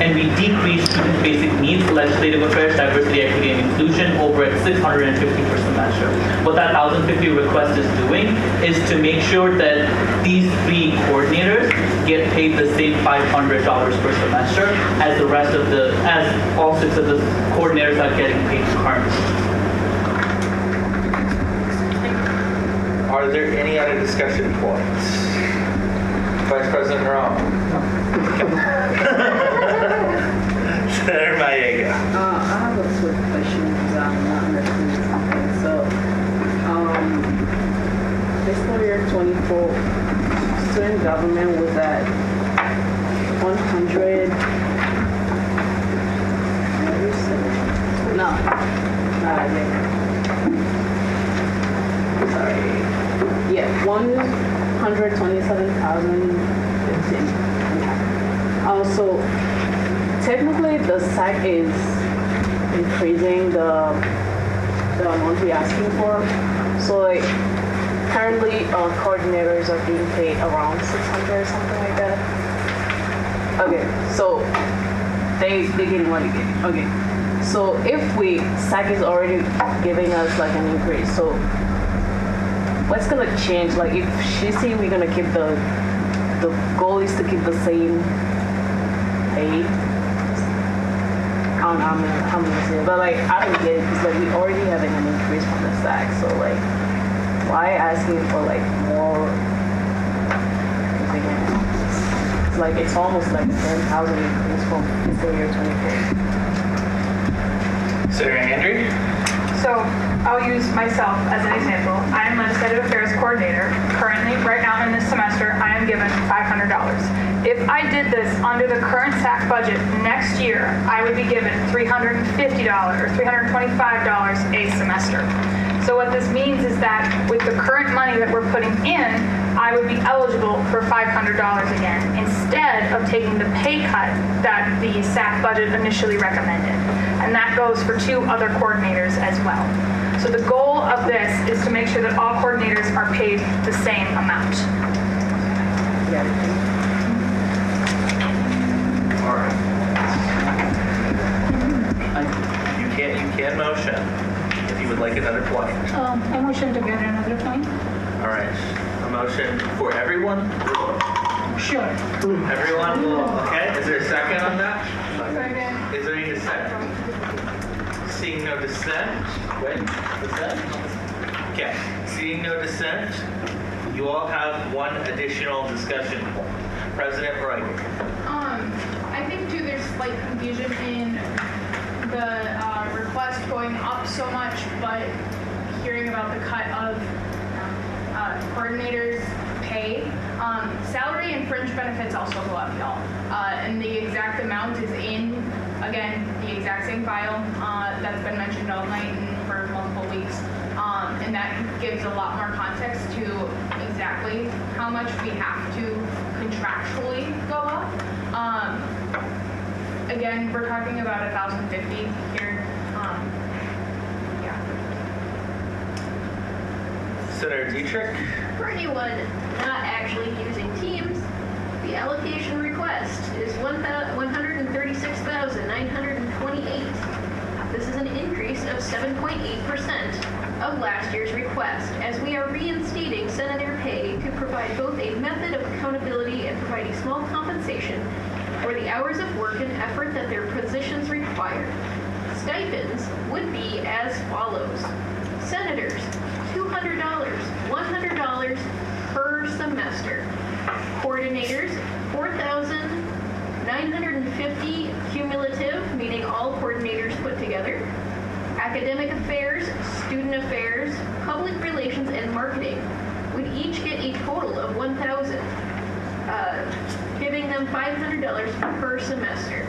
and we decrease student basic needs, legislative affairs, diversity, equity, and inclusion over at 650 per semester. What that 1,050 request is doing is to make sure that these three coordinators get paid the same $500 per semester as the rest of as all six of the coordinators are getting paid currently. Are there any other discussion points? Vice President Rao? Senator Maega. I have a quick question because I'm not understanding something. So, fiscal year 24, student government was at 100. No, not again. Sorry. Yeah, 127,015. Also, technically, the SAC is increasing the amount we're asking for. So, like, currently, coordinators are being paid around 600 or something like that. Okay, so they getting what they getting. Okay, so if SAC is already giving us like an increase, so what's gonna change? Like, if she's saying we're gonna keep the goal is to keep the same pay. I'm gonna say it, but like I don't get it because like we already having an increase from the SAC, so like why asking for like more? It's like it's almost like a 10,000 increase from fiscal year 24. Senator Andrew? So I'll use myself as an example. I am Legislative Affairs Coordinator. Currently, right now in this semester, I am given $500. If I did this under the current SAC budget next year, I would be given $350 or $325 a semester. So what this means is that with the current money that we're putting in, I would be eligible for $500 again, instead of taking the pay cut that the SAC budget initially recommended. And that goes for two other coordinators as well. So the goal of this is to make sure that all coordinators are paid the same amount. All right. You can motion if you would like another point. I motion to get another point. All right. A motion for everyone? Everyone will, okay? Is there a second on that? Second. Is there any dissent? Seeing no dissent, wait, dissent? Okay, seeing no dissent, you all have one additional discussion point. President Roy. I think too there's slight confusion in the request going up so much, but hearing about the cut of coordinators' pay. Salary and fringe benefits also go up, y'all. And the exact amount is in, again, the exact same file that's been mentioned all night and for multiple weeks. And that gives a lot more context to exactly how much we have to contractually go up. Again, we're talking about 1,050 here. Yeah. Senator Dietrich. For anyone not actually using Teams, the allocation request is $136,928. This is an increase of 7.8% of last year's request, as we are reinstating senator pay to provide both a method of accountability and provide a small compensation for the hours of work and effort that their positions require. Stipends would be as follows. Senators, $200, $100 per semester. Coordinators, $4,950 cumulative, meaning all coordinators put together. Academic affairs, student affairs, public relations, and marketing would each get a total of $1,000, giving them $500 per semester.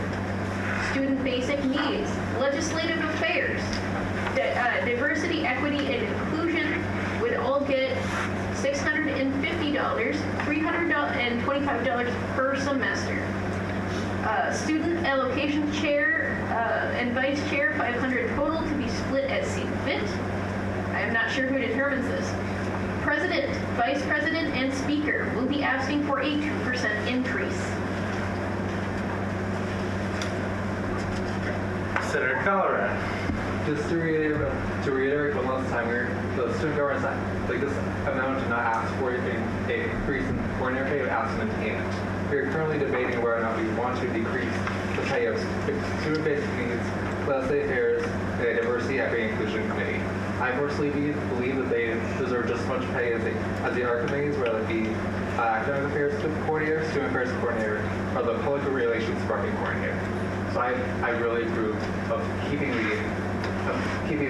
Student basic needs, legislative affairs, diversity, equity, and inclusion would all get $650, $325 per semester. Student allocation chair and vice chair, $500 total to be split as seen fit. I am not sure who determines this. President, vice president, and speaker will be asking for a 2% increase. Senator Colorado. Just to reiterate one last time, the student government, like this amount did not ask for an increase in coordinator pay, but asked in payment. We are currently debating whether or not we want to decrease the pay of student basic needs, legislative affairs, and the diversity, equity, and inclusion committee. I personally believe that they deserve just as much pay as the art committees, whether it be academic affairs coordinator, student affairs coordinator, or the public relations marketing coordinator. So I really approve of keeping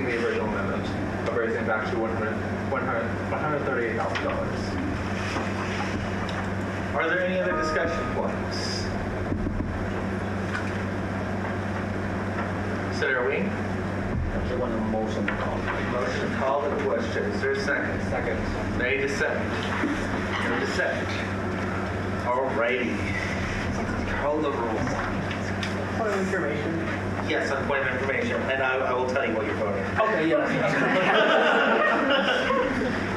the original amendment of raising it back to $138,000. Are there any other discussion points? Senator Wing? I want a motion to call. Motion to call the question. Is there a second? Second. Any dissent? No dissent. All righty. Call the roll. Point of information. Yes, on point of information, and I will tell you what you're voting. Okay, yeah.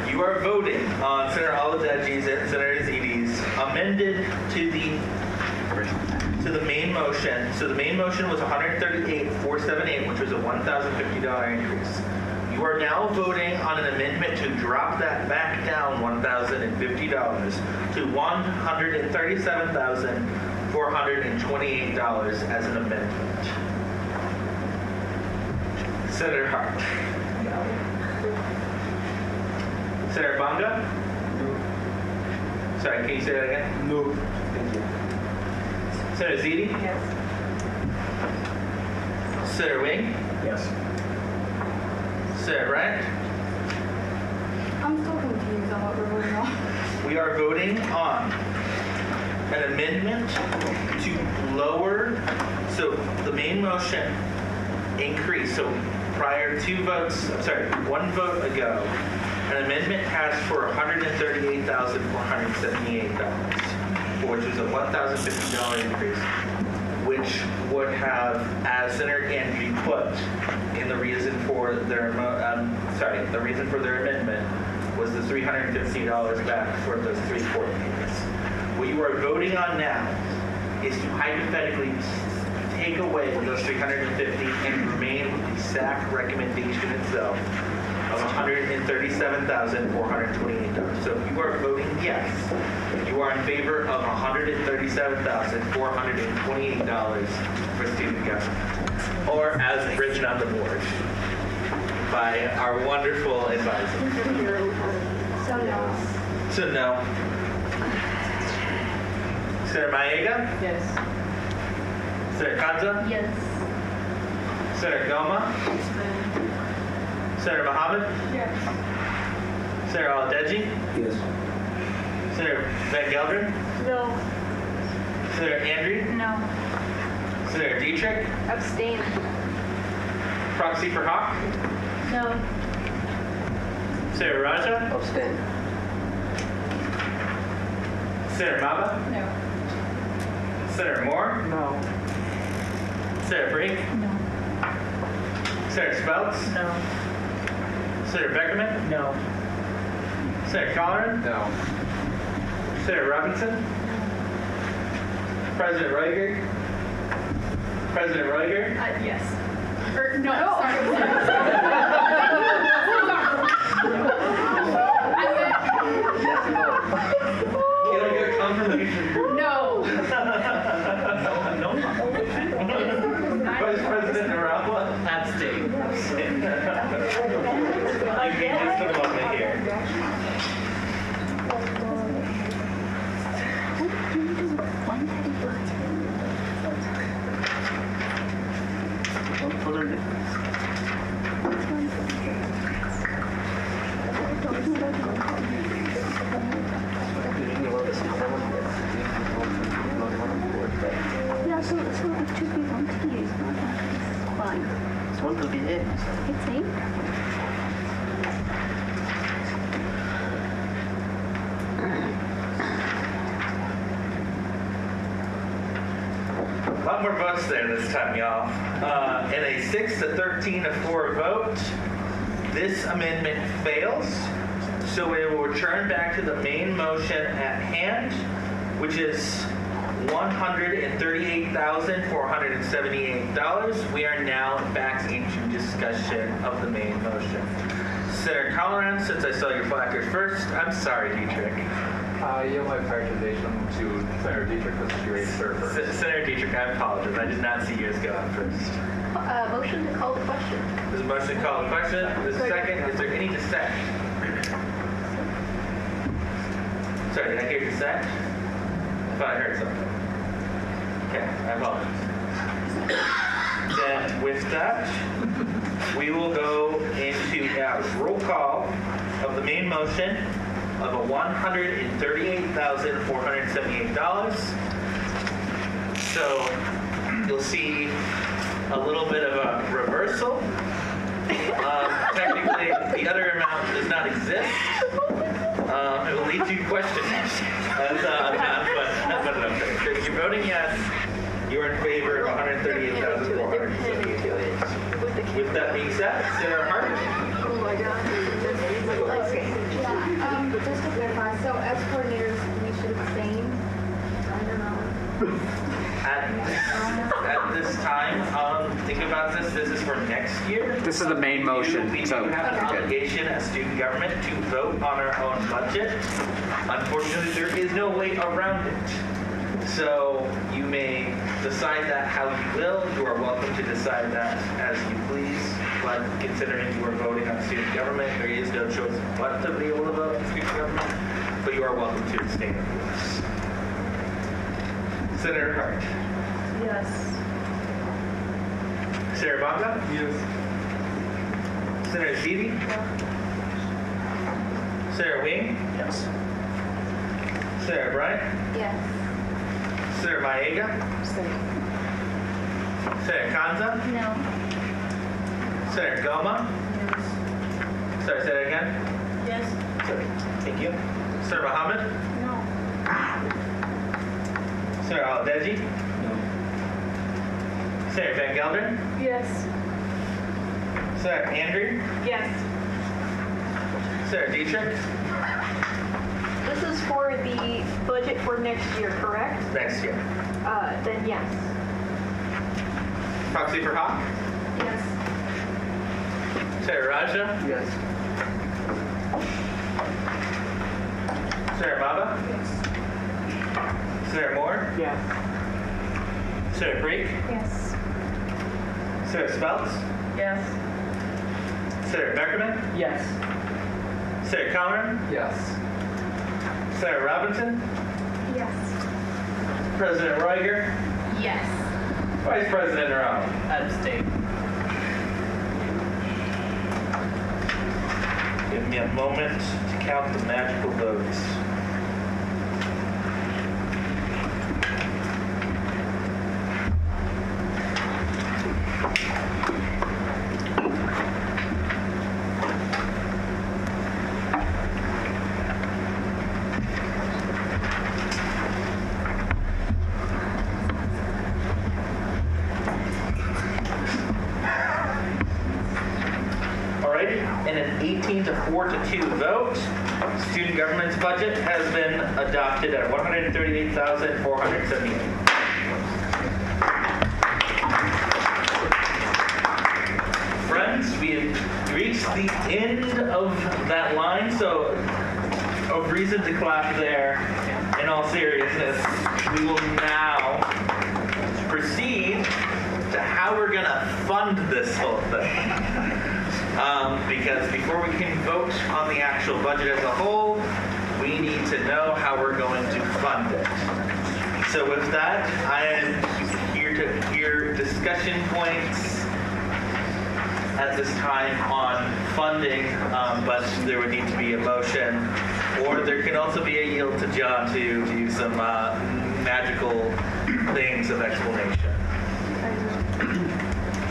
You are voting on Senator Aladeji's and Senator Zidi's amended to the main motion. So the main motion was $138,478, which was a $1,050 increase. You are now voting on an amendment to drop that back down $1,050 to $137,428 as an amendment. Senator Hart. Senator Bonga? No. Sorry, can you say that again? No. Thank you. Senator Zidi? Yes. Senator Wing? Yes. Senator Wright? I'm still confused on what we're voting on. We are voting on an amendment to lower, so the main motion increase, so prior two votes, I'm sorry, one vote ago, an amendment passed for $138,478, which was a $1,050 increase, which would have, as Senator Angie put, in the reason for their, the reason for their amendment was the $350 back for those three coordinators. What you are voting on now is to hypothetically take away those $350 and remain with the SAC recommendation itself of $137,428. So if you are voting yes, you are in favor of $137,428. $137,428 for student government, or as written on the board by our wonderful advisor. So no. Senator Maega? Yes. Senator Kanza? Yes. Senator Goma? Senator Mohammed? Yes. Senator Aladeji? Yes. Senator Van Gelderen? No. Senator Andrew? No. Senator Dietrich? Abstain. Proxy for Hawk? No. Senator Raja? Abstain. Senator Maba? No. Senator Moore? No. Senator Brink? No. Senator Speltz? No. Senator Beckerman? No. Senator Colleran? No. Senator Robinson? President Reuger? President Reuger? Yes. Or, no, Can I get a confirmation? No. No. Vice President Narawa? Abstain. Give me just a moment here. Yeah, so it should be 1 T, it's not fine. It's 138. It's 8. A lot more votes there this time, y'all. In a 6 to 13 to 4 vote, this amendment fails. So we will return back to the main motion at hand, which is $138,478. We are now back into discussion of the main motion. Senator Colleran, since I saw your placard first, I'm sorry, Dietrich. Yield my prioritization to Senator Dietrich because she raised her first. Senator Dietrich, I apologize. I did not see yours go on first. Motion to call the question. There's a motion to call the question. There's a second. Is there any dissent? Sorry, did I hear dissent? I thought I heard something. Okay, I apologize. Then with that, we will go into a roll call of the main motion of a $138,478. So you'll see a little bit of a reversal. Technically, the other amount does not exist. It will lead to questions. But if you're voting yes, you're in favor of $138,478. With that being said, Senator Hart? Oh my God. Okay. Yeah, just to clarify, so as coordinators, we should abstain? I don't know. At this time, think about this. This is for next year. This is the main motion. We do have an obligation as student government to vote on our own budget. Unfortunately, there is no way around it. So you may decide that how you will. You are welcome to decide that as you please. But considering you are voting on student government, there is no choice but to be able to vote on student government. But you are welcome to abstain from this. Senator Hart. Yes. Senator Bonga? Yes. Senator Seavey? Senator Wing? Yes. Senator Bryant? Yes. Senator Maega? Senator Kanza? No. Senator Goma? Sorry, say that again? Yes. Thank you. Senator Mohammed? No. Senator Aladeji? No. Senator Van Gelderen? Yes. Senator Andrew? Yes. Senator Dietrich? This is for the budget for next year, correct? Next year. Then yes. Proxy for Hawk? Yes. Senator Raja? Yes. Senator Maba? Senator Moore? Yes. Senator Brake? Yes. Senator Speltz? Yes. Senator Beckerman? Yes. Senator Conran? Yes. Senator Robinson? Yes. President Reiger? Yes. Vice President Navarro? Abstain. Give me a moment to count the magical votes. Alrighty, and an 18 to 4 to 2 vote, student government's budget has been adopted at $138,478. Friends, we have reached the end of that line, so a reason to clap there. In all seriousness, we will now proceed to how we're gonna fund this whole thing. Because before we can vote on the actual budget as a whole, we need to know how we're going to fund it. So with that, I am here to hear discussion points at this time on funding, but there would need to be a motion, or there can also be a yield to John to do some magical things of explanation.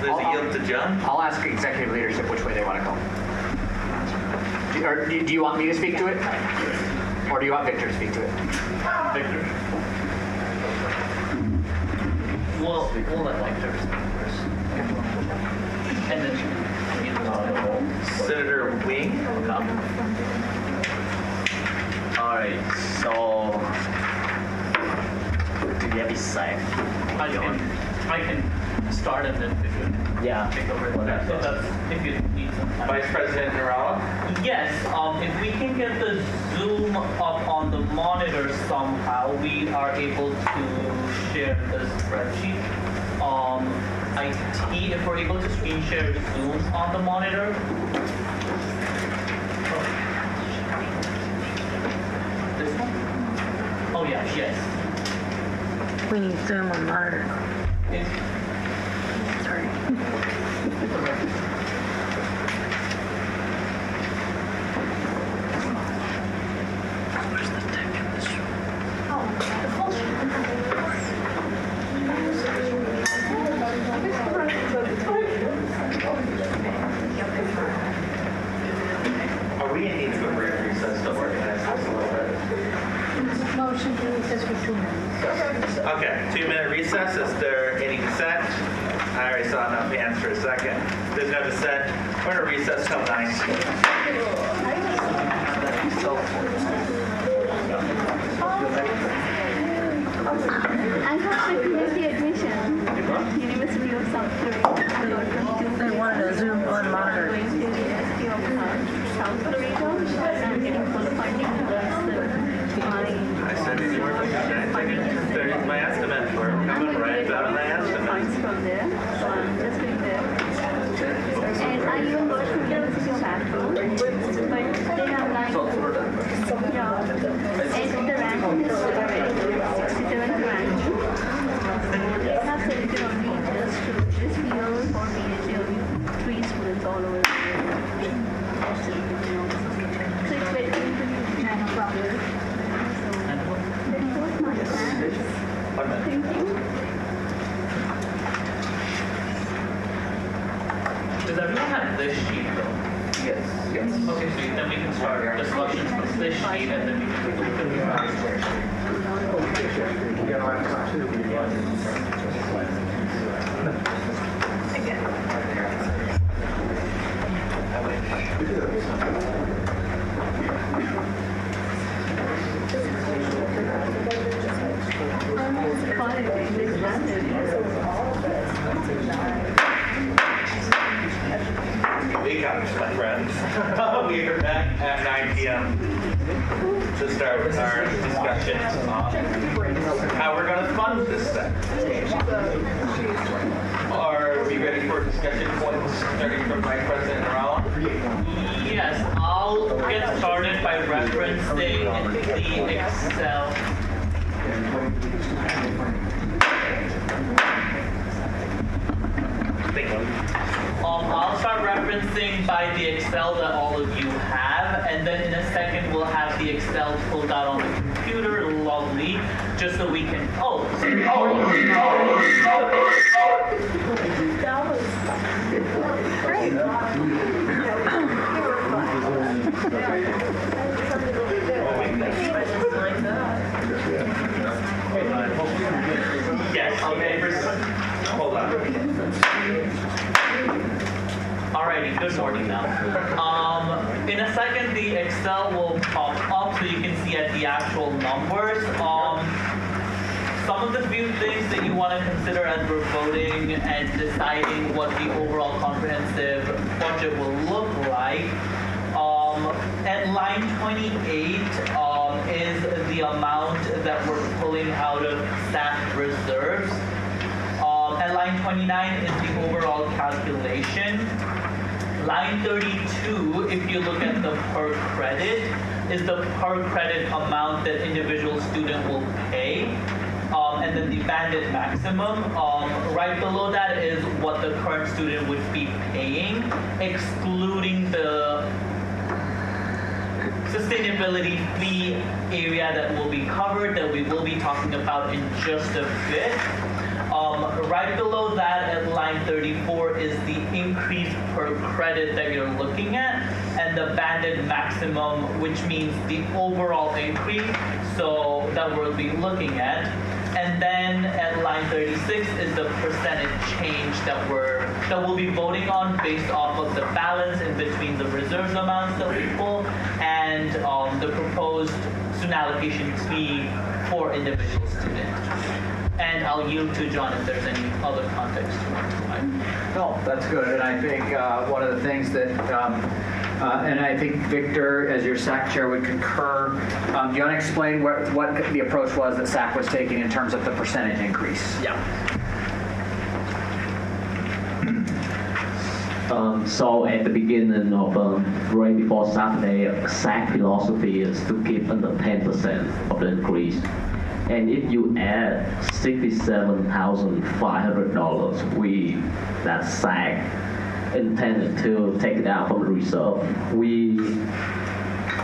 There's a yield to John? I'll ask executive leadership which way they want to go. Do you want me to speak to it? Or do you want Victor to speak to it? Victor? We'll let Victor speak first. And then Senator Wing? Alright, so do you have a say? I can start and then if you take over. If you need some time. Vice President Narala? Yes, if we can get the Zoom up on the monitor somehow, we are able to share the spreadsheet. IT, if we're able to screen share Zoom on the monitor. This one? Oh yeah, yes. We need Zoom on monitor. Sorry. Where's the deck in this room? Oh, the full Are we in need of a break recess to organize this a little bit? Motion to recess for 2 minutes. Okay, 2-minute recess. Is there any dissent? I already saw enough hands for a second. There's no dissent. We're going to recess till 9. I have community admission. University of South Florida. They wanted a Zoom on monitor. University of South Florida. I'm getting full funding plus I said anywhere from 9 to 30 is my estimate. We're coming right about my estimate. funds from there. So I'm just doing that. And I even got from University of Afro. But they have like, yeah. And the ranking is 67th rank. They have selected only just this year for PhD only 3 students all over the world. So it's very good. No problem. Thank you. Does everyone have this sheet though? Yes. Okay, so then we can start discussion from this sheet and then we can take a look at Big ups, my friends. We are back at 9 p.m. to start our discussion on how we're going to fund this thing. Are we ready for discussion points starting from Vice President Narala? Yes, I'll get started by referencing the Excel. I'll start referencing by the Excel that all of you have, and then in a second we'll have the Excel pulled out on the computer, lovely, just so we can, Yes, okay. Hold on. Alrighty, good morning now. In a second, the Excel will pop up so you can see at the actual numbers. Some of the few things that you want to consider as we're voting and deciding what the overall comprehensive budget will look like. At line 28 is the amount that we're pulling out of staff reserves. At line 29 is the overall calculation. Line 32, if you look at the per credit, is the per credit amount that individual student will pay. And then the banded maximum, right below that is what the current student would be paying, excluding the sustainability fee area that will be covered, that we will be talking about in just a bit. Right below that at line 34 is the increase per credit that you're looking at, and the banded maximum, which means the overall increase, so that we'll be looking at. And then at line 36 is the percentage change that we'll be voting on based off of the balance in between the reserves amounts that we pull and the proposed student allocation fee for individual students. And I'll yield to John if there's any other context you want to provide. No, that's good. And I think one of the things that, and I think Victor, as your SAC chair, would concur. Do you want to explain what the approach was that SAC was taking in terms of the percentage increase? Yeah. So at the beginning of right before Saturday, SAC philosophy is to keep under 10% of the increase. And if you add $67,500, that's SAC intended to take it out from the reserve.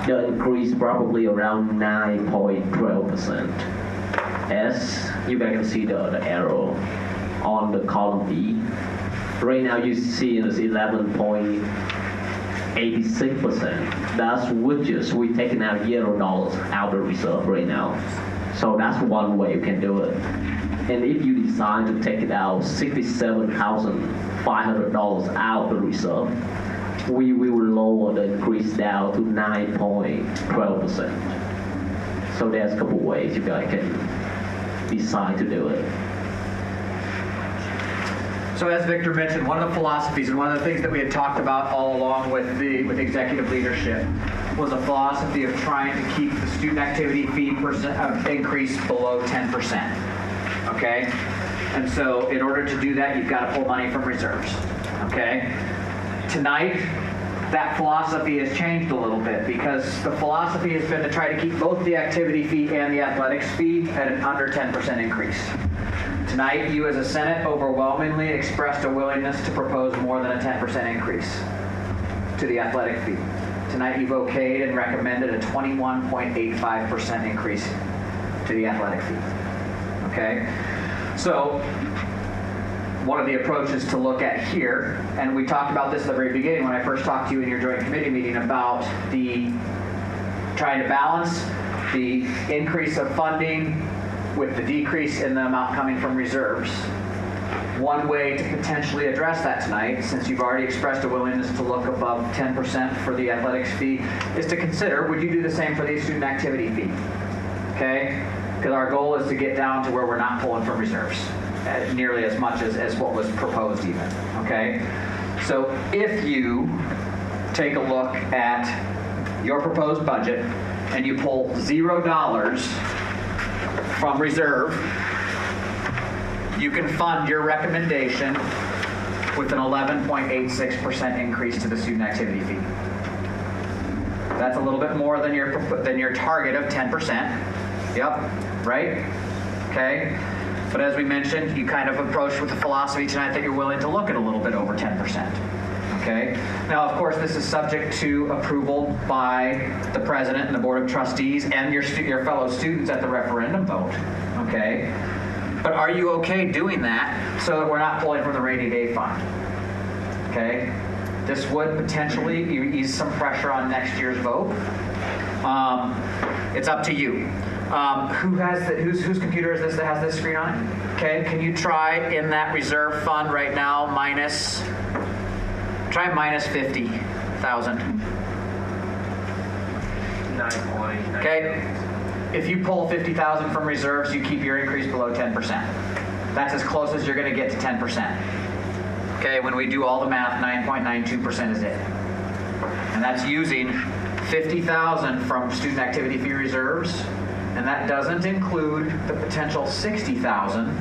The increase probably around 9.12%. As you guys can see the arrow on the column B. Right now you see it's 11.86%. That's wages we taking out $0 out of the reserve right now. So that's one way you can do it. And if you decide to take it out $67,500 out of the reserve, we will lower the increase down to 9.12%. So there's a couple ways you guys can decide to do it. So as Victor mentioned, one of the philosophies and one of the things that we had talked about all along with executive leadership was a philosophy of trying to keep the student activity fee increase below 10%. Okay? And so in order to do that, you've got to pull money from reserves. Okay? Tonight, that philosophy has changed a little bit because the philosophy has been to try to keep both the activity fee and the athletics fee at an under 10% increase. Tonight, you as a Senate overwhelmingly expressed a willingness to propose more than a 10% increase to the athletic fee. Tonight, you've okayed and recommended a 21.85% increase to the athletic fee. Okay? So, one of the approaches to look at here, and we talked about this at the very beginning when I first talked to you in your joint committee meeting about trying to balance the increase of funding with the decrease in the amount coming from reserves. One way to potentially address that tonight, since you've already expressed a willingness to look above 10% for the athletics fee, is to consider, would you do the same for the student activity fee? Okay? Because our goal is to get down to where we're not pulling from reserves nearly as much as what was proposed even. Okay? So if you take a look at your proposed budget and you pull $0 from reserve, you can fund your recommendation with an 11.86% increase to the student activity fee. That's a little bit more than your target of 10%. Yep, right? Okay. But as we mentioned, you kind of approached with the philosophy tonight that you're willing to look at a little bit over 10%. Okay. Now, of course, this is subject to approval by the president and the board of trustees and your fellow students at the referendum vote. Okay. But are you okay doing that so that we're not pulling from the rainy day fund? Okay. This would potentially ease some pressure on next year's vote. It's up to you. Whose computer is this that has this screen on it? Okay, can you try in that reserve fund right now minus 50,000. 9.9. Okay, if you pull 50,000 from reserves, you keep your increase below 10%. That's as close as you're going to get to 10%. Okay, when we do all the math, 9.92% is it. And that's using 50,000 from student activity fee reserves, and that doesn't include the potential 60,000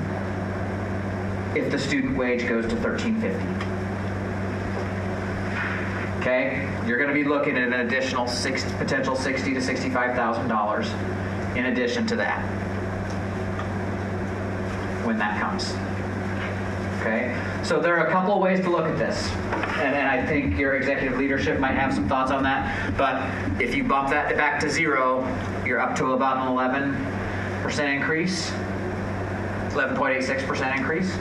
if the student wage goes to $13.50. Okay, you're going to be looking at an additional potential $60,000 to $65,000 in addition to that when that comes. Okay, so there are a couple of ways to look at this, and I think your executive leadership might have some thoughts on that. But if you bump that back to 0, you're up to about an 11% increase, 11.86% increase.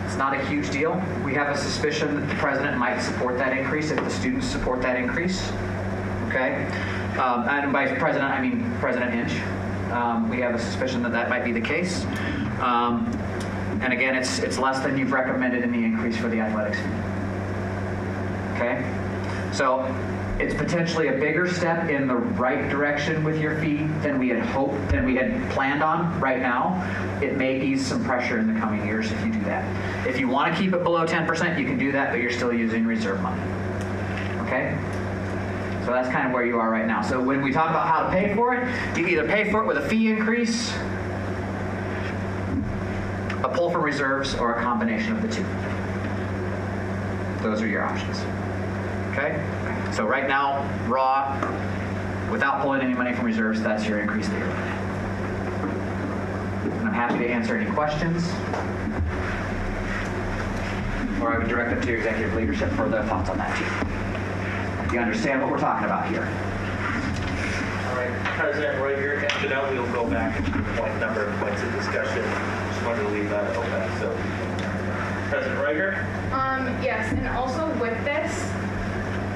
It's not a huge deal. We have a suspicion that the president might support that increase if the students support that increase. Okay, and by president I mean President Hinch. We have a suspicion that that might be the case. And again, it's less than you've recommended in the increase for the athletics fee. Okay? So it's potentially a bigger step in the right direction with your fee than we had hoped, than we had planned on right now. It may ease some pressure in the coming years if you do that. If you want to keep it below 10%, you can do that, but you're still using reserve money. Okay? So that's kind of where you are right now. So when we talk about how to pay for it, you either pay for it with a fee increase, a pull from reserves, or a combination of the two. Those are your options. Okay? So right now, raw, without pulling any money from reserves, that's your increase that you're looking at. And I'm happy to answer any questions. Or I would direct them to your executive leadership for their thoughts on that too. You understand what we're talking about here? All right, President Royer, and Janelle, we'll go back to the number of points of discussion. Just wanted to leave that open. So, President Royer? Yes, and also with this,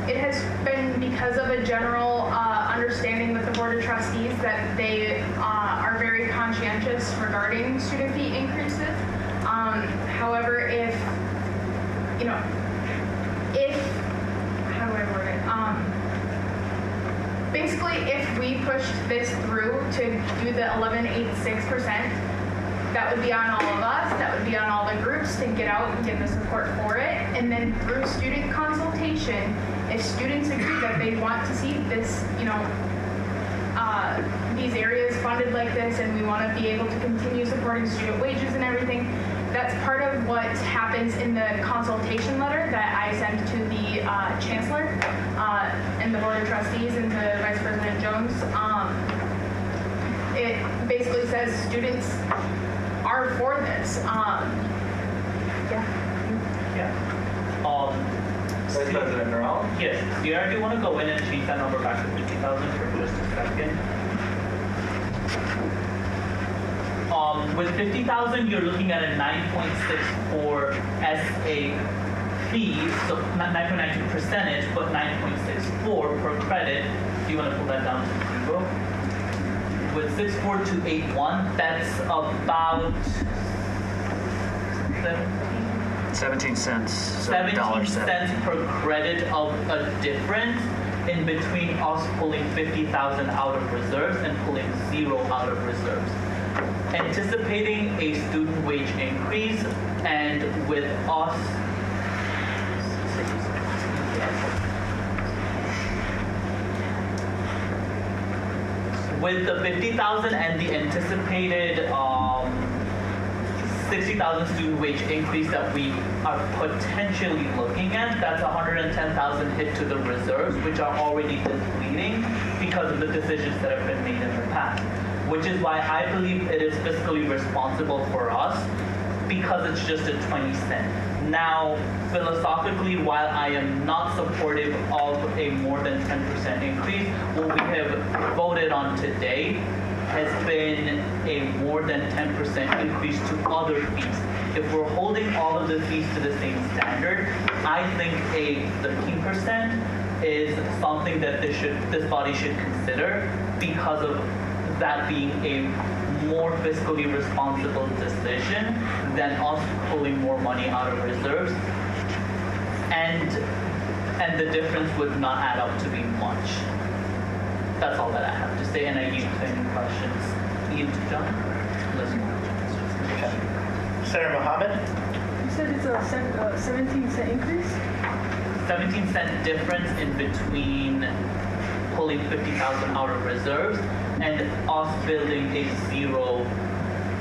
it has been because of a general understanding with the Board of Trustees that they are very conscientious regarding student fee increases. However, if, how do I word it? Basically, if we pushed this through to do the 11.86%, that would be on all of us, that would be on all the groups to get out and get the support for it. And then through student consultation, if students agree that they want to see this, these areas funded like this, and we want to be able to continue supporting student wages and everything, that's part of what happens in the consultation letter that I sent to the Chancellor and the Board of Trustees and to Vice President Jones. It basically says students are for this. Vice President Norrell? Yes. Do you already want to go in and change that number back to 50,000 for just a second? With 50,000, you're looking at a 9.64 SA fee, so not 9.92 percentage, but 9.64 per credit. Do you want to pull that down to 0? With 64281, that's about 17 cents. 17 cents per credit of a difference in between us pulling 50,000 out of reserves and pulling 0 out of reserves. Anticipating a student wage increase, and with us with the 50,000 and the anticipated 60,000 student wage increase that we are potentially looking at, that's 110,000 hit to the reserves, which are already depleting because of the decisions that have been made in the past. Which is why I believe it is fiscally responsible for us, because it's just a 20 cent. Now, philosophically, while I am not supportive of a more than 10% increase, what we have voted on today has been a more than 10% increase to other fees. If we're holding all of the fees to the same standard, I think a 15% is something that this body should consider, because of that being a more fiscally responsible decision than us pulling more money out of reserves, and the difference would not add up to be much. That's all that I have to say, and I yield to any questions. Yield to John. Senator Mohammed? You said it's a 17-cent increase? 17-cent difference in between pulling 50,000 out of reserves and us building a zero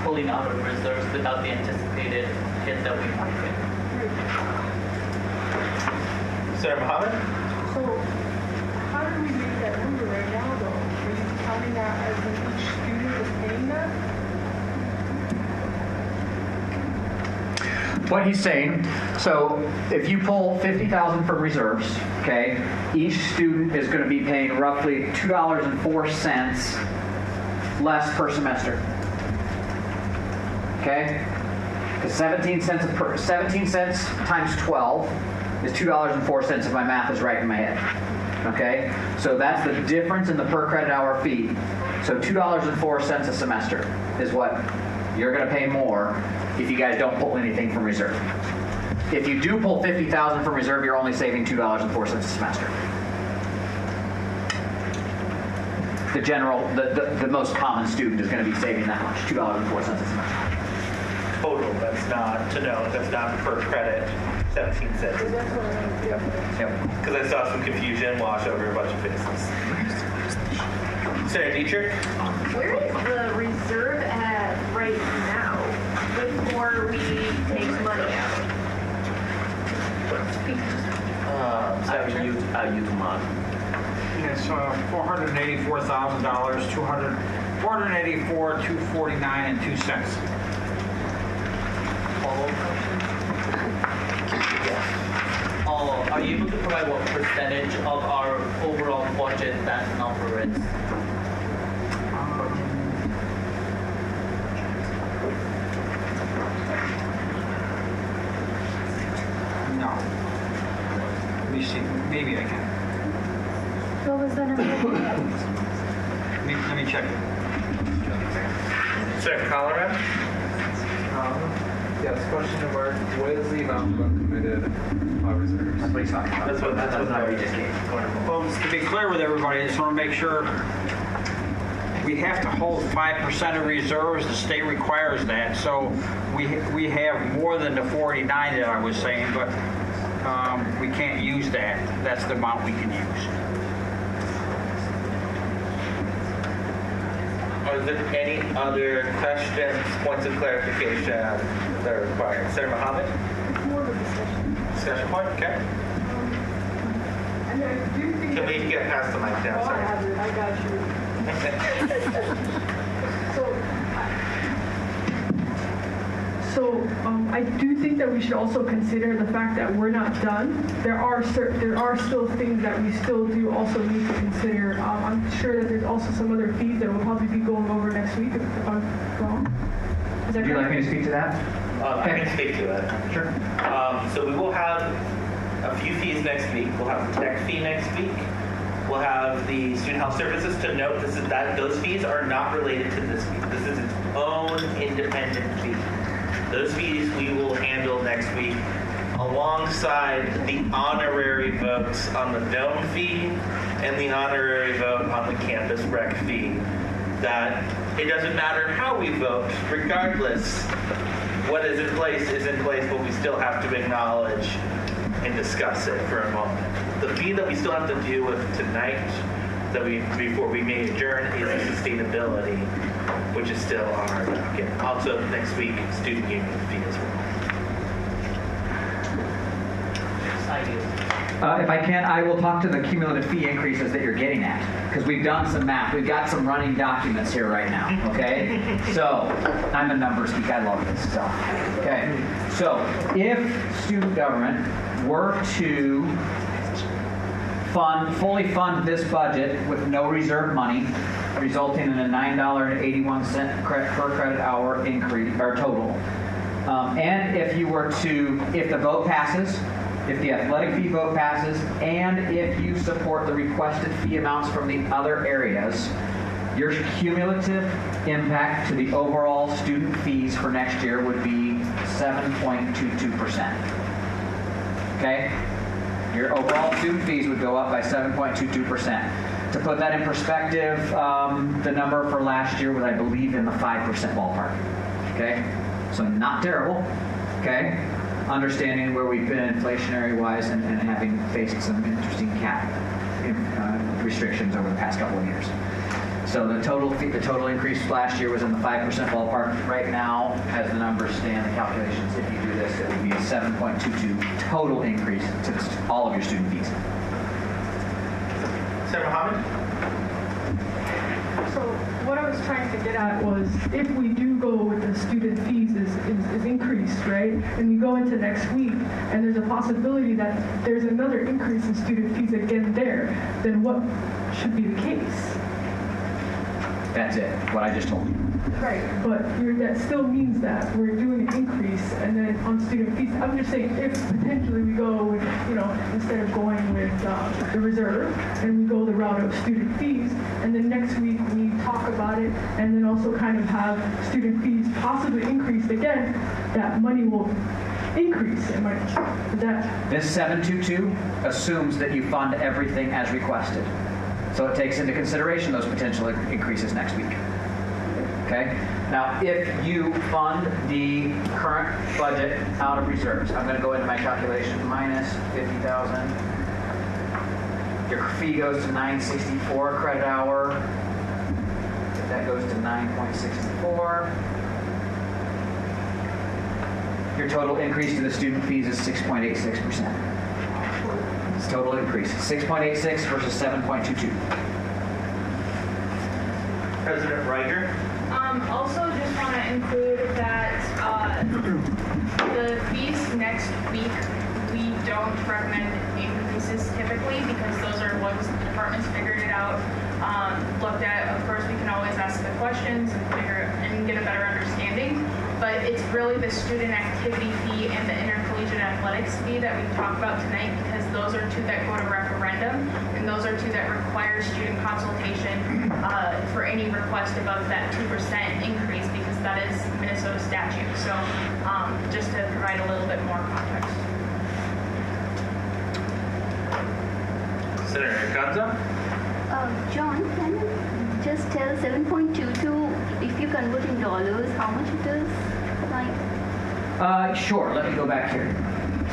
pulling out of reserves without the anticipated hit that we might get. Senator Mohammed? So, how do we make that number right now, though? Are you counting that as when each student is paying that? What he's saying, so if you pull 50,000 from reserves, okay, each student is going to be paying roughly $2.04 less per semester. Okay? Because 17 cents times 12 is $2.04 if my math is right in my head. Okay? So that's the difference in the per credit hour fee. So $2.04 a semester is what you're going to pay more if you guys don't pull anything from reserve. If you do pull 50,000 from reserve, you're only saving $2.04 a semester. The most common student is going to be saving that much, $2.04 a semester. Total, that's not per credit, 17 cents. Yep. Because I saw some confusion wash over a bunch of faces. Senator Dietrich? Where is the reserve at right now before we take money out? It's $484,000, $484,249.02. Are you able to provide what percentage of our overall budget that number is? No. Let me see. Maybe I can. What was the number? Let me check it. Senator Colorado? Yes, question of art. What is the amount of uncommitted reserves? That's what he's talking about. That's what I just gave. Well, to be clear with everybody, I just want to make sure we have to hold 5% of reserves. The state requires that. So we have more than the 49 that I was saying, but we can't use that. That's the amount we can use. Are there any other questions, points of clarification that are required? Senator Mohammed? It's more of a discussion. Discussion point, okay. And I do think Can we get past the mic down, I sir? have it. I got you. So I do think that we should also consider the fact that we're not done. There are still things that we still do also need to consider. I'm sure that there's also some other fees that we'll probably be going over next week if I'm wrong. Is that Would you like correct? me to speak to that? I can speak to that. Sure. So we will have a few fees next week. We'll have the tech fee next week. We'll have the student health services. To note, those fees are not related to this fee. This is its own independent fee. Those fees we will handle next week alongside the honorary votes on the dome fee and the honorary vote on the campus rec fee. That it doesn't matter how we vote, regardless, what is in place, but we still have to acknowledge and discuss it for a moment. The fee that we still have to deal with tonight that before we may adjourn is the sustainability, which is still on our docket. Also, next week, student union fee as well. If I can, I will talk to the cumulative fee increases that you're getting at, because we've done some math. We've got some running documents here right now, okay? So, I'm a numbers geek. I love this stuff. Okay, so if student government were to fully fund this budget with no reserve money, resulting in a $9.81 per credit hour increase, or total. And if the vote passes, if the athletic fee vote passes, and if you support the requested fee amounts from the other areas, your cumulative impact to the overall student fees for next year would be 7.22%. Okay? Your overall student fees would go up by 7.22%. To put that in perspective, the number for last year was, I believe, in the 5% ballpark. Okay? So not terrible. Okay? Understanding where we've been inflationary-wise and having faced some interesting cap restrictions over the past couple of years. So the total increase last year was in the 5% ballpark. Right now, as the numbers stand, the calculations, if you do this, it would be a 7.22 total increase to all of your student fees. Senator Mohammed? So what I was trying to get at was, if we do go with the student fees is increased, right? And we go into next week, and there's a possibility that there's another increase in student fees again there, then what should be the case? That's it, what I just told you. Right, but that still means that we're doing an increase, and then on student fees, I'm just saying, if potentially we go with, instead of going with the reserve, and we go the route of student fees, and then next week we talk about it, and then also kind of have student fees possibly increased again, that money will increase. This 722 assumes that you fund everything as requested. So it takes into consideration those potential increases next week. Okay? Now, if you fund the current budget out of reserves, I'm going to go into my calculation, minus 50,000. Your fee goes to 964 credit hour. That goes to 9.64. Your total increase to the student fees is 6.86%. It's total increase, 6.86 versus 7.22. President Riker? Also, just want to include that the fees next week, we don't recommend increases typically, because those are once the departments figured it out, looked at. Of course, we can always ask the questions and get a better understanding. But it's really the student activity fee and the intercollegiate athletics fee that we talked about tonight, because those are two that go to referendum, and those are two that require student consultation for any request above that 2% increase, because that is Minnesota statute. So just to provide a little bit more context. Senator Gonza? John, can you just tell 7.22, if you convert in dollars, how much it is? Sure, let me go back here.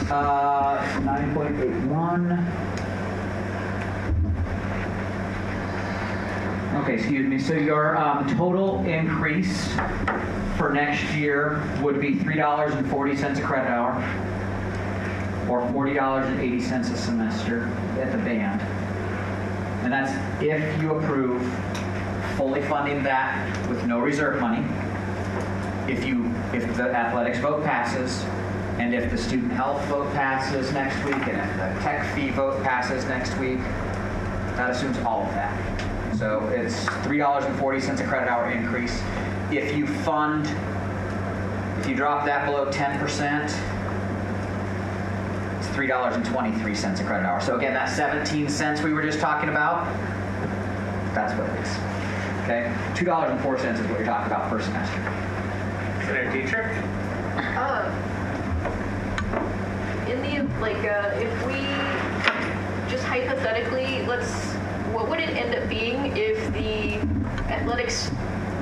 9.81. Okay, excuse me. So your total increase for next year would be $3.40 a credit hour, or $40.80 a semester at the band. And that's if you approve fully funding that with no reserve money. If the athletics vote passes, and if the student health vote passes next week, and if the tech fee vote passes next week, that assumes all of that. So it's $3.40 a credit hour increase. If you drop that below 10%, it's $3.23 a credit hour. So again, that 17 cents we were just talking about, that's what it is. Okay? $2.04 is what you're talking about per semester. Senator Dietrich? If we just hypothetically, what would it end up being if the athletics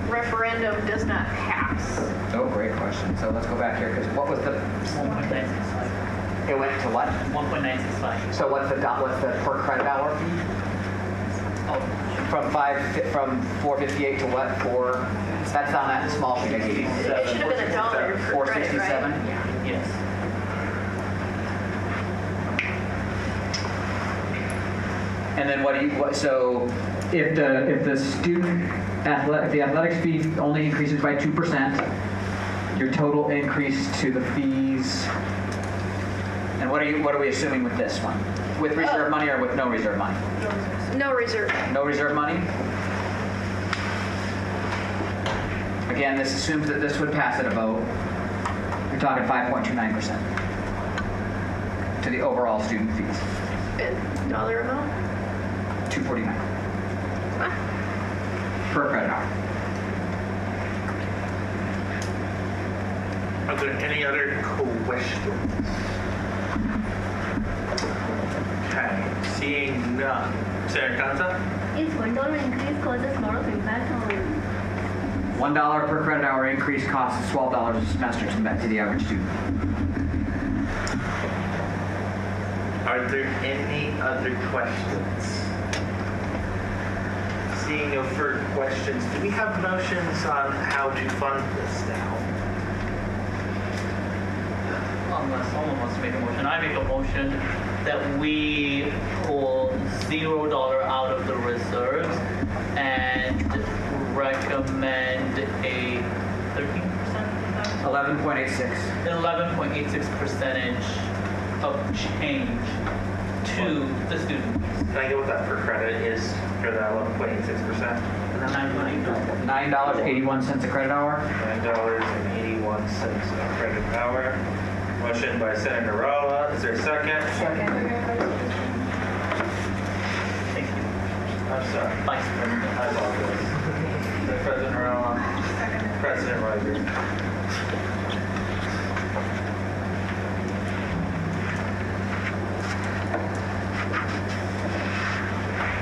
referendum does not pass? Oh, great question. So let's go back here, because what was the 1.965? It went to what? 1.965. So what's the per credit hour fee? From 458 to what? That's on that small sheet I gave you. It should have been $1 per credit, 467? right? Yeah. Yes. And then so if the athletics fee only increases by 2%, your total increase to the fees, and what are we assuming with this one? With reserve money or with no reserve money? No reserve. No reserve money? Again, this assumes that this would pass at a vote. You're talking 5.29% to the overall student fees. And dollar amount? $249 per credit hour. Are there any other questions? Okay, seeing none. Sarah Kanza? Is $1 increase causes a lot of impact on? $1 per credit hour increase costs $12 a semester to the average student. Are there any other questions? Seeing no further questions, do we have motions on how to fund this now? Unless someone wants to make a motion, I make a motion that we pull $0 out of the reserves and recommend a 13%? 11.86. 11.86% of change to the student. Can I get what that per credit is for that 11.86%? $9.81 a credit hour. $9.81 a credit hour. Motion by Senator Rala. Is there a second? Second. Thank you. I'm sorry. Vice President. I apologize. President Rala. President Riser.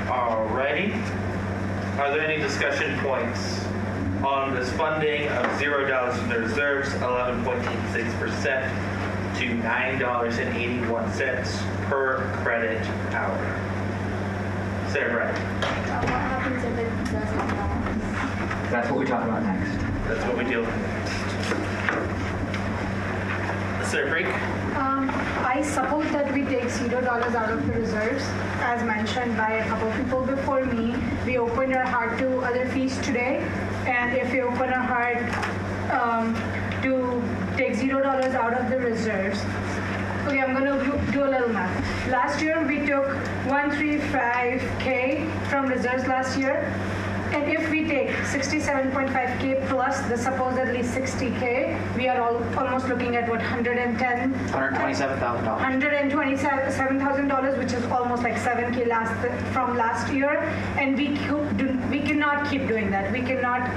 Alrighty. Are there any discussion points on this funding of $0 from the reserves, 11.86% to $9.81 per credit hour? Sarah Brett. What happens if it doesn't pass? That's what we talk about next. That's what we deal with. Sarah Freak. I suppose that we take $0 out of the reserves. As mentioned by a couple of people before me, we opened our heart to other fees today. And if we open our heart to take $0 out of the reserves, okay, I'm going to do a little math. Last year, we took $135K from reserves last year. And if we take 67.5K plus the supposedly 60K, we are almost looking at what, $127,000. $127,000, which is almost like 7K from last year. And we cannot keep doing that. We cannot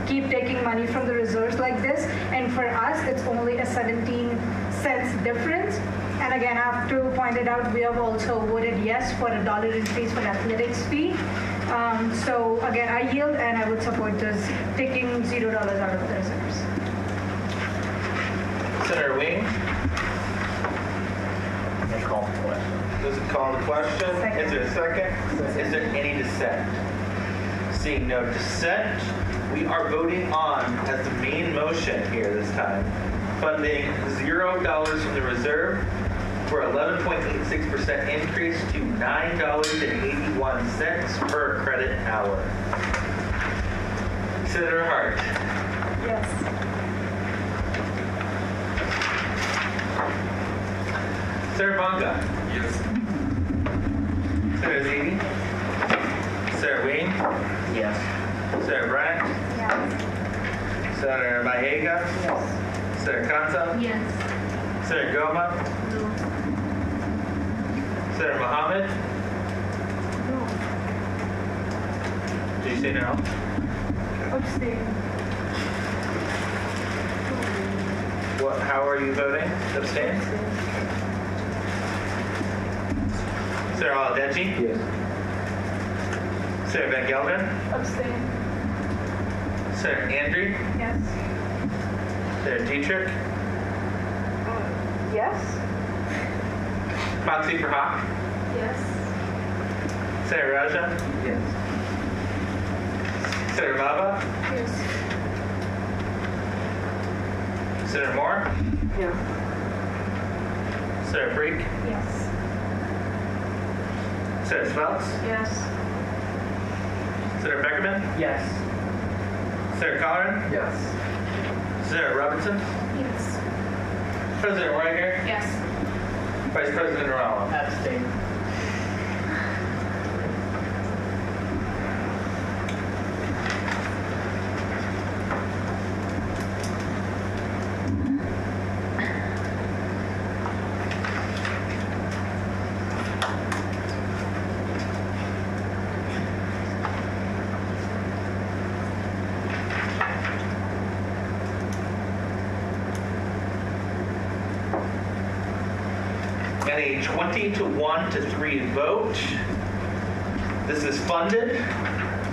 keep taking money from the reserves like this. And for us, it's only a 17 cents difference. And again, I have to point it out, we have also voted yes for a $1 increase for athletics fee. So again, I yield and I would support this taking $0 out of the reserves. Senator Wing. Call the question. Does it call the question? Second. Is there a second? Is there any dissent? Seeing no dissent, we are voting on, as the main motion here this time, funding $0 from the reserve for 11.86% increase to $9.81 per credit hour. Senator Hart. Yes. Senator Bonga. Yes. Senator Zini. Senator Wayne. Yes. Senator Bryant. Yes. Senator Bahega. Yes. Senator Kansa. Yes. Senator Goma. No. Senator Mohammed. Did you say no? Abstain. How are you voting? Abstain? Senator Aladeji? Yes. Senator Van Gelder? Abstain. Senator Andrew? Yes. Senator Dietrich? Yes. Foxy for Hawk? Yes. Senator Raja? Yes. Senator Baba? Yes. Senator Moore? Yes. Senator Freak? Yes. Senator Speltz? Yes. Senator Beckerman? Yes. Senator Colleran? Yes. Senator Robinson? Yes. President Reiger? Yes. Vice President Morales? Abstain. And a 20-1 to 3 vote. This is funded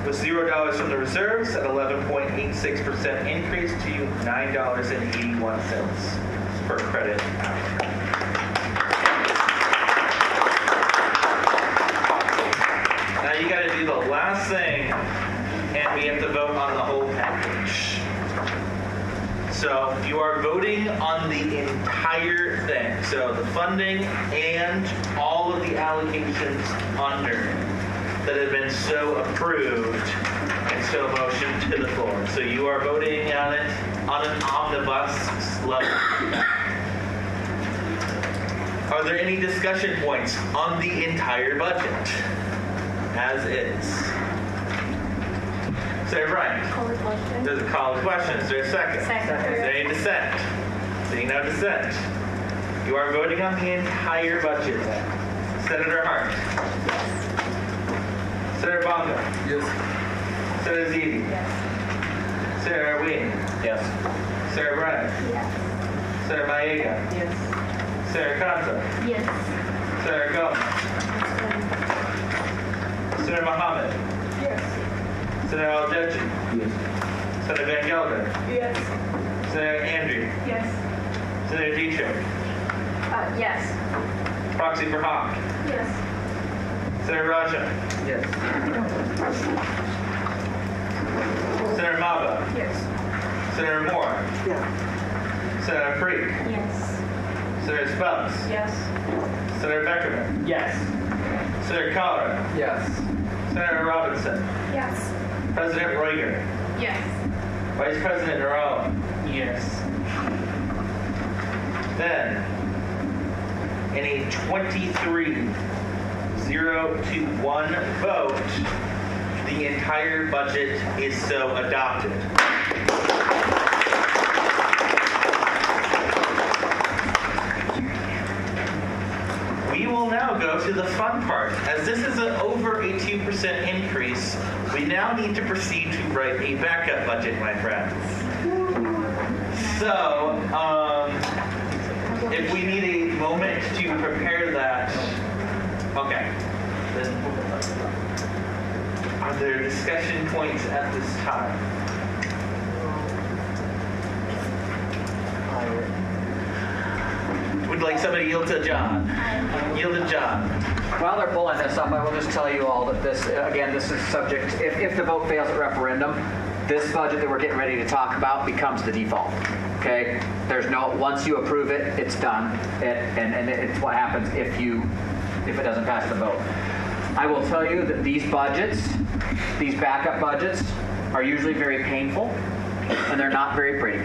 with $0 from the reserves at 11.86% increase to $9.81 per credit hour. Now you got to do the last thing, and we have to vote on the whole package. So you are voting on the entire thing. So the funding and all of the allocations under that have been so approved and so motioned to the floor. So you are voting on it on an omnibus level. Are there any discussion points on the entire budget as is? Senator Bryant. Call the question. There's a call to question. Is there a second? Second. Is there any dissent? Seeing no dissent. You are voting on the entire budget. Senator Hart. Yes. Senator Bongo. Yes. Senator Zidi. Yes. Senator Wing. Yes. Senator Bryant. Yes. Senator Maega. Yes. Senator Kanza. Yes. Senator Gomez. Senator Mohammed. Yes. Senator Al-Jedji. Yes. Senator Van Gelder. Yes. Senator Andrew. Yes. Senator Dietrich. Yes. Proxy for Hawk. Yes. Senator Raja. Yes. Senator Maba. Yes. Senator Moore. Yes. Senator Freak. Yes. Senator Speltz. Yes. Senator Beckerman. Yes. Senator Colleran. Yes. Senator Robinson. Yes. President Reiger. Yes. Vice President Narella. Yes. Then, in a 23-0-1 vote, the entire budget is so adopted. We will now go to the fun part. As this is an over a 2% increase, we now need to proceed to write a backup budget, my friends. So, if we need a moment to prepare that, okay. Then, are there discussion points at this time? Would like somebody yield to John? Yield to John. While they're pulling this up, I will just tell you all that this, again, this is subject, if the vote fails at referendum, this budget that we're getting ready to talk about becomes the default. Okay? There's no, once you approve it, it's done. And it's what happens if it doesn't pass the vote. I will tell you that these budgets, these backup budgets, are usually very painful, and they're not very pretty.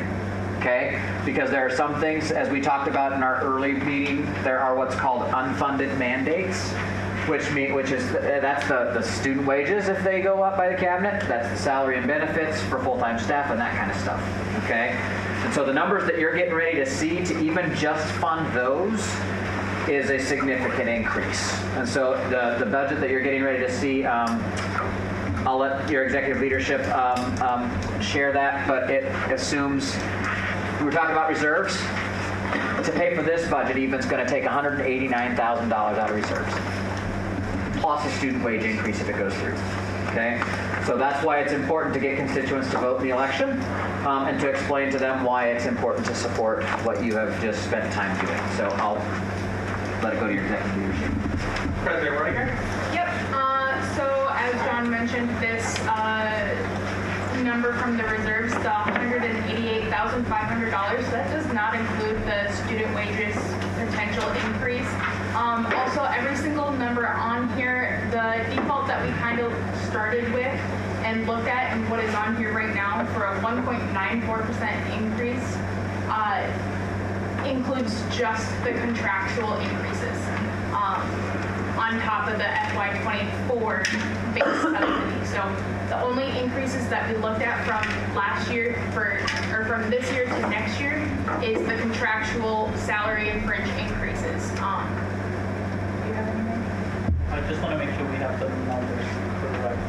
Okay? Because there are some things, as we talked about in our early meeting, there are what's called unfunded mandates, that's the student wages if they go up by the cabinet. That's the salary and benefits for full-time staff and that kind of stuff. Okay? And so the numbers that you're getting ready to see to even just fund those is a significant increase. And so the budget that you're getting ready to see, I'll let your executive leadership share that, but it assumes, we were talking about reserves. To pay for this budget even, it's going to take $189,000 out of reserves, plus a student wage increase if it goes through. Okay? So that's why it's important to get constituents to vote in the election, and to explain to them why it's important to support what you have just spent time doing. So I'll let it go to your executive leadership. President Reiger? Yep. So as John mentioned, this number from the reserves, the $188,500, that does not include the student wages potential increase. Also, every single number on here, the default that we kind of started with and looked at and what is on here right now for a 1.94% increase includes just the contractual increases on top of the FY24 base subsidy. So the only increases that we looked at from last year or from this year to next year is the contractual salary and fringe increases. Do you have anything? I just want to make sure we have the numbers correct.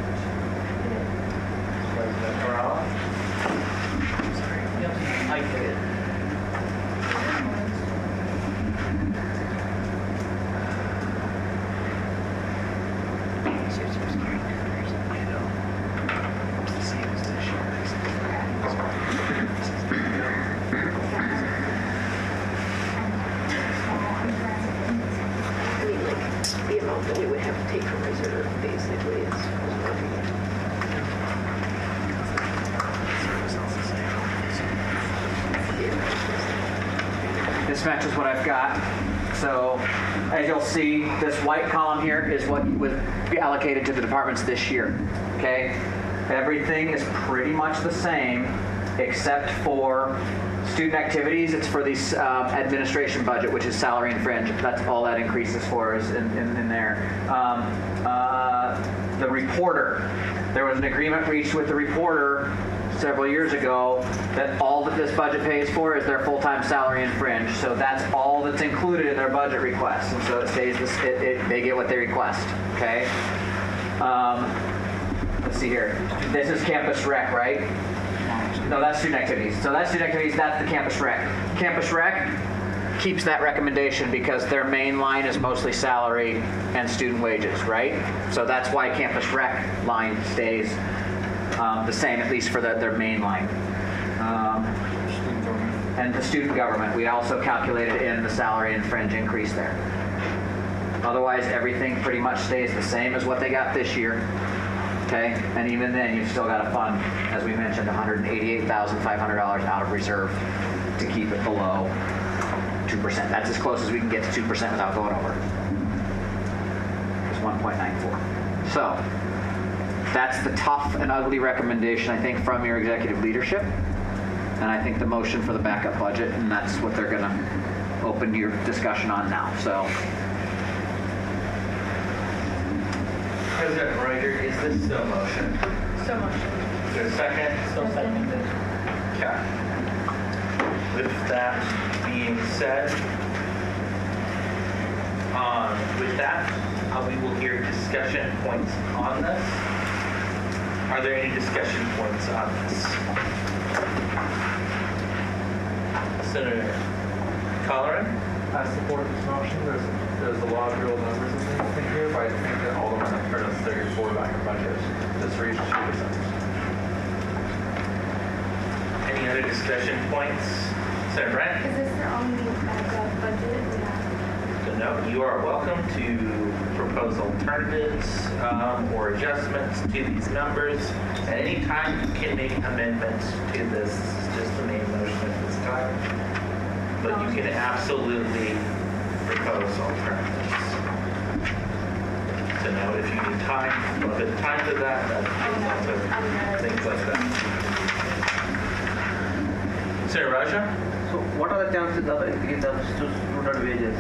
President Morales? Sorry. Yep, I get it. The amount that we would have to take from reserve basically is This matches what I've got. So as you'll see, this white column here is what would be allocated to the departments this year. Okay? Everything is pretty much the same except for student activities. It's for the administration budget, which is salary and fringe. That's all that increases for is in there. The reporter. There was an agreement reached with the reporter several years ago that all that this budget pays for is their full-time salary and fringe. So that's all that's included in their budget request. And so it stays this, they get what they request. Okay? Let's see here. This is campus rec, right? No, that's student activities. So that's student activities, that's the campus rec. Campus rec keeps that recommendation because their main line is mostly salary and student wages, right? So that's why campus rec line stays the same, at least for their main line. And the student government, we also calculated in the salary and fringe increase there. Otherwise, everything pretty much stays the same as what they got this year. Okay, and even then, you've still got to fund, as we mentioned, $188,500 out of reserve to keep it below 2%. That's as close as we can get to 2% without going over. It's 1.94. So that's the tough and ugly recommendation, I think, from your executive leadership. And I think the motion for the backup budget, and that's what they're going to open your discussion on now. So. President Reuter, is this still motion? So much. Is there a second? So seconded. Okay. With that being said, we will hear discussion points on this. Are there any discussion points on this? Senator Colleran? I support this motion. There's a lot of real numbers in here, but I think that all of them have turned us 34 back in budget. Just reached 2%. Any other discussion points? Senator Brent? Is this the only backup budget we have? So no, you are welcome to propose alternatives or adjustments to these numbers. At any time, you can make amendments to this. This is just the main motion at this time. But you can absolutely propose alternatives. So now, if you need time, a little bit of time for that, things like that. Senator Raja? So what are the chances of increase of student wages?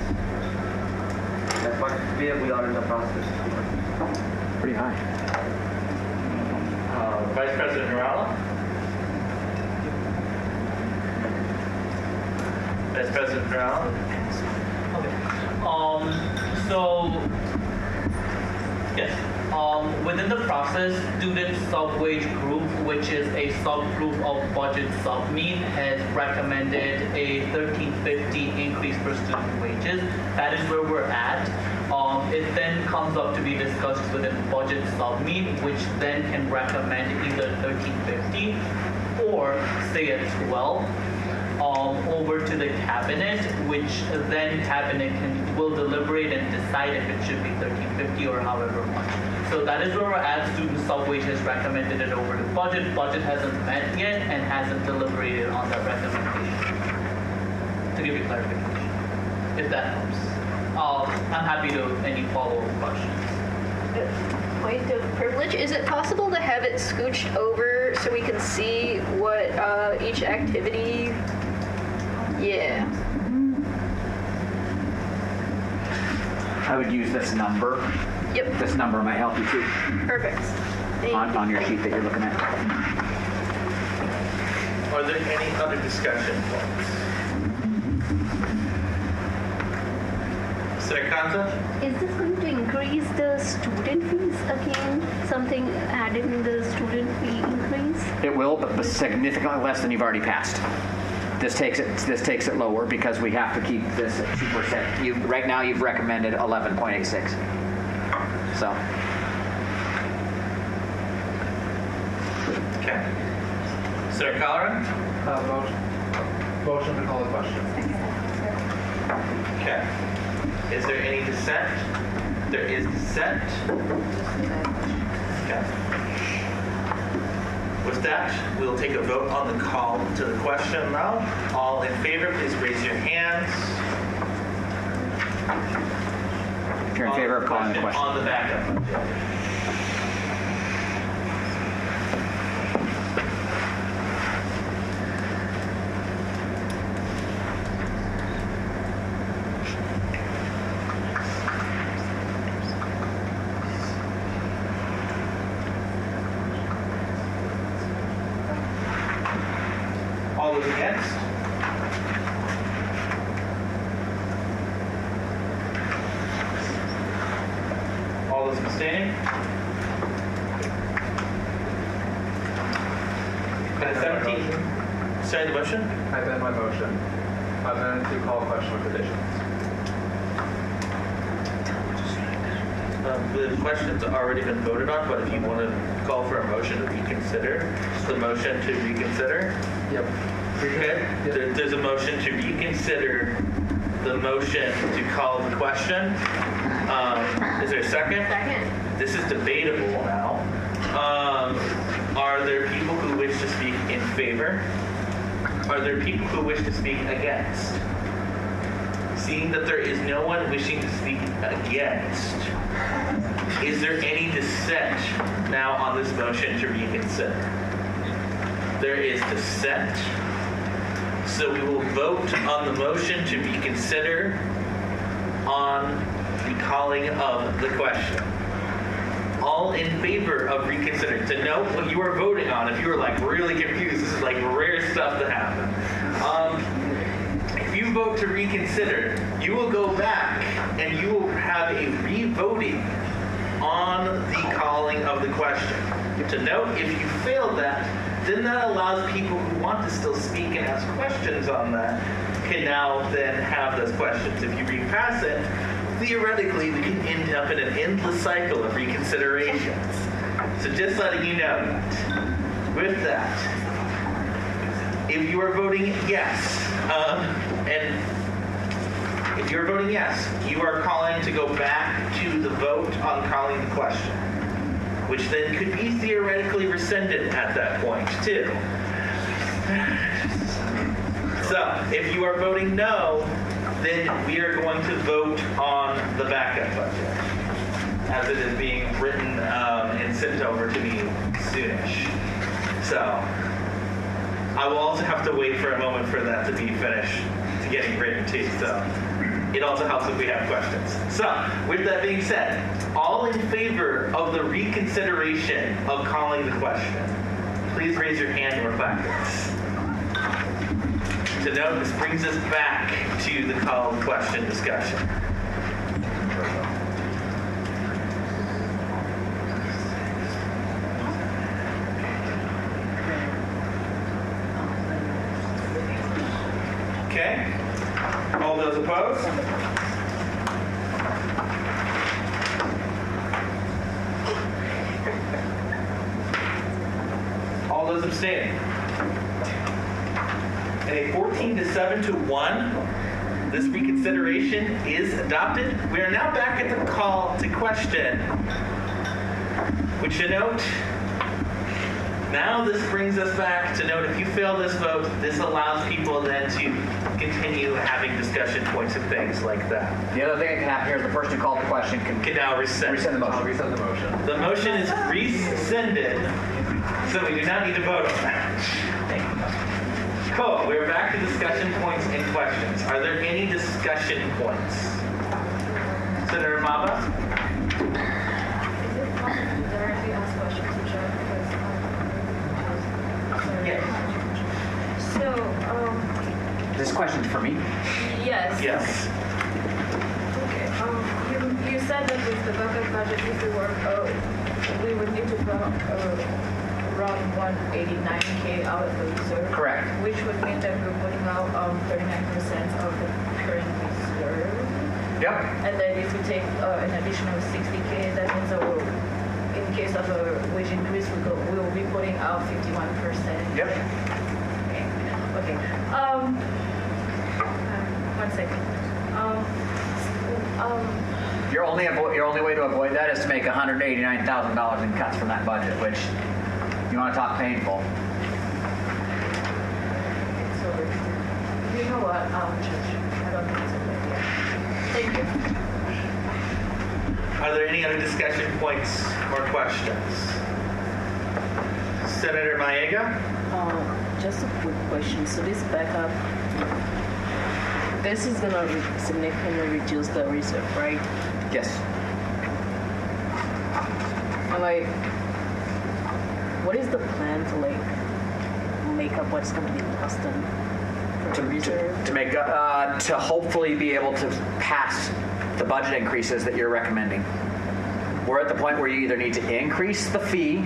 Like where we are in the process? Pretty high. Vice President Nurala? Vice President Nurala? Okay. Yes. Within the process, student sub-wage group, which is a subgroup of budget sub-meet, has recommended a $13.50 increase for student wages. That is where we're at. It then comes up to be discussed within budget sub-meet, which then can recommend either $13.50 or stay at 12. over to the cabinet, which then cabinet will deliberate and decide if it should be $13.50 or however much. So that is where we're at. Student Subwage has recommended it over to budget. Budget hasn't met yet and hasn't deliberated on that recommendation. To give you clarification, if that helps. I'm happy to any follow-up questions. Point of privilege, is it possible to have it scooched over so we can see what each activity? Yeah. I would use this number. Yep. This number might help you too. Perfect. On your sheet that you're looking at. Are there any other discussion points? Mr. Kanza? Is this going to increase the student fees again? Something added in the student fee increase? It will, but significantly less than you've already passed. This takes it lower because we have to keep this at 2%. Right now you've recommended 11.86. So. Okay. Sir Colleran? Motion to call the question. Okay. Is there any dissent? There is dissent. Okay. With that, we'll take a vote on the call to the question now. All in favor, please raise your hands. If you're in favor of calling the question. On the backup. All those against? All those abstaining? And 17. Sorry, the motion? I amend my motion. Amend to call the question with additions. The question's already been voted on, but if you want to call for a motion to reconsider, the motion to reconsider? Yep. Okay. There's a motion to reconsider the motion to call the question. Is there a second? Second. This is debatable now. Are there people who wish to speak in favor? Are there people who wish to speak against? Seeing that there is no one wishing to speak against, is there any dissent now on this motion to reconsider? There is dissent. So we will vote on the motion to reconsider on the calling of the question. All in favor of reconsidering. To note what you are voting on, if you are like really confused, this is like rare stuff to happen. If you vote to reconsider, you will go back and you will have a re-voting on the calling of the question. To note, if you fail that, then that allows people who want to still speak and ask questions on that can now then have those questions. If you repass it, theoretically, we can end up in an endless cycle of reconsiderations. So just letting you know that. With that, if you are voting yes, and if you're voting yes, you are calling to go back to the vote on calling the question, which then could be theoretically rescinded at that point, too. So, if you are voting no, then we are going to vote on the backup budget, as it is being written and sent over to me soonish. So, I will also have to wait for a moment for that to be finished, to getting written too. So, it also helps if we have questions. So, with that being said, all in favor of the reconsideration of calling the question, please raise your hand or placards. To note, this brings us back to the call question discussion. Okay. All those opposed? All those abstaining? In a 14 to 7 to 1, this reconsideration is adopted. We are now back at the call to question. Which you note, now this brings us back to note if you fail this vote, this allows people then to continue having discussion points and things like that. The other thing that can happen here is the person who called the question can now rescind the motion. I'll resend the motion. The motion is rescinded, so we do not need to vote on that. Cool. We're back to discussion points and questions. Are there any discussion points? Senator Maba? Is it possible to directly ask questions to John? Yes. So, This question's for me? yes. Yes. Okay. You said that with the backup budget, if we were, we would need to put around 189K out of the reserve. Correct. Which would mean that we're putting out 39% of the current reserve. Yep. And then if we take an additional 60K, that means in case of a wage increase, we will be putting out 51%. Yep. Okay. One second. Your only way to avoid that is to make $189,000 in cuts from that budget, which you want to talk painful. So, you know what? I don't think it's a good idea. Thank you. Are there any other discussion points or questions? Senator Maega? Just a quick question. So this backup, this is gonna significantly reduce the reserve, right? Yes. And like, what is the plan to make up what's gonna be lost in for the reserve? To hopefully be able to pass the budget increases that you're recommending. We're at the point where you either need to increase the fee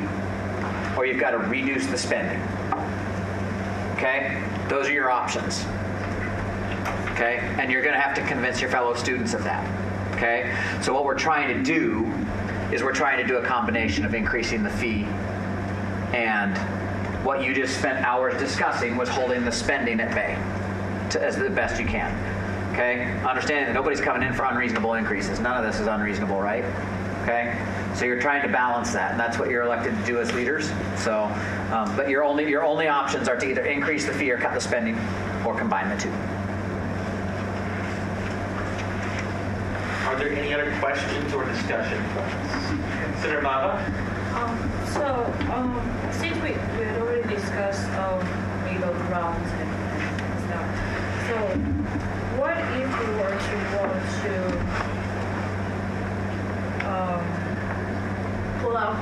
or you've got to reduce the spending. Okay? Those are your options. Okay? And you're going to have to convince your fellow students of that. Okay? So what we're trying to do is we're trying to do a combination of increasing the fee, and what you just spent hours discussing was holding the spending at bay as the best you can. Okay? Understanding that nobody's coming in for unreasonable increases. None of this is unreasonable, right? Okay? So you're trying to balance that, and that's what you're elected to do as leaders. So, but your only options are to either increase the fee or cut the spending, or combine the two. Are there any other questions or discussion points? Senator Maba? Since we had already discussed middle grounds and stuff, so what if we were to want to pull out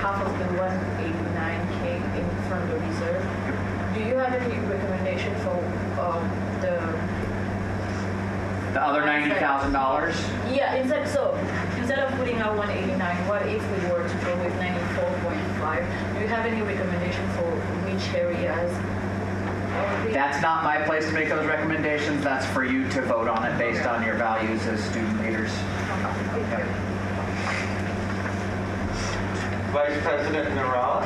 half of the 189K from the reserve? Do you have any recommendation for the other $90,000? Yeah, instead of putting out 189, what if we were to go with 94.5? Do you have any recommendation for which areas? That's not my place to make those recommendations. That's for you to vote on it based on your values as student leaders. Okay. Vice President Narala?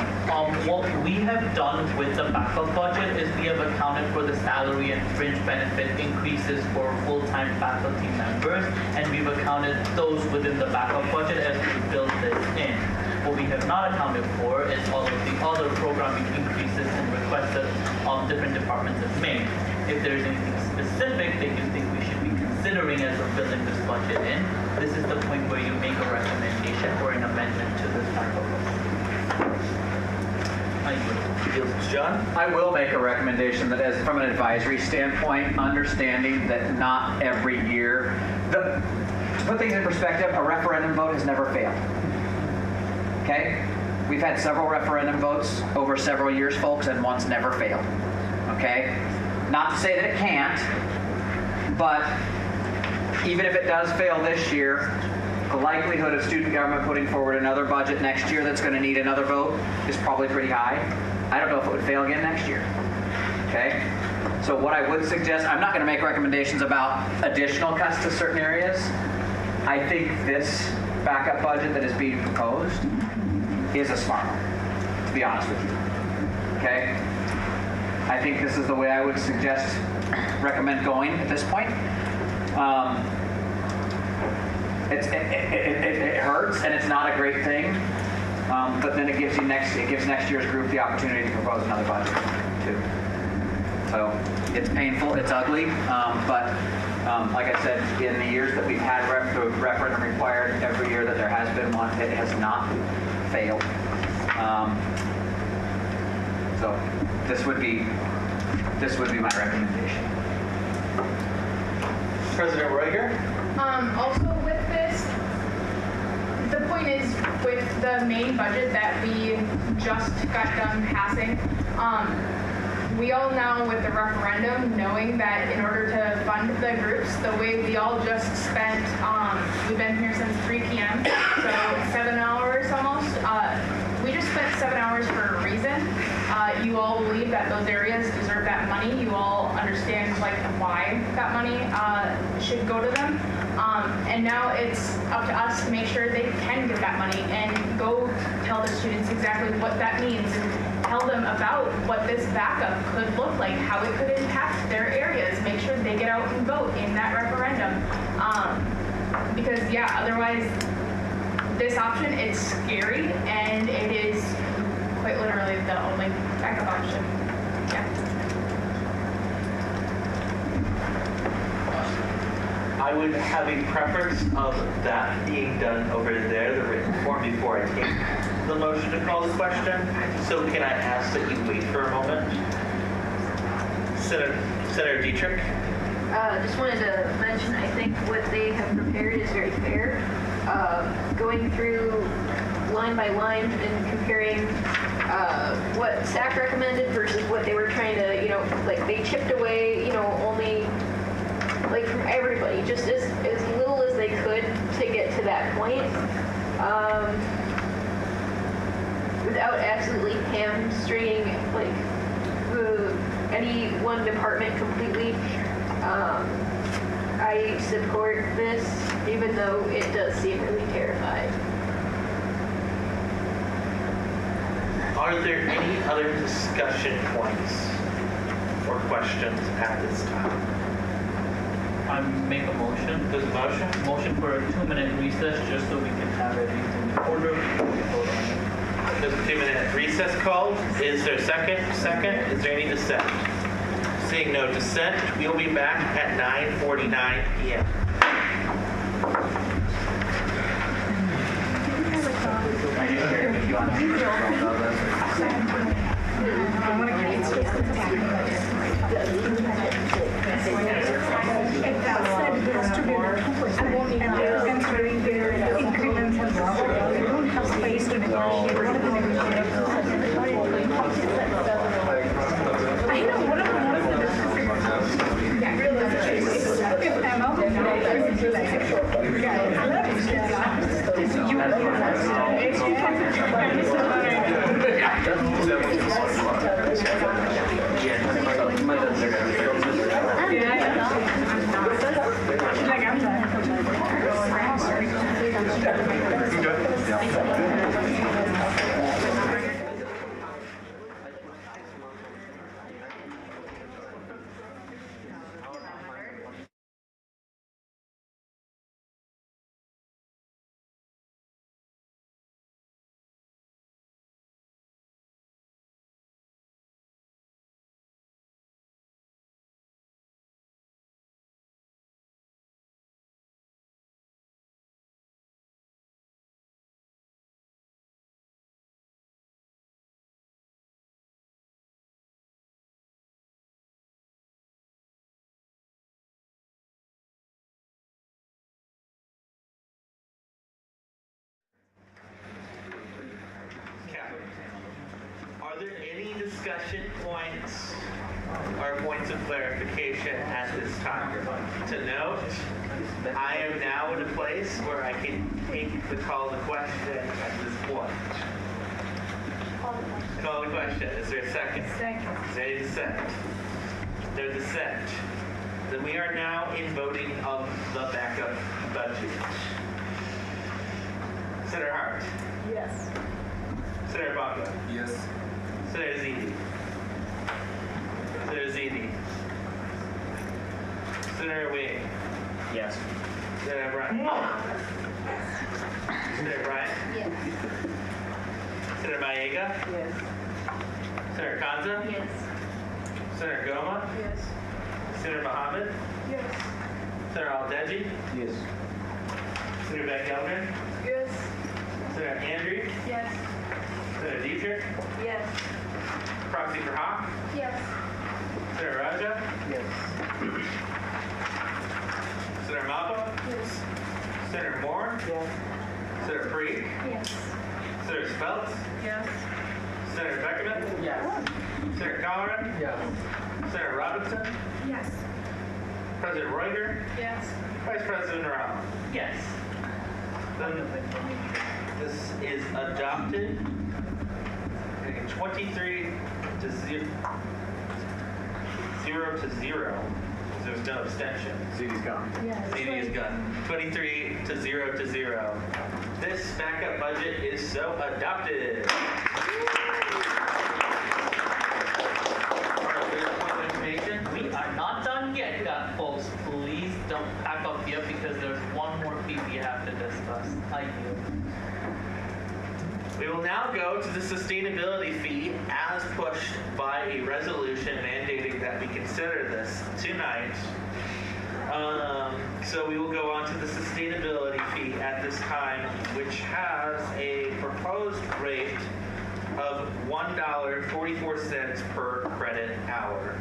What we have done with the backup budget is we have accounted for the salary and fringe benefit increases for full-time faculty members, and we've accounted those within the backup budget as we build this in. What we have not accounted for is all of the other programming increases and requests that different departments have made. If there's anything specific that you think we should be considering as we're building this budget in, this is the point where you make a recommendation or an amendment to this backup budget. John? I will make a recommendation that, as from an advisory standpoint, understanding that not every year, to put things in perspective, a referendum vote has never failed. Okay? We've had several referendum votes over several years, folks, and one's never failed. Okay? Not to say that it can't, but even if it does fail this year, the likelihood of student government putting forward another budget next year that's going to need another vote is probably pretty high. I don't know if it would fail again next year. Okay? So what I would suggest, I'm not going to make recommendations about additional cuts to certain areas. I think this backup budget that is being proposed is a smart one, to be honest with you. Okay? I think this is the way I would recommend going at this point. It hurts and it's not a great thing, but then it gives next year's group the opportunity to propose another budget too. So it's painful, it's ugly, but like I said, in the years that we've had the referendum required, every year that there has been one, it has not failed. So this would be my recommendation. President Roeger? Also with this, the point is with the main budget that we just got done passing, we all now with the referendum knowing that in order to fund the groups, the way we all just spent, we've been here since 3 p.m., so 7 hours almost. We just spent 7 hours for a reason. You all believe that those areas deserve that money. You all understand like why that money should go to them. And now it's up to us to make sure they can get that money and go tell the students exactly what that means and tell them about what this backup could look like, how it could impact their areas, make sure they get out and vote in that referendum. Because yeah, otherwise this option, it's scary and it is quite literally the only backup option. Yeah. I would have a preference of that being done over there, the written form, before I take the motion to call the question. So can I ask that you wait for a moment? Senator Dietrich? Just wanted to mention, I think what they have prepared is very fair. Going through line by line and comparing what SAC recommended versus what they were trying to, like they chipped away, only like from everybody, just as little as they could to get to that point, without absolutely hamstringing like any one department completely. I support this, even though it does seem really terrifying. Are there any other discussion points or questions at this time? I make a motion. There's a motion? Motion for a 2-minute recess just so we can have everything in order before we vote on it. There's a 2-minute recess called. Is there a second? Second? Is there any dissent? Seeing no dissent, we will be back at 9:49 p.m. I won't even considering their increments and they don't have space to negotiate. I know one of the Are there any discussion points or points of clarification at this time? To note, I am now in a place where I can take the call to question at this point. Call the question. Is there a second? Second. Is there any dissent? There's dissent. Then we are now in voting of the backup budget. Senator Hart. Yes. Senator Baca. Yes. Senator Zidi. Senator Ziti. Senator Wing. Yes. Senator Bryant. Senator Bryant. Yes. Senator Maega. Yes. Senator Kanza. Yes. Senator Goma. Yes. Senator Mohammed. Yes. Senator Al-Deji. Yes. Senator Van Gelderen. Yes. Senator Andrew. Yes. Senator Dietrich. Yes. Proxy for Hawk. Yes. Senator Raja. Yes. Senator Mappa. Yes. Senator Moore. Yes. Senator Freed. Yes. Senator Speltz. Yes. Senator Beckerman. Yes. Senator Colleran. Yes. Senator Robinson. Yes. President Reuter. Yes. Vice President Rao. Yes. Then this is adopted. 23 to 0 to 0. There's no abstention. Ziti's gone. Yes. CD is gone. 23 to 0 to 0. This backup budget is so adopted. We are not done yet, folks. Please don't pack up yet because there's one more fee we have to discuss. I do. We will now go to the sustainability fee as pushed by a resolution mandating that we consider this tonight. So we will go on to the sustainability fee at this time, which has a proposed rate of $1.44 per credit hour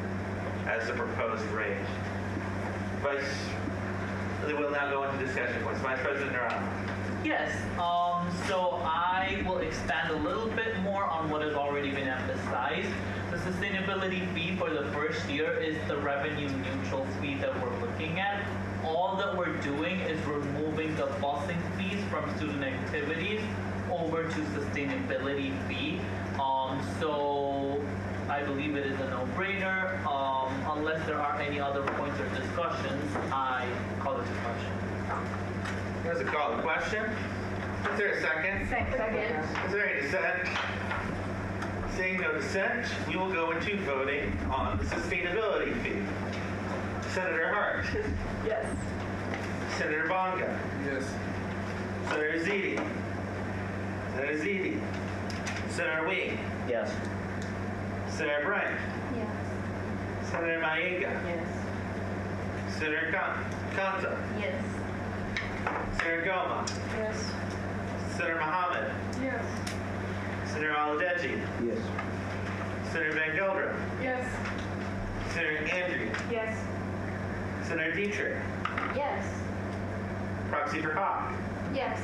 as the proposed rate. We will now go into discussion points. Vice President Narama. Yes, so I will expand a little bit more on what has already been emphasized. The sustainability fee for the first year is the revenue neutral fee that we're looking at. All that we're doing is removing the busing fees from student activities over to sustainability fee. So I believe it is a no-brainer. Unless there are any other points or discussions, I call it a question. There's a call to question. Is there a second? Second. Is there any dissent? Seeing no dissent, we will go into voting on the sustainability fee. Senator Hart. Yes. Senator Bonga. Yes. Senator Ziti. Senator Ziti. Senator Wing. Yes. Senator Bryant. Yes. Senator Maega. Yes. Senator Kanza. Yes. Senator Goma. Yes. Senator Mohammed. Yes. Senator Al-Deji. Yes. Senator Van Gelderen. Yes. Senator Andrew. Yes. Senator Dietrich. Yes. Proxy for Hawk. Yes.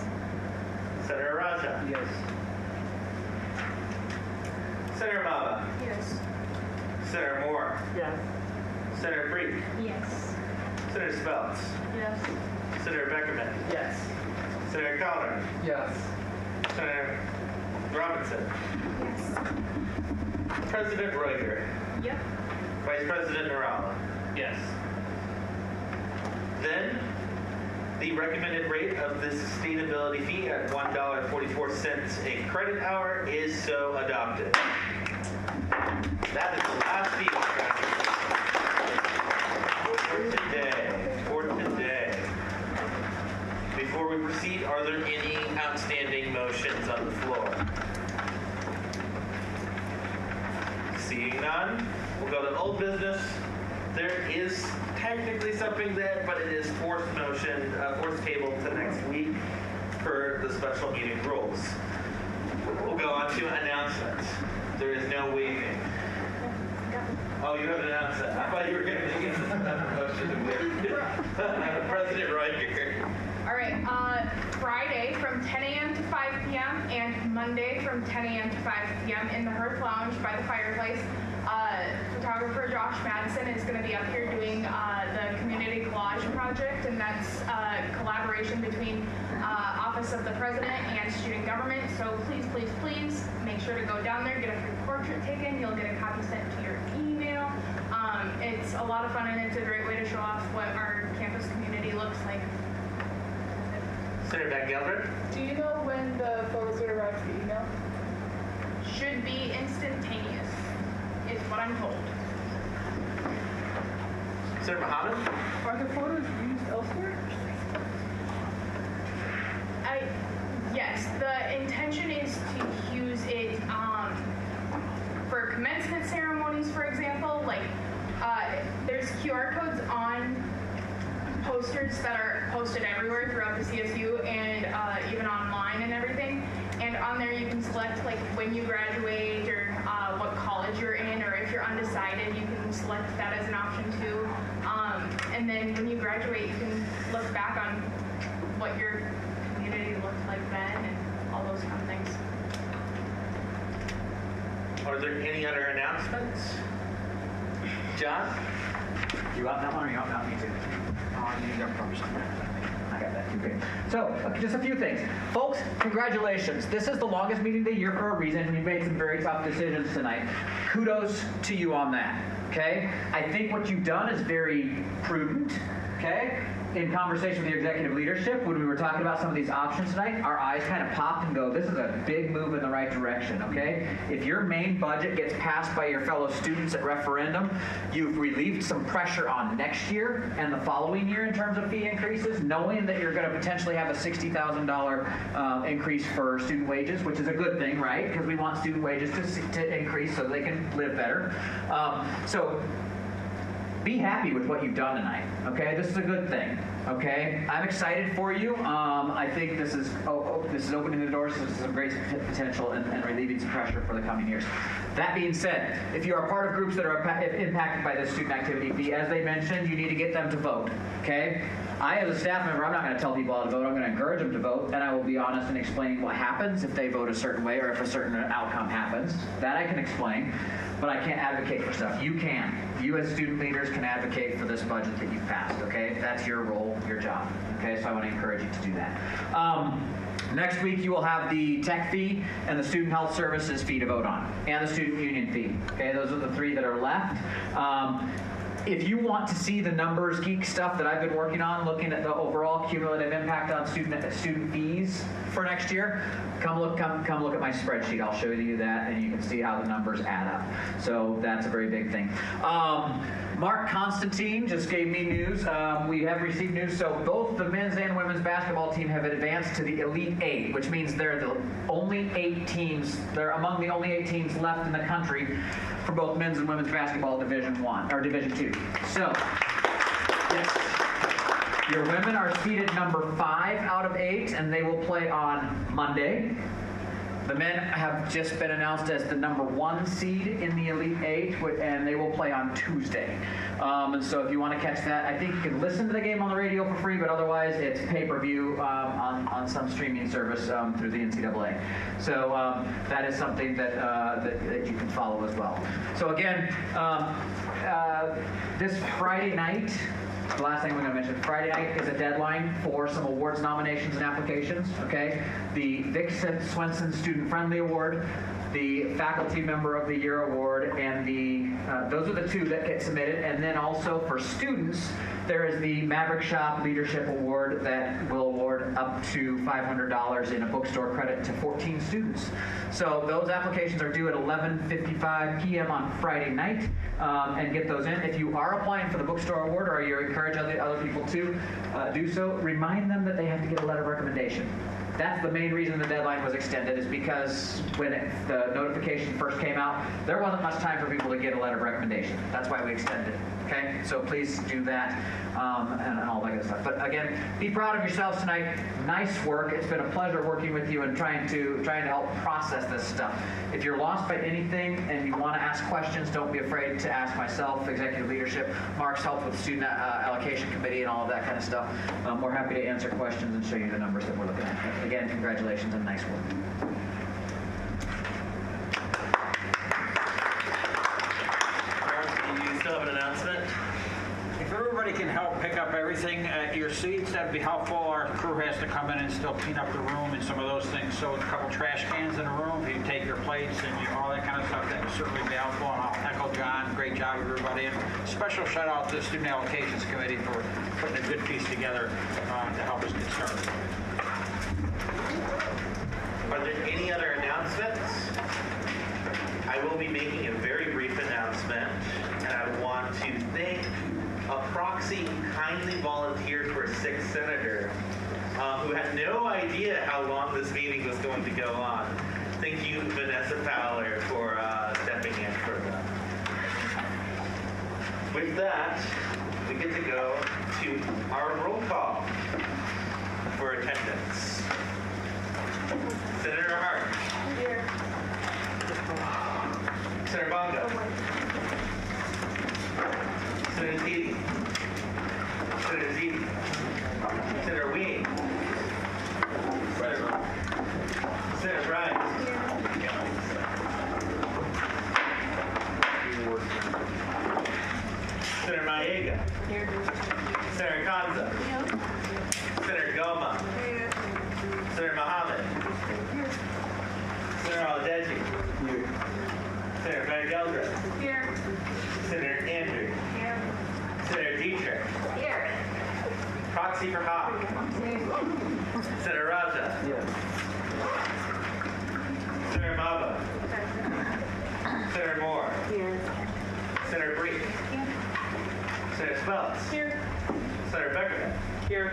Senator Raja. Yes. Senator Maba. Yes. Senator Moore. Yes. Senator Freed. Yes. Senator Speltz. Yes. Senator Beckerman. Yes. Senator Colleran. Yes. Senator Robinson. Yes. President Reuter. Yep. Vice President Narala. Yes. Then, the recommended rate of the sustainability fee at $1.44 a credit hour is so adopted. That is the last fee for today. Before we proceed, are there any outstanding motions on the floor? Seeing none, we'll go to old business. There is technically something there, but it is forced table to next week per the special meeting rules. We'll go on to announcements. There is no waiving. Oh, you have an announcement. I thought you were going to make it motion to waive. President Reuter. All right, Friday from 10 a.m. to 5 p.m. and Monday from 10 a.m. to 5 p.m. in the Hearth Lounge by the fireplace. Photographer Josh Madison is going to be up here doing the community collage project, and that's a collaboration between Office of the President and Student Government. So please, please, please make sure to go down there, get a free portrait taken. You'll get a copy sent to your email. It's a lot of fun, and it's a great way to show off what our campus community looks like. Senator Van Gelderen. Do you know when the photos would arrive to the email? Should be instantaneous, is what I'm told. Senator Mohammed? Are the photos used elsewhere? Yes, the intention is to use it for commencement ceremonies, for example. Like, there's QR codes on posters that are posted everywhere throughout the CSU and even online and everything. And on there you can select like when you graduate or what college you're in, or if you're undecided, you can select that as an option too. And then when you graduate, you can look back on what your community looked like then and all those kind of things. Are there any other announcements? John? You want that one or you want me to? You got probably something. I got that. Okay. So, just a few things. Folks, congratulations. This is the longest meeting of the year for a reason. You made some very tough decisions tonight. Kudos to you on that. Okay? I think what you've done is very prudent. Okay? In conversation with the executive leadership, when we were talking about some of these options tonight, our eyes kind of popped and go, this is a big move in the right direction, okay? If your main budget gets passed by your fellow students at referendum, you've relieved some pressure on next year and the following year in terms of fee increases, knowing that you're going to potentially have a $60,000 increase for student wages, which is a good thing, right? Because we want student wages to increase so they can live better. So be happy with what you've done tonight, okay? This is a good thing, okay? I'm excited for you. I think this is opening the doors to some great potential and relieving some pressure for the coming years. That being said, if you are part of groups that are impacted by this student activity fee, as they mentioned, you need to get them to vote, okay? I, as a staff member, I'm not going to tell people how to vote. I'm going to encourage them to vote, and I will be honest in explaining what happens if they vote a certain way or if a certain outcome happens. That I can explain, but I can't advocate for stuff. You can. You as student leaders can advocate for this budget that you've passed, okay? That's your role, your job, okay? So I want to encourage you to do that. Next week, you will have the tech fee and the student health services fee to vote on, and the student union fee, okay? Those are the three that are left. If you want to see the numbers geek stuff that I've been working on, looking at the overall cumulative impact on student fees for next year, come look at my spreadsheet. I'll show you that, and you can see how the numbers add up. So that's a very big thing. Mark Constantine just gave me news. We have received news. So both the men's and women's basketball team have advanced to the Elite Eight, which means they're the only 8 teams. They're among the only 8 teams left in the country for both men's and women's basketball Division 1 or Division 2. So, yes, your women are seeded number 5 out of 8, and they will play on Monday. The men have just been announced as the number 1 seed in the Elite 8, and they will play on Tuesday. And so if you want to catch that, I think you can listen to the game on the radio for free, but otherwise it's pay-per-view on some streaming service through the NCAA. So that is something that you can follow as well. So again, this Friday night, the last thing I'm going to mention, Friday night is a deadline for some awards nominations and applications, okay? The Vic Swenson Student Friendly Award, the Faculty Member of the Year Award, and those are the 2 that get submitted. And then also for students, there is the Maverick Shop Leadership Award that will award up to $500 in a bookstore credit to 14 students. So those applications are due at 11:55 p.m. on Friday night, and get those in. If you are applying for the bookstore award, or you encourage other people to do so, remind them that they have to get a letter of recommendation. That's the main reason the deadline was extended, is because when the notification first came out, there wasn't much time for people to get a letter of recommendation. That's why we extended it. Okay, so please do that and all that good stuff. But again, be proud of yourselves tonight. Nice work. It's been a pleasure working with you and trying to help process this stuff. If you're lost by anything and you want to ask questions, don't be afraid to ask myself, executive leadership. Mark's helped with the student allocation committee and all of that kind of stuff. We're happy to answer questions and show you the numbers that we're looking at. Again, congratulations and nice work. Still have an announcement? If everybody can help pick up everything at your seats, that'd be helpful. Our crew has to come in and still clean up the room and some of those things. So a couple trash cans in the room, if you take your plates and all that kind of stuff, that would certainly be helpful. And I'll echo John, great job everybody. And special shout out to the Student Allocations Committee for putting a good piece together to help us get started. Are there any other announcements? I will be making a very brief announcement, and I want to thank a proxy who kindly volunteered for a sixth senator who had no idea how long this meeting was going to go on. Thank you, Vanessa Fowler, for stepping in for that. With that, we get to go to our roll call for attendance. Senator Hart. Here. Senator Bongo. Senator Ziti. Senator Ziti. Senator Ween. Senator Bryan. Senator Maega. Senator Kanza. Senator Goma. Senator Mohammed. Senator Al-Deji. Senator Van Gelderen. Here. Senator Andrew. Here. Senator Dietrich. Here. Proxy for Hawk. Senator Raja. Senator Maba. Senator Moore. Here. Senator Breek. Senator Speltz. Here. Senator Beckerman. Here.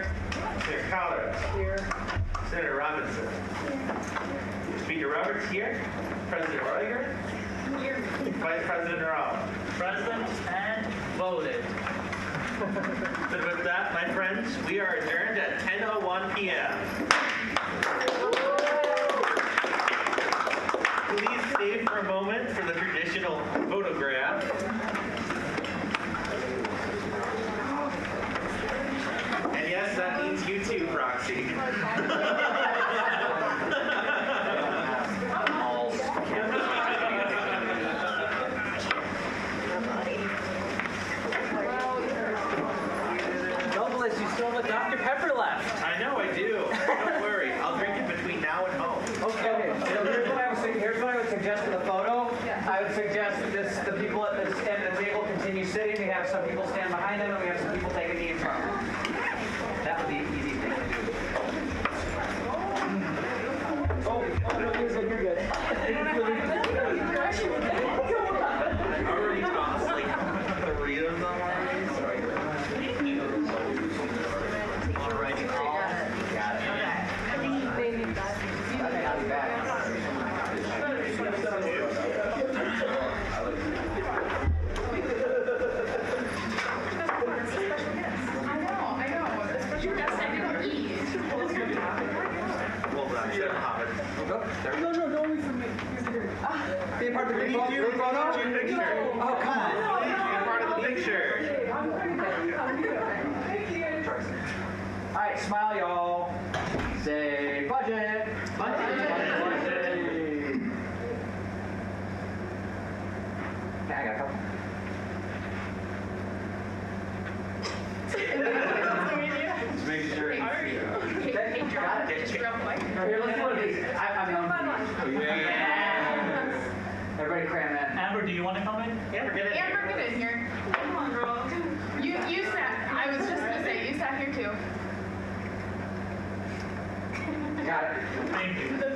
Senator Collard. Here. Senator Robinson. Speaker Roberts here. President Roediger. Here. Vice President Rao. Present and voted. So with that, my friends, we are adjourned at 10:01 p.m. Please stay for a moment for the traditional photograph. And yes, that means you too, Proxy. Douglas, you still have a Dr. Pepper left. I know I do. Don't worry. I'll drink it between now and home. Okay, so here's what I would suggest for the photo. I would suggest the people at this end of the table continue sitting. We have some people stand behind them, and we have some people take a knee in front of them. That would be an easy thing to do. Oh, no, you're good. Already tossed like 3 of them already. Sorry. Alrighty, all. Got it. Okay, I'll be back. I know. The special guest I didn't eat. Well, that's it, Mohammed. No, don't leave from me. Be a part of the group photo? Picture. Oh, come on. Please be a part of the picture. All right, smile, y'all. Say budget. Budget. Okay, I got a couple. Just make sure. Got it? Here, let's do one of these. I'm Everybody cram in. Amber, do you want to come in? Amber, get in. Amber, get in here. Come on, girl. You sat. I was just gonna say you sat here too. Got it. Thank you.